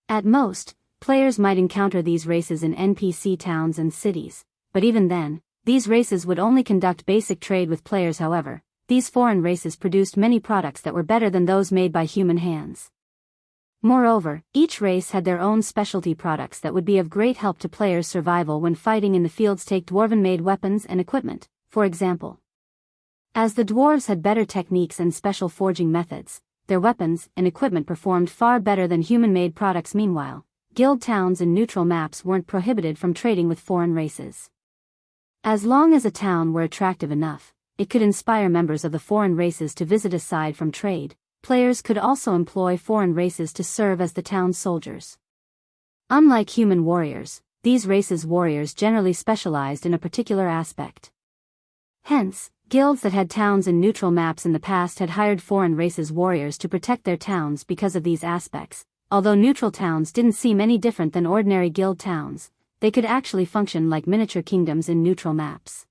At most, players might encounter these races in NPC towns and cities, but even then, these races would only conduct basic trade with players. However, these foreign races produced many products that were better than those made by human hands. Moreover, each race had their own specialty products that would be of great help to players' survival when fighting in the fields. Take dwarven-made weapons and equipment, for example. As the dwarves had better techniques and special forging methods, their weapons and equipment performed far better than human-made products. Meanwhile, guild towns and neutral maps weren't prohibited from trading with foreign races. As long as a town were attractive enough, it could inspire members of the foreign races to visit. Aside from trade, players could also employ foreign races to serve as the town's soldiers. Unlike human warriors, these races' warriors generally specialized in a particular aspect. Hence, guilds that had towns in neutral maps in the past had hired foreign races' warriors to protect their towns because of these aspects. Although neutral towns didn't seem any different than ordinary guild towns, they could actually function like miniature kingdoms in neutral maps.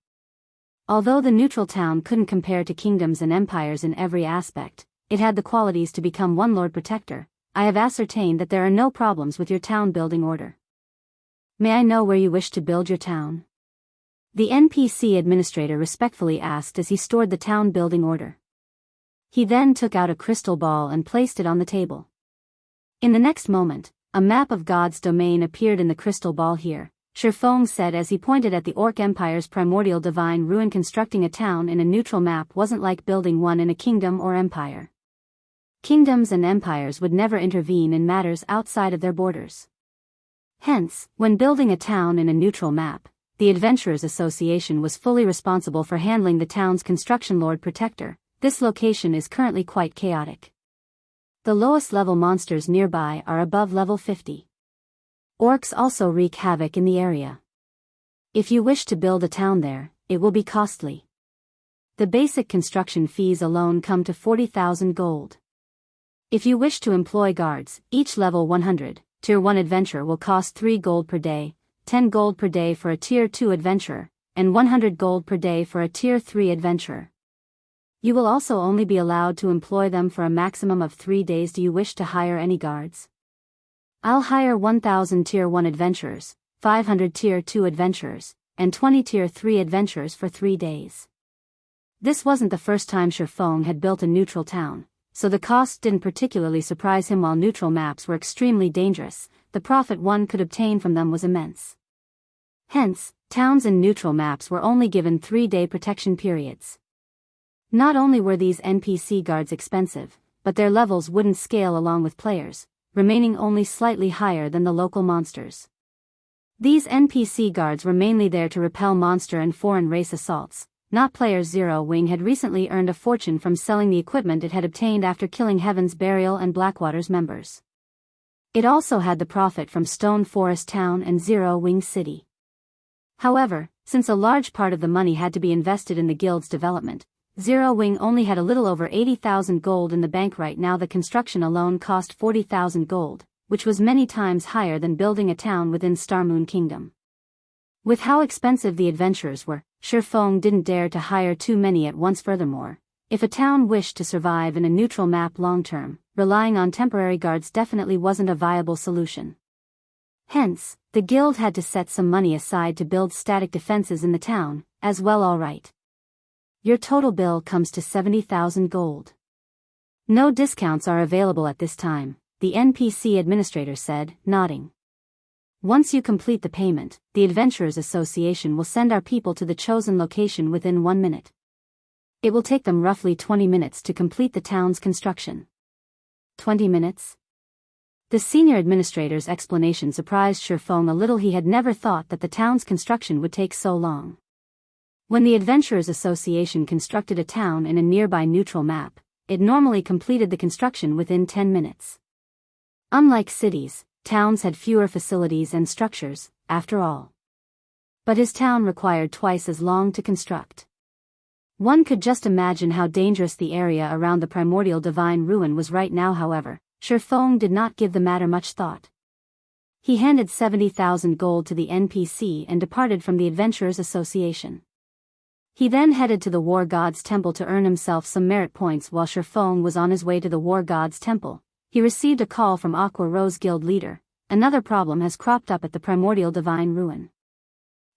Although the neutral town couldn't compare to kingdoms and empires in every aspect, it had the qualities to become one Lord Protector. I have ascertained that there are no problems with your town building order. May I know where you wish to build your town? The NPC administrator respectfully asked as he stored the town building order. He then took out a crystal ball and placed it on the table. In the next moment, a map of God's domain appeared in the crystal ball. Here, Shifeng said as he pointed at the Orc Empire's primordial divine ruin. Constructing a town in a neutral map wasn't like building one in a kingdom or empire. Kingdoms and empires would never intervene in matters outside of their borders. Hence, when building a town in a neutral map, the Adventurers Association was fully responsible for handling the town's construction. Lord Protector, this location is currently quite chaotic. The lowest level monsters nearby are above level 50. Orcs also wreak havoc in the area. If you wish to build a town there, it will be costly. The basic construction fees alone come to 40,000 gold. If you wish to employ guards, each level 100, Tier 1 adventurer will cost 3 gold per day, 10 gold per day for a Tier 2 adventurer, and 100 gold per day for a Tier 3 adventurer. You will also only be allowed to employ them for a maximum of 3 days. Do you wish to hire any guards? I'll hire 1,000 Tier 1 adventurers, 500 Tier 2 adventurers, and 20 Tier 3 adventurers for 3 days. This wasn't the first time Shifeng had built a neutral town, so the cost didn't particularly surprise him. While neutral maps were extremely dangerous, the profit one could obtain from them was immense. Hence, towns in neutral maps were only given 3-day protection periods. Not only were these NPC guards expensive, but their levels wouldn't scale along with players, remaining only slightly higher than the local monsters. These NPC guards were mainly there to repel monster and foreign race assaults, not players. Zero Wing had recently earned a fortune from selling the equipment it had obtained after killing Heaven's Burial and Blackwater's members. It also had the profit from Stone Forest Town and Zero Wing City. However, since a large part of the money had to be invested in the guild's development, Zero Wing only had a little over 80,000 gold in the bank right now. The construction alone cost 40,000 gold, which was many times higher than building a town within Starmoon Kingdom. With how expensive the adventurers were, Shifeng didn't dare to hire too many at once. Furthermore, if a town wished to survive in a neutral map long-term, relying on temporary guards definitely wasn't a viable solution. Hence, the guild had to set some money aside to build static defenses in the town, as well. Alright. Your total bill comes to 70,000 gold. No discounts are available at this time, the NPC administrator said, nodding. Once you complete the payment, the Adventurers Association will send our people to the chosen location within 1 minute. It will take them roughly 20 minutes to complete the town's construction. 20 minutes? The senior administrator's explanation surprised Shifeng a little. He had never thought that the town's construction would take so long. When the Adventurers Association constructed a town in a nearby neutral map, it normally completed the construction within 10 minutes. Unlike cities, towns had fewer facilities and structures, after all. But his town required twice as long to construct. One could just imagine how dangerous the area around the primordial divine ruin was right now. However, Shifeng did not give the matter much thought. He handed 70,000 gold to the NPC and departed from the Adventurers Association. He then headed to the War God's Temple to earn himself some merit points. While Shifeng was on his way to the War God's Temple, he received a call from Aqua Rose Guild leader. Another problem has cropped up at the primordial divine ruin.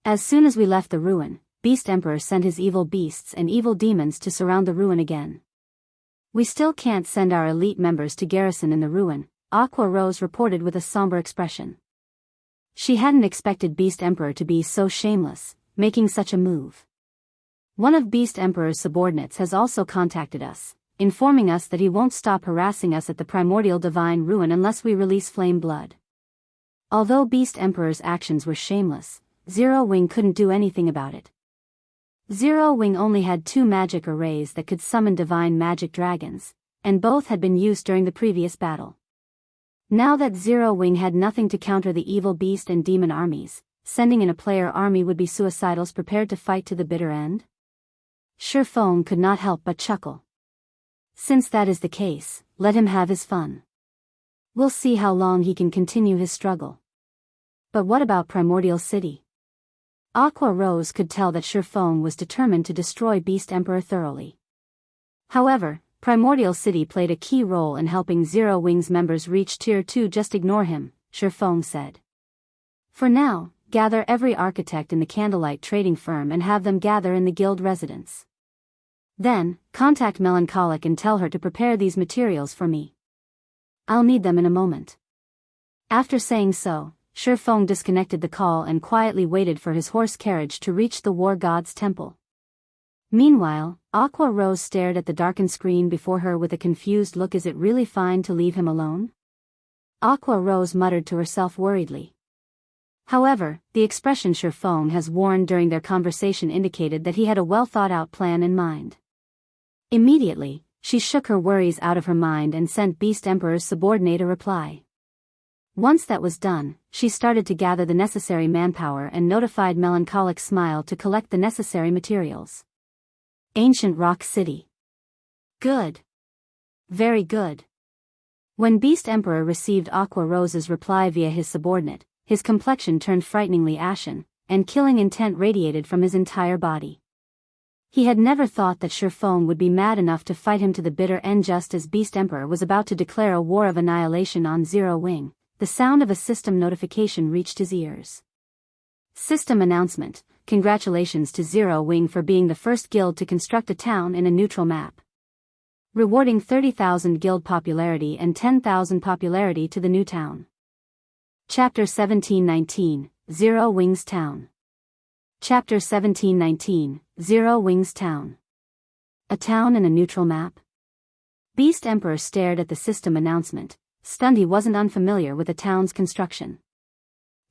As soon as we left the ruin, Beast Emperor sent his evil beasts and evil demons to surround the ruin again. We still can't send our elite members to garrison in the ruin, Aqua Rose reported with a somber expression. She hadn't expected Beast Emperor to be so shameless, making such a move. One of Beast Emperor's subordinates has also contacted us, informing us that he won't stop harassing us at the primordial divine ruin unless we release flame blood. Although Beast Emperor's actions were shameless, Zero Wing couldn't do anything about it. Zero Wing only had 2 magic arrays that could summon divine magic dragons, and both had been used during the previous battle. Now that Zero Wing had nothing to counter the evil beast and demon armies, sending in a player army would be suicidals prepared to fight to the bitter end? Shifeng could not help but chuckle. Since that is the case, let him have his fun. We'll see how long he can continue his struggle. But what about Primordial City? Aqua Rose could tell that Shifeng was determined to destroy Beast Emperor thoroughly. However, Primordial City played a key role in helping Zero Wing's members reach Tier 2. Just ignore him, Shifeng said. For now, gather every architect in the Candlelight trading firm and have them gather in the guild residence. Then, contact Melancholic and tell her to prepare these materials for me. I'll need them in a moment. After saying so, Shifeng disconnected the call and quietly waited for his horse carriage to reach the War God's Temple. Meanwhile, Aqua Rose stared at the darkened screen before her with a confused look. Is it really fine to leave him alone? Aqua Rose muttered to herself worriedly. However, the expression Shifeng has worn during their conversation indicated that he had a well-thought-out plan in mind. Immediately, she shook her worries out of her mind and sent Beast Emperor's subordinate a reply. Once that was done, she started to gather the necessary manpower and notified Melancholic Smile to collect the necessary materials. Ancient Rock City. Good. Very good. When Beast Emperor received Aqua Rose's reply via his subordinate, his complexion turned frighteningly ashen, and killing intent radiated from his entire body. He had never thought that Shifeng would be mad enough to fight him to the bitter end. Just as Beast Emperor was about to declare a war of annihilation on Zero Wing, the sound of a system notification reached his ears. System announcement: congratulations to Zero Wing for being the first guild to construct a town in a neutral map. Rewarding 30,000 guild popularity and 10,000 popularity to the new town. Chapter 1719, Zero Wing's Town. Chapter 1719, Zero Wing's Town. A town in a neutral map? Beast Emperor stared at the system announcement, stunned. He wasn't unfamiliar with the town's construction.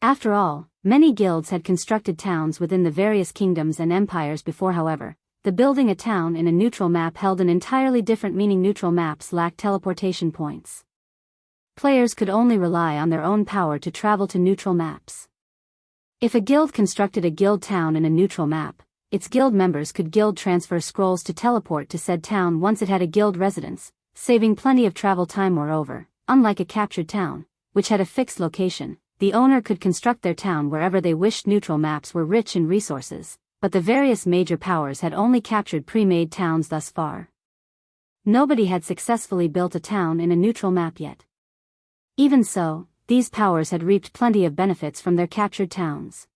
After all, many guilds had constructed towns within the various kingdoms and empires before. However, the building a town in a neutral map held an entirely different meaning. Neutral maps lacked teleportation points. Players could only rely on their own power to travel to neutral maps. If a guild constructed a guild town in a neutral map, its guild members could guild transfer scrolls to teleport to said town once it had a guild residence, saving plenty of travel time. Moreover, unlike a captured town, which had a fixed location, the owner could construct their town wherever they wished. Neutral maps were rich in resources, but the various major powers had only captured pre-made towns thus far. Nobody had successfully built a town in a neutral map yet. Even so, these powers had reaped plenty of benefits from their captured towns.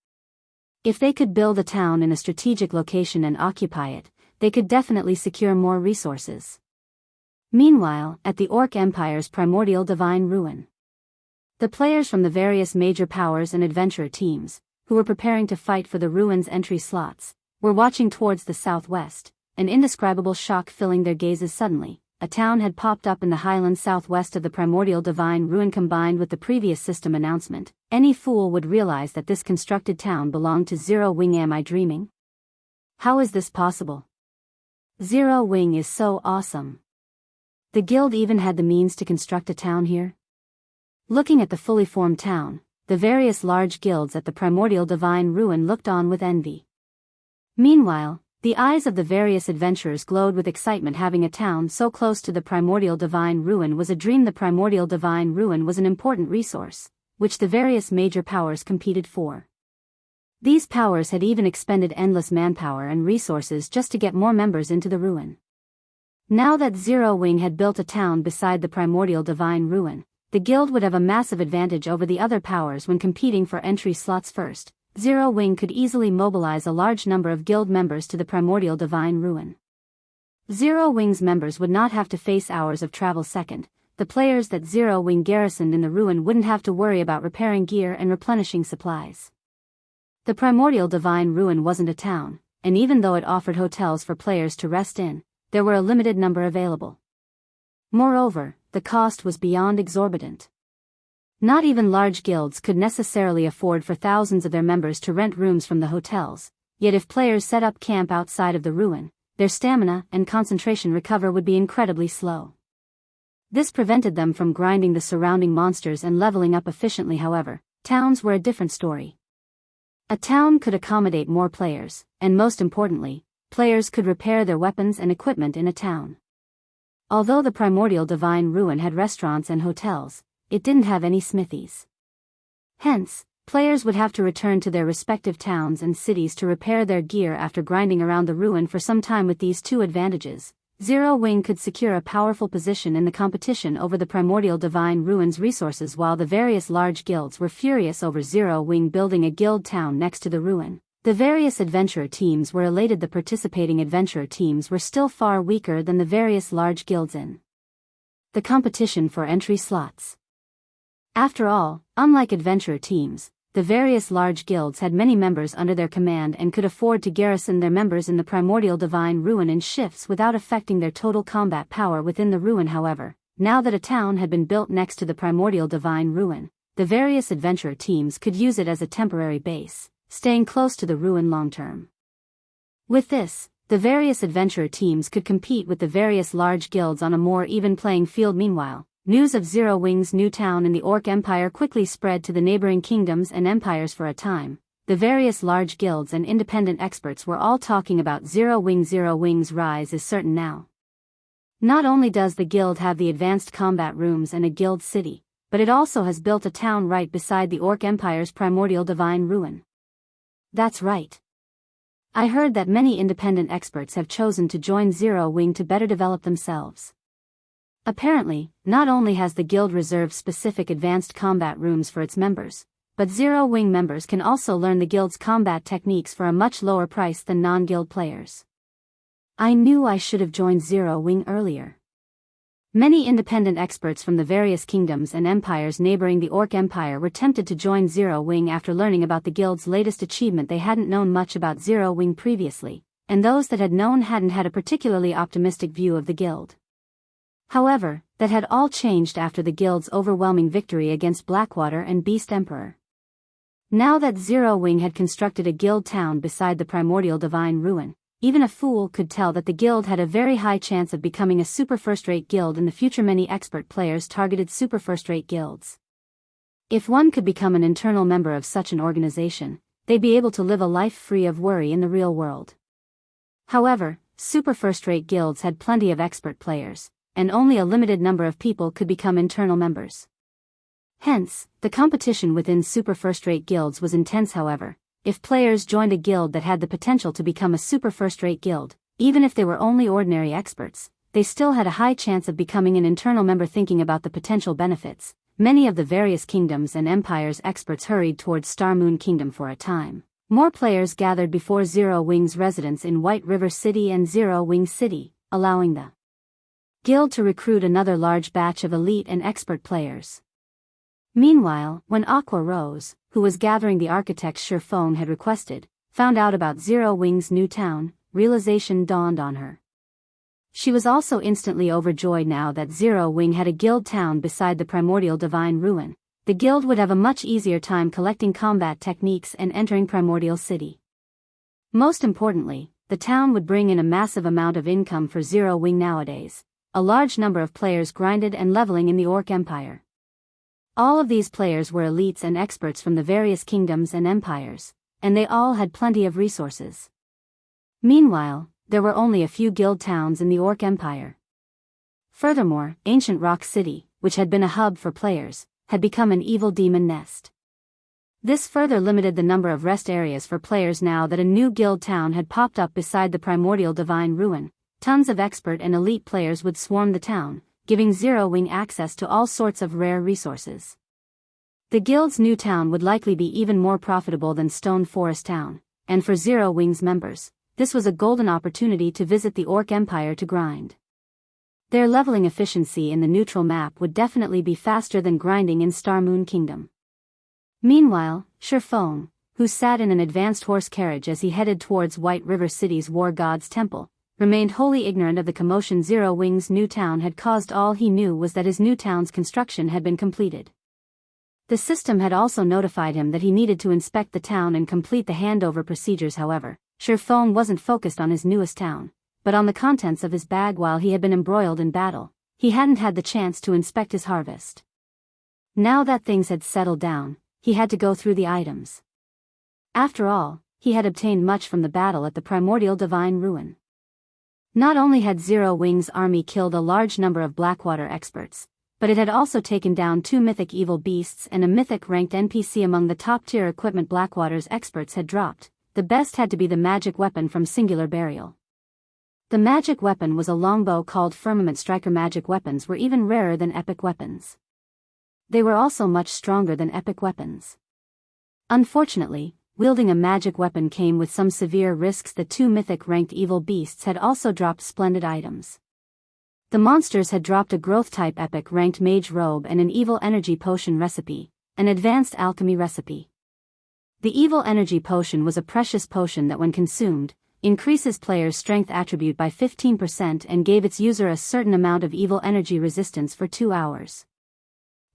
If they could build a town in a strategic location and occupy it, they could definitely secure more resources. Meanwhile, at the Orc Empire's primordial divine ruin, the players from the various major powers and adventurer teams, who were preparing to fight for the ruin's entry slots, were watching towards the southwest, an indescribable shock filling their gazes. Suddenly, a town had popped up in the highlands southwest of the primordial divine ruin. Combined with the previous system announcement, any fool would realize that this constructed town belonged to Zero Wing. Am I dreaming? How is this possible? Zero Wing is so awesome. The guild even had the means to construct a town here? Looking at the fully formed town, the various large guilds at the primordial divine ruin looked on with envy. Meanwhile, the eyes of the various adventurers glowed with excitement. Having a town so close to the primordial divine ruin was a dream. The primordial divine ruin was an important resource, which the various major powers competed for. These powers had even expended endless manpower and resources just to get more members into the ruin. Now that Zero Wing had built a town beside the primordial divine ruin, the guild would have a massive advantage over the other powers when competing for entry slots. First, Zero Wing could easily mobilize a large number of guild members to the primordial divine ruin. Zero Wing's members would not have to face hours of travel. Second, the players that Zero Wing garrisoned in the ruin wouldn't have to worry about repairing gear and replenishing supplies. The primordial divine ruin wasn't a town, and even though it offered hotels for players to rest in, there were a limited number available. Moreover, the cost was beyond exorbitant. Not even large guilds could necessarily afford for thousands of their members to rent rooms from the hotels, yet if players set up camp outside of the ruin, their stamina and concentration recovery would be incredibly slow. This prevented them from grinding the surrounding monsters and leveling up efficiently. However, towns were a different story. A town could accommodate more players, and most importantly, players could repair their weapons and equipment in a town. Although the primordial divine ruin had restaurants and hotels, it didn't have any smithies. Hence, players would have to return to their respective towns and cities to repair their gear after grinding around the ruin for some time. With these two advantages, Zero Wing could secure a powerful position in the competition over the primordial divine ruin's resources. While the various large guilds were furious over Zero Wing building a guild town next to the ruin, the various adventurer teams were elated. The participating adventurer teams were still far weaker than the various large guilds in the competition for entry slots. After all, unlike adventurer teams, the various large guilds had many members under their command and could afford to garrison their members in the primordial divine ruin in shifts without affecting their total combat power within the ruin. However, now that a town had been built next to the primordial divine ruin, the various adventurer teams could use it as a temporary base, staying close to the ruin long-term. With this, the various adventurer teams could compete with the various large guilds on a more even playing field. Meanwhile, news of Zero Wing's new town in the Orc Empire quickly spread to the neighboring kingdoms and empires. For a time, the various large guilds and independent experts were all talking about Zero Wing. Zero Wing's rise is certain now. Not only does the guild have the advanced combat rooms and a guild city, but it also has built a town right beside the Orc Empire's primordial divine ruin. That's right. I heard that many independent experts have chosen to join Zero Wing to better develop themselves. Apparently, not only has the guild reserved specific advanced combat rooms for its members, but Zero Wing members can also learn the guild's combat techniques for a much lower price than non-guild players. I knew I should have joined Zero Wing earlier. Many independent experts from the various kingdoms and empires neighboring the Orc Empire were tempted to join Zero Wing after learning about the guild's latest achievement. They hadn't known much about Zero Wing previously, and those that had known hadn't had a particularly optimistic view of the guild. However, that had all changed after the guild's overwhelming victory against Blackwater and Beast Emperor. Now that Zero Wing had constructed a guild town beside the primordial divine ruin, even a fool could tell that the guild had a very high chance of becoming a super first-rate guild in the future. Many expert players targeted super first-rate guilds. If one could become an internal member of such an organization, they'd be able to live a life free of worry in the real world. However, super first-rate guilds had plenty of expert players, and only a limited number of people could become internal members. Hence, the competition within super first-rate guilds was intense. However, if players joined a guild that had the potential to become a super first-rate guild, even if they were only ordinary experts, they still had a high chance of becoming an internal member. Thinking about the potential benefits, many of the various kingdoms and empires' experts hurried towards Star Moon Kingdom. For a time, more players gathered before Zero Wing's residence in White River City and Zero Wing City, allowing the guild to recruit another large batch of elite and expert players. Meanwhile, when Aqua Rose, who was gathering the architect's sure phone had requested, found out about Zero Wing's new town, realization dawned on her. She was also instantly overjoyed. Now that Zero Wing had a guild town beside the primordial divine ruin, the guild would have a much easier time collecting combat techniques and entering Primordial City. Most importantly, the town would bring in a massive amount of income for Zero Wing nowadays. A large number of players grinded and leveling in the Orc Empire. All of these players were elites and experts from the various kingdoms and empires, and they all had plenty of resources. Meanwhile, there were only a few guild towns in the Orc Empire. Furthermore, ancient Rock City, which had been a hub for players, had become an evil demon nest. This further limited the number of rest areas for players now that a new guild town had popped up beside the primordial divine ruin. Tons of expert and elite players would swarm the town, giving Zero Wing access to all sorts of rare resources. The guild's new town would likely be even more profitable than Stone Forest Town, and for Zero Wing's members, this was a golden opportunity to visit the Orc Empire to grind. Their leveling efficiency in the neutral map would definitely be faster than grinding in Star Moon Kingdom. Meanwhile, Shifeng, who sat in an advanced horse carriage as he headed towards White River City's War God's Temple, remained wholly ignorant of the commotion Zero Wing's new town had caused. All he knew was that his new town's construction had been completed. The system had also notified him that he needed to inspect the town and complete the handover procedures. However, Shifeng wasn't focused on his newest town, but on the contents of his bag. While he had been embroiled in battle, he hadn't had the chance to inspect his harvest. Now that things had settled down, he had to go through the items. After all, he had obtained much from the battle at the primordial divine ruin. Not only had Zero Wing's army killed a large number of Blackwater experts, but it had also taken down 2 mythic evil beasts and a mythic ranked NPC. Among the top-tier equipment Blackwater's experts had dropped, the best had to be the magic weapon from Singular Burial. The magic weapon was a longbow called Firmament Striker. Magic weapons were even rarer than epic weapons. They were also much stronger than epic weapons. Unfortunately, wielding a magic weapon came with some severe risks. The 2 mythic-ranked evil beasts had also dropped splendid items. The monsters had dropped a growth-type epic-ranked mage robe and an evil energy potion recipe, an advanced alchemy recipe. The evil energy potion was a precious potion that when consumed, increases players' strength attribute by 15% and gave its user a certain amount of evil energy resistance for 2 hours.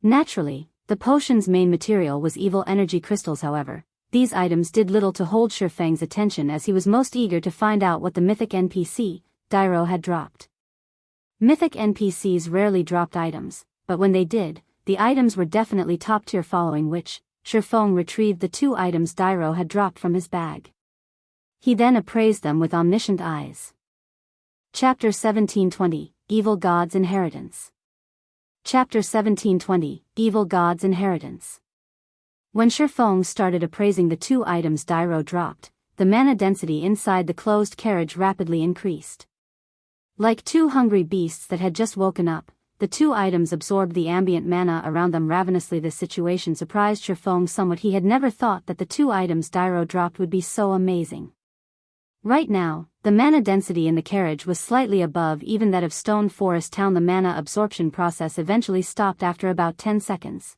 Naturally, the potion's main material was evil energy crystals. However, these items did little to hold Shifeng's attention, as he was most eager to find out what the mythic NPC, Dairo, had dropped. Mythic NPCs rarely dropped items, but when they did, the items were definitely top tier, following which, Shifeng retrieved the 2 items Dairo had dropped from his bag. He then appraised them with omniscient eyes. Chapter 1720, Evil God's Inheritance. Chapter 1720, Evil God's Inheritance. When Shifeng started appraising the 2 items Dairo dropped, the mana density inside the closed carriage rapidly increased. Like 2 hungry beasts that had just woken up, the 2 items absorbed the ambient mana around them ravenously. This situation surprised Shifeng somewhat. He had never thought that the 2 items Dairo dropped would be so amazing. Right now, the mana density in the carriage was slightly above even that of Stone Forest Town. The mana absorption process eventually stopped after about 10 seconds.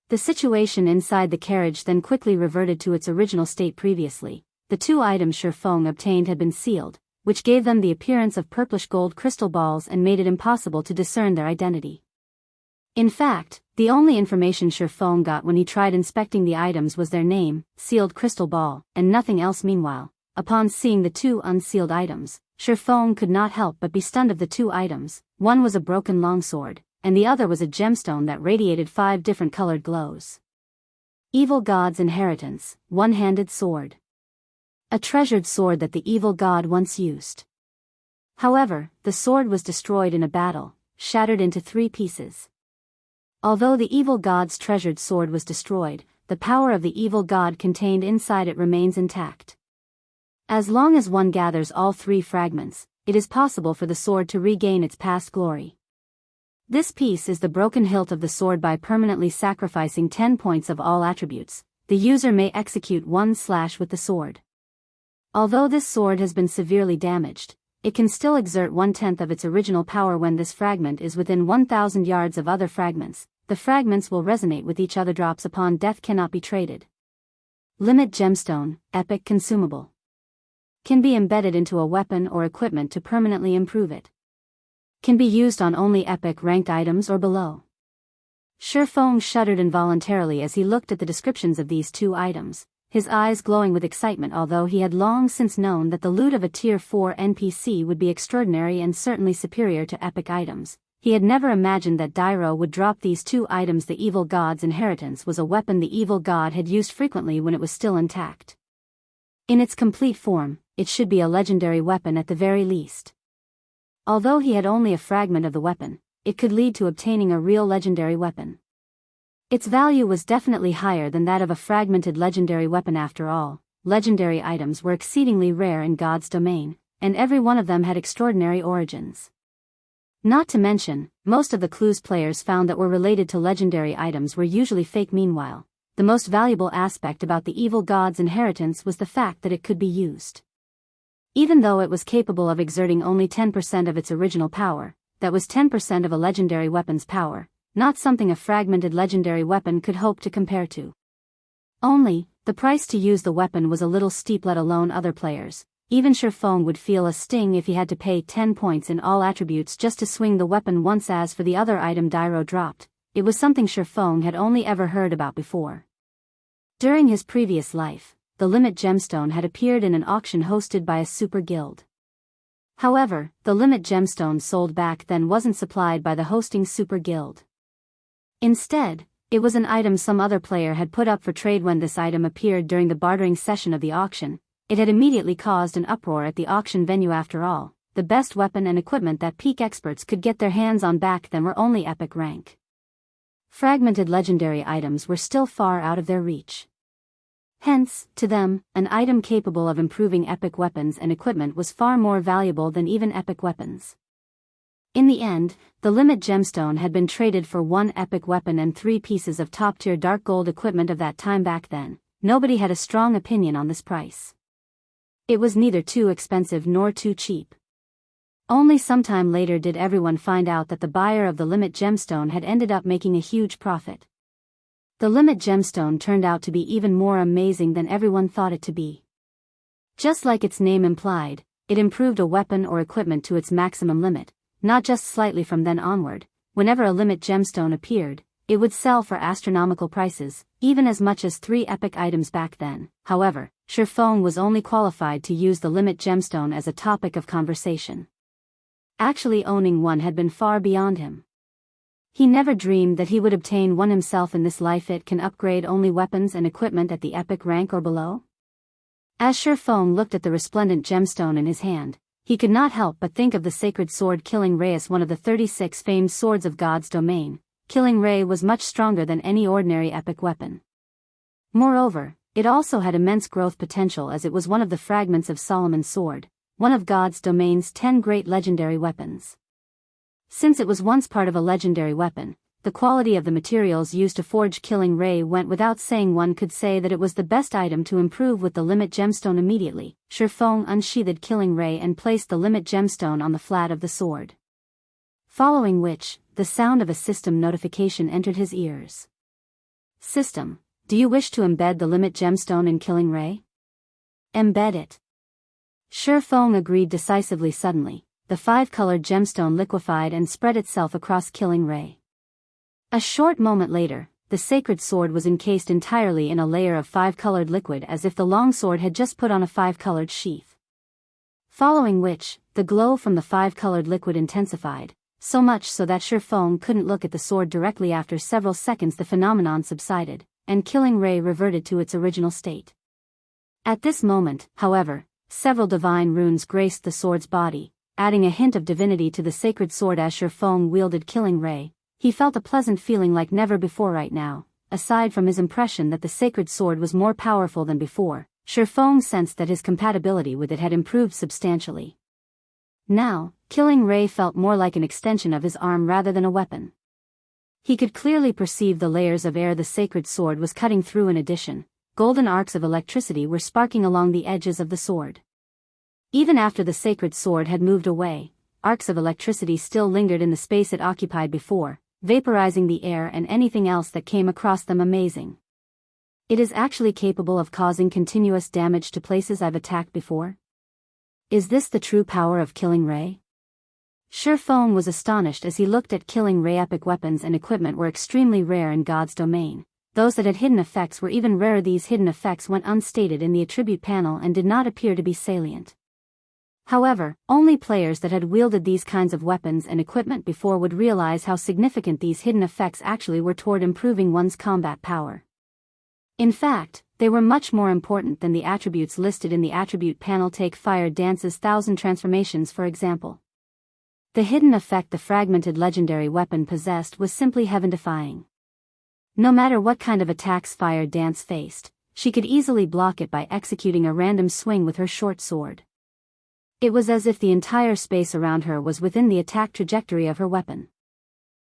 The situation inside the carriage then quickly reverted to its original state. Previously, the 2 items Shifeng obtained had been sealed, which gave them the appearance of purplish gold crystal balls and made it impossible to discern their identity. In fact, the only information Shifeng got when he tried inspecting the items was their name, sealed crystal ball, and nothing else. Meanwhile, upon seeing the 2 unsealed items, Shifeng could not help but be stunned. Of the 2 items, one was a broken longsword, and the other was a gemstone that radiated 5 different colored glows. Evil God's Inheritance, One-Handed Sword. A treasured sword that the evil god once used. However, the sword was destroyed in a battle, shattered into 3 pieces. Although the evil god's treasured sword was destroyed, the power of the evil god contained inside it remains intact. As long as one gathers all 3 fragments, it is possible for the sword to regain its past glory. This piece is the broken hilt of the sword. By permanently sacrificing 10 points of all attributes, the user may execute 1 slash with the sword. Although this sword has been severely damaged, it can still exert 1/10 of its original power. When this fragment is within 1,000 yards of other fragments, the fragments will resonate with each other. Drops upon death cannot be traded. Limit Gemstone, Epic Consumable. Can be embedded into a weapon or equipment to permanently improve it. Can be used on only epic ranked items or below. Shifeng shuddered involuntarily as he looked at the descriptions of these 2 items, his eyes glowing with excitement. Although he had long since known that the loot of a Tier 4 NPC would be extraordinary and certainly superior to epic items, he had never imagined that Dairo would drop these two items. The evil god's inheritance was a weapon the evil god had used frequently when it was still intact. In its complete form, it should be a legendary weapon at the very least. Although he had only a fragment of the weapon, it could lead to obtaining a real legendary weapon. Its value was definitely higher than that of a fragmented legendary weapon. After all, legendary items were exceedingly rare in God's domain, and every one of them had extraordinary origins. Not to mention, most of the clues players found that were related to legendary items were usually fake. Meanwhile, the most valuable aspect about the evil god's inheritance was the fact that it could be used. Even though it was capable of exerting only 10% of its original power, that was 10% of a legendary weapon's power, not something a fragmented legendary weapon could hope to compare to. Only, the price to use the weapon was a little steep, let alone other players. Even Shifeng would feel a sting if he had to pay 10 points in all attributes just to swing the weapon once. As for the other item Dairo dropped, it was something Shifeng had only ever heard about before. During his previous life, the Limit Gemstone had appeared in an auction hosted by a super guild. However, the Limit Gemstone sold back then wasn't supplied by the hosting super guild. Instead, it was an item some other player had put up for trade. When this item appeared during the bartering session of the auction, it had immediately caused an uproar at the auction venue. After all, the best weapon and equipment that peak experts could get their hands on back then were only epic rank. Fragmented legendary items were still far out of their reach. Hence, to them, an item capable of improving epic weapons and equipment was far more valuable than even epic weapons. In the end, the Limit Gemstone had been traded for one epic weapon and 3 pieces of top-tier dark gold equipment. Of that time back then, nobody had a strong opinion on this price. It was neither too expensive nor too cheap. Only sometime later did everyone find out that the buyer of the Limit Gemstone had ended up making a huge profit. The Limit Gemstone turned out to be even more amazing than everyone thought it to be. Just like its name implied, it improved a weapon or equipment to its maximum limit, not just slightly. From then onward, whenever a Limit Gemstone appeared, it would sell for astronomical prices, even as much as 3 epic items back then. However, Shifeng was only qualified to use the Limit Gemstone as a topic of conversation. Actually owning one had been far beyond him. He never dreamed that he would obtain one himself in this life. It can upgrade only weapons and equipment at the epic rank or below. As Shifeng looked at the resplendent gemstone in his hand, he could not help but think of the sacred sword Killing Ray. As one of the 36 famed swords of God's domain, Killing Ray was much stronger than any ordinary epic weapon. Moreover, it also had immense growth potential, as it was one of the fragments of Solomon's sword, one of God's domain's 10 great legendary weapons. Since it was once part of a legendary weapon, the quality of the materials used to forge Killing Ray went without saying. One could say that it was the best item to improve with the Limit Gemstone. Immediately, Shifeng unsheathed Killing Ray and placed the Limit Gemstone on the flat of the sword. Following which, the sound of a system notification entered his ears. System, do you wish to embed the Limit Gemstone in Killing Ray? Embed it. Shifeng agreed decisively. Suddenly, the 5-colored gemstone liquefied and spread itself across Killing Ray. A short moment later, the sacred sword was encased entirely in a layer of 5-colored liquid, as if the longsword had just put on a 5-colored sheath. Following which, the glow from the 5-colored liquid intensified, so much so that Shifeng couldn't look at the sword directly. After several seconds the phenomenon subsided, and Killing Ray reverted to its original state. At this moment, however, several divine runes graced the sword's body, adding a hint of divinity to the sacred sword. As Shifeng wielded Killing Ray, he felt a pleasant feeling like never before. Right now, aside from his impression that the sacred sword was more powerful than before, Shifeng sensed that his compatibility with it had improved substantially. Now, Killing Ray felt more like an extension of his arm rather than a weapon. He could clearly perceive the layers of air the sacred sword was cutting through. In addition, golden arcs of electricity were sparking along the edges of the sword. Even after the sacred sword had moved away, arcs of electricity still lingered in the space it occupied before, vaporizing the air and anything else that came across them. Amazing. It is actually capable of causing continuous damage to places I've attacked before? Is this the true power of Killing Ray? Shifeng was astonished as he looked at Killing Ray. Epic weapons and equipment were extremely rare in God's domain. those that had hidden effects were even rarer. These hidden effects went unstated in the attribute panel and did not appear to be salient. However, only players that had wielded these kinds of weapons and equipment before would realize how significant these hidden effects actually were toward improving one's combat power. In fact, they were much more important than the attributes listed in the attribute panel. Take Fire Dance's 1,000 transformations for example. The hidden effect the fragmented legendary weapon possessed was simply heaven-defying. No matter what kind of attacks Fire Dance faced, she could easily block it by executing a random swing with her short sword. It was as if the entire space around her was within the attack trajectory of her weapon.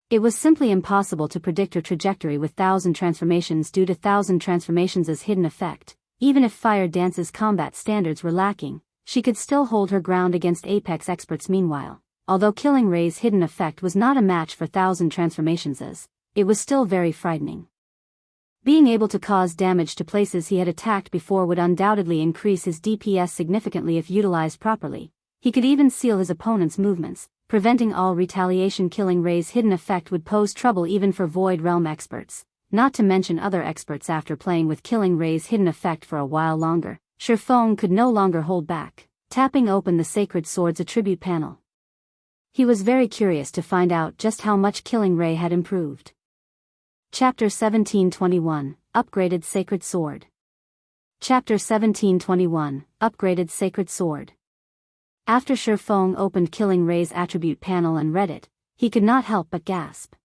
It was simply impossible to predict her trajectory with 1,000 transformations due to 1,000 transformations as hidden effect. Even if Fire Dance's combat standards were lacking, she could still hold her ground against Apex experts. Meanwhile, although Killing Ray's hidden effect was not a match for 1,000 transformations as, it was still very frightening. Being able to cause damage to places he had attacked before would undoubtedly increase his DPS significantly if utilized properly. He could even seal his opponent's movements, preventing all retaliation. Killing Ray's hidden effect would pose trouble even for Void Realm experts, not to mention other experts. After playing with Killing Ray's hidden effect for a while longer, Shifeng could no longer hold back, tapping open the Sacred Sword's attribute panel. He was very curious to find out just how much Killing Ray had improved. Chapter 1721, Upgraded Sacred Sword. Chapter 1721, Upgraded Sacred Sword. After Shifeng opened Killing Ray's attribute panel and read it, he could not help but gasp.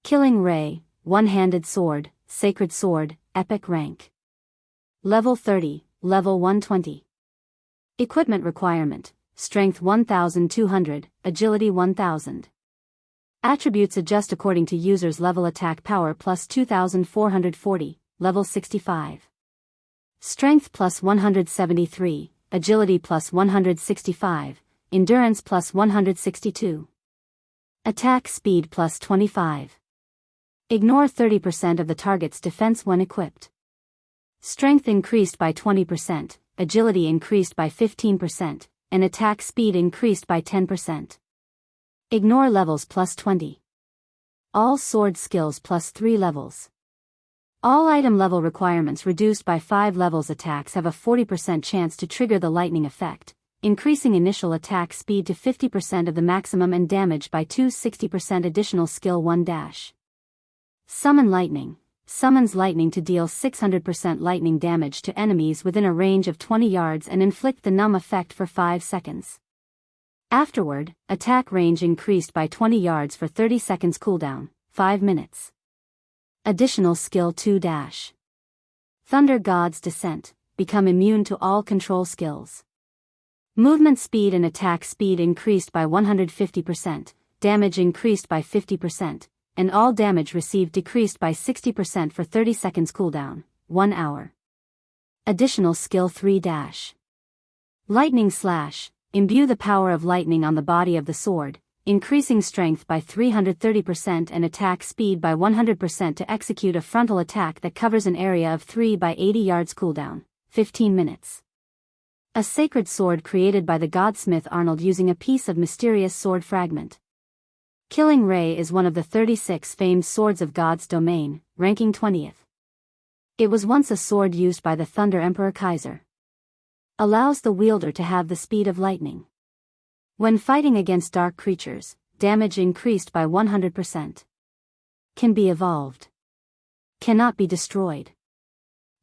Killing Ray, One-Handed Sword, Sacred Sword, Epic Rank. Level 30, Level 120. Equipment requirement, Strength 1200, Agility 1000. Attributes adjust according to user's level. Attack power plus 2440, level 65. Strength plus 173, agility plus 165, endurance plus 162. Attack speed plus 25. Ignore 30% of the target's defense when equipped. Strength increased by 20%, agility increased by 15%, and attack speed increased by 10%. Ignore levels plus 20. All sword skills plus 3 levels. All item level requirements reduced by 5 levels. Attacks have a 40% chance to trigger the lightning effect, increasing initial attack speed to 50% of the maximum and damage by 260%. Additional skill 1 dash. Summon Lightning. Summons lightning to deal 600% lightning damage to enemies within a range of 20 yards and inflict the numb effect for 5 seconds. Afterward, attack range increased by 20 yards for 30 seconds. Cooldown, 5 minutes. Additional skill 2 dash. Thunder God's Descent, become immune to all control skills. Movement speed and attack speed increased by 150%, damage increased by 50%, and all damage received decreased by 60% for 30 seconds. Cooldown, 1 hour. Additional skill 3 dash. Lightning Slash. Imbue the power of lightning on the body of the sword, increasing strength by 330% and attack speed by 100% to execute a frontal attack that covers an area of 3 by 80 yards. Cooldown, 15 minutes. A sacred sword created by the godsmith Arnold using a piece of mysterious sword fragment. Killing Ray is one of the 36 famed swords of God's domain, ranking 20th. It was once a sword used by the Thunder Emperor Kaiser. Allows the wielder to have the speed of lightning. When fighting against dark creatures, damage increased by 100%. Can be evolved. Cannot be destroyed.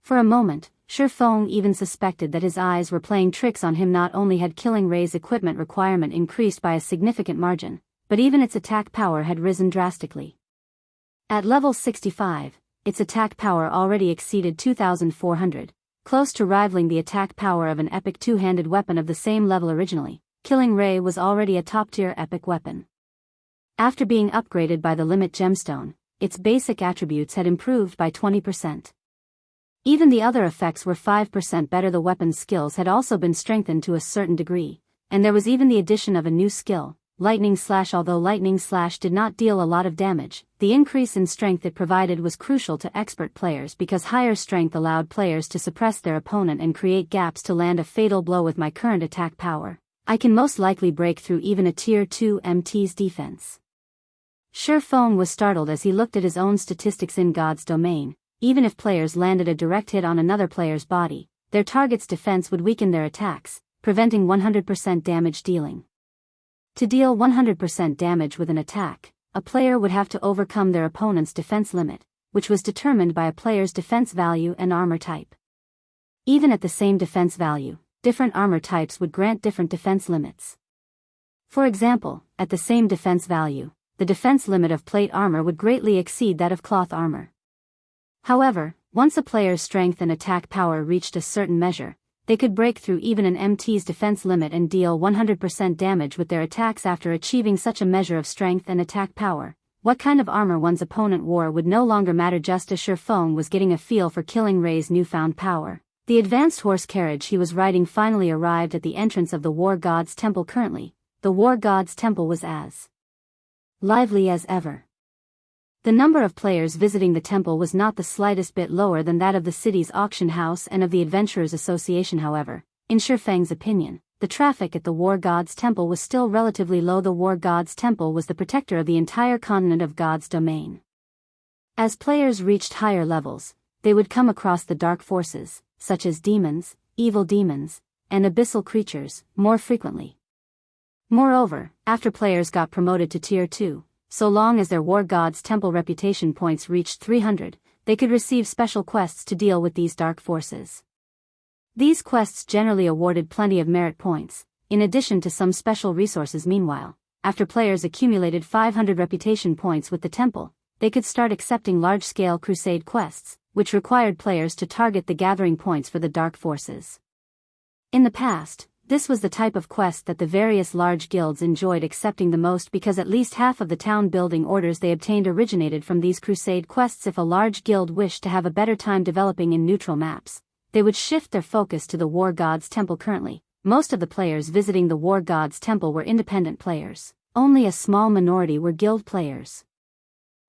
For a moment, Shifeng even suspected that his eyes were playing tricks on him. Not only had Killing Ray's equipment requirement increased by a significant margin, but even its attack power had risen drastically. At level 65, its attack power already exceeded 2400. Close to rivaling the attack power of an epic two-handed weapon of the same level originally. Killing Ray was already a top-tier epic weapon. After being upgraded by the Limit Gemstone, its basic attributes had improved by 20%. Even the other effects were 5% better. The weapon's skills had also been strengthened to a certain degree, and there was even the addition of a new skill, Lightning Slash. Although Lightning Slash did not deal a lot of damage, the increase in strength it provided was crucial to expert players because higher strength allowed players to suppress their opponent and create gaps to land a fatal blow. With my current attack power, I can most likely break through even a tier 2 MT's defense. Shifeng was startled as he looked at his own statistics in God's domain. even if players landed a direct hit on another player's body, their target's defense would weaken their attacks, preventing 100% damage dealing. To deal 100% damage with an attack, a player would have to overcome their opponent's defense limit, which was determined by a player's defense value and armor type. Even at the same defense value, different armor types would grant different defense limits. For example, at the same defense value, the defense limit of plate armor would greatly exceed that of cloth armor. However, once a player's strength and attack power reached a certain measure, they could break through even an MT's defense limit and deal 100% damage with their attacks after achieving such a measure of strength and attack power. What kind of armor one's opponent wore would no longer matter, just as Shifeng was getting a feel for killing Rei's newfound power. The advanced horse carriage he was riding finally arrived at the entrance of the War God's Temple. Currently, the War God's Temple was as lively as ever. The number of players visiting the temple was not the slightest bit lower than that of the city's auction house and of the Adventurers Association. However, in Shifeng's opinion, the traffic at the War God's Temple was still relatively low. The War God's Temple was the protector of the entire continent of God's domain. As players reached higher levels, they would come across the dark forces, such as demons, evil demons, and abyssal creatures, more frequently. Moreover, after players got promoted to Tier 2, so long as their War God's Temple reputation points reached 300, they could receive special quests to deal with these dark forces. These quests generally awarded plenty of merit points, in addition to some special resources. Meanwhile, after players accumulated 500 reputation points with the temple, they could start accepting large-scale crusade quests, which required players to target the gathering points for the dark forces. In the past, this was the type of quest that the various large guilds enjoyed accepting the most, because at least half of the town building orders they obtained originated from these crusade quests. If a large guild wished to have a better time developing in neutral maps, they would shift their focus to the War God's Temple. Currently, most of the players visiting the War God's Temple were independent players. Only a small minority were guild players.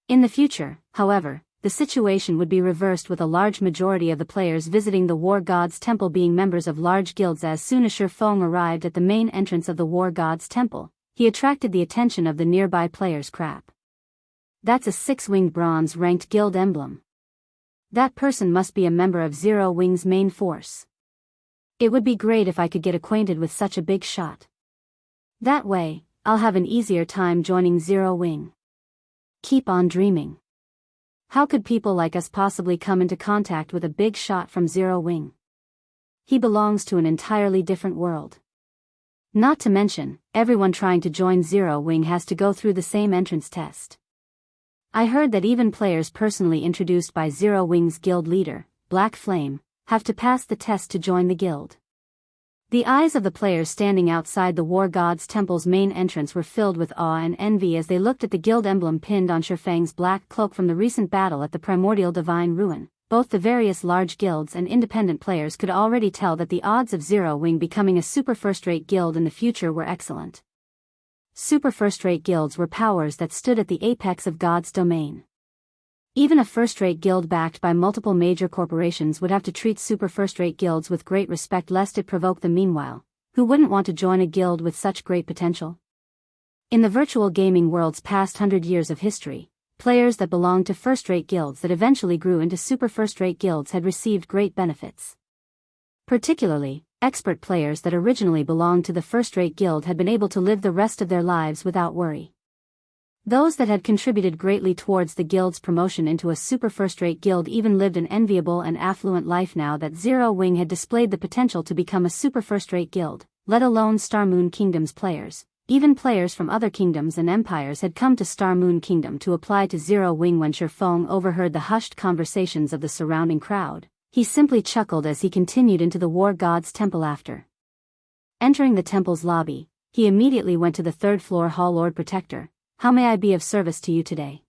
In the future, however, the situation would be reversed, with a large majority of the players visiting the War God's Temple being members of large guilds. As soon as Shifeng arrived at the main entrance of the War God's Temple, he attracted the attention of the nearby players. Crap. That's a 6-winged bronze-ranked guild emblem. That person must be a member of Zero Wing's main force. It would be great if I could get acquainted with such a big shot. That way, I'll have an easier time joining Zero Wing. Keep on dreaming. How could people like us possibly come into contact with a big shot from Zero Wing? He belongs to an entirely different world. Not to mention, everyone trying to join Zero Wing has to go through the same entrance test. I heard that even players personally introduced by Zero Wing's guild leader, Black Flame, have to pass the test to join the guild. The eyes of the players standing outside the War God's Temple's main entrance were filled with awe and envy as they looked at the guild emblem pinned on Shifeng's black cloak from the recent battle at the Primordial Divine Ruin. Both the various large guilds and independent players could already tell that the odds of Zero Wing becoming a super first-rate guild in the future were excellent. Super first-rate guilds were powers that stood at the apex of God's domain. Even a first-rate guild backed by multiple major corporations would have to treat super first-rate guilds with great respect lest it provoke them. Meanwhile, who wouldn't want to join a guild with such great potential? In the virtual gaming world's past 100 years of history, players that belonged to first-rate guilds that eventually grew into super first-rate guilds had received great benefits. Particularly, expert players that originally belonged to the first-rate guild had been able to live the rest of their lives without worry. Those that had contributed greatly towards the guild's promotion into a super first-rate guild even lived an enviable and affluent life. Now that Zero Wing had displayed the potential to become a super first-rate guild, let alone Star Moon Kingdom's players, even players from other kingdoms and empires had come to Star Moon Kingdom to apply to Zero Wing. When Shifeng overheard the hushed conversations of the surrounding crowd, he simply chuckled as he continued into the War God's Temple. After entering the temple's lobby, he immediately went to the third-floor hall. Lord Protector, how may I be of service to you today?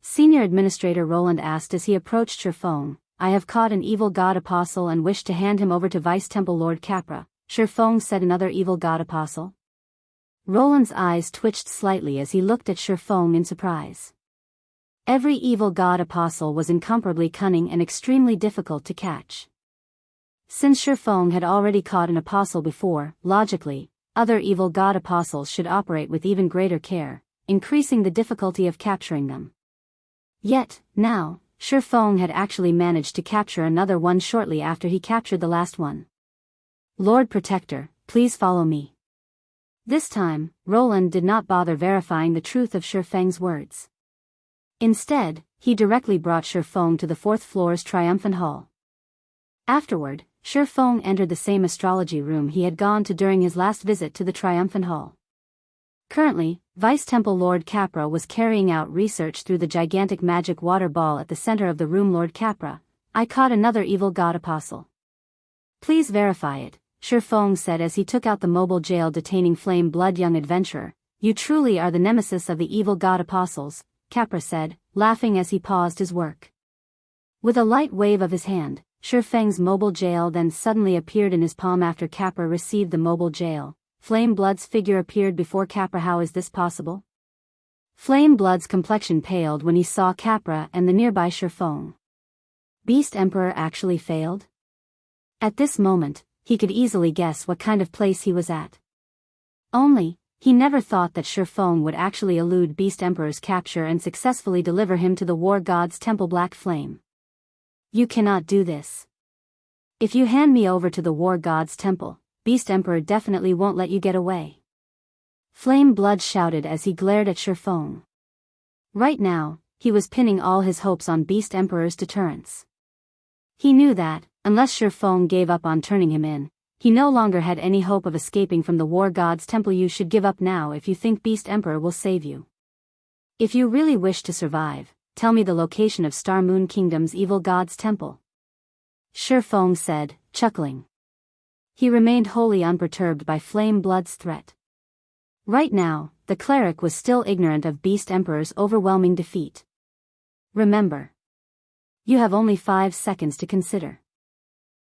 Senior Administrator Roland asked as he approached Shifeng. I have caught an evil god apostle and wish to hand him over to Vice Temple Lord Capra. Shifeng said. Another evil god apostle? Roland's eyes twitched slightly as he looked at Shifeng in surprise. Every evil god apostle was incomparably cunning and extremely difficult to catch. Since Shifeng had already caught an apostle before, logically, other evil god apostles should operate with even greater care, increasing the difficulty of capturing them. Yet, now, Feng had actually managed to capture another one shortly after he captured the last one. Lord Protector, please follow me. This time, Roland did not bother verifying the truth of Feng's words. Instead, he directly brought Feng to the 4th floor's triumphant hall. Afterward, Feng entered the same astrology room he had gone to during his last visit to the triumphant hall. Currently, Vice Temple Lord Capra was carrying out research through the gigantic magic water ball at the center of the room. Lord Capra, I caught another evil god apostle. Please verify it, Feng said as he took out the mobile jail detaining Flame Blood. Young adventurer, you truly are the nemesis of the evil god apostles, Capra said, laughing as he paused his work. With a light wave of his hand, Feng's mobile jail then suddenly appeared in his palm. After Capra received the mobile jail, Flame Blood's figure appeared before Capra. How is this possible? Flame Blood's complexion paled when he saw Capra and the nearby Feng. Beast Emperor actually failed? At this moment, he could easily guess what kind of place he was at. Only, he never thought that Feng would actually elude Beast Emperor's capture and successfully deliver him to the War God's Temple. Black Flame. You cannot do this. If you hand me over to the War God's Temple, Beast Emperor definitely won't let you get away. Flame Blood shouted as he glared at Feng. Right now, he was pinning all his hopes on Beast Emperor's deterrence. He knew that, unless Feng gave up on turning him in, he no longer had any hope of escaping from the War God's Temple. You should give up now if you think Beast Emperor will save you. If you really wish to survive, tell me the location of Star Moon Kingdom's evil god's temple. Feng said, chuckling. He remained wholly unperturbed by Flame Blood's threat. Right now, the cleric was still ignorant of Beast Emperor's overwhelming defeat. Remember. You have only 5 seconds to consider.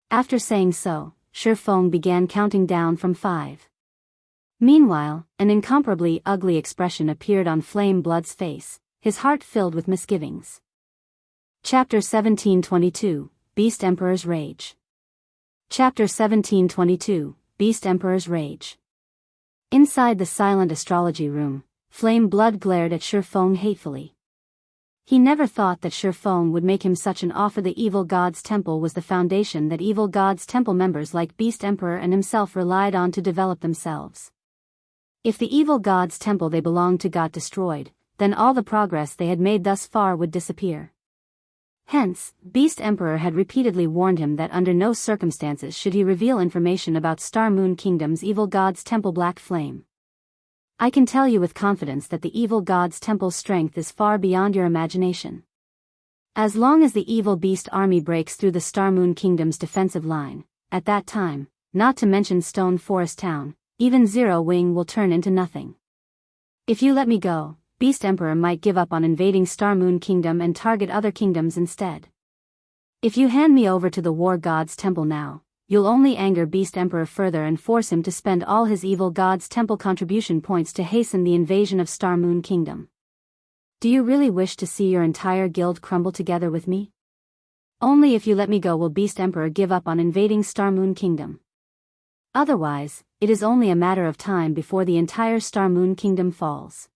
After saying so, Feng began counting down from 5. Meanwhile, an incomparably ugly expression appeared on Flame Blood's face, his heart filled with misgivings. Chapter 1722, Beast Emperor's Rage. Chapter 1722, Beast Emperor's Rage. Inside the silent astrology room, Flame Blood glared at Feng hatefully. He never thought that Feng would make him such an offer. The evil god's temple was the foundation that evil god's temple members like Beast Emperor and himself relied on to develop themselves. If the evil god's temple they belonged to got destroyed, then all the progress they had made thus far would disappear. Hence, Beast Emperor had repeatedly warned him that under no circumstances should he reveal information about Star Moon Kingdom's evil god's temple. Black Flame. I can tell you with confidence that the evil god's temple's strength is far beyond your imagination. As long as the evil beast army breaks through the Star Moon Kingdom's defensive line, at that time, not to mention Stone Forest Town, even Zero Wing will turn into nothing. If you let me go, Beast Emperor might give up on invading Star Moon Kingdom and target other kingdoms instead. If you hand me over to the War God's Temple now, you'll only anger Beast Emperor further and force him to spend all his evil God's Temple contribution points to hasten the invasion of Star Moon Kingdom. Do you really wish to see your entire guild crumble together with me? Only if you let me go will Beast Emperor give up on invading Star Moon Kingdom. Otherwise, it is only a matter of time before the entire Star Moon Kingdom falls.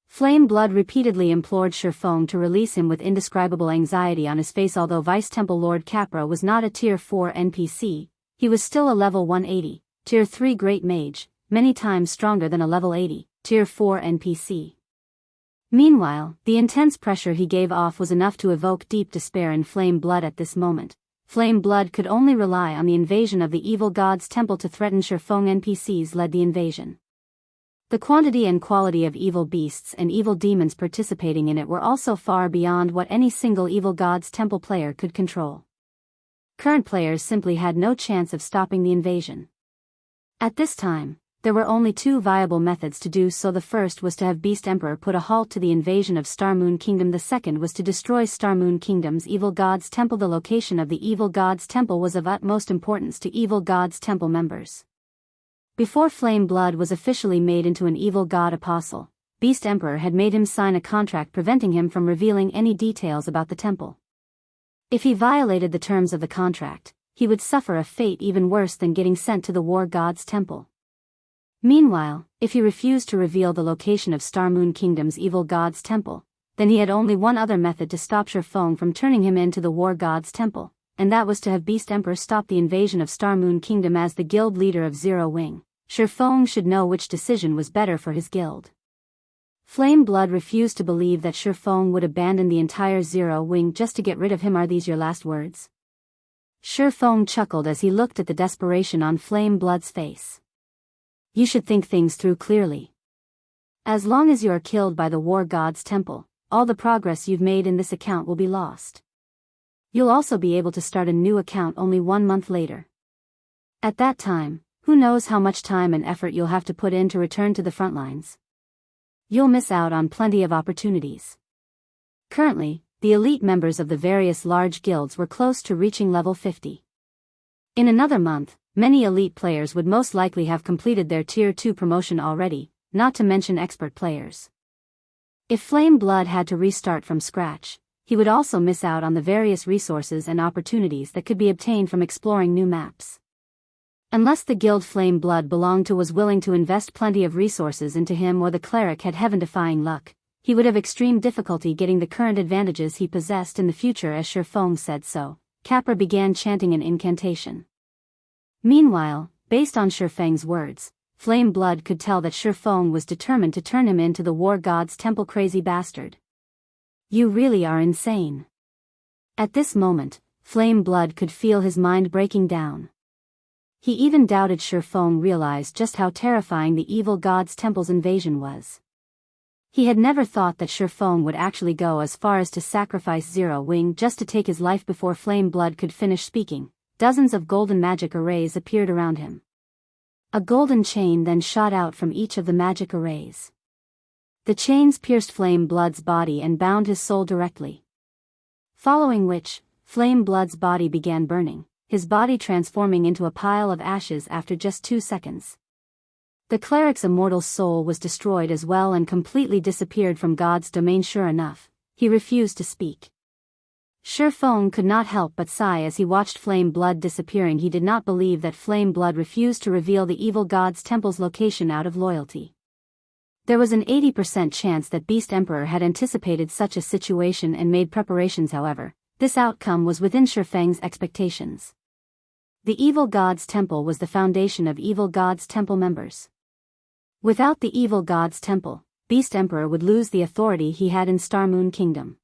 Flame Blood repeatedly implored Feng to release him with indescribable anxiety on his face. Although Vice Temple Lord Capra was not a Tier 4 NPC, he was still a level 180, Tier 3 Great Mage, many times stronger than a level 80, Tier 4 NPC. Meanwhile, the intense pressure he gave off was enough to evoke deep despair in Flame Blood at this moment. Flame Blood could only rely on the invasion of the evil god's temple to threaten Feng. NPCs led the invasion. The quantity and quality of evil beasts and evil demons participating in it were also far beyond what any single evil god's temple player could control. Current players simply had no chance of stopping the invasion. At this time, there were only 2 viable methods to do so. The first was to have Beast Emperor put a halt to the invasion of Star Moon Kingdom. The second was to destroy Star Moon Kingdom's evil god's temple. The location of the evil god's temple was of utmost importance to evil god's temple members. Before Flame Blood was officially made into an evil god apostle, Beast Emperor had made him sign a contract preventing him from revealing any details about the temple. If he violated the terms of the contract, he would suffer a fate even worse than getting sent to the War God's Temple. Meanwhile, if he refused to reveal the location of Star Moon Kingdom's evil god's temple, then he had only one other method to stop Shifeng from turning him into the War God's Temple, and that was to have Beast Emperor stop the invasion of Star Moon Kingdom. As the guild leader of Zero Wing, Shifeng should know which decision was better for his guild. Flame Blood refused to believe that Shifeng would abandon the entire Zero Wing just to get rid of him. Are these your last words? Shifeng chuckled as he looked at the desperation on Flame Blood's face. You should think things through clearly. As long as you are killed by the War God's Temple, all the progress you've made in this account will be lost. You'll also be able to start a new account only 1 month later. At that time, who knows how much time and effort you'll have to put in to return to the front lines. You'll miss out on plenty of opportunities. Currently, the elite members of the various large guilds were close to reaching level 50. In another month, many elite players would most likely have completed their Tier 2 promotion already, not to mention expert players. If Flame Blood had to restart from scratch, he would also miss out on the various resources and opportunities that could be obtained from exploring new maps. Unless the guild Flame Blood belonged to was willing to invest plenty of resources into him, or the cleric had heaven-defying luck, he would have extreme difficulty getting the current advantages he possessed in the future. As Shifeng said so, Capra began chanting an incantation. Meanwhile, based on Shifeng's words, Flame Blood could tell that Shifeng was determined to turn him into the War God's Temple. Crazy bastard. You really are insane. At this moment, Flame Blood could feel his mind breaking down. He even doubted Shifeng realized just how terrifying the evil God's Temple's invasion was. He had never thought that Shifeng would actually go as far as to sacrifice Zero Wing just to take his life. Before Flame Blood could finish speaking, dozens of golden magic arrays appeared around him. A golden chain then shot out from each of the magic arrays. The chains pierced Flame Blood's body and bound his soul directly. Following which, Flame Blood's body began burning, his body transforming into a pile of ashes after just 2 seconds. The cleric's immortal soul was destroyed as well and completely disappeared from God's domain. Sure enough, he refused to speak. Shifeng could not help but sigh as he watched Flame Blood disappearing. He did not believe that Flame Blood refused to reveal the evil God's Temple's location out of loyalty. There was an 80% chance that Beast Emperor had anticipated such a situation and made preparations. However, this outcome was within Shifeng's expectations. The evil God's Temple was the foundation of evil God's Temple members. Without the evil God's Temple, Beast Emperor would lose the authority he had in Star Moon Kingdom.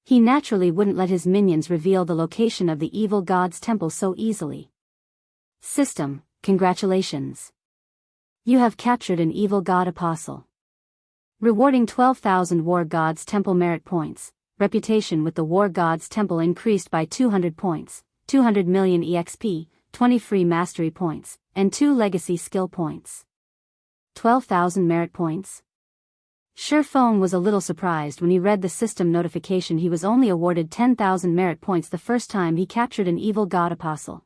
He naturally wouldn't let his minions reveal the location of the evil God's Temple so easily. System, congratulations. You have captured an evil God Apostle. Rewarding 12,000 War God's Temple merit points. Reputation with the War God's Temple increased by 200 points, 200 million EXP, 20 free mastery points, and 2 legacy skill points. 12,000 merit points? Shifeng was a little surprised when he read the system notification. He was only awarded 10,000 merit points the first time he captured an evil God Apostle.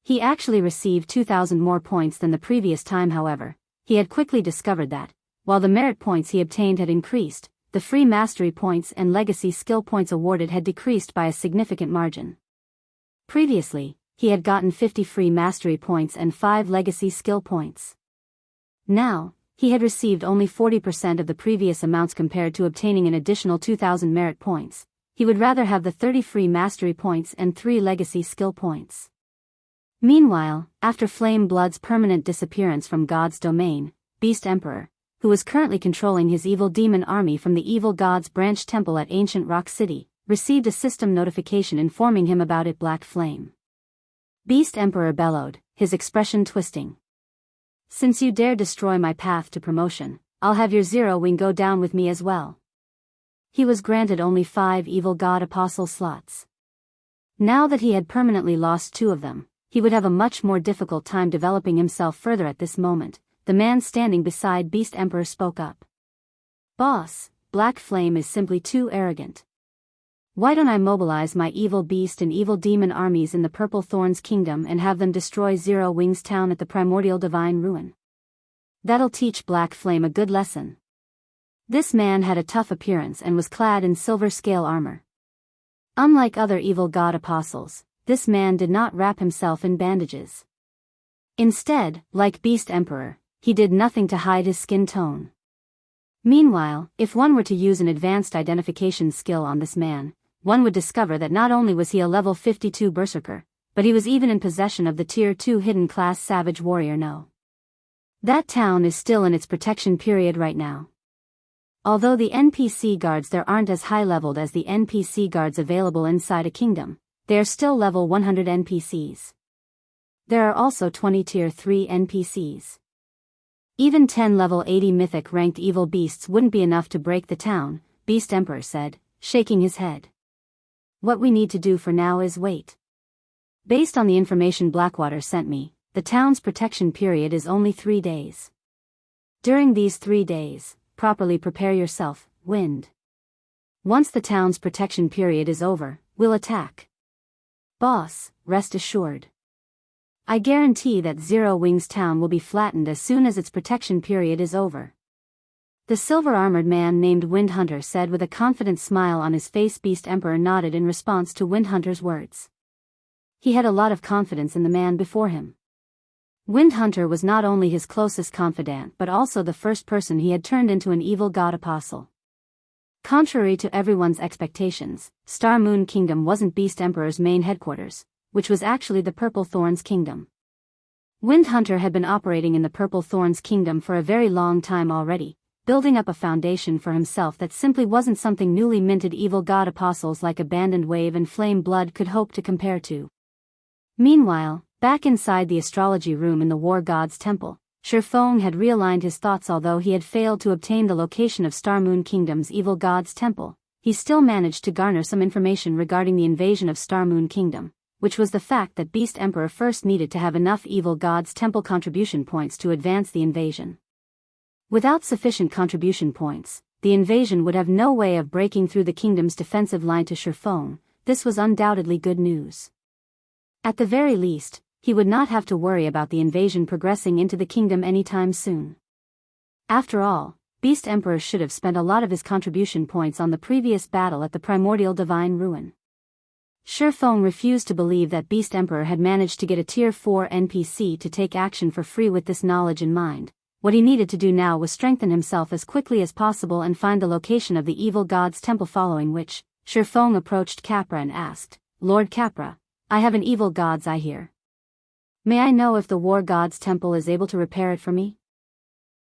He actually received 2,000 more points than the previous time. However, he had quickly discovered that, while the merit points he obtained had increased, the free mastery points and legacy skill points awarded had decreased by a significant margin. Previously, he had gotten 50 free mastery points and 5 legacy skill points. Now, he had received only 40% of the previous amounts compared to obtaining an additional 2,000 merit points. He would rather have the 30 free mastery points and 3 legacy skill points. Meanwhile, after Flame Blood's permanent disappearance from God's domain, Beast Emperor, who was currently controlling his evil demon army from the evil God's branch temple at Ancient Rock City, received a system notification informing him about it. Black Flame. Beast Emperor bellowed, his expression twisting. Since you dare destroy my path to promotion, I'll have your Zero Wing go down with me as well. He was granted only 5 evil God Apostle slots. Now that he had permanently lost 2 of them, he would have a much more difficult time developing himself further. At this moment, the man standing beside Beast Emperor spoke up. Boss, Black Flame is simply too arrogant. Why don't I mobilize my evil beast and evil demon armies in the Purple Thorns Kingdom and have them destroy Zero Wing's town at the Primordial Divine Ruin? That'll teach Black Flame a good lesson. This man had a tough appearance and was clad in silver scale armor. Unlike other evil God Apostles, this man did not wrap himself in bandages. Instead, like Beast Emperor, he did nothing to hide his skin tone. Meanwhile, if one were to use an advanced identification skill on this man, one would discover that not only was he a level 52 berserker, but he was even in possession of the tier 2 hidden class savage warrior. No. That town is still in its protection period right now. Although the NPC guards there aren't as high leveled as the NPC guards available inside a kingdom, they are still level 100 NPCs. There are also 20 tier 3 NPCs. Even 10 level 80 mythic ranked evil beasts wouldn't be enough to break the town, Beast Emperor said, shaking his head. What we need to do for now is wait. Based on the information Blackwater sent me, the town's protection period is only 3 days. During these 3 days, properly prepare yourself, Wind. Once the town's protection period is over, we'll attack. Boss, rest assured. I guarantee that Zero Wings Town will be flattened as soon as its protection period is over. The silver-armored man named Windhunter said with a confident smile on his face. Beast Emperor nodded in response to Windhunter's words. He had a lot of confidence in the man before him. Windhunter was not only his closest confidant but also the first person he had turned into an evil god apostle. Contrary to everyone's expectations, Star Moon Kingdom wasn't Beast Emperor's main headquarters, which was actually the Purple Thorns Kingdom. Windhunter had been operating in the Purple Thorns Kingdom for a very long time already, building up a foundation for himself that simply wasn't something newly minted evil god apostles like Abandoned Wave and Flame Blood could hope to compare to. Meanwhile, back inside the astrology room in the War God's Temple, Shifeng had realigned his thoughts. Although he had failed to obtain the location of Star Moon Kingdom's Evil God's Temple, he still managed to garner some information regarding the invasion of Star Moon Kingdom, which was the fact that Beast Emperor first needed to have enough Evil God's Temple contribution points to advance the invasion. Without sufficient contribution points, the invasion would have no way of breaking through the kingdom's defensive line. To Shifeng, this was undoubtedly good news. At the very least, he would not have to worry about the invasion progressing into the kingdom anytime soon. After all, Beast Emperor should have spent a lot of his contribution points on the previous battle at the Primordial Divine Ruin. Shifeng refused to believe that Beast Emperor had managed to get a tier 4 NPC to take action for free. With this knowledge in mind, what he needed to do now was strengthen himself as quickly as possible and find the location of the Evil God's Temple, following which, Shifeng approached Capra and asked, Lord Capra, I have an evil god's eye here. May I know if the War God's Temple is able to repair it for me?